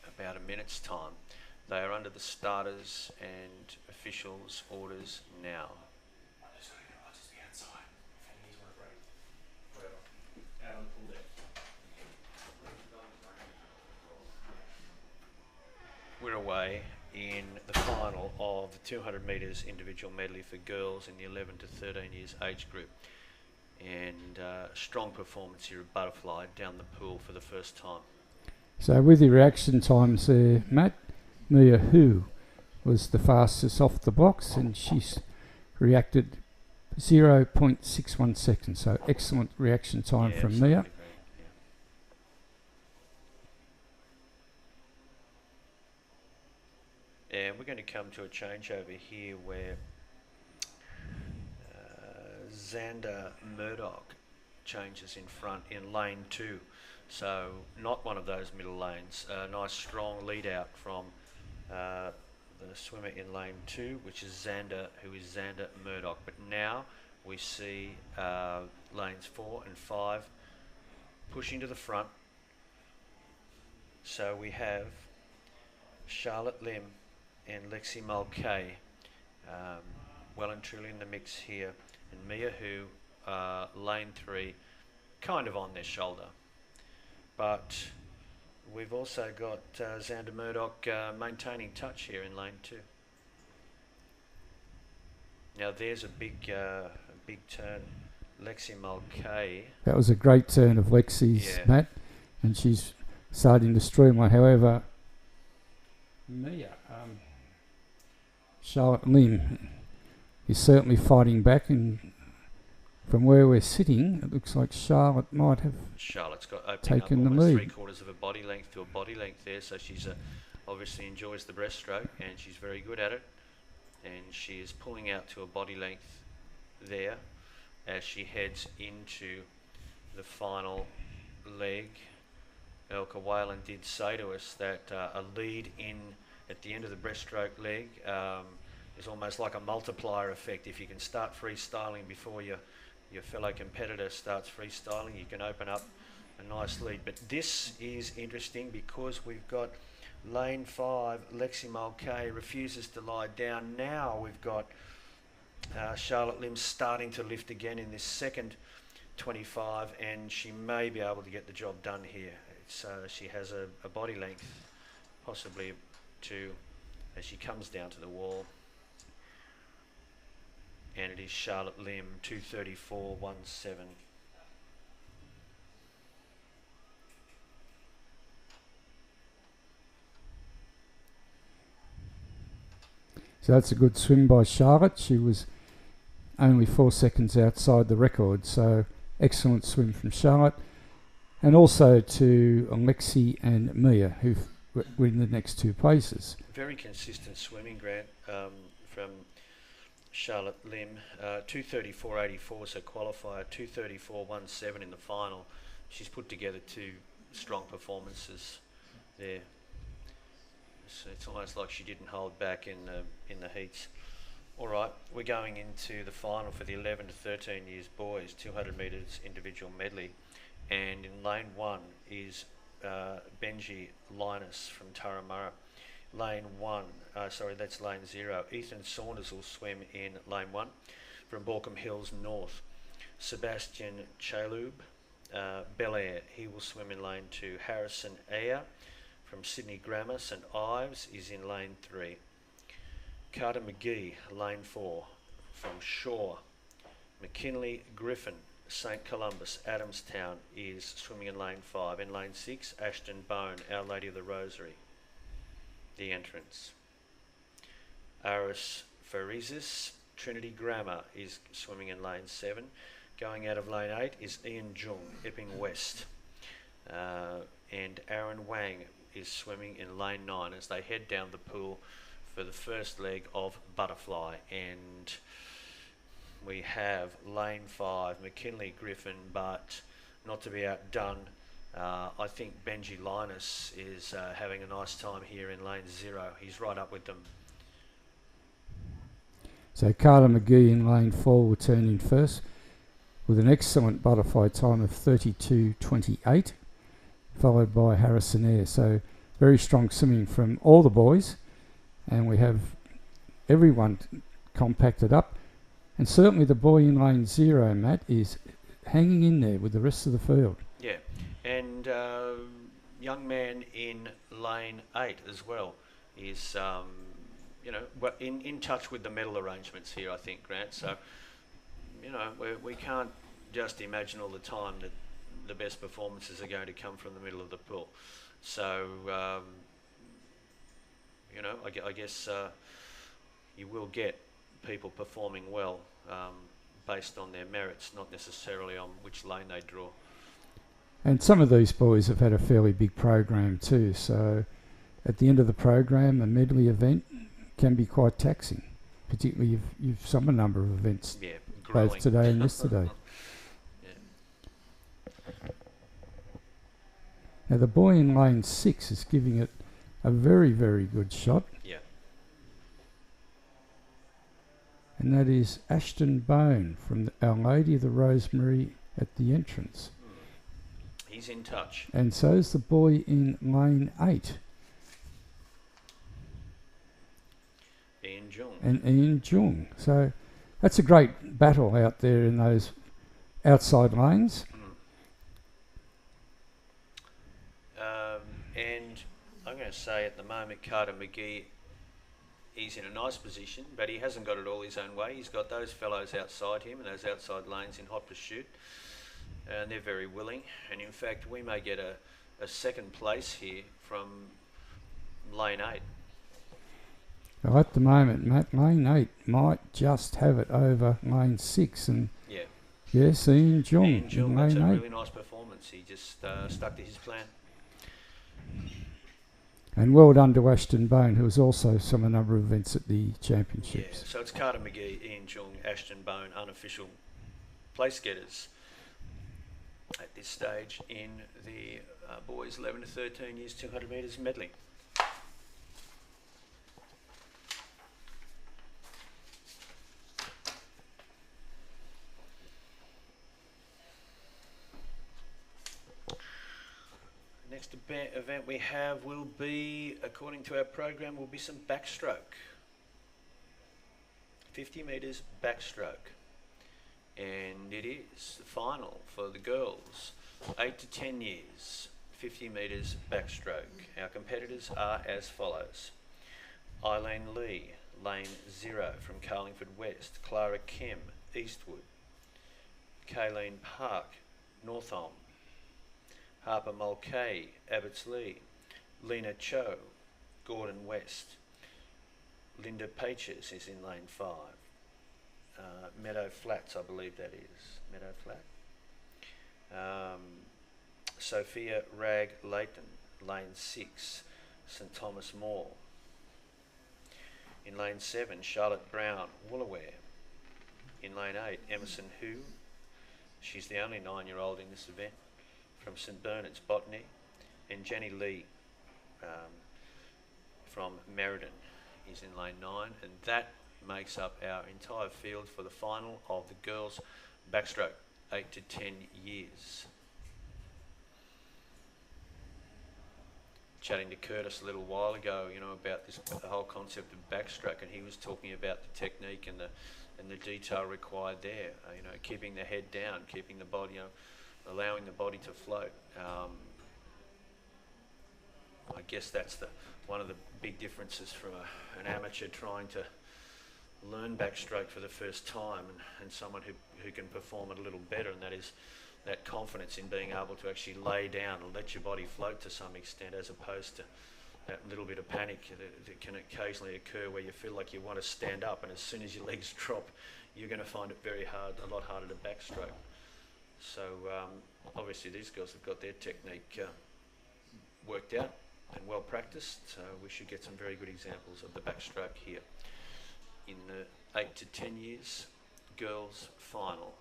about a minute's time. They are under the starters and officials' orders now. I'll just be outside if any needs one ready. Whatever. Out on the pool deck. We're away in the final of the 200 metres individual medley for girls in the 11 to 13 years age group. And strong performance here of Butterfly down the pool for the first time. So with the reaction times there, Matt, Mia Hu was the fastest off the blocks, and she's reacted 0.61 seconds. So excellent reaction time from Mia. And we're going to come to a change over here where Xander Murdoch changes in front in lane 2. So not one of those middle lanes. A nice strong lead out from the swimmer in lane 2, which is Xander, who is Xander Murdoch. But now we see lanes 4 and 5 pushing to the front. So we have Charlotte Lim and Lexi Mulcahy well and truly in the mix here, and Mia Hu, lane 3, kind of on their shoulder, but we've also got Xander Murdoch maintaining touch here in lane 2. Now there's a big turn. Lexi Mulcahy. That was a great turn of Lexi's, Matt, and she's starting to streamline. However, Mia, Charlotte Lim is certainly fighting back, and from where we're sitting, it looks like Charlotte might have Charlotte's got taken the almost lead. 3/4 of a body length to a body length there, so she's obviously enjoys the breaststroke and she's very good at it. And she is pulling out to a body length there as she heads into the final leg. Elka Whalen did say to us that a lead in at the end of the breaststroke leg is almost like a multiplier effect. If you can start freestyling before your fellow competitor starts freestyling, you can open up a nice lead. But this is interesting because we've got lane 5, Lexi Mulcahy refuses to lie down. Now we've got Charlotte Lim starting to lift again in this second 25, and she may be able to get the job done here. She has a body length, possibly to, as she comes down to the wall. And it is Charlotte Lim, 2:34.17. So that's a good swim by Charlotte. She was only 4 seconds outside the record, so excellent swim from Charlotte. And also to Alexi and Mia, who were in the next 2 places. Very consistent swimming, Grant, from Charlotte Lim. 2:34.84, so qualifier, 2:34.17 in the final. She's put together 2 strong performances there. So it's almost like she didn't hold back in the heats. All right, we're going into the final for the 11 to 13 years boys, 200 metres individual medley. And in lane 1 is Benji Linus from Turramurra. Lane 0. Ethan Saunders will swim in lane 1 from Borkham Hills North. Sebastian Chalub, Bel Air, he will swim in lane 2. Harrison Ayer from Sydney Grammar, St Ives, is in lane 3. Carter McGee, lane 4 from Shaw. McKinley Griffin, St Columbus, Adamstown, is swimming in lane 5. In lane 6, Ashton Bone, Our Lady of the Rosary, the entrance. Aris Farizis, Trinity Grammar, is swimming in lane 7. Going out of lane 8 is Ian Jung, Epping West. And Aaron Wang is swimming in lane 9 as they head down the pool for the first leg of Butterfly. And we have lane 5, McKinley Griffin, but not to be outdone, I think Benji Linus is having a nice time here in lane 0. He's right up with them. So Carter McGee in lane 4 will turn in first with an excellent butterfly time of 32.28, followed by Harrison Air. So very strong swimming from all the boys, and we have everyone compacted up. And certainly the boy in lane 0, Matt, is hanging in there with the rest of the field. Yeah, and young man in lane 8 as well is, in touch with the medal arrangements here, I think, Grant. So, we can't just imagine all the time that the best performances are going to come from the middle of the pool. So, I guess you will get people performing well based on their merits, not necessarily on which lane they draw. And some of these boys have had a fairly big program too, so at the end of the program, a medley event can be quite taxing, particularly if you've some number of events, both today and yesterday. Now the boy in lane 6 is giving it a very, very good shot. Yeah. And that is Ashton Bone from Our Lady of the Rosemary at the entrance. He's in touch. And so is the boy in lane 8. Ian Jung. And Ian Jung. So that's a great battle out there in those outside lanes. going to say at the moment, Carter McGee, he's in a nice position, but he hasn't got it all his own way. He's got those fellows outside him and those outside lanes in hot pursuit, and they're very willing. And in fact, we may get a second place here from lane 8. Well, at the moment, Matt, lane 8 might just have it over lane 6. And Yeah. yes, Ian Jung Ian Jung, in that's lane a 8. really nice performance. He just stuck to his plan. And well done to Ashton Bone, who was also some a number of events at the championships. Yeah, so it's Carter McGee, Ian Jung, Ashton Bone, unofficial place getters at this stage in the boys 11 to 13 years 200 metres medley. Next event we have will be, according to our program, will be some backstroke. 50 metres backstroke. And it is the final for the girls, 8 to 10 years, 50 metres backstroke. Our competitors are as follows. Eileen Lee, lane 0 from Carlingford West. Clara Kim, Eastwood. Kayleen Park, Northolm. Harper Mulcahy, Abbotsleigh. Lena Cho, Gordon West. Linda Paches is in lane 5. Meadow Flats, I believe that is. Meadow Flat. Sophia Ragg Leighton, lane 6. St Thomas More. In lane 7, Charlotte Brown, Woolaware. In lane 8, Emerson Hu. She's the only 9-year-old in this event. From St Bernard's, Botany. And Jenny Lee from Meriden is in lane 9. And that makes up our entire field for the final of the girls' backstroke, 8 to 10 years. Chatting to Curtis a little while ago, you know, about this, the whole concept of backstroke, and he was talking about the technique and the detail required there. You know, keeping the head down, keeping the body, you know, allowing the body to float. I guess that's one of the big differences from an amateur trying to learn backstroke for the first time and someone who can perform it a little better, and that is that confidence in being able to actually lay down and let your body float to some extent, as opposed to that little bit of panic that can occasionally occur where you feel like you want to stand up, and as soon as your legs drop, you're going to find it very hard, a lot harder to backstroke. So obviously these girls have got their technique worked out and well practiced, so we should get some very good examples of the backstroke here in the 8 to 10 years girls final.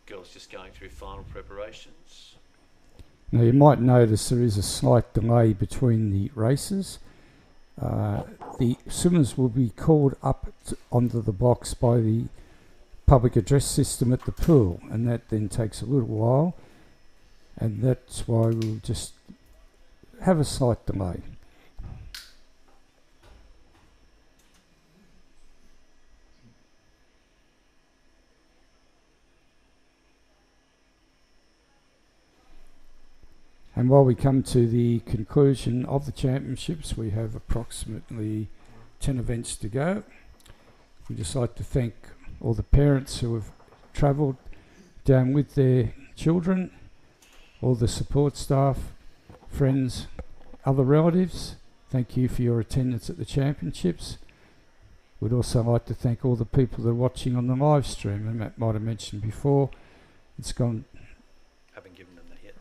Girls just going through final preparations. Now you might notice there is a slight delay between the races. The swimmers will be called up onto the box by the public address system at the pool, and that then takes a little while, and that's why we'll just have a slight delay. And while we come to the conclusion of the championships, we have approximately 10 events to go. We'd just like to thank all the parents who have travelled down with their children, all the support staff, friends, other relatives. Thank you for your attendance at the championships. We'd also like to thank all the people that are watching on the live stream. And Matt might have mentioned before, it's gone. Haven't given them that yet.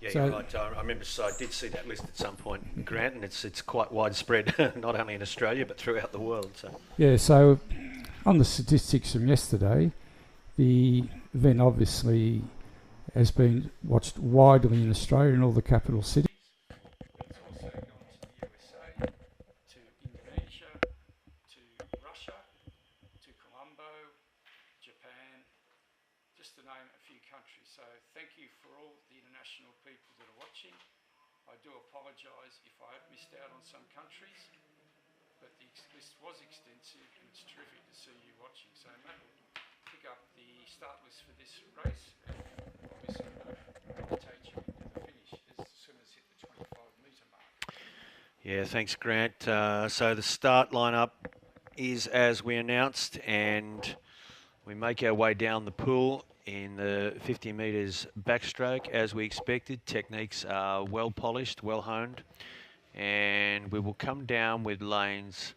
Yeah, So- you're right. I remember, so I did see that list at some point, Grant, and it's quite widespread, not only in Australia but throughout the world. So Yeah, so on the statistics from yesterday, the event obviously has been watched widely in Australia in all the capital cities. It's also gone to the USA, to Indonesia, to Russia, to Colombo, Japan, to just to name a few countries. So thank you for all the international people that are watching. I do apologise if I have missed out on some countries, but the list was extensive and it's terrific to see you watching. So Matt will pick up the start list for this race and obviously take you into the finish as the swimmers hit the 25-metre mark. Yeah, thanks, Grant. So the start lineup is as we announced, and we make our way down the pool in the 50 metres backstroke as we expected. Techniques are well polished, well honed, and we will come down with lanes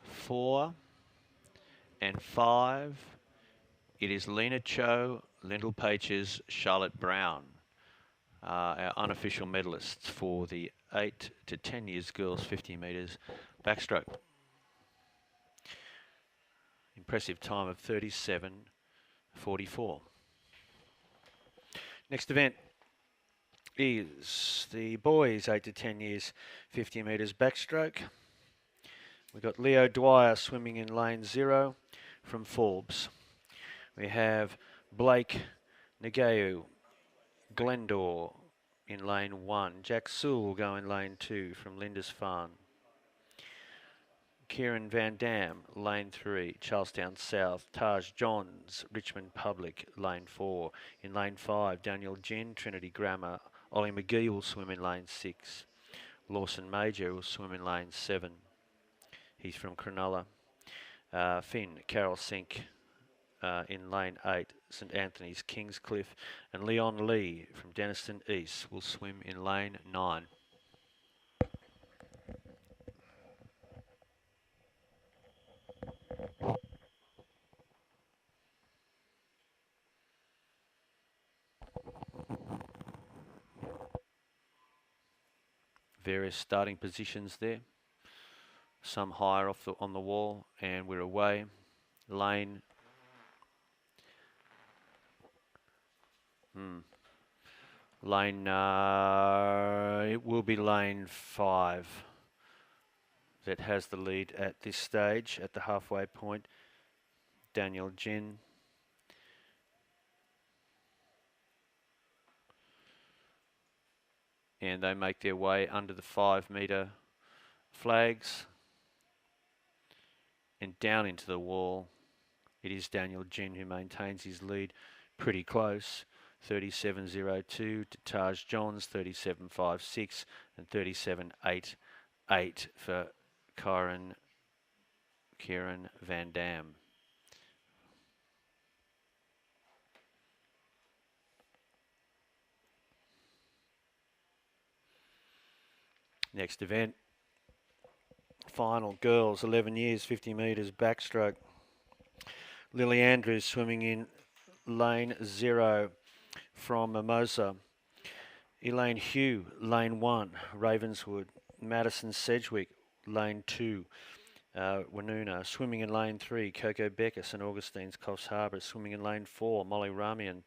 4 and 5. It is Lena Cho, Lyndall Paches, Charlotte Brown, our unofficial medalists for the 8 to 10 years girls 50 metres backstroke. Impressive time of 37:44. Next event is the boys 8 to 10 years 50 metres backstroke. We've got Leo Dwyer swimming in lane 0 from Forbes. We have Blake Nageu, Glendore in lane 1. Jack Sewell will go in lane 2 from Lindisfarne. Kieran Van Dam, lane 3, Charlestown South. Taj Johns, Richmond Public, lane 4. In lane 5, Daniel Ginn, Trinity Grammar. Ollie McGee will swim in lane 6. Lawson Major will swim in lane 7. He's from Cronulla. Finn, Carol Sink in lane 8, St Anthony's Kingscliff. And Leon Lee from Denniston East will swim in lane 9. Various starting positions there. Some higher off on the wall, and we're away. Lane. Lane. It will be lane 5 that has the lead at this stage at the halfway point. Daniel Ginn. And they make their way under the 5-metre flags and down into the wall. It is Daniel Ginn who maintains his lead pretty close. 37.02 to Taj Johns, 37.56 and 37.88 for Kieran Van Dam. Next event, final girls, 11 years, 50 metres backstroke. Lily Andrews swimming in lane 0 from Mimosa. Elaine Hugh, lane 1, Ravenswood. Madison Sedgwick, lane 2, Wanuna. Swimming in lane 3, Coco Becker, St Augustine's, Coffs Harbour. Swimming in lane 4, Molly Ramian,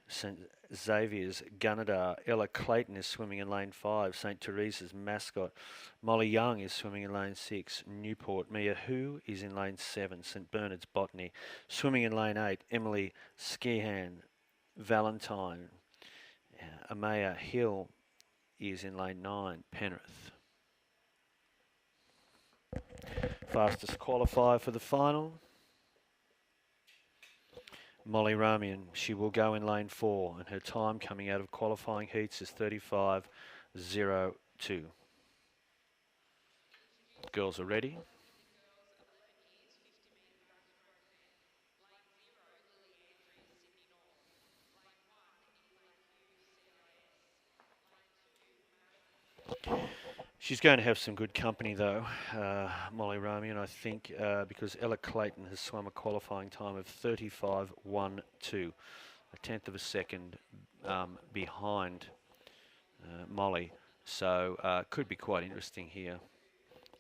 St Xavier's, Gunnedah. Ella Clayton is swimming in lane 5, St Teresa's, Mascot. Molly Young is swimming in lane 6, Newport. Mia Hu is in lane 7, St Bernard's, Botany. Swimming in lane 8, Emily Skihan, Valentine. Amaya Hill is in lane 9, Penrith. Fastest qualifier for the final. Molly Ramian, she will go in lane 4, and her time coming out of qualifying heats is 35.02. Girls are ready. She's going to have some good company though, Molly Ramian, I think, because Ella Clayton has swum a qualifying time of 35.12, a tenth of a second behind Molly. So could be quite interesting here.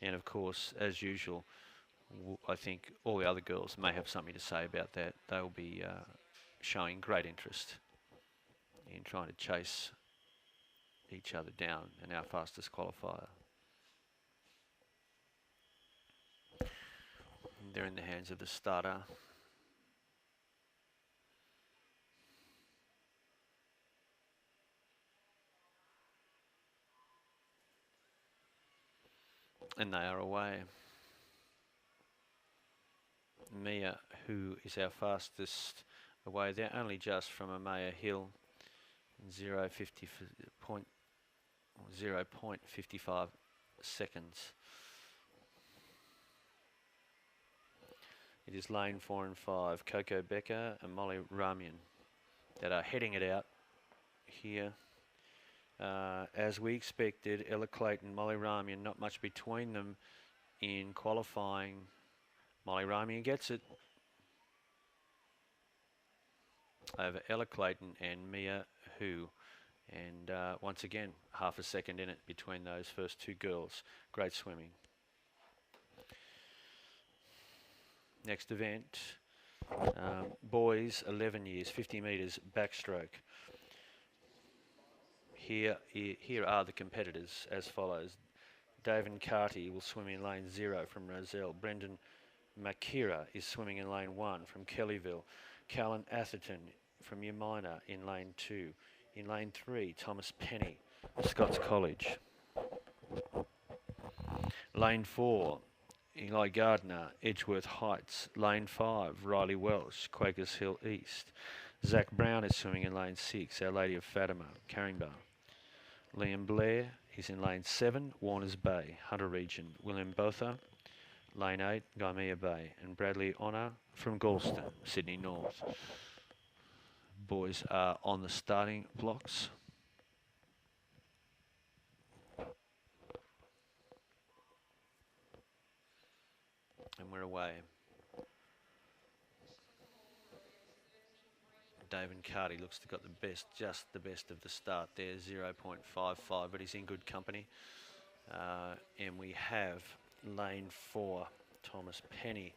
And of course, as usual, I think all the other girls may have something to say about that. They will be showing great interest in trying to chase each other down in our fastest qualifier. They're in the hands of the starter. And they are away. Mia, who is our fastest away, they're only just from Amaya Hill, 0.55 seconds. It is lane 4 and 5, Coco Becker and Molly Ramian, that are heading it out here. As we expected, Ella Clayton, Molly Ramian, not much between them in qualifying. Molly Ramian gets it over Ella Clayton and Mia Hu. And once again, half a second in it between those first two girls. Great swimming. Next event, boys 11 years, 50 metres backstroke. Here are the competitors as follows. David Carty will swim in lane 0 from Roselle. Brendan Makira is swimming in lane 1 from Kellyville. Callan Atherton from Umina in lane 2. In lane 3, Thomas Penny, Scots College. Lane 4, Eli Gardner, Edgeworth Heights. Lane 5, Riley Welsh, Quakers Hill East. Zach Brown is swimming in lane 6, Our Lady of Fatima, Caringbah. Liam Blair is in lane 7, Warners Bay, Hunter Region. William Botha, lane 8, Gymea Bay. And Bradley Honour from Galston, Sydney North. Boys are on the starting blocks. And we're away. David Carty looks to have got the best, just the best of the start there, 0.55, but he's in good company. And we have lane 4, Thomas Penny,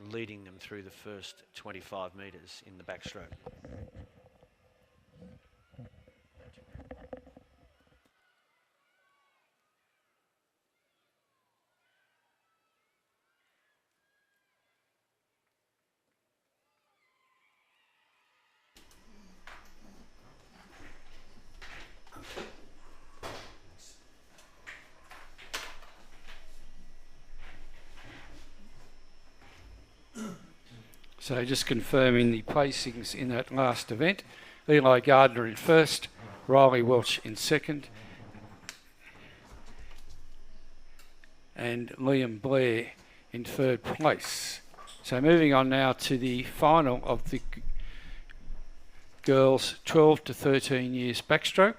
leading them through the first 25 metres in the backstroke. So just confirming the placings in that last event. Eli Gardner in first, Riley Welch in second, and Liam Blair in third place. So moving on now to the final of the girls 12 to 13 years backstroke.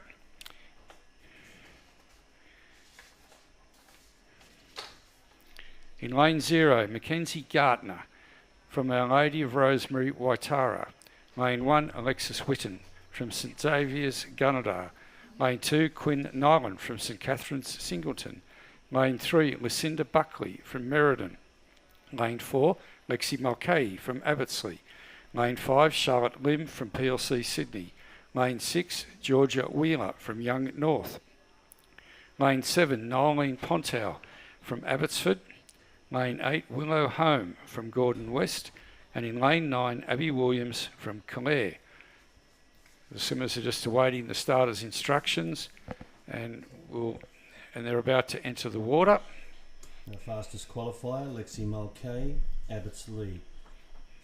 In lane 0, Mackenzie Gardner from Our Lady of Rosemary, Waitara. Lane 1, Alexis Whitten from St Xavier's, Gunnedah. Lane 2, Quinn Nyland from St Catherine's, Singleton. Lane 3, Lucinda Buckley from Meriden. Lane 4, Lexi Mulcahy from Abbottsley. Lane 5, Charlotte Lim from PLC Sydney. Lane 6, Georgia Wheeler from Young North. Lane 7, Nolene Pontow from Abbotsford. Lane 8, Willow Home from Gordon West. And in lane 9, Abby Williams from Calais. The swimmers are just awaiting the starters' instructions, and they're about to enter the water. The fastest qualifier, Lexi Mulcahy, Abbottsley,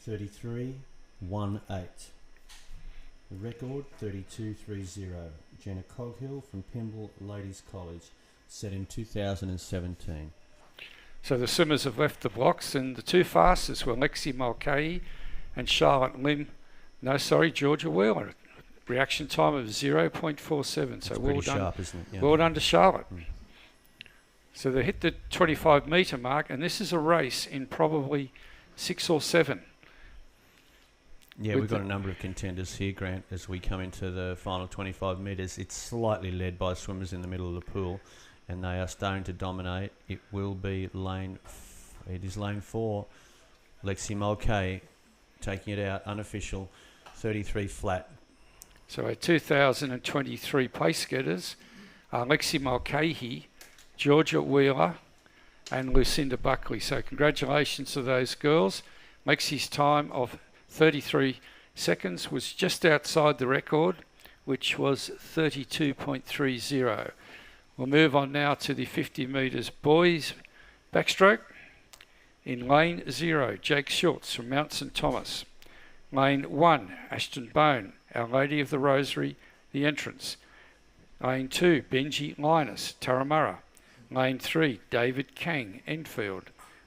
33.18. The record, 32.30. Jenna Coghill from Pymble Ladies College, set in 2017. So the swimmers have left the blocks, and the two fastest were Lexi Mulcahy and Charlotte Lim. Georgia Wheeler. Reaction time of 0.47. So well done. Sharp, isn't it? Yeah. Well done to Charlotte. So they hit the 25 metre mark, and this is a race in probably 6 or 7. Yeah, we've got a number of contenders here, Grant, as we come into the final 25 metres. It's slightly led by swimmers in the middle of the pool, and they are starting to dominate. It will be lane 4. Lexi Mulcahy taking it out, unofficial, 33 flat. So our 2023 place getters are Lexi Mulcahy, Georgia Wheeler and Lucinda Buckley. So congratulations to those girls. Lexi's time of 33 seconds was just outside the record, which was 32.30. We'll move on now to the 50 metres boys backstroke. In lane 0, Jake Schultz from Mount St Thomas. Lane 1, Ashton Bone, Our Lady of the Rosary, the entrance. Lane 2, Benji Linus, Turramurra. Lane 3, David Kang, Enfield.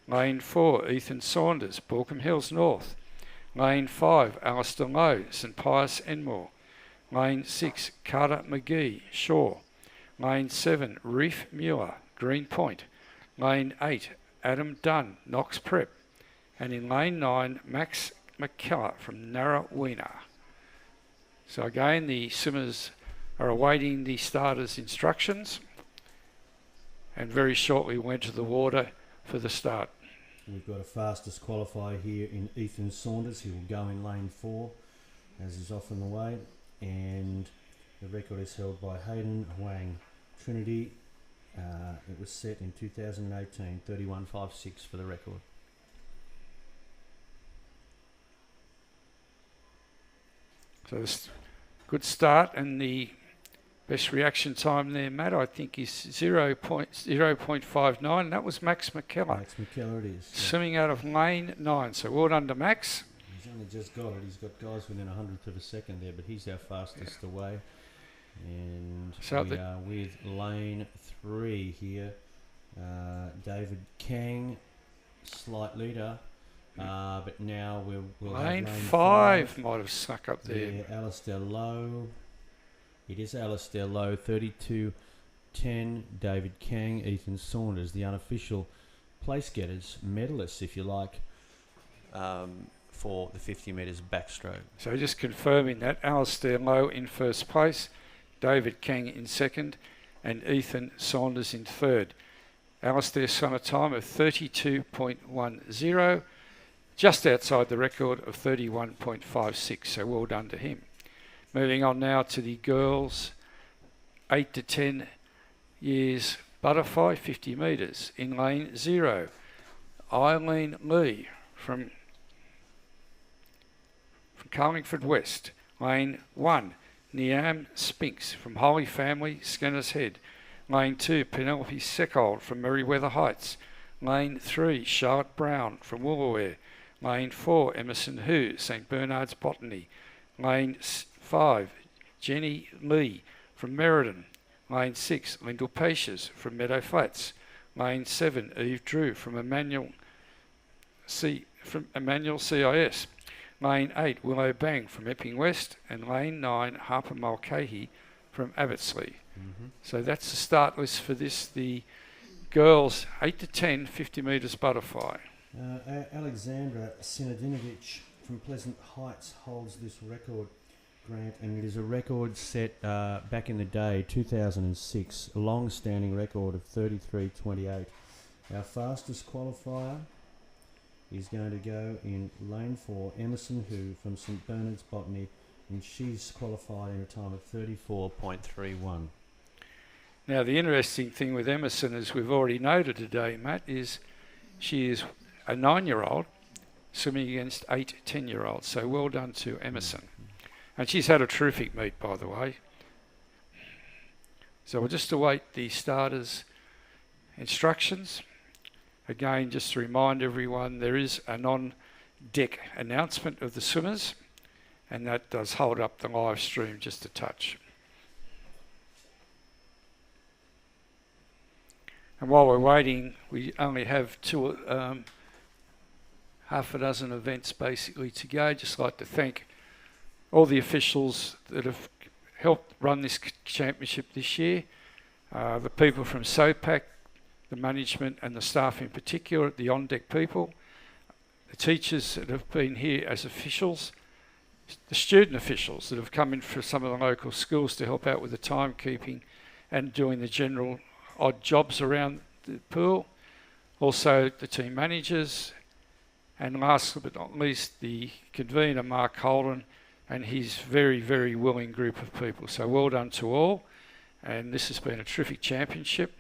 Lane 4, Ethan Saunders, Balcombe Hills North. Lane 5, Alistair Lowe, St Pius Enmore. Lane 6, Carter McGee, Shaw. Lane 7, Reef Muir, Green Point. Lane 8, Adam Dunn, Knox Prep. And in lane 9, Max McKellar from Narrowena. So again, the swimmers are awaiting the starters' instructions, and very shortly we'll enter the water for the start. We've got a fastest qualifier here in Ethan Saunders. He will go in lane 4, as is often the way, and the record is held by Hayden Huang Trinity. It was set in 2018, 31.56 for the record. So it's good start, and the best reaction time there, Matt, I think is 0.59, and that was Max McKellar. Max McKellar it is. Swimming out of lane 9, so well done to Max. He's only just got it. He's got guys within a hundredth of a second there, but he's our fastest away. And so we are with lane 3 here. David Kang, slight leader. But now we'll lane have lane 5 might have snuck up there. Yeah, Alistair Lowe. It is Alistair Lowe, 32.10. David Kang, Ethan Saunders, the unofficial place getters, medalists, if you like, for the 50 metres backstroke. So just confirming that, Alistair Lowe in first place, David Kang in second, and Ethan Saunders in third. Alistair swam a time of 32.10, just outside the record of 31.56, so well done to him. Moving on now to the girls, 8 to 10 years butterfly, 50 metres. In lane 0, Eileen Lee from Carlingford West. Lane 1, Niam Spinks from Holy Family, Scanners Head. Lane 2, Penelope Seckold from Merriweather Heights. Lane 3, Charlotte Brown from Woolooware. Lane 4, Emerson Hu, St Bernard's Botany. Lane 5, Jenny Lee from Meriden. Lane 6, Lyndall Pacious from Meadow Flats. Lane 7, Eve Drew from Emmanuel CIS. Lane 8, Willow Bang from Epping West. And Lane 9, Harper Mulcahy from Abbotsleigh. So that's the start list for this. The girls, 8 to 10, 50 metres butterfly. Alexandra Sinadinovich from Pleasant Heights holds this record, Grant, and it is a record set back in the day, 2006, a long-standing record of 33.28. Our fastest qualifier is going to go in lane 4, Emerson Hu from St Bernard's Botany, and she's qualified in a time of 34.31. Now, the interesting thing with Emerson, as we've already noted today, Matt, is she is a 9-year-old swimming against 8 10-year-olds. So well done to Emerson. And she's had a terrific meet, by the way. So we'll just await the starters' instructions. Again, just to remind everyone, there is an on-deck announcement of the swimmers, and that does hold up the live stream just a touch. And while we're waiting, we only have half a dozen events basically to go. Just like to thank all the officials that have helped run this championship this year, the people from SOPAC, the management and the staff in particular, the on-deck people, the teachers that have been here as officials, the student officials that have come in for some of the local schools to help out with the timekeeping and doing the general odd jobs around the pool, also the team managers, and last but not least the convener Mark Holden and his very, very willing group of people. So well done to all, and this has been a terrific championship,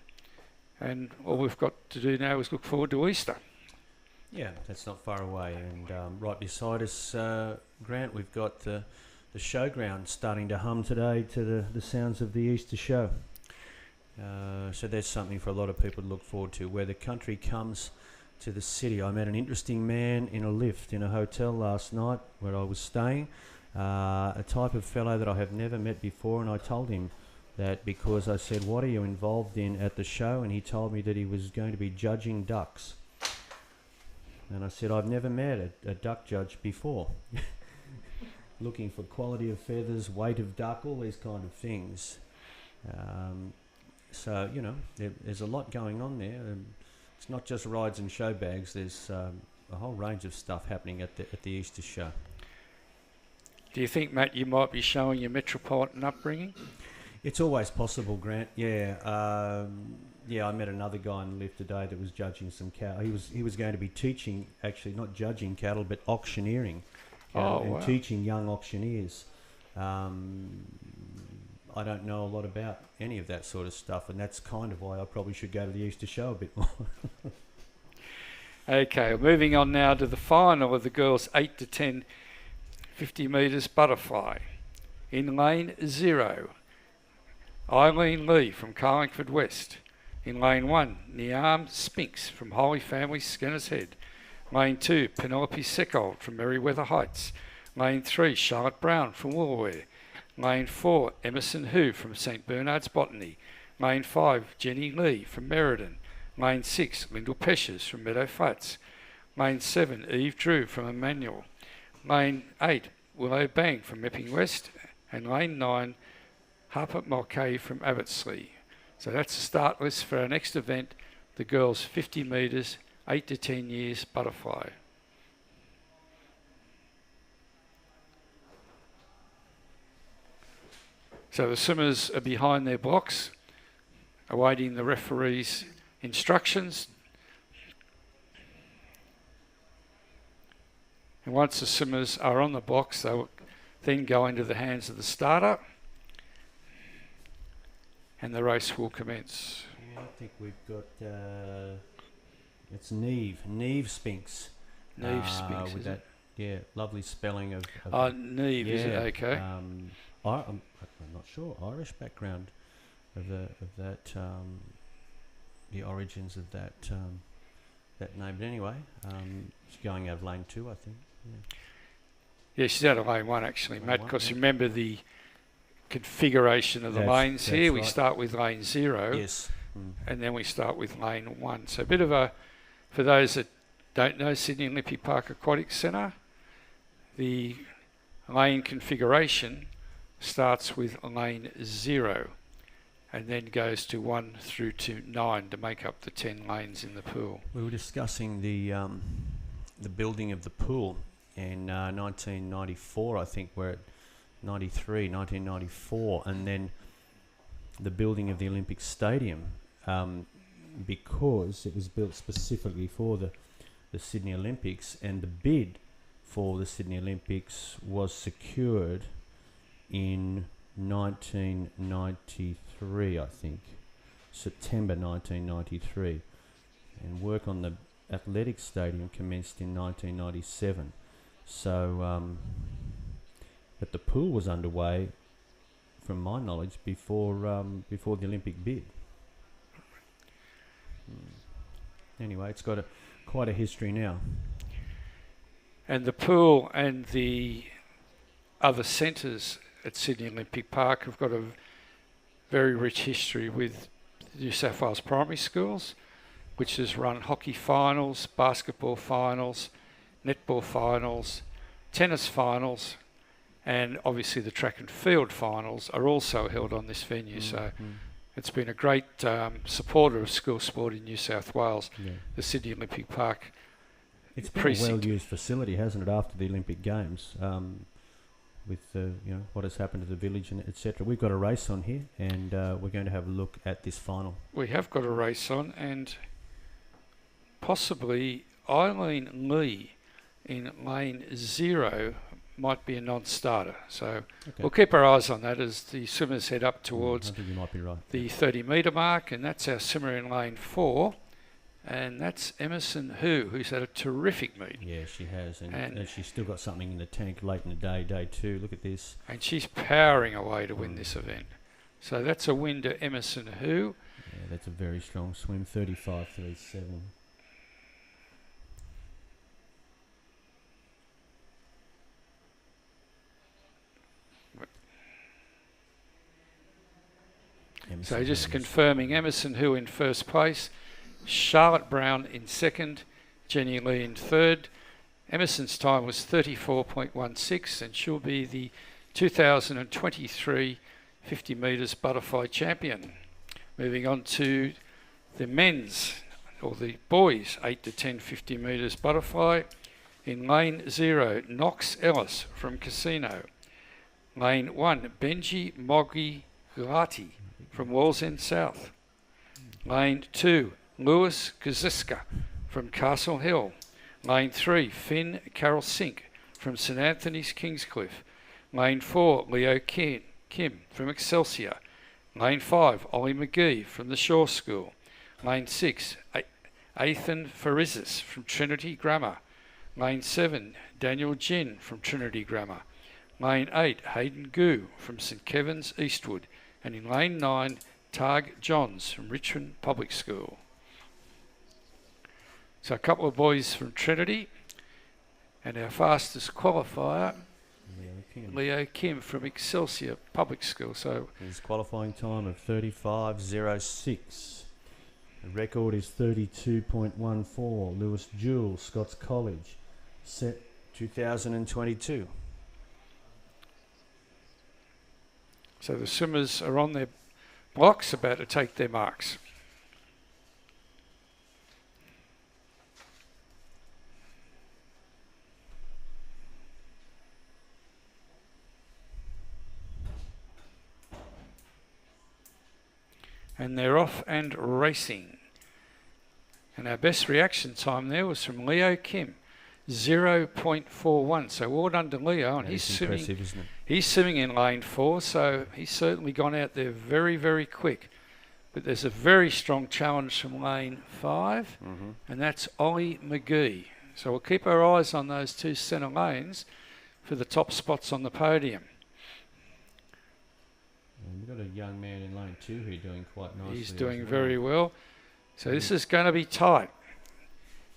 and all we've got to do now is look forward to Easter. Yeah, that's not far away, and right beside us, Grant, we've got the showground starting to hum today to the sounds of the Easter show. So there's something for a lot of people to look forward to, where the country comes to the city. I met an interesting man in a lift in a hotel last night where I was staying, a type of fellow that I have never met before, and I told him that because I said, what are you involved in at the show? And he told me that he was going to be judging ducks. And I said, I've never met a duck judge before. Looking for quality of feathers, weight of duck, all these kind of things. So, you know, there's a lot going on there. It's not just rides and show bags. There's a whole range of stuff happening at the Easter show. Do you think, Matt, you might be showing your metropolitan upbringing? It's always possible, Grant. Yeah, I met another guy in the lift today that was judging some cattle. He was going to be teaching, actually not judging cattle, but auctioneering, and teaching young auctioneers. I don't know a lot about any of that sort of stuff, and that's kind of why I probably should go to the Easter show a bit more. Okay, moving on now to the final of the girls' 8 to 10 50 metres butterfly. In lane 0, Eileen Lee from Carlingford West. In lane 1, Niam Spinks from Holy Family Skinner's Head. Lane 2, Penelope Seckold from Merriweather Heights. Lane 3, Charlotte Brown from Woolware. Lane 4, Emerson Hu from St Bernard's Botany. Lane 5, Jenny Lee from Meriden. Lane 6, Lyndall Peshes from Meadow Flats. Lane 7, Eve Drew from Emmanuel. Lane 8, Willow Bang from Epping West. And Lane 9, Harper Mulcahy from Abbottsley. So that's the start list for our next event, the girls' 50 metres, 8 to 10 years butterfly. So the swimmers are behind their blocks, awaiting the referee's instructions. And once the swimmers are on the blocks, they will then go into the hands of the starter, and the race will commence. Yeah, I think we've got, it's Neve Spinks. Neve Spinks, with that, yeah, lovely spelling of Neve, is it? Okay. I'm not sure, Irish background of that, the origins of that name. But anyway, she's going out of lane 2, I think. Yeah, she's out of lane 1 actually, Matt, because remember the configuration of the lanes here. We start with lane 0, yes, and then we start with lane 1. So a bit of a, for those that don't know Sydney Olympic Park Aquatic Centre, the lane configuration starts with lane 0 and then goes to 1 through to 9 to make up the 10 lanes in the pool. We were discussing the building of the pool in 1994, I think, we're at 1994, and then the building of the Olympic Stadium, because it was built specifically for the Sydney Olympics, and the bid for the Sydney Olympics was secured in 1993, I think, September 1993, and work on the athletic stadium commenced in 1997. So, but the pool was underway, from my knowledge, before the Olympic bid. Anyway, it's got quite a history now. And the pool and the other centres at Sydney Olympic Park have got a very rich history with New South Wales primary schools, which has run hockey finals, basketball finals, netball finals, tennis finals, and obviously the track and field finals are also held on this venue. So it's been a great supporter of school sport in New South Wales, the Sydney Olympic Park. It's been a well-used facility, hasn't it, after the Olympic Games, with what has happened to the village and etc. We've got a race on here, and we're going to have a look at this final. We have got a race on, and possibly Eileen Lee in lane 0 might be a non-starter. So we'll keep our eyes on that as the swimmers head up towards I think you might be right. the 30-metre mark, and that's our swimmer in lane 4. And that's Emerson Hu, who's had a terrific meet. Yeah, she has. And she's still got something in the tank late in the day, day 2. Look at this. And she's powering away to win this event. So that's a win to Emerson Hu. Yeah, that's a very strong swim, 35.37. So just confirming, Emerson Hill in first place, Charlotte Brown in second, Jenny Lee in third. Emerson's time was 34.16 and she'll be the 2023 50 metres butterfly champion. Moving on to the men's, or the boys, 8 to 10 50 metres butterfly. In lane 0, Knox Ellis from Casino. Lane 1, Benji Moggi Gulati from Wallsend South. Lane 2, Lewis Kaziska from Castle Hill. Lane 3, Finn Carroll Sink from St Anthony's Kingscliff. Lane 4, Leo Kim from Excelsior. Lane 5, Ollie McGee from the Shore School. Lane 6, Ethan Farizis from Trinity Grammar. Lane 7, Daniel Jin from Trinity Grammar. Lane 8, Hayden Goo from St Kevin's Eastwood. And in lane 9, Targ Johns from Richmond Public School. So a couple of boys from Trinity, and our fastest qualifier, Leo Kim from Excelsior Public School. So his qualifying time of 35.06. The record is 32.14. Lewis Jewell, Scots College, set 2022. So the swimmers are on their blocks, about to take their marks. And they're off and racing. And our best reaction time there was from Leo Kim, 0.41. So well done to Leo, and he's swimming. Impressive, isn't it? He's swimming in lane 4, so he's certainly gone out there very, very quick. But there's a very strong challenge from lane 5, and that's Ollie McGee. So we'll keep our eyes on those two centre lanes for the top spots on the podium. And we've got a young man in lane 2 here doing quite nicely. He's doing very well. So this is going to be tight.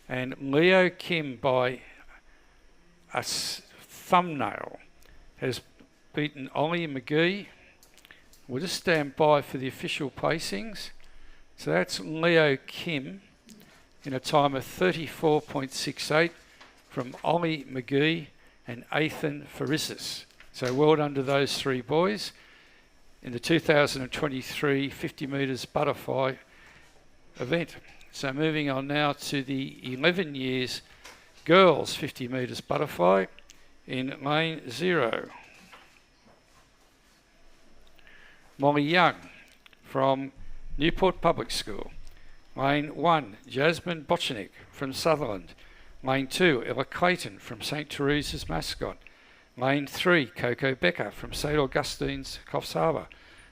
And Leo Kim, by a thumbnail, has beaten Ollie McGee. We'll just stand by for the official placings. So that's Leo Kim in a time of 34.68 from Ollie McGee and Ethan Farizis. So well done to those three boys in the 2023 50 metres butterfly event. So moving on now to the 11 years girls 50 metres butterfly in lane 0. Molly Young from Newport Public School. Lane 1, Jasmine Botchinick from Sutherland. Lane 2, Ella Clayton from St Teresa's Mascot. Lane 3, Coco Becker from St Augustine's Coffs Harbour.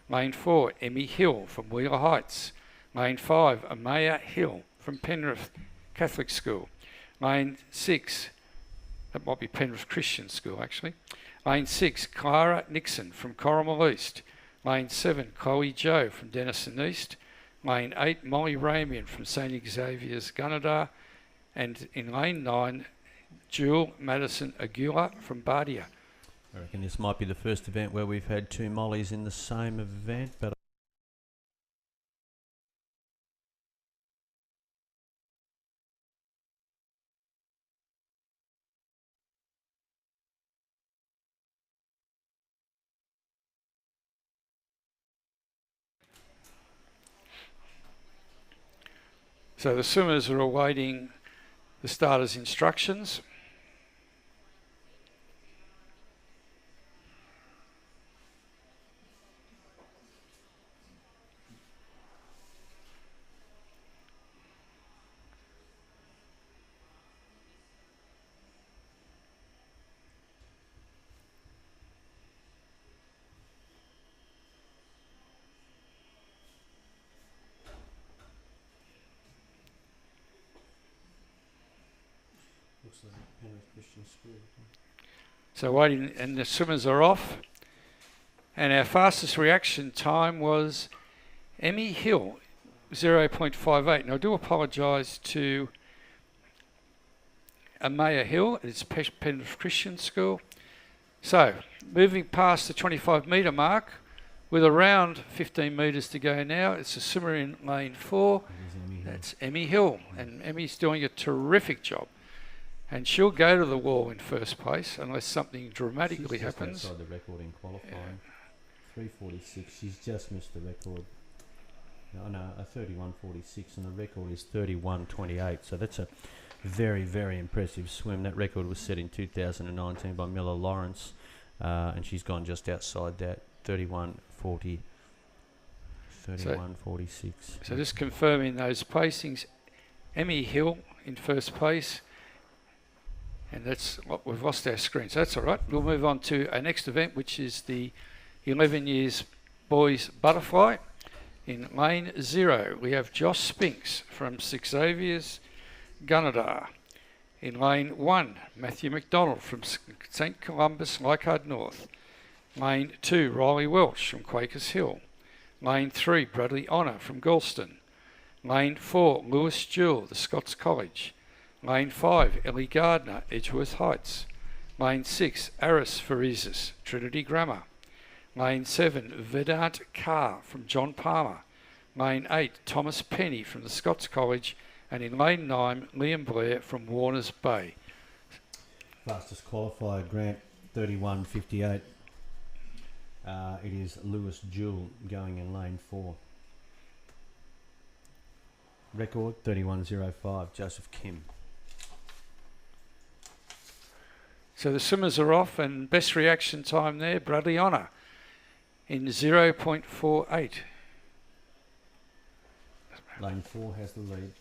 Lane 4, Emmy Hill from Wheeler Heights. Lane 5, Amaya Hill from Penrith Catholic School. Lane 6, that might be Penrith Christian School actually. Lane 6, Clara Nixon from Corrimal East. Lane 7, Chloe Joe from Denison East. Lane 8, Molly Ramian from St Xavier's Gunnedah. And in lane 9, Jewel Madison Aguilar from Bardia. I reckon this might be the first event where we've had two Mollies in the same event, but So the swimmers are awaiting the starters' instructions. So waiting, and the swimmers are off. And our fastest reaction time was Emmy Hill 0.58. And I do apologise to Amaya Hill. It's Penrith Christian School. So, moving past the 25 metre mark, with around 15 metres to go now, it's a swimmer in lane 4. That's Emmy Hill. And Emmy's doing a terrific job. And she'll go to the wall in first place unless something dramatically happens. She's just outside the record in qualifying. 3:46. She's just missed the record. No, a 31:46, and the record is 31:28. So that's a very, very impressive swim. That record was set in 2019 by Miller Lawrence, and she's gone just outside that, 31:40. 31:46. So just confirming those placings, Emmy Hill in first place. And that's what we've lost our screen, so that's all right. We'll move on to our next event, which is the 11 years boys butterfly. In lane 0, we have Josh Spinks from St Xavier's, Gunnedah. In lane 1, Matthew McDonald from St Columbus, Leichhardt North. Lane 2, Riley Welsh from Quakers Hill. Lane 3, Bradley Honour from Galston. Lane 4, Lewis Jewell, the Scots College. Lane 5, Ellie Gardner, Edgeworth Heights. Lane 6, Aris Farizis, Trinity Grammar. Lane 7, Vedant Carr from John Palmer. Lane 8, Thomas Penny from the Scots College. And in lane 9, Liam Blair from Warners Bay. Fastest qualifier, Grant, 31:58. It is Lewis Jewell going in lane 4. Record 31:05, Joseph Kim. So the swimmers are off, and best reaction time there, Bradley Honour in 0.48. Lane 4 has the lead,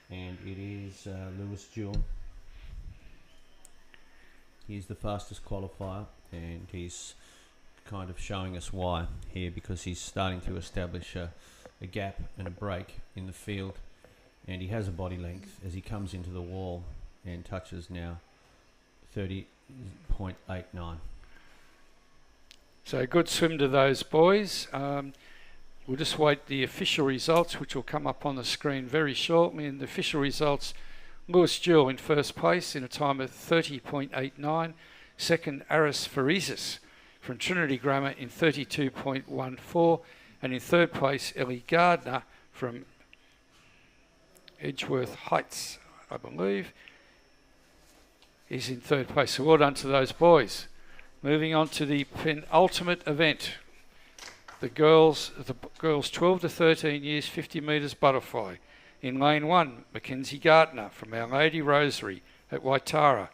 and it is Lewis Jewell. He's the fastest qualifier, and he's kind of showing us why here, because he's starting to establish a gap and a break in the field, and he has a body length as he comes into the wall and touches now 30.89. So good swim to those boys. We'll just wait the official results, which will come up on the screen very shortly. And the official results, Lewis Jewell in first place in a time of 30.89. Second, Aris Farizis from Trinity Grammar in 32.14. And in third place, Ellie Gardner from Edgeworth Heights, I believe, is in third place. So well done to those boys. Moving on to the penultimate event. The girls 12 to 13 years, 50 metres butterfly. In lane 1, Mackenzie Gardner from Our Lady Rosary at Waitara.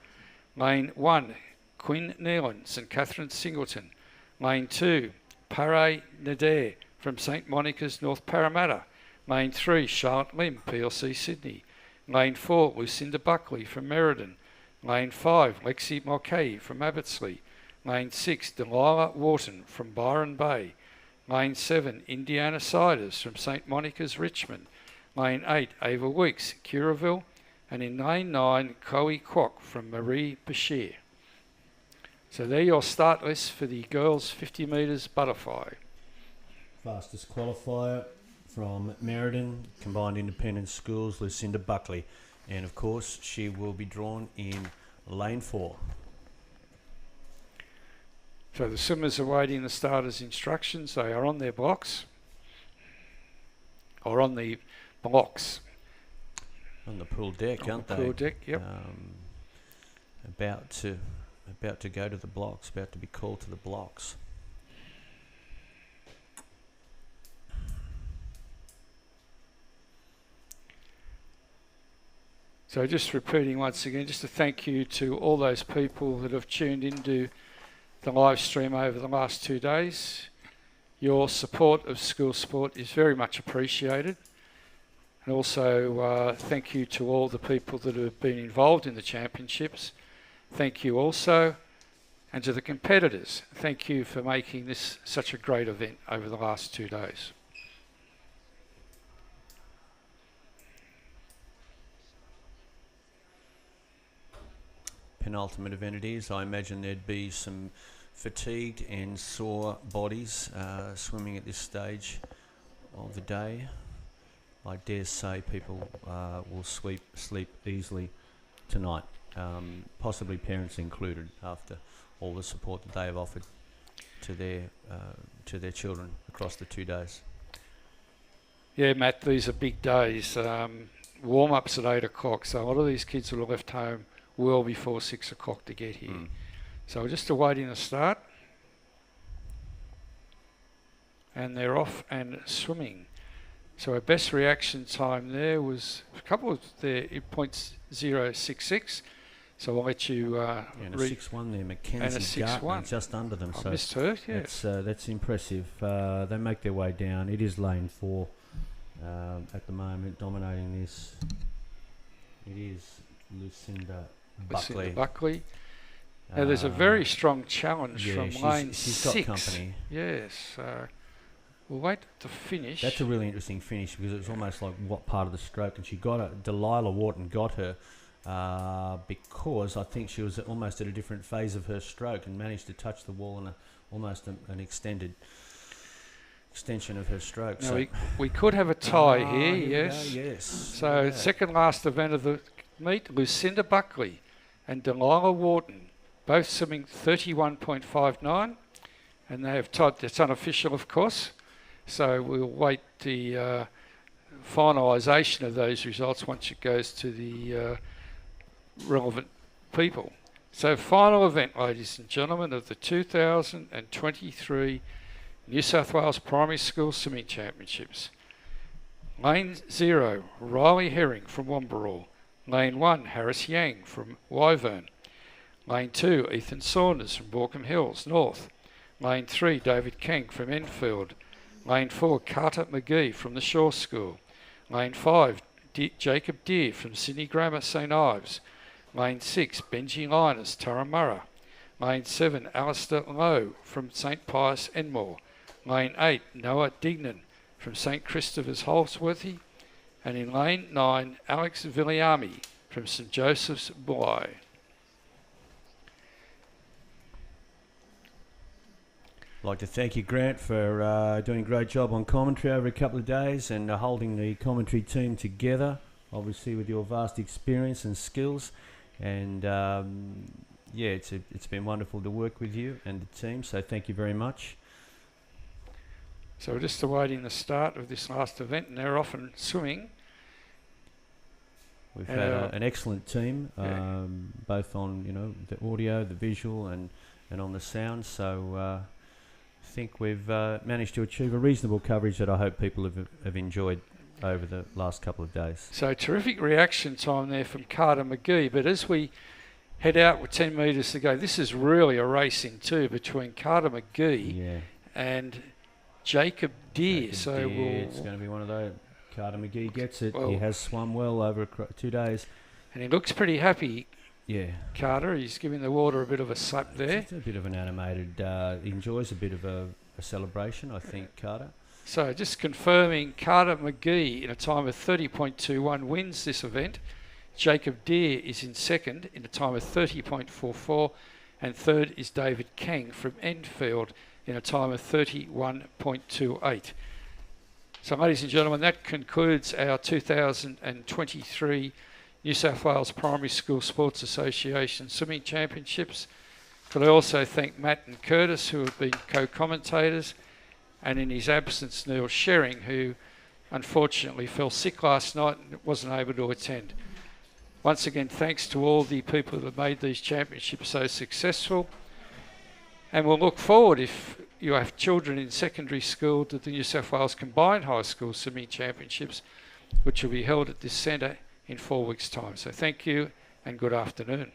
Lane 1, Quinn Nealon, St Catherine Singleton. Lane 2, Pare Nader from St Monica's, North Parramatta. Lane 3, Charlotte Lim, PLC Sydney. Lane 4, Lucinda Buckley from Meriden. Lane 5, Lexi Mulcahy from Abbotsleigh. Lane 6, Delilah Wharton from Byron Bay. Lane 7, Indiana Siders from St Monica's, Richmond. Lane 8, Ava Weeks, Curaville. And in lane 9, Chloe Kwok from Marie Bashir. So there your start list for the girls 50 metres butterfly. Fastest qualifier from Meriden, Combined Independent Schools, Lucinda Buckley. And of course, she will be drawn in lane 4. So the swimmers are waiting the starters' instructions. They are on their blocks. Or on the blocks. On the pool deck, aren't they? Pool deck, yep. About to go to the blocks, about to be called to the blocks. So just repeating once again, just a thank you to all those people that have tuned into the live stream over the last 2 days. Your support of school sport is very much appreciated. And also thank you to all the people that have been involved in the championships. Thank you also. And to the competitors, thank you for making this such a great event over the last 2 days. Penultimate event it is. I imagine there'd be some fatigued and sore bodies swimming at this stage of the day. I dare say people will sleep easily tonight, possibly parents included, after all the support that they have offered to their children across the 2 days. Yeah, Matt, these are big days. Warm-ups at 8 o'clock, so a lot of these kids will have left home well before 6 o'clock to get here. So we're just awaiting the start. And they're off and swimming. So our best reaction time there was a couple of their .066. So I'll let you and a 6-1 there, Mackenzie Gartner just under them. I so missed her, yes. That's impressive. They make their way down. It is lane 4 at the moment, dominating this. It is Lucinda Buckley. Now there's a very strong challenge from lane 6. She's got company. Yes. We'll wait to finish. That's a really interesting finish because it was almost like what part of the stroke, and she got it. Delilah Wharton got her because I think she was almost at a different phase of her stroke and managed to touch the wall in almost an extension of her stroke. Now so we could have a tie here, yes. Yes. So second last event of the meet, Lucinda Buckley and Delilah Wharton, both swimming 31.59, and they have tied. It's unofficial, of course. So we'll wait the finalisation of those results once it goes to the relevant people. So final event, ladies and gentlemen, of the 2023 New South Wales Primary School Swimming Championships. Lane 0, Riley Herring from Wamberal. Lane 1, Harris Yang from Wyvern. Lane 2, Ethan Saunders from Borkham Hills North. Lane 3, David Kang from Enfield. Lane 4, Carter McGee from the Shore School. Lane 5, Jacob Deere from Sydney Grammar St Ives. Lane 6, Benji Linus, Turramurra. Lane 7, Alistair Lowe from St Pius Enmore. Lane 8, Noah Dignan from St Christopher's Holsworthy. And in Lane 9, Alex Villiami from St Joseph's Bulli. I'd like to thank you, Grant, for doing a great job on commentary over a couple of days and holding the commentary team together, obviously with your vast experience and skills. And it's been wonderful to work with you and the team, so thank you very much. So we're just awaiting the start of this last event, and they're off and swimming. We've had an excellent team, both on the audio, the visual, and on the sound. So I think we've managed to achieve a reasonable coverage that I hope people have enjoyed over the last couple of days. So terrific reaction time there from Carter McGee. But as we head out with 10 metres to go, this is really a race in two between Carter McGee and Jacob Deere. It's going to be one of those. Carter McGee gets it. He has swum well over 2 days. And he looks pretty happy. Yeah. Carter, he's giving the water a bit of a slap there. It's a bit of an animated, he enjoys a bit of a celebration, I think, Carter. So just confirming, Carter McGee in a time of 30.21 wins this event. Jacob Deere is in second in a time of 30.44, and third is David Kang from Enfield in a time of 31.28. So ladies and gentlemen, that concludes our 2023 New South Wales Primary School Sports Association Swimming Championships. Could I also thank Matt and Curtis, who have been co-commentators, and in his absence, Neil Shering, who unfortunately fell sick last night and wasn't able to attend. Once again, thanks to all the people that have made these championships so successful. And we'll look forward, if you have children in secondary school, to the New South Wales Combined High School Swimming Championships, which will be held at this centre in 4 weeks' time. So thank you and good afternoon.